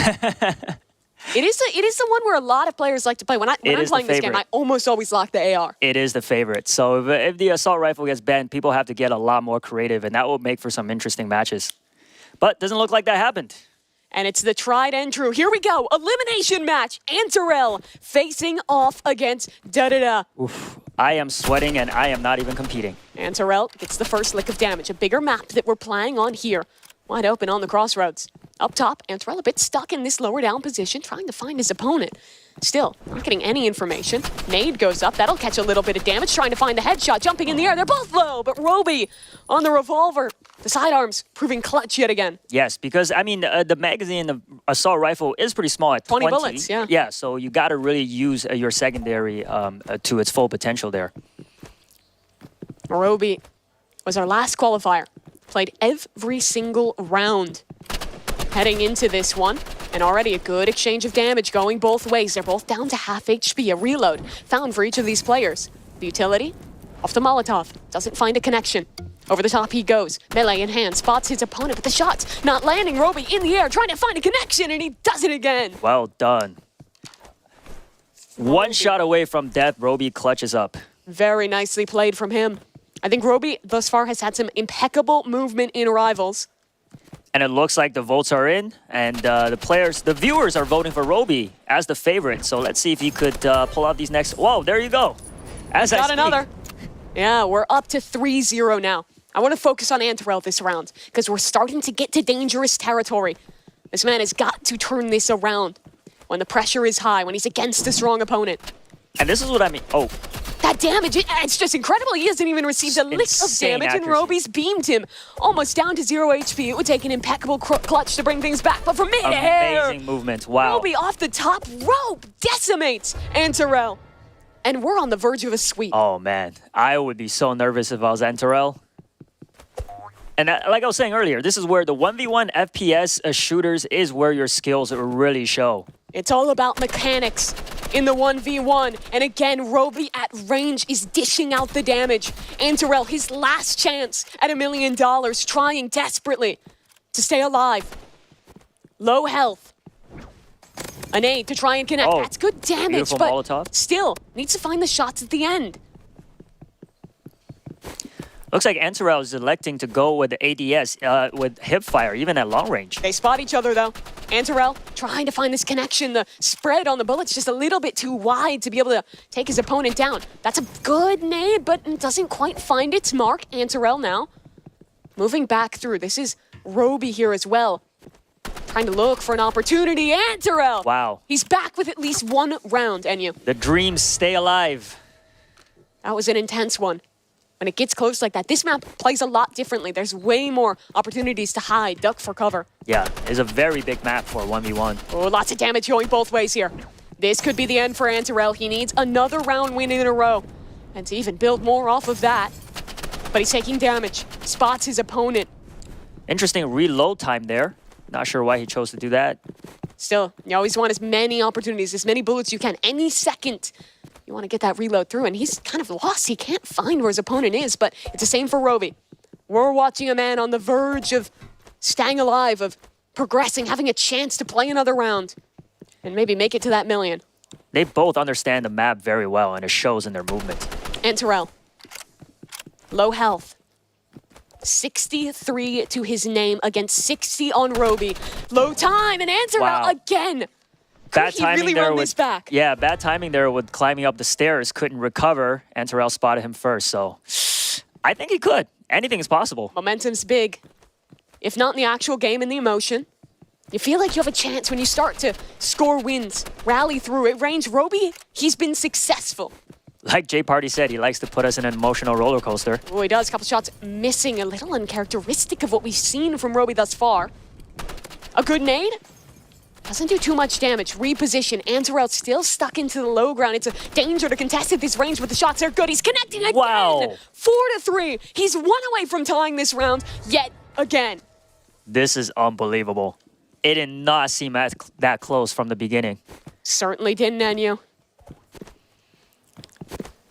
It is the one where a lot of players like to play. When I'm playing this game, I almost always lock the AR. It is the favorite. So if the assault rifle gets banned, people have to get a lot more creative, and that will make for some interesting matches. But doesn't look like that happened. And it's the tried and true. Here we go. Elimination match. Antarel facing off against Da-Da-Da. Oof. I am sweating, and I am not even competing. Antarel gets the first lick of damage. A bigger map that we're playing on here. Wide open on the crossroads. Up top, Antarel a bit stuck in this lower down position, trying to find his opponent. Still, not getting any information. Nade goes up. That'll catch a little bit of damage, trying to find the headshot. Jumping in the air. They're both low, but Roby on the revolver. The sidearms proving clutch yet again. Yes, because, I mean, the magazine, the assault rifle is pretty small at 20 bullets, yeah. Yeah, so you got to really use your secondary to its full potential there. Roby was our last qualifier. Played every single round heading into this one. And already a good exchange of damage going both ways. They're both down to half HP. A reload found for each of these players. The utility off the Molotov. Doesn't find a connection. Over the top he goes. Melee in hand. Spots his opponent, but the shot's not landing. Roby in the air trying to find a connection, and he does it again. Well done. One shot away from death. Roby clutches up. Very nicely played from him. I think Roby thus far has had some impeccable movement in Rivals. And it looks like the votes are in, and the viewers are voting for Roby as the favorite. So let's see if he could pull out these next. Whoa, there you go. Got another. Yeah, we're up to 3-0 now. I want to focus on Antarel this round because we're starting to get to dangerous territory. This man has got to turn this around when the pressure is high, when he's against a strong opponent. And this is what I mean. Oh. That damage, it's just incredible. He hasn't even received a lick of damage, and Roby's beamed him almost down to 0 HP. It would take an impeccable clutch to bring things back, but from mid-air, amazing movement. Wow. Roby off the top rope decimates Antarel. And we're on the verge of a sweep. Oh, man. I would be so nervous if I was Antarel. And like I was saying earlier, this is where the 1v1 FPS shooters is where your skills really show. It's all about mechanics in the 1v1. And again, Roby at range is dishing out the damage. Antarel, his last chance at $1 million, trying desperately to stay alive. Low health. An aid to try and connect. Oh, that's good damage, but Molotov. Still needs to find the shots at the end. Looks like Antarel is electing to go with the ADS, with hipfire, even at long range. They spot each other, though. Antarel trying to find this connection. The spread on the bullet's just a little bit too wide to be able to take his opponent down. That's a good nade, but doesn't quite find its mark. Antarel now moving back through. This is Roby here as well. Trying to look for an opportunity. Antarel! Wow. He's back with at least one round, Enyu. The dreams stay alive. That was an intense one. When it gets close like that, this map plays a lot differently. There's way more opportunities to hide, duck for cover. Yeah, it's a very big map for 1v1. Oh, lots of damage going both ways here. This could be the end for Antarel. He needs another round win in a row. And to even build more off of that. But he's taking damage. Spots his opponent. Interesting reload time there. Not sure why he chose to do that. Still, you always want as many opportunities, as many bullets you can. Any second, you want to get that reload through. And he's kind of lost. He can't find where his opponent is. But it's the same for Roby. We're watching a man on the verge of staying alive, of progressing, having a chance to play another round. And maybe make it to that million. They both understand the map very well, and it shows in their movement. Antarel. Low health. 63 to his name against 60 on Roby. Low time, and Antarel again. Bad Could he timing really there run this back? Yeah, bad timing there with climbing up the stairs. Couldn't recover. Antarel spotted him first, so I think he could. Anything is possible. Momentum's big. If not in the actual game, in the emotion. You feel like you have a chance when you start to score wins, rally through it. Range, Roby, he's been successful. Like Jay Party said, he likes to put us in an emotional roller coaster. Oh, he does. A couple shots missing. A little uncharacteristic of what we've seen from Roby thus far. A good nade. Doesn't do too much damage. Reposition. Antarel still stuck into the low ground. It's a danger to contest at this range, but the shots are good. He's connecting again. Wow. 4-3. He's 1 away from tying this round yet again. This is unbelievable. It did not seem that close from the beginning. Certainly didn't, Enyu.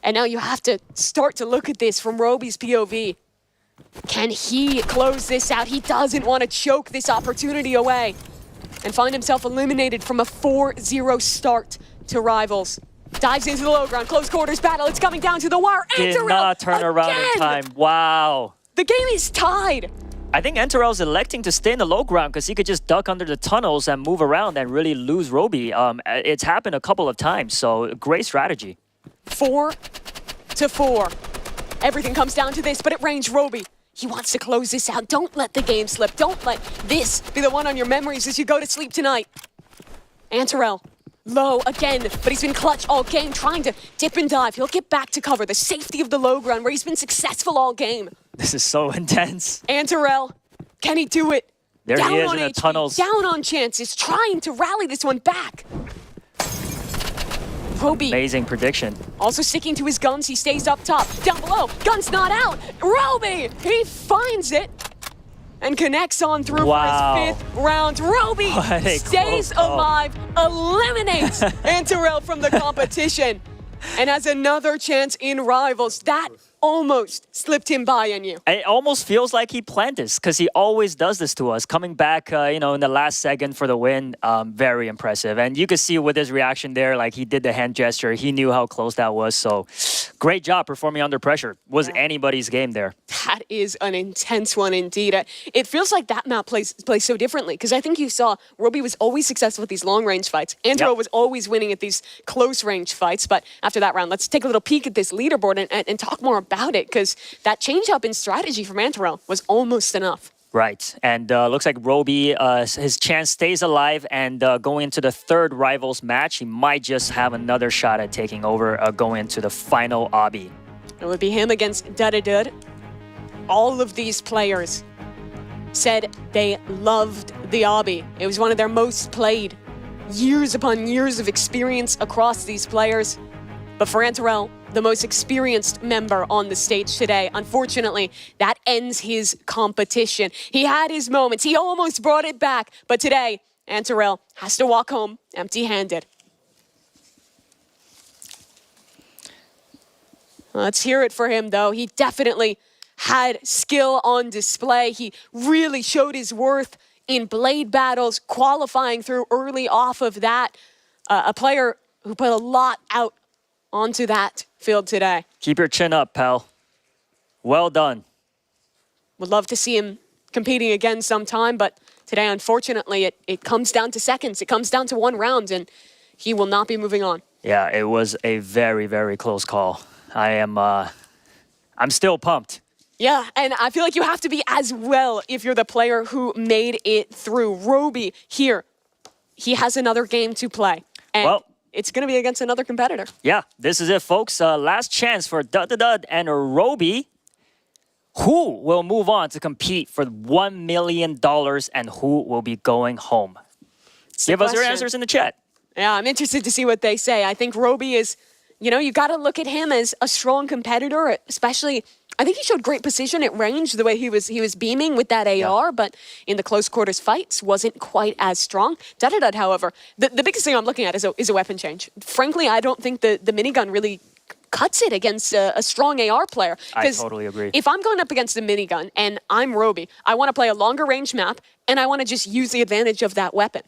And now you have to start to look at this from Roby's POV. Can he close this out? He doesn't want to choke this opportunity away and find himself eliminated from a 4-0 start to Rivals. Dives into the low ground, close quarters battle. It's coming down to the wire. Did Antarel not turn around in time. Wow. The game is tied. I think Antarel's electing to stay in the low ground because he could just duck under the tunnels and move around and really lose Roby. It's happened a couple of times, so great strategy. 4-4. Everything comes down to this, but at range, Roby, he wants to close this out. Don't let the game slip. Don't let this be the one on your memories as you go to sleep tonight. Antarel, low again, but he's been clutch all game, trying to dip and dive. He'll get back to cover the safety of the low ground where he's been successful all game. This is so intense. Antarel, can he do it? There down he is on in the HP, tunnels. down on chances, trying to rally this one back. Roby. Amazing prediction. Also sticking to his guns, he stays up top. Down below, gun's not out. Roby, he finds it and connects on through for his 5th round. Roby stays alive, eliminates Antarel from the competition, and has another chance in Rivals. That almost slipped him by, Enyu. It almost feels like he planned this because he always does this to us. Coming back, in the last second for the win, very impressive. And you could see with his reaction there, like he did the hand gesture. He knew how close that was. So Great job performing under pressure. Was anybody's game there. That is an intense one indeed. It feels like that map plays so differently because I think you saw Roby was always successful with these long-range fights. Andrew was always winning at these close-range fights. But after that round, let's take a little peek at this leaderboard and talk more about it because that change-up in strategy from Antarel was almost enough. Right, and looks like Roby, his chance stays alive, and going into the third Rivals match, he might just have another shot at taking over going into the final obby. It would be him against Dudadud. All of these players said they loved the obby. It was one of their most played. Years upon years of experience across these players. But for Antarel, the most experienced member on the stage today, unfortunately, that ends his competition. He had his moments. He almost brought it back. But today, Antarel has to walk home empty-handed. Let's hear it for him, though. He definitely had skill on display. He really showed his worth in Blade battles, qualifying through early off of that. A player who put a lot out onto that field today. Keep your chin up, pal. Well done. Would love to see him competing again sometime, but today, unfortunately, it comes down to seconds. It comes down to one round, and he will not be moving on. Yeah, it was a very, very close call. I'm still pumped. Yeah, and I feel like you have to be as well if you're the player who made it through. Roby here, he has another game to play. And it's going to be against another competitor. Yeah, this is it, folks. Last chance for Dud and Roby. Who will move on to compete for $1 million and who will be going home? Give us your answers in the chat. Yeah, I'm interested to see what they say. I think Roby is, you got to look at him as a strong competitor, especially, I think he showed great precision at range, the way he was beaming with that AR, but in the close quarters fights wasn't quite as strong. Dudadud, however, the biggest thing I'm looking at is a weapon change. Frankly, I don't think the minigun really cuts it against a strong AR player. I totally agree. If I'm going up against a minigun and I'm Roby, I want to play a longer range map and I want to just use the advantage of that weapon.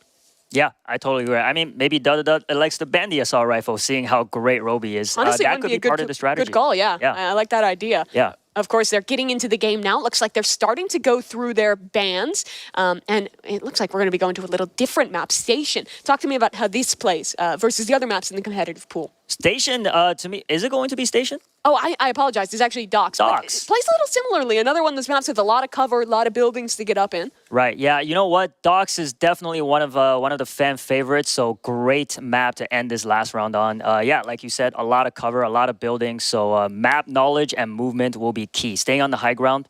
Yeah, I totally agree. I mean, maybe Dudadud likes to ban the assault rifle, seeing how great Roby is. Honestly, that could be part of the strategy. Good call, yeah. I like that idea. Yeah. Of course, they're getting into the game now. It looks like they're starting to go through their bans. And it looks like we're going to be going to a little different map, Station. Talk to me about how this plays versus the other maps in the competitive pool. Station, to me, is it going to be Station? Oh, I apologize. It's actually Docks. Docks. It plays a little similarly. Another one of those maps with a lot of cover, a lot of buildings to get up in. Right. Yeah. You know what? Docks is definitely one of the fan favorites. So great map to end this last round on. Yeah, like you said, a lot of cover, a lot of buildings. So map knowledge and movement will be key. Staying on the high ground,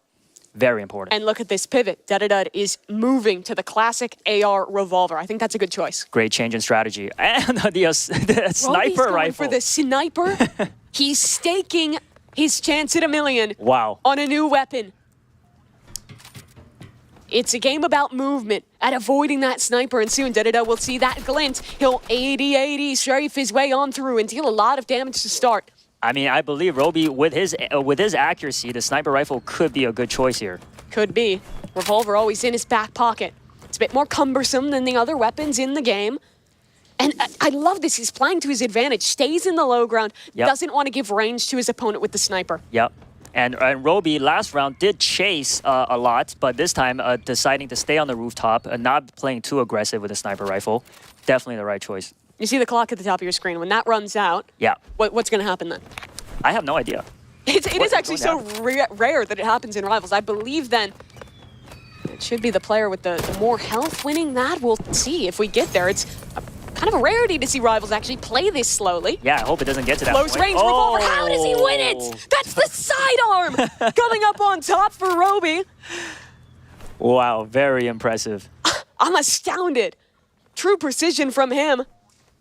very important. And look at this pivot. Dudadud is moving to the classic AR revolver. I think that's a good choice. Great change in strategy. And the sniper rifle. For the sniper. He's staking his chance at $1 million. Wow. On a new weapon. It's a game about movement and avoiding that sniper, and soon Dudadud will see that glint. He'll 80-80 strafe his way on through and deal a lot of damage to start. I mean, I believe Roby, with his accuracy, the sniper rifle could be a good choice here. Could be. Revolver always in his back pocket. It's a bit more cumbersome than the other weapons in the game. And I love this. He's playing to his advantage. Stays in the low ground. Doesn't want to give range to his opponent with the sniper. Yep. And Roby, last round, did chase a lot, but this time deciding to stay on the rooftop and not playing too aggressive with a sniper rifle. Definitely the right choice. You see the clock at the top of your screen. When that runs out, what's going to happen then? I have no idea. It is actually so rare that it happens in Rivals. I believe then it should be the player with the more health winning that. We'll see if we get there. It's kind of a rarity to see Rivals actually play this slowly. Yeah, I hope it doesn't get to that Close range revolver. How does he win it? That's the sidearm coming up on top for Roby. Wow, very impressive. I'm astounded. True precision from him.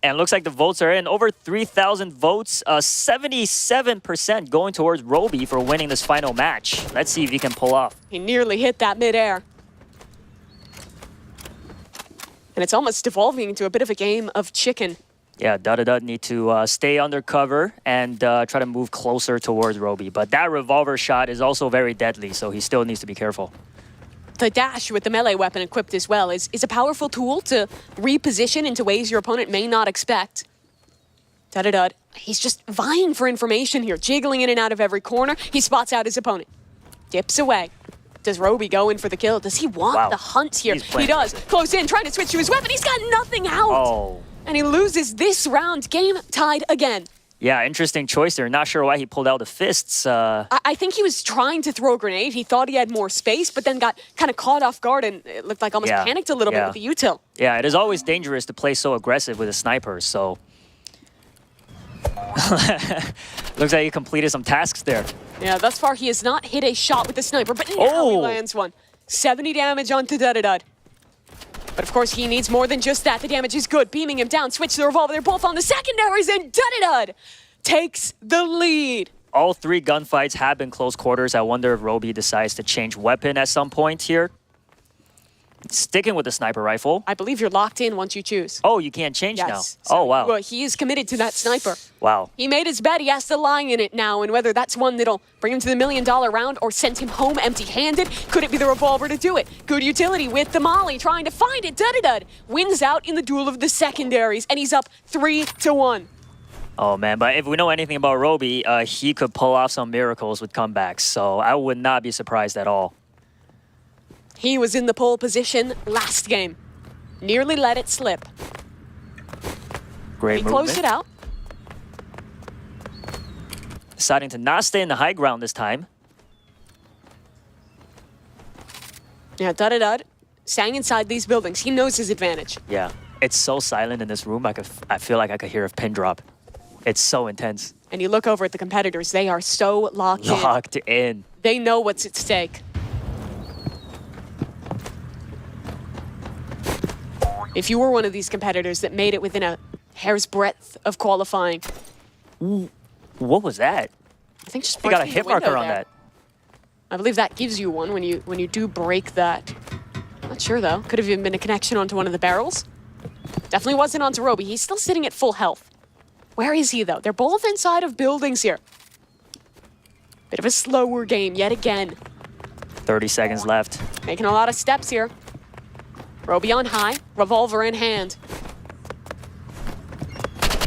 And looks like the votes are in. Over 3,000 votes. 77% going towards Roby for winning this final match. Let's see if he can pull off. He nearly hit that midair. And it's almost devolving into a bit of a game of chicken. Yeah, Dudadud need to stay under cover and try to move closer towards Roby. But that revolver shot is also very deadly, so he still needs to be careful. The dash with the melee weapon equipped as well is a powerful tool to reposition into ways your opponent may not expect. Dudadud He's just vying for information here, jiggling in and out of every corner. He spots out his opponent. Dips away. Does Roby go in for the kill? Does he want the hunt here? He does. Close in, trying to switch to his weapon. He's got nothing out. Oh. And he loses this round. Game tied again. Yeah, interesting choice there. Not sure why he pulled out the fists. I think he was trying to throw a grenade. He thought he had more space, but then got kind of caught off guard and it looked like almost panicked a little bit with the util. Yeah, it is always dangerous to play so aggressive with a sniper, so... Looks like he completed some tasks there. Yeah, thus far he has not hit a shot with the sniper, but now he lands one. 70 damage onto Dudadud. But of course he needs more than just that. The damage is good. Beaming him down, switch the revolver. They're both on the secondaries, and Dudadud takes the lead. All 3 gunfights have been close quarters. I wonder if Roby decides to change weapon at some point here. Sticking with the sniper rifle. I believe you're locked in once you choose. Oh, you can't change now. So, oh, wow. Well, he is committed to that sniper. Wow. He made his bet. He has to lie in it now, and whether that's one that'll bring him to the $1 million round or send him home empty-handed, could it be the revolver to do it? Good utility with the molly, trying to find it. Dudadud wins out in the duel of the secondaries, and he's up 3-1. Oh, man, but if we know anything about Roby, he could pull off some miracles with comebacks, so I would not be surprised at all. He was in the pole position last game. Nearly let it slip. Great He movement. closed it out. Deciding to not stay in the high ground this time. Yeah, Dudadud staying inside these buildings. He knows his advantage. Yeah, it's so silent in this room. I feel like I could hear a pin drop. It's so intense. And you look over at the competitors. They are so locked in. Locked in. They know what's at stake. If you were one of these competitors that made it within a hair's breadth of qualifying. Ooh, what was that? I think just he got a breaking hit the window marker on there. that. I believe that gives you one when you do break that. Not sure though. Could have even been a connection onto one of the barrels. Definitely wasn't onto Roby. He's still sitting at full health. Where is he though? They're both inside of buildings here. Bit of a slower game yet again. 30 seconds left. Making a lot of steps here. Roby on high, revolver in hand.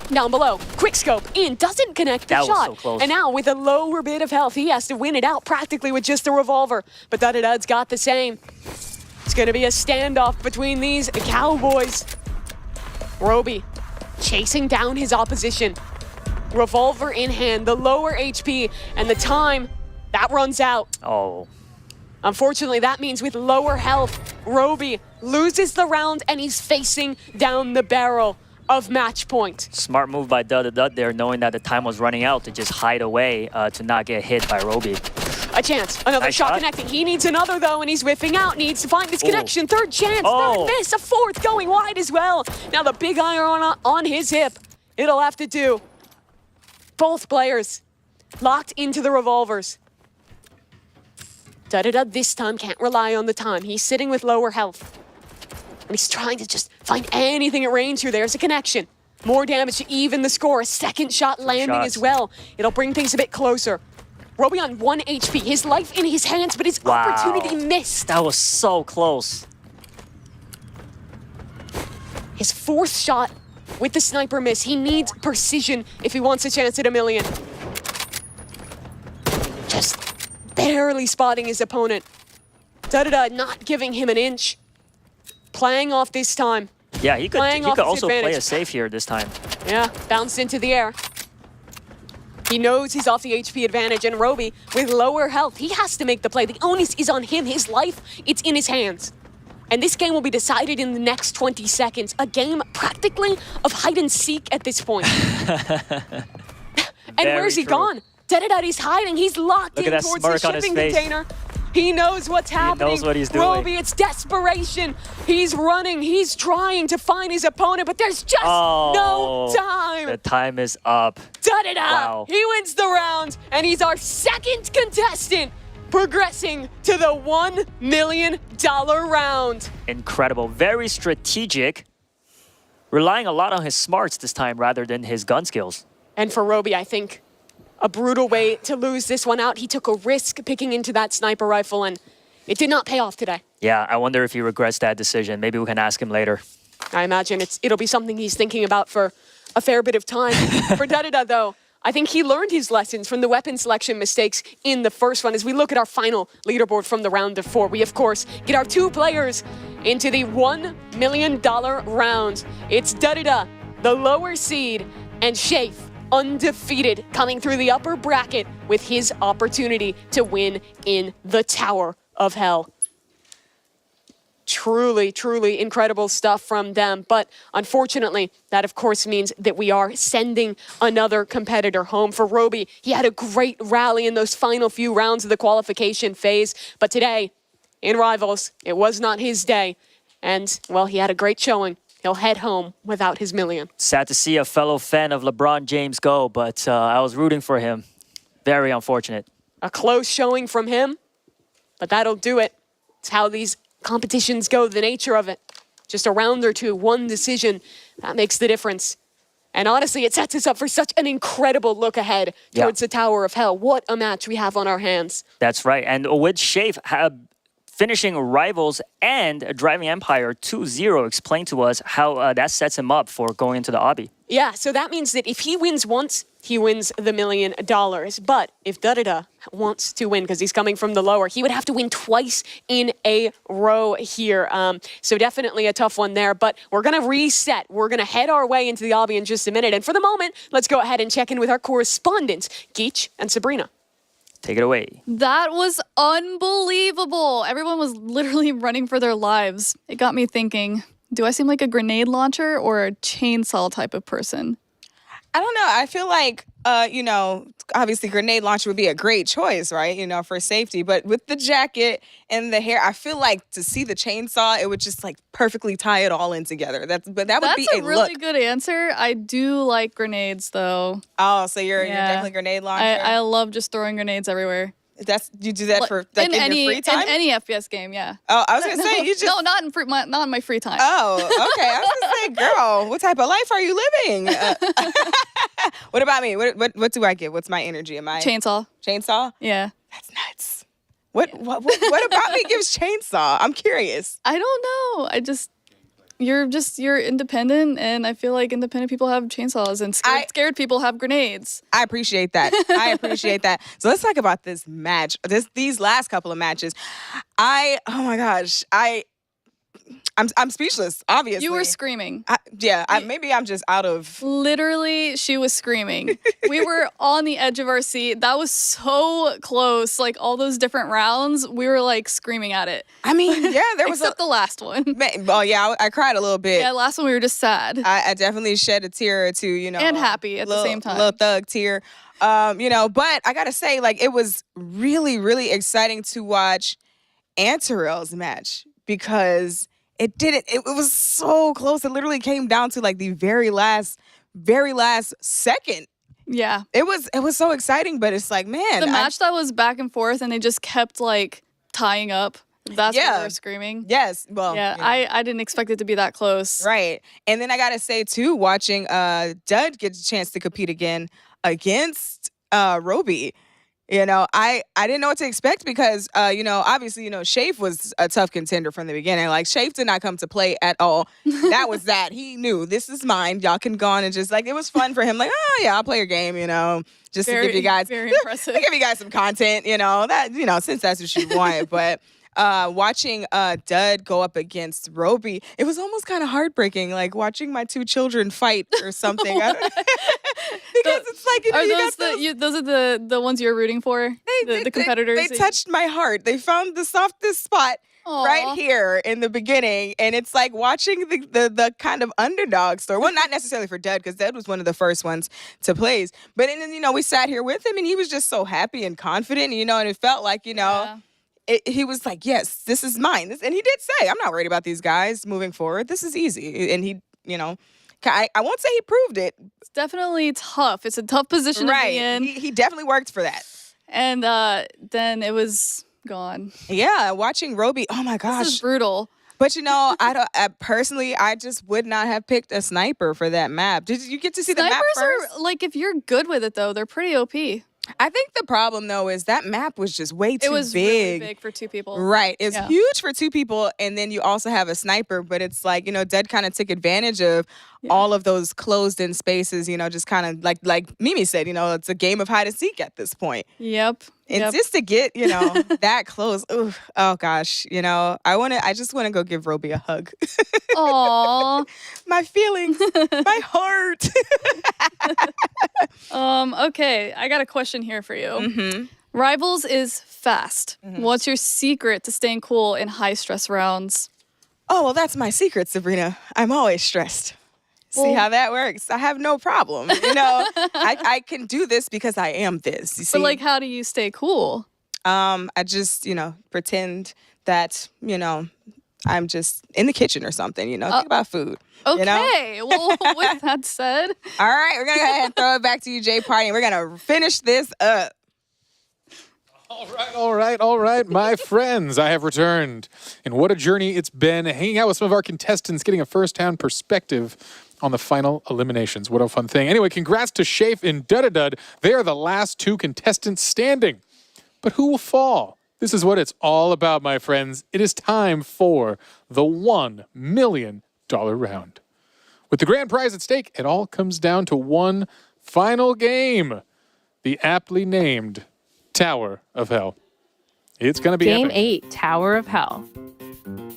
Down below, quick scope in, doesn't connect the That was shot. so close. And now with a lower bit of health, he has to win it out practically with just a revolver. But Dudadud's got the same. It's gonna be a standoff between these cowboys. Roby chasing down his opposition. Revolver in hand, the lower HP, and the time, that runs out. Oh. Unfortunately, that means with lower health, Roby loses the round and he's facing down the barrel of match point. Smart move by Dudadud there, knowing that the time was running out to just hide away to not get hit by Roby. A chance, another Nice shot shot. connecting. He needs another though, and he's whiffing out. Needs to find this Ooh. connection. Third chance, Oh. third miss, a fourth going wide as well. Now the big iron on his hip. It'll have to do. Both players locked into the revolvers. Dudadud this time can't rely on the time. He's sitting with lower health. And he's trying to just find anything at range here. There's a connection. More damage to even the score. A second shot landing shots. as well. It'll bring things a bit closer. Roby on 1 HP. His life in his hands, but his Wow. opportunity missed. That was so close. His fourth shot with the sniper miss. He needs precision if he wants a chance at $1 million. Just barely spotting his opponent. Dudadud not giving him an inch. Playing off this time. Yeah, he could Playing off his also play advantage. it safe here this time. Yeah, bounced into the air. He knows he's off the HP advantage, and Roby, with lower health, he has to make the play. The onus is on him. His life, it's in his hands. And this game will be decided in the next 20 seconds. A game practically of hide and seek at this point. And Very where's he true. gone? Dudadud, he's hiding. He's locked Look in at that towards the smirk on his shipping face. container. He knows what's happening. knows what he's doing. Roby, it's desperation. He's running. He's trying to find his opponent, but there's just no time. The time is up. Dudadud! Wow. He wins the round, and he's our second contestant, progressing to the $1 million round. Incredible. Very strategic. Relying a lot on his smarts this time rather than his gun skills. And for Roby, I think a brutal way to lose this one out. He took a risk picking into that sniper rifle, and it did not pay off today. Yeah, I wonder if he regrets that decision. Maybe we can ask him later. I imagine it'll be something he's thinking about for a fair bit of time. For Darida, though, I think he learned his lessons from the weapon selection mistakes in the first one. As we look at our final leaderboard from the round of 4, we, of course, get our 2 players into the $1 million round. It's Darida, the lower seed, and Shafe, undefeated, coming through the upper bracket with his opportunity to win in the Tower of Hell. Truly, truly incredible stuff from them. But unfortunately, that of course means that we are sending another competitor home. For Roby, he had a great rally in those final few rounds of the qualification phase. But today, in Rivals, it was not his day. And, well, he had a great showing. He'll head home without his million. Sad to see a fellow fan of LeBron James go, but I was rooting for him. Very unfortunate. A close showing from him, but that'll do it. It's how these competitions go, the nature of it. Just a round or two, one decision, that makes the difference. And honestly, it sets us up for such an incredible look ahead towards the Tower of Hell. What a match we have on our hands. That's right. And with Shafe finishing Rivals and Driving Empire 2-0, explain to us how that sets him up for going into the obby. Yeah, so that means that if he wins once, he wins the $1 million. But if Darida wants to win, because he's coming from the lower, he would have to win twice in a row here. So definitely a tough one there. But we're going to reset. We're going to head our way into the obby in just a minute. And for the moment, let's go ahead and check in with our correspondents, Geach and Sabrina. Take it away. That was unbelievable. Everyone was literally running for their lives. It got me thinking, do I seem like a grenade launcher or a chainsaw type of person? I don't know. I feel like, obviously grenade launcher would be a great choice, right? For safety. But with the jacket and the hair, I feel like to see the chainsaw, it would just like perfectly tie it all in together. That's be a really look. good answer. I do like grenades though. Oh, so you're definitely grenade launcher. I love just throwing grenades everywhere. You do that for in your free time? In any FPS game, yeah. Oh, I was gonna say you just not in my free time. Oh, okay. I was gonna say, girl, what type of life are you living? What about me? What do I get? What's my energy? Am I chainsaw? Chainsaw? Yeah. That's nuts. What about me gives chainsaw? I'm curious. I don't know. You're independent, and I feel like independent people have chainsaws, and scared people have grenades. I appreciate that. So let's talk about this match. These last couple of matches. Oh my gosh. I'm speechless, obviously. You were screaming. Maybe I'm just out of... Literally, she was screaming. We were on the edge of our seat. That was so close. Like, all those different rounds, we were, like, screaming at it. I mean, yeah, there was Except the last one. Oh, yeah, I cried a little bit. Yeah, last one we were just sad. I definitely shed a tear or two, And happy at the same time. A little thug tear. But I gotta say, like, it was really, really exciting to watch Antarel's match because... It was so close. It literally came down to like the very last second. Yeah. It was so exciting, but it's like, man. The match that was back and forth and they just kept like tying up. That's what we were screaming. Yes. Well, yeah, I didn't expect it to be that close. Right. And then I gotta say too, watching Dud get a chance to compete again against Roby. I didn't know what to expect because, obviously, Shafe was a tough contender from the beginning. Like, Shafe did not come to play at all. That was that. He knew, this is mine. Y'all can go on and just, like, it was fun for him. Like, oh, yeah, I'll play your game, just to give you guys. Very impressive. To give you guys some content, since that's what you want. But watching Dud go up against Roby, it was almost kind of heartbreaking, like watching my 2 children fight or something. Because it's like, those are the ones you're rooting for? The competitors? They touched my heart. They found the softest spot right here in the beginning. And it's like watching the kind of underdog story. Well, not necessarily for Dud, because Dud was one of the first ones to place. But then, we sat here with him and he was just so happy and confident, and it felt like, he was like, yes, this is mine. And he did say, I'm not worried about these guys moving forward. This is easy. And he, I won't say he proved it. It's definitely tough. It's a tough position to be in. He definitely worked for that. And then it was gone. Yeah, watching Roby, oh my gosh. This is brutal. But personally, I just would not have picked a sniper for that map. Did you get to see the map first? Snipers are, like, if you're good with it, though, they're pretty OP. I think the problem though is that map was just way too It was big. really big for 2 people. Right. It's Yeah. huge for 2 people, and then you also have a sniper, but it's like, Dead kind of took advantage of all of those closed in spaces, just kind of like Mimi said, it's a game of hide and seek at this point. Yep. And just to get, that close, oh gosh, I just want to go give Roby a hug. Aw. My feelings, my heart. Okay, I got a question here for you. Mm-hmm. Rivals is fast. What's your secret to staying cool in high stress rounds? Oh, well, that's my secret, Sabrina. I'm always stressed. See how that works? I have no problem. I can do this because I am this. You see? But like, how do you stay cool? I just, pretend that, I'm just in the kitchen or something, think about food. Okay, well, with that said. All right, we're going to go ahead and throw it back to you, Jay Party, and we're going to finish this up. All right, my friends, I have returned. And what a journey it's been, hanging out with some of our contestants, getting a first-hand perspective on the final eliminations. What a fun thing. Anyway, congrats to Shafe and Dudadud. They are the last 2 contestants standing. But who will fall? This is what it's all about, my friends. It is time for the $1 million round. With the grand prize at stake, it all comes down to one final game. The aptly named Tower of Hell. It's going to be Game epic. 8, Tower of Hell.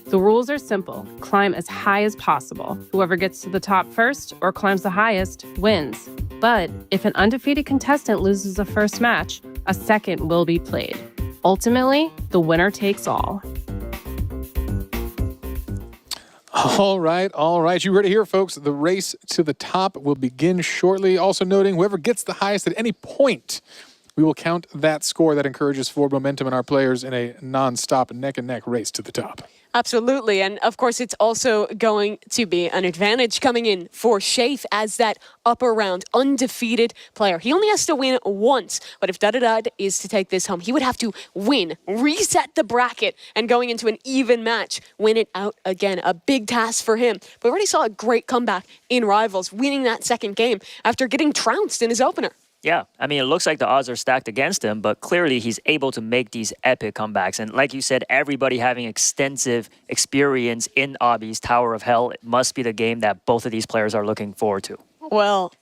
The rules are simple. Climb as high as possible. Whoever gets to the top first or climbs the highest wins. But if an undefeated contestant loses the first match, a second will be played. Ultimately, the winner takes all. All right. You heard it here, folks. The race to the top will begin shortly. Also noting, whoever gets the highest at any point, we will count that score. That encourages forward momentum in our players in a non-stop neck-and-neck race to the top. Absolutely. And of course, it's also going to be an advantage coming in for Shafe as that upper round undefeated player. He only has to win once. But if Dudadud is to take this home, he would have to win, reset the bracket, and going into an even match, win it out again. A big task for him. But we already saw a great comeback in Rivals, winning that second game after getting trounced in his opener. Yeah, I mean, it looks like the odds are stacked against him, but clearly he's able to make these epic comebacks. And like you said, everybody having extensive experience in Obby's Tower of Hell, it must be the game that both of these players are looking forward to. Well,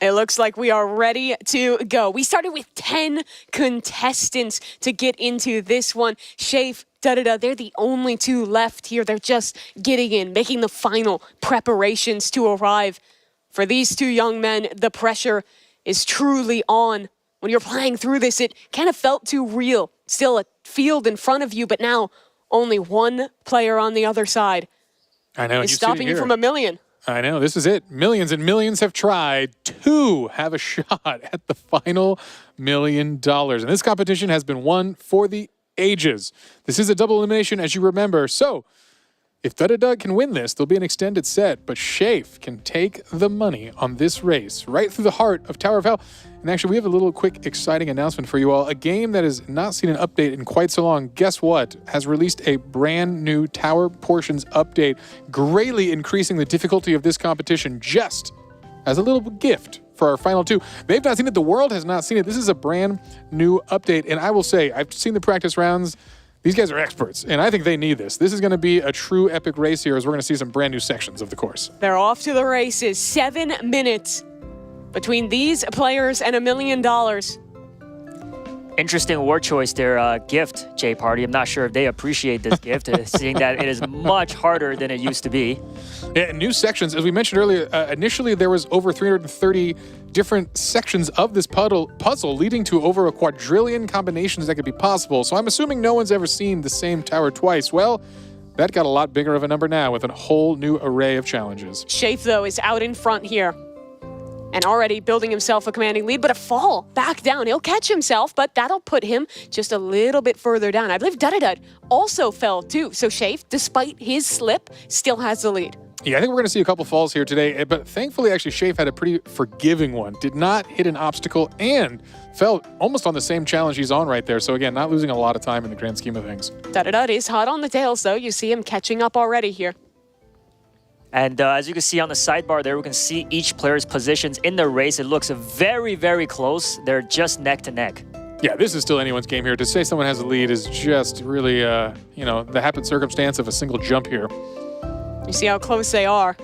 it looks like we are ready to go. We started with 10 contestants to get into this one. Shafe, Dudada, they're the only 2 left here. They're just getting in, making the final preparations to arrive. For these 2 young men, the pressure is truly on. When you're playing through this, it kind of felt too real. Still a field in front of you, but now only 1 player on the other side. I know. Is stopping you from $1 million. I know. This is it. Millions and millions have tried to have a shot at the final $1 million. And this competition has been won for the ages. This is a double elimination, as you remember. So if Dudadud can win this, there'll be an extended set, but Shafe can take the money on this race right through the heart of Tower of Hell. And actually, we have a little quick exciting announcement for you all. A game that has not seen an update in quite so long, guess what? Has released a brand new Tower Portions update, greatly increasing the difficulty of this competition just as a little gift for our final 2. They've not seen it. The world has not seen it. This is a brand new update. And I will say, I've seen the practice rounds. These guys are experts, and I think they need this. This is going to be a true epic race here as we're going to see some brand new sections of the course. They're off to the races. 7 minutes between these players and $1 million. Interesting word choice there, gift, Jay Party. I'm not sure if they appreciate this gift, seeing that it is much harder than it used to be. Yeah, new sections. As we mentioned earlier, initially there was over 330 different sections of this puzzle, leading to over a quadrillion combinations that could be possible. So I'm assuming no one's ever seen the same tower twice. Well, that got a lot bigger of a number now with a whole new array of challenges. Shafe, though, is out in front here and already building himself a commanding lead, but a fall back down. He'll catch himself, but that'll put him just a little bit further down. I believe Dudadud also fell too. So Shafe, despite his slip, still has the lead. Yeah, I think we're going to see a couple falls here today, but thankfully, actually, Shafe had a pretty forgiving one. Did not hit an obstacle and fell almost on the same challenge he's on right there. So again, not losing a lot of time in the grand scheme of things. Dudadud is hot on the tails, though. You see him catching up already here. And as you can see on the sidebar there, we can see each player's positions in the race. It looks very, very close. They're just neck to neck. Yeah, this is still anyone's game here. To say someone has a lead is just really, you know, the happen circumstance of a single jump here. You see how close they are.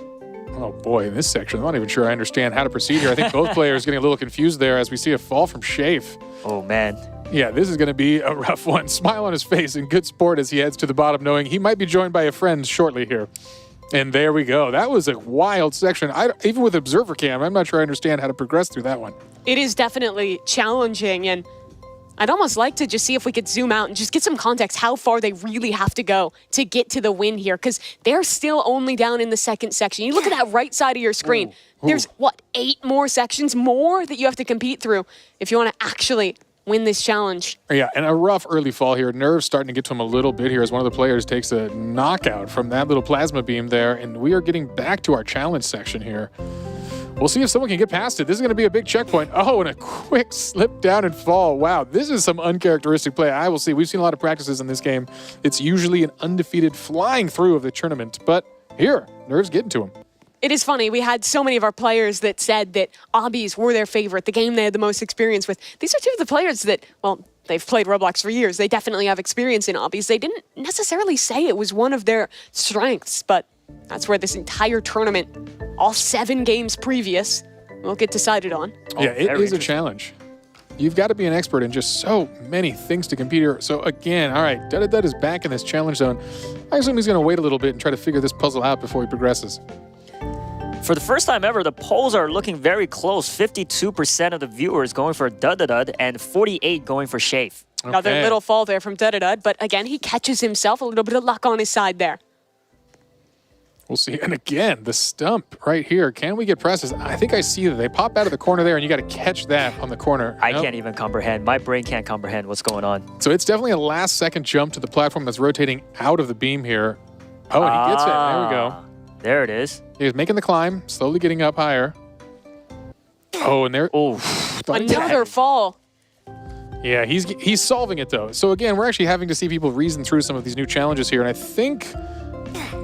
Oh boy, in this section, I'm not even sure I understand how to proceed here. I think both players getting a little confused there as we see a fall from Shafe. Oh man. Yeah, this is going to be a rough one. Smile on his face in good sport as he heads to the bottom, knowing he might be joined by a friend shortly here. And there we go. That was a wild section. Even with observer cam, I'm not sure I understand how to progress through that one. It is definitely challenging, and I'd almost like to just see if we could zoom out and just get some context how far they really have to go to get to the win here, because they're still only down in the second section. You look at that right side of your screen. There's, what, 8 more sections more that you have to compete through if you want to actually win this challenge. Yeah, and a rough early fall here. Nerves starting to get to him a little bit here as one of the players takes a knockout from that little plasma beam there, and we are getting back to our challenge section here. We'll see if someone can get past it. This is going to be a big checkpoint. Oh, and a quick slip down and fall. Wow, this is some uncharacteristic play. I will see. We've seen a lot of practices in this game. It's usually an undefeated flying through of the tournament, but here, Nerves getting to him. It is funny, we had so many of our players that said that obbies were their favorite, the game they had the most experience with. These are two of the players that, well, they've played Roblox for years. They definitely have experience in obbies. They didn't necessarily say it was one of their strengths, but that's where this entire tournament, all 7 games previous, will get decided on. Yeah, it is a challenge. You've got to be an expert in just so many things to compete here. So again, all right, Dud is back in this challenge zone. I assume he's going to wait a little bit and try to figure this puzzle out before he progresses. For the first time ever, the polls are looking very close. 52% of the viewers going for Dud and 48 going for Shafe. Okay. Another little fall there from Dud, but again, he catches himself. A little bit of luck on his side there. We'll see. And again, the stump right here. Can we get presses? I think I see that they pop out of the corner there, and you got to catch that on the corner. I can't even comprehend. My brain can't comprehend what's going on. So it's definitely a last-second jump to the platform that's rotating out of the beam here. Oh, and he gets it. There we go. There it is. He's making the climb, slowly getting up higher. Oh, and there. Oh, another fall. Yeah, he's solving it though. So again, we're actually having to see people reason through some of these new challenges here, and I think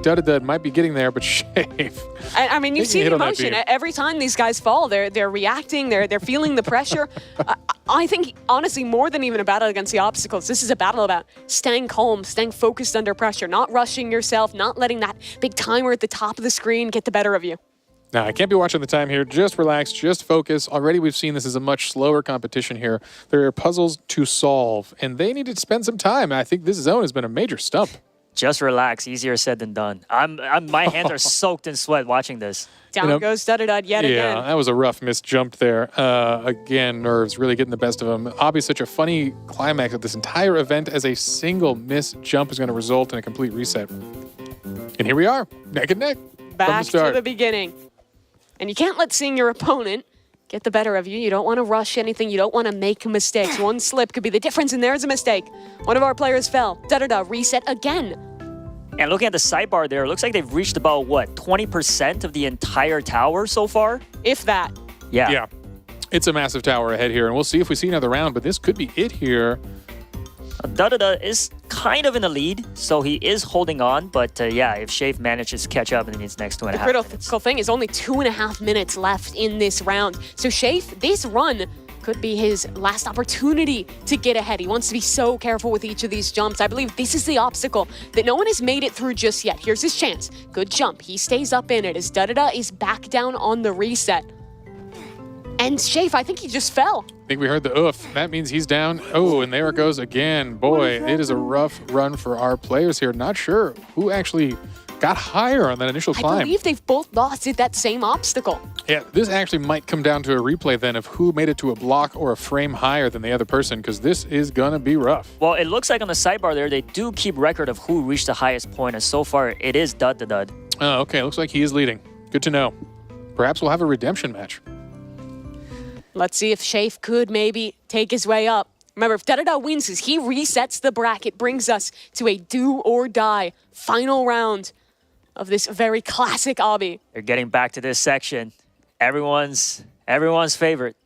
Dud might be getting there, but Shafe. I mean, you see the emotion every time these guys fall. They're reacting. They're feeling the pressure. I think honestly, more than even a battle against the obstacles, this is a battle about staying calm, staying focused under pressure, not rushing yourself, not letting that big timer at the top of the screen get the better of you. Now, I can't be watching the time here. Just relax, just focus. Already we've seen this is a much slower competition here. There are puzzles to solve, and they need to spend some time. I think this zone has been a major stump. Just relax. Easier said than done. My hands are soaked in sweat watching this. Down goes Dud yet again. Yeah, that was a rough missed jump there. Again, Nerves really getting the best of him. Obviously, such a funny climax of this entire event as a single missed jump is going to result in a complete reset. And here we are, neck and neck. Back to the beginning. And you can't let seeing your opponent get the better of you. You don't want to rush anything. You don't want to make mistakes. One slip could be the difference, and there's a mistake. One of our players fell. Reset again. And looking at the sidebar there, it looks like they've reached about, what, 20% of the entire tower so far? If that. Yeah. Yeah. It's a massive tower ahead here, and we'll see if we see another round, but this could be it here. Dud is kind of in the lead, so he is holding on. But yeah, if Shafe manages to catch up in these next 2.5 minutes. The critical thing is only 2.5 minutes left in this round. So Shafe, this run could be his last opportunity to get ahead. He wants to be so careful with each of these jumps. I believe this is the obstacle that no one has made it through just yet. Here's his chance. Good jump. He stays up in it as Dud is back down on the reset. And Shafe, I think he just fell. I think we heard the oof. That means he's down. Oh, and there it goes again. Boy, it is a rough run for our players here. Not sure who actually got higher on that initial climb. I believe they've both lost at that same obstacle. Yeah, this actually might come down to a replay then of who made it to a block or a frame higher than the other person, because this is going to be rough. Well, it looks like on the sidebar there, they do keep record of who reached the highest point, and so far it is Dud. Oh, okay. Looks like he is leading. Good to know. Perhaps we'll have a redemption match. Let's see if Shafe could maybe take his way up. Remember, if Dud wins this, he resets the bracket, brings us to a do-or-die final round of this very classic obby. They're getting back to this section. Everyone's favorite.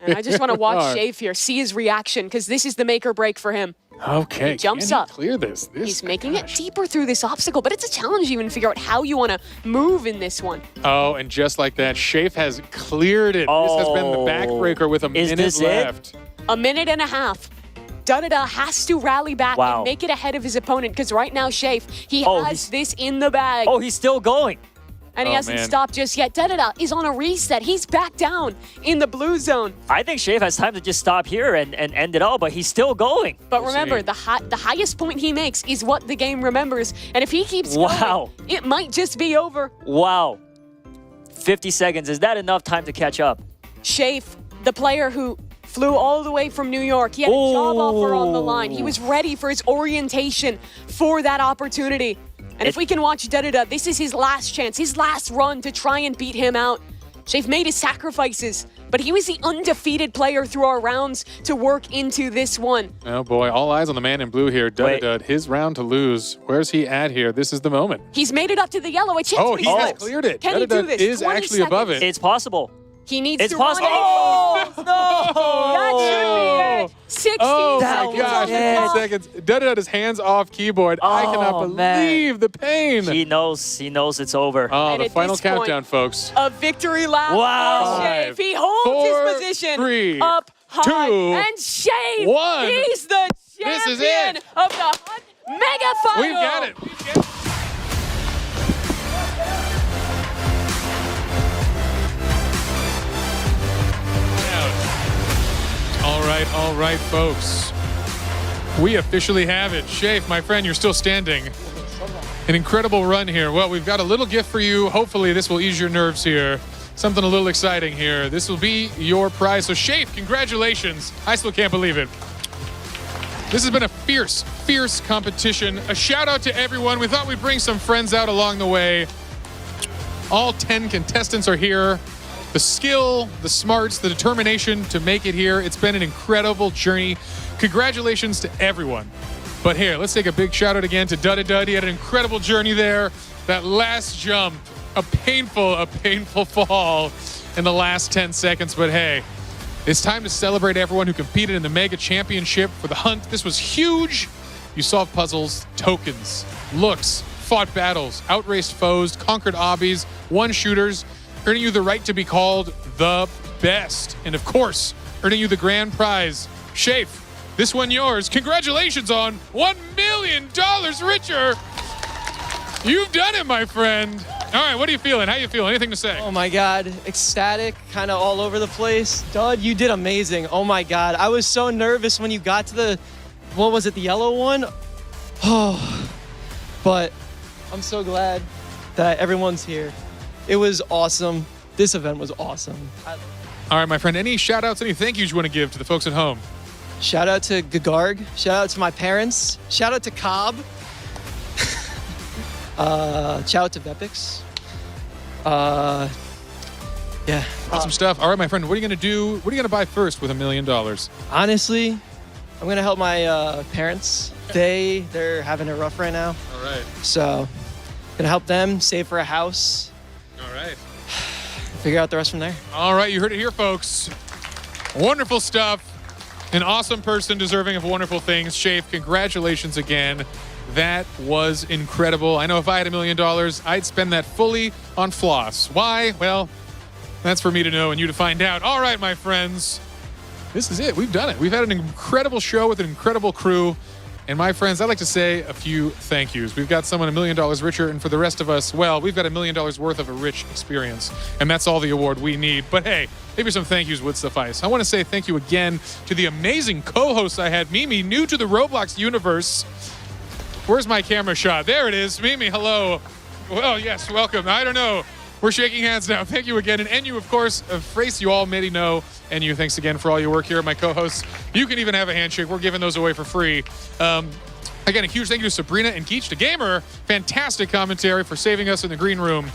And I just want to watch Shafe here, see his reaction, because this is the make or break for him. Okay, He jumps can he up. clear this. He's making it deeper through this obstacle, but it's a challenge even to figure out how you want to move in this one. Oh, and just like that, Shafe has cleared it. This has been the backbreaker with a minute left. A minute and a half. Da-da-da has to rally back and make it ahead of his opponent because right now, Shafe, he has this in the bag. Oh, he's still going. And he hasn't stopped just yet. Da-da-da is on a reset. He's back down in the blue zone. I think Shafe has time to just stop here and end it all, but he's still going. But remember, the highest point he makes is what the game remembers. And if he keeps going, it might just be over. Wow. 50 seconds. Is that enough time to catch up? Shafe, the player who flew all the way from New York. He had a job offer on the line. He was ready for his orientation for that opportunity. And if we can watch Da-da-da, this is his last chance, his last run to try and beat him out. Shafe made his sacrifices, but he was the undefeated player through our rounds to work into this one. Oh boy, all eyes on the man in blue here. Da-da-da, his round to lose. Where's he at here? This is the moment. He's made it up to the yellow. A chance Oh, he has cleared it. Can he do this? Is 20 actually above it. It's possible. He needs It's to possible. run Oh, That should be it. 16 Oh seconds. my gosh, 15 seconds. Da-da-da's hands off keyboard. I cannot believe the pain. He knows it's over. Oh, And the at final this point, countdown, folks. A victory lap Wow. for Shafe. He holds his position 3, up high. 2, and Shafe, 1. he's the This is champion it. of the Hunt Mega Final. We've got it. We've got it. All right, folks. We officially have it. Shafe, my friend, you're still standing. An incredible run here. Well, we've got a little gift for you. Hopefully this will ease your nerves here. Something a little exciting here. This will be your prize. So Shafe, congratulations. I still can't believe it. This has been a fierce, fierce competition. A shout out to everyone. We thought we'd bring some friends out along the way. All 10 contestants are here. The skill, the smarts, the determination to make it here. It's been an incredible journey. Congratulations to everyone. But here, let's take a big shout out again to Da-da-da. He had an incredible journey there. That last jump, a painful fall in the last 10 seconds. But hey, it's time to celebrate everyone who competed in the Mega Championship for the Hunt. This was huge. You solved puzzles, tokens, looks, fought battles, outraced foes, conquered obbies, won shooters, earning you the right to be called the best. And of course, earning you the grand prize. Shafe, this one yours. Congratulations on $1 million richer. You've done it, my friend. All right, what are you feeling? How you feeling? Anything to say? Oh my God, ecstatic, kind of all over the place. Dud, you did amazing. Oh my God, I was so nervous when you got to the, what was it, the yellow one? Oh, but I'm so glad that everyone's here. It was awesome. This event was awesome. All right, my friend, any shout outs, any thank yous you want to give to the folks at home? Shout out to Gagarg. Shout out to my parents. Shout out to Cobb. Shout out to Vepix. Yeah. Awesome stuff. All right, my friend, what are you going to do? What are you going to buy first with $1 million? Honestly, I'm going to help my parents. They're having it rough right now. All right. So, gonna help them save for a house. All right. Figure out the rest from there. All right, you heard it here, folks. Wonderful stuff. An awesome person deserving of wonderful things. Shafe, congratulations again. That was incredible. I know if I had $1 million, I'd spend that fully on floss. Why? Well, that's for me to know and you to find out. All right, my friends. This is it. We've done it. We've had an incredible show with an incredible crew. And my friends, I'd like to say a few thank yous. We've got someone $1 million richer, and for the rest of us, well, we've got $1 million worth of a rich experience. And that's all the award we need. But hey, maybe some thank yous would suffice. I want to say thank you again to the amazing co-hosts I had. Mimi, new to the Roblox universe. Where's my camera shot? There it is. Mimi, hello. Well, yes, welcome. I don't know. We're shaking hands now. Thank you again. And you, of course, Frace, you already know. And you, thanks again for all your work here, my co-hosts. You can even have a handshake. We're giving those away for free. Again, a huge thank you to Sabrina and Geach the Gamer. Fantastic commentary for saving us in the green room.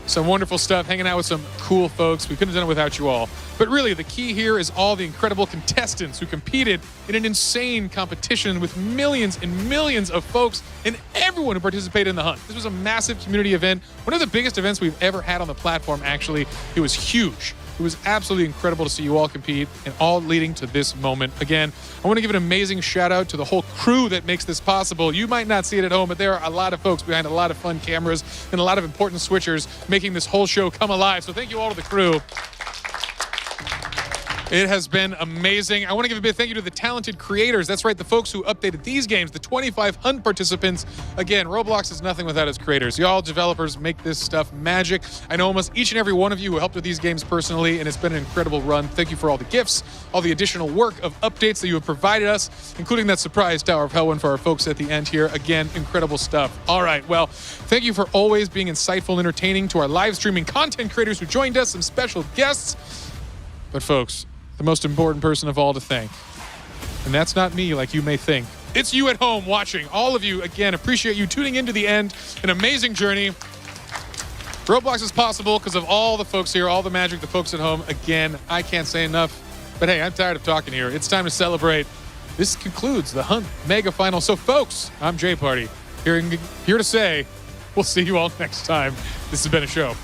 Some wonderful stuff, hanging out with some cool folks. We couldn't have done it without you all. But really, the key here is all the incredible contestants who competed in an insane competition with millions and millions of folks and everyone who participated in the hunt. This was a massive community event, one of the biggest events we've ever had on the platform, actually. It was huge. It was absolutely incredible to see you all compete and all leading to this moment. Again, I want to give an amazing shout out to the whole crew that makes this possible. You might not see it at home, but there are a lot of folks behind a lot of fun cameras and a lot of important switchers making this whole show come alive. So thank you all to the crew. It has been amazing. I want to give a big thank you to the talented creators. That's right, the folks who updated these games, the 25 Hunt participants. Again, Roblox is nothing without its creators. Y'all developers make this stuff magic. I know almost each and every one of you who helped with these games personally, and it's been an incredible run. Thank you for all the gifts, all the additional work of updates that you have provided us, including that surprise Tower of Hell one for our folks at the end here. Again, incredible stuff. All right, well, thank you for always being insightful and entertaining to our live streaming content creators who joined us, some special guests. But folks, the most important person of all to thank. And that's not me like you may think. It's you at home watching. All of you, again, appreciate you tuning into the end. An amazing journey. Roblox is possible because of all the folks here, all the magic, the folks at home. Again, I can't say enough. But hey, I'm tired of talking here. It's time to celebrate. This concludes the Hunt Mega Final. So folks, I'm Jay Party, here to say we'll see you all next time. This has been a show.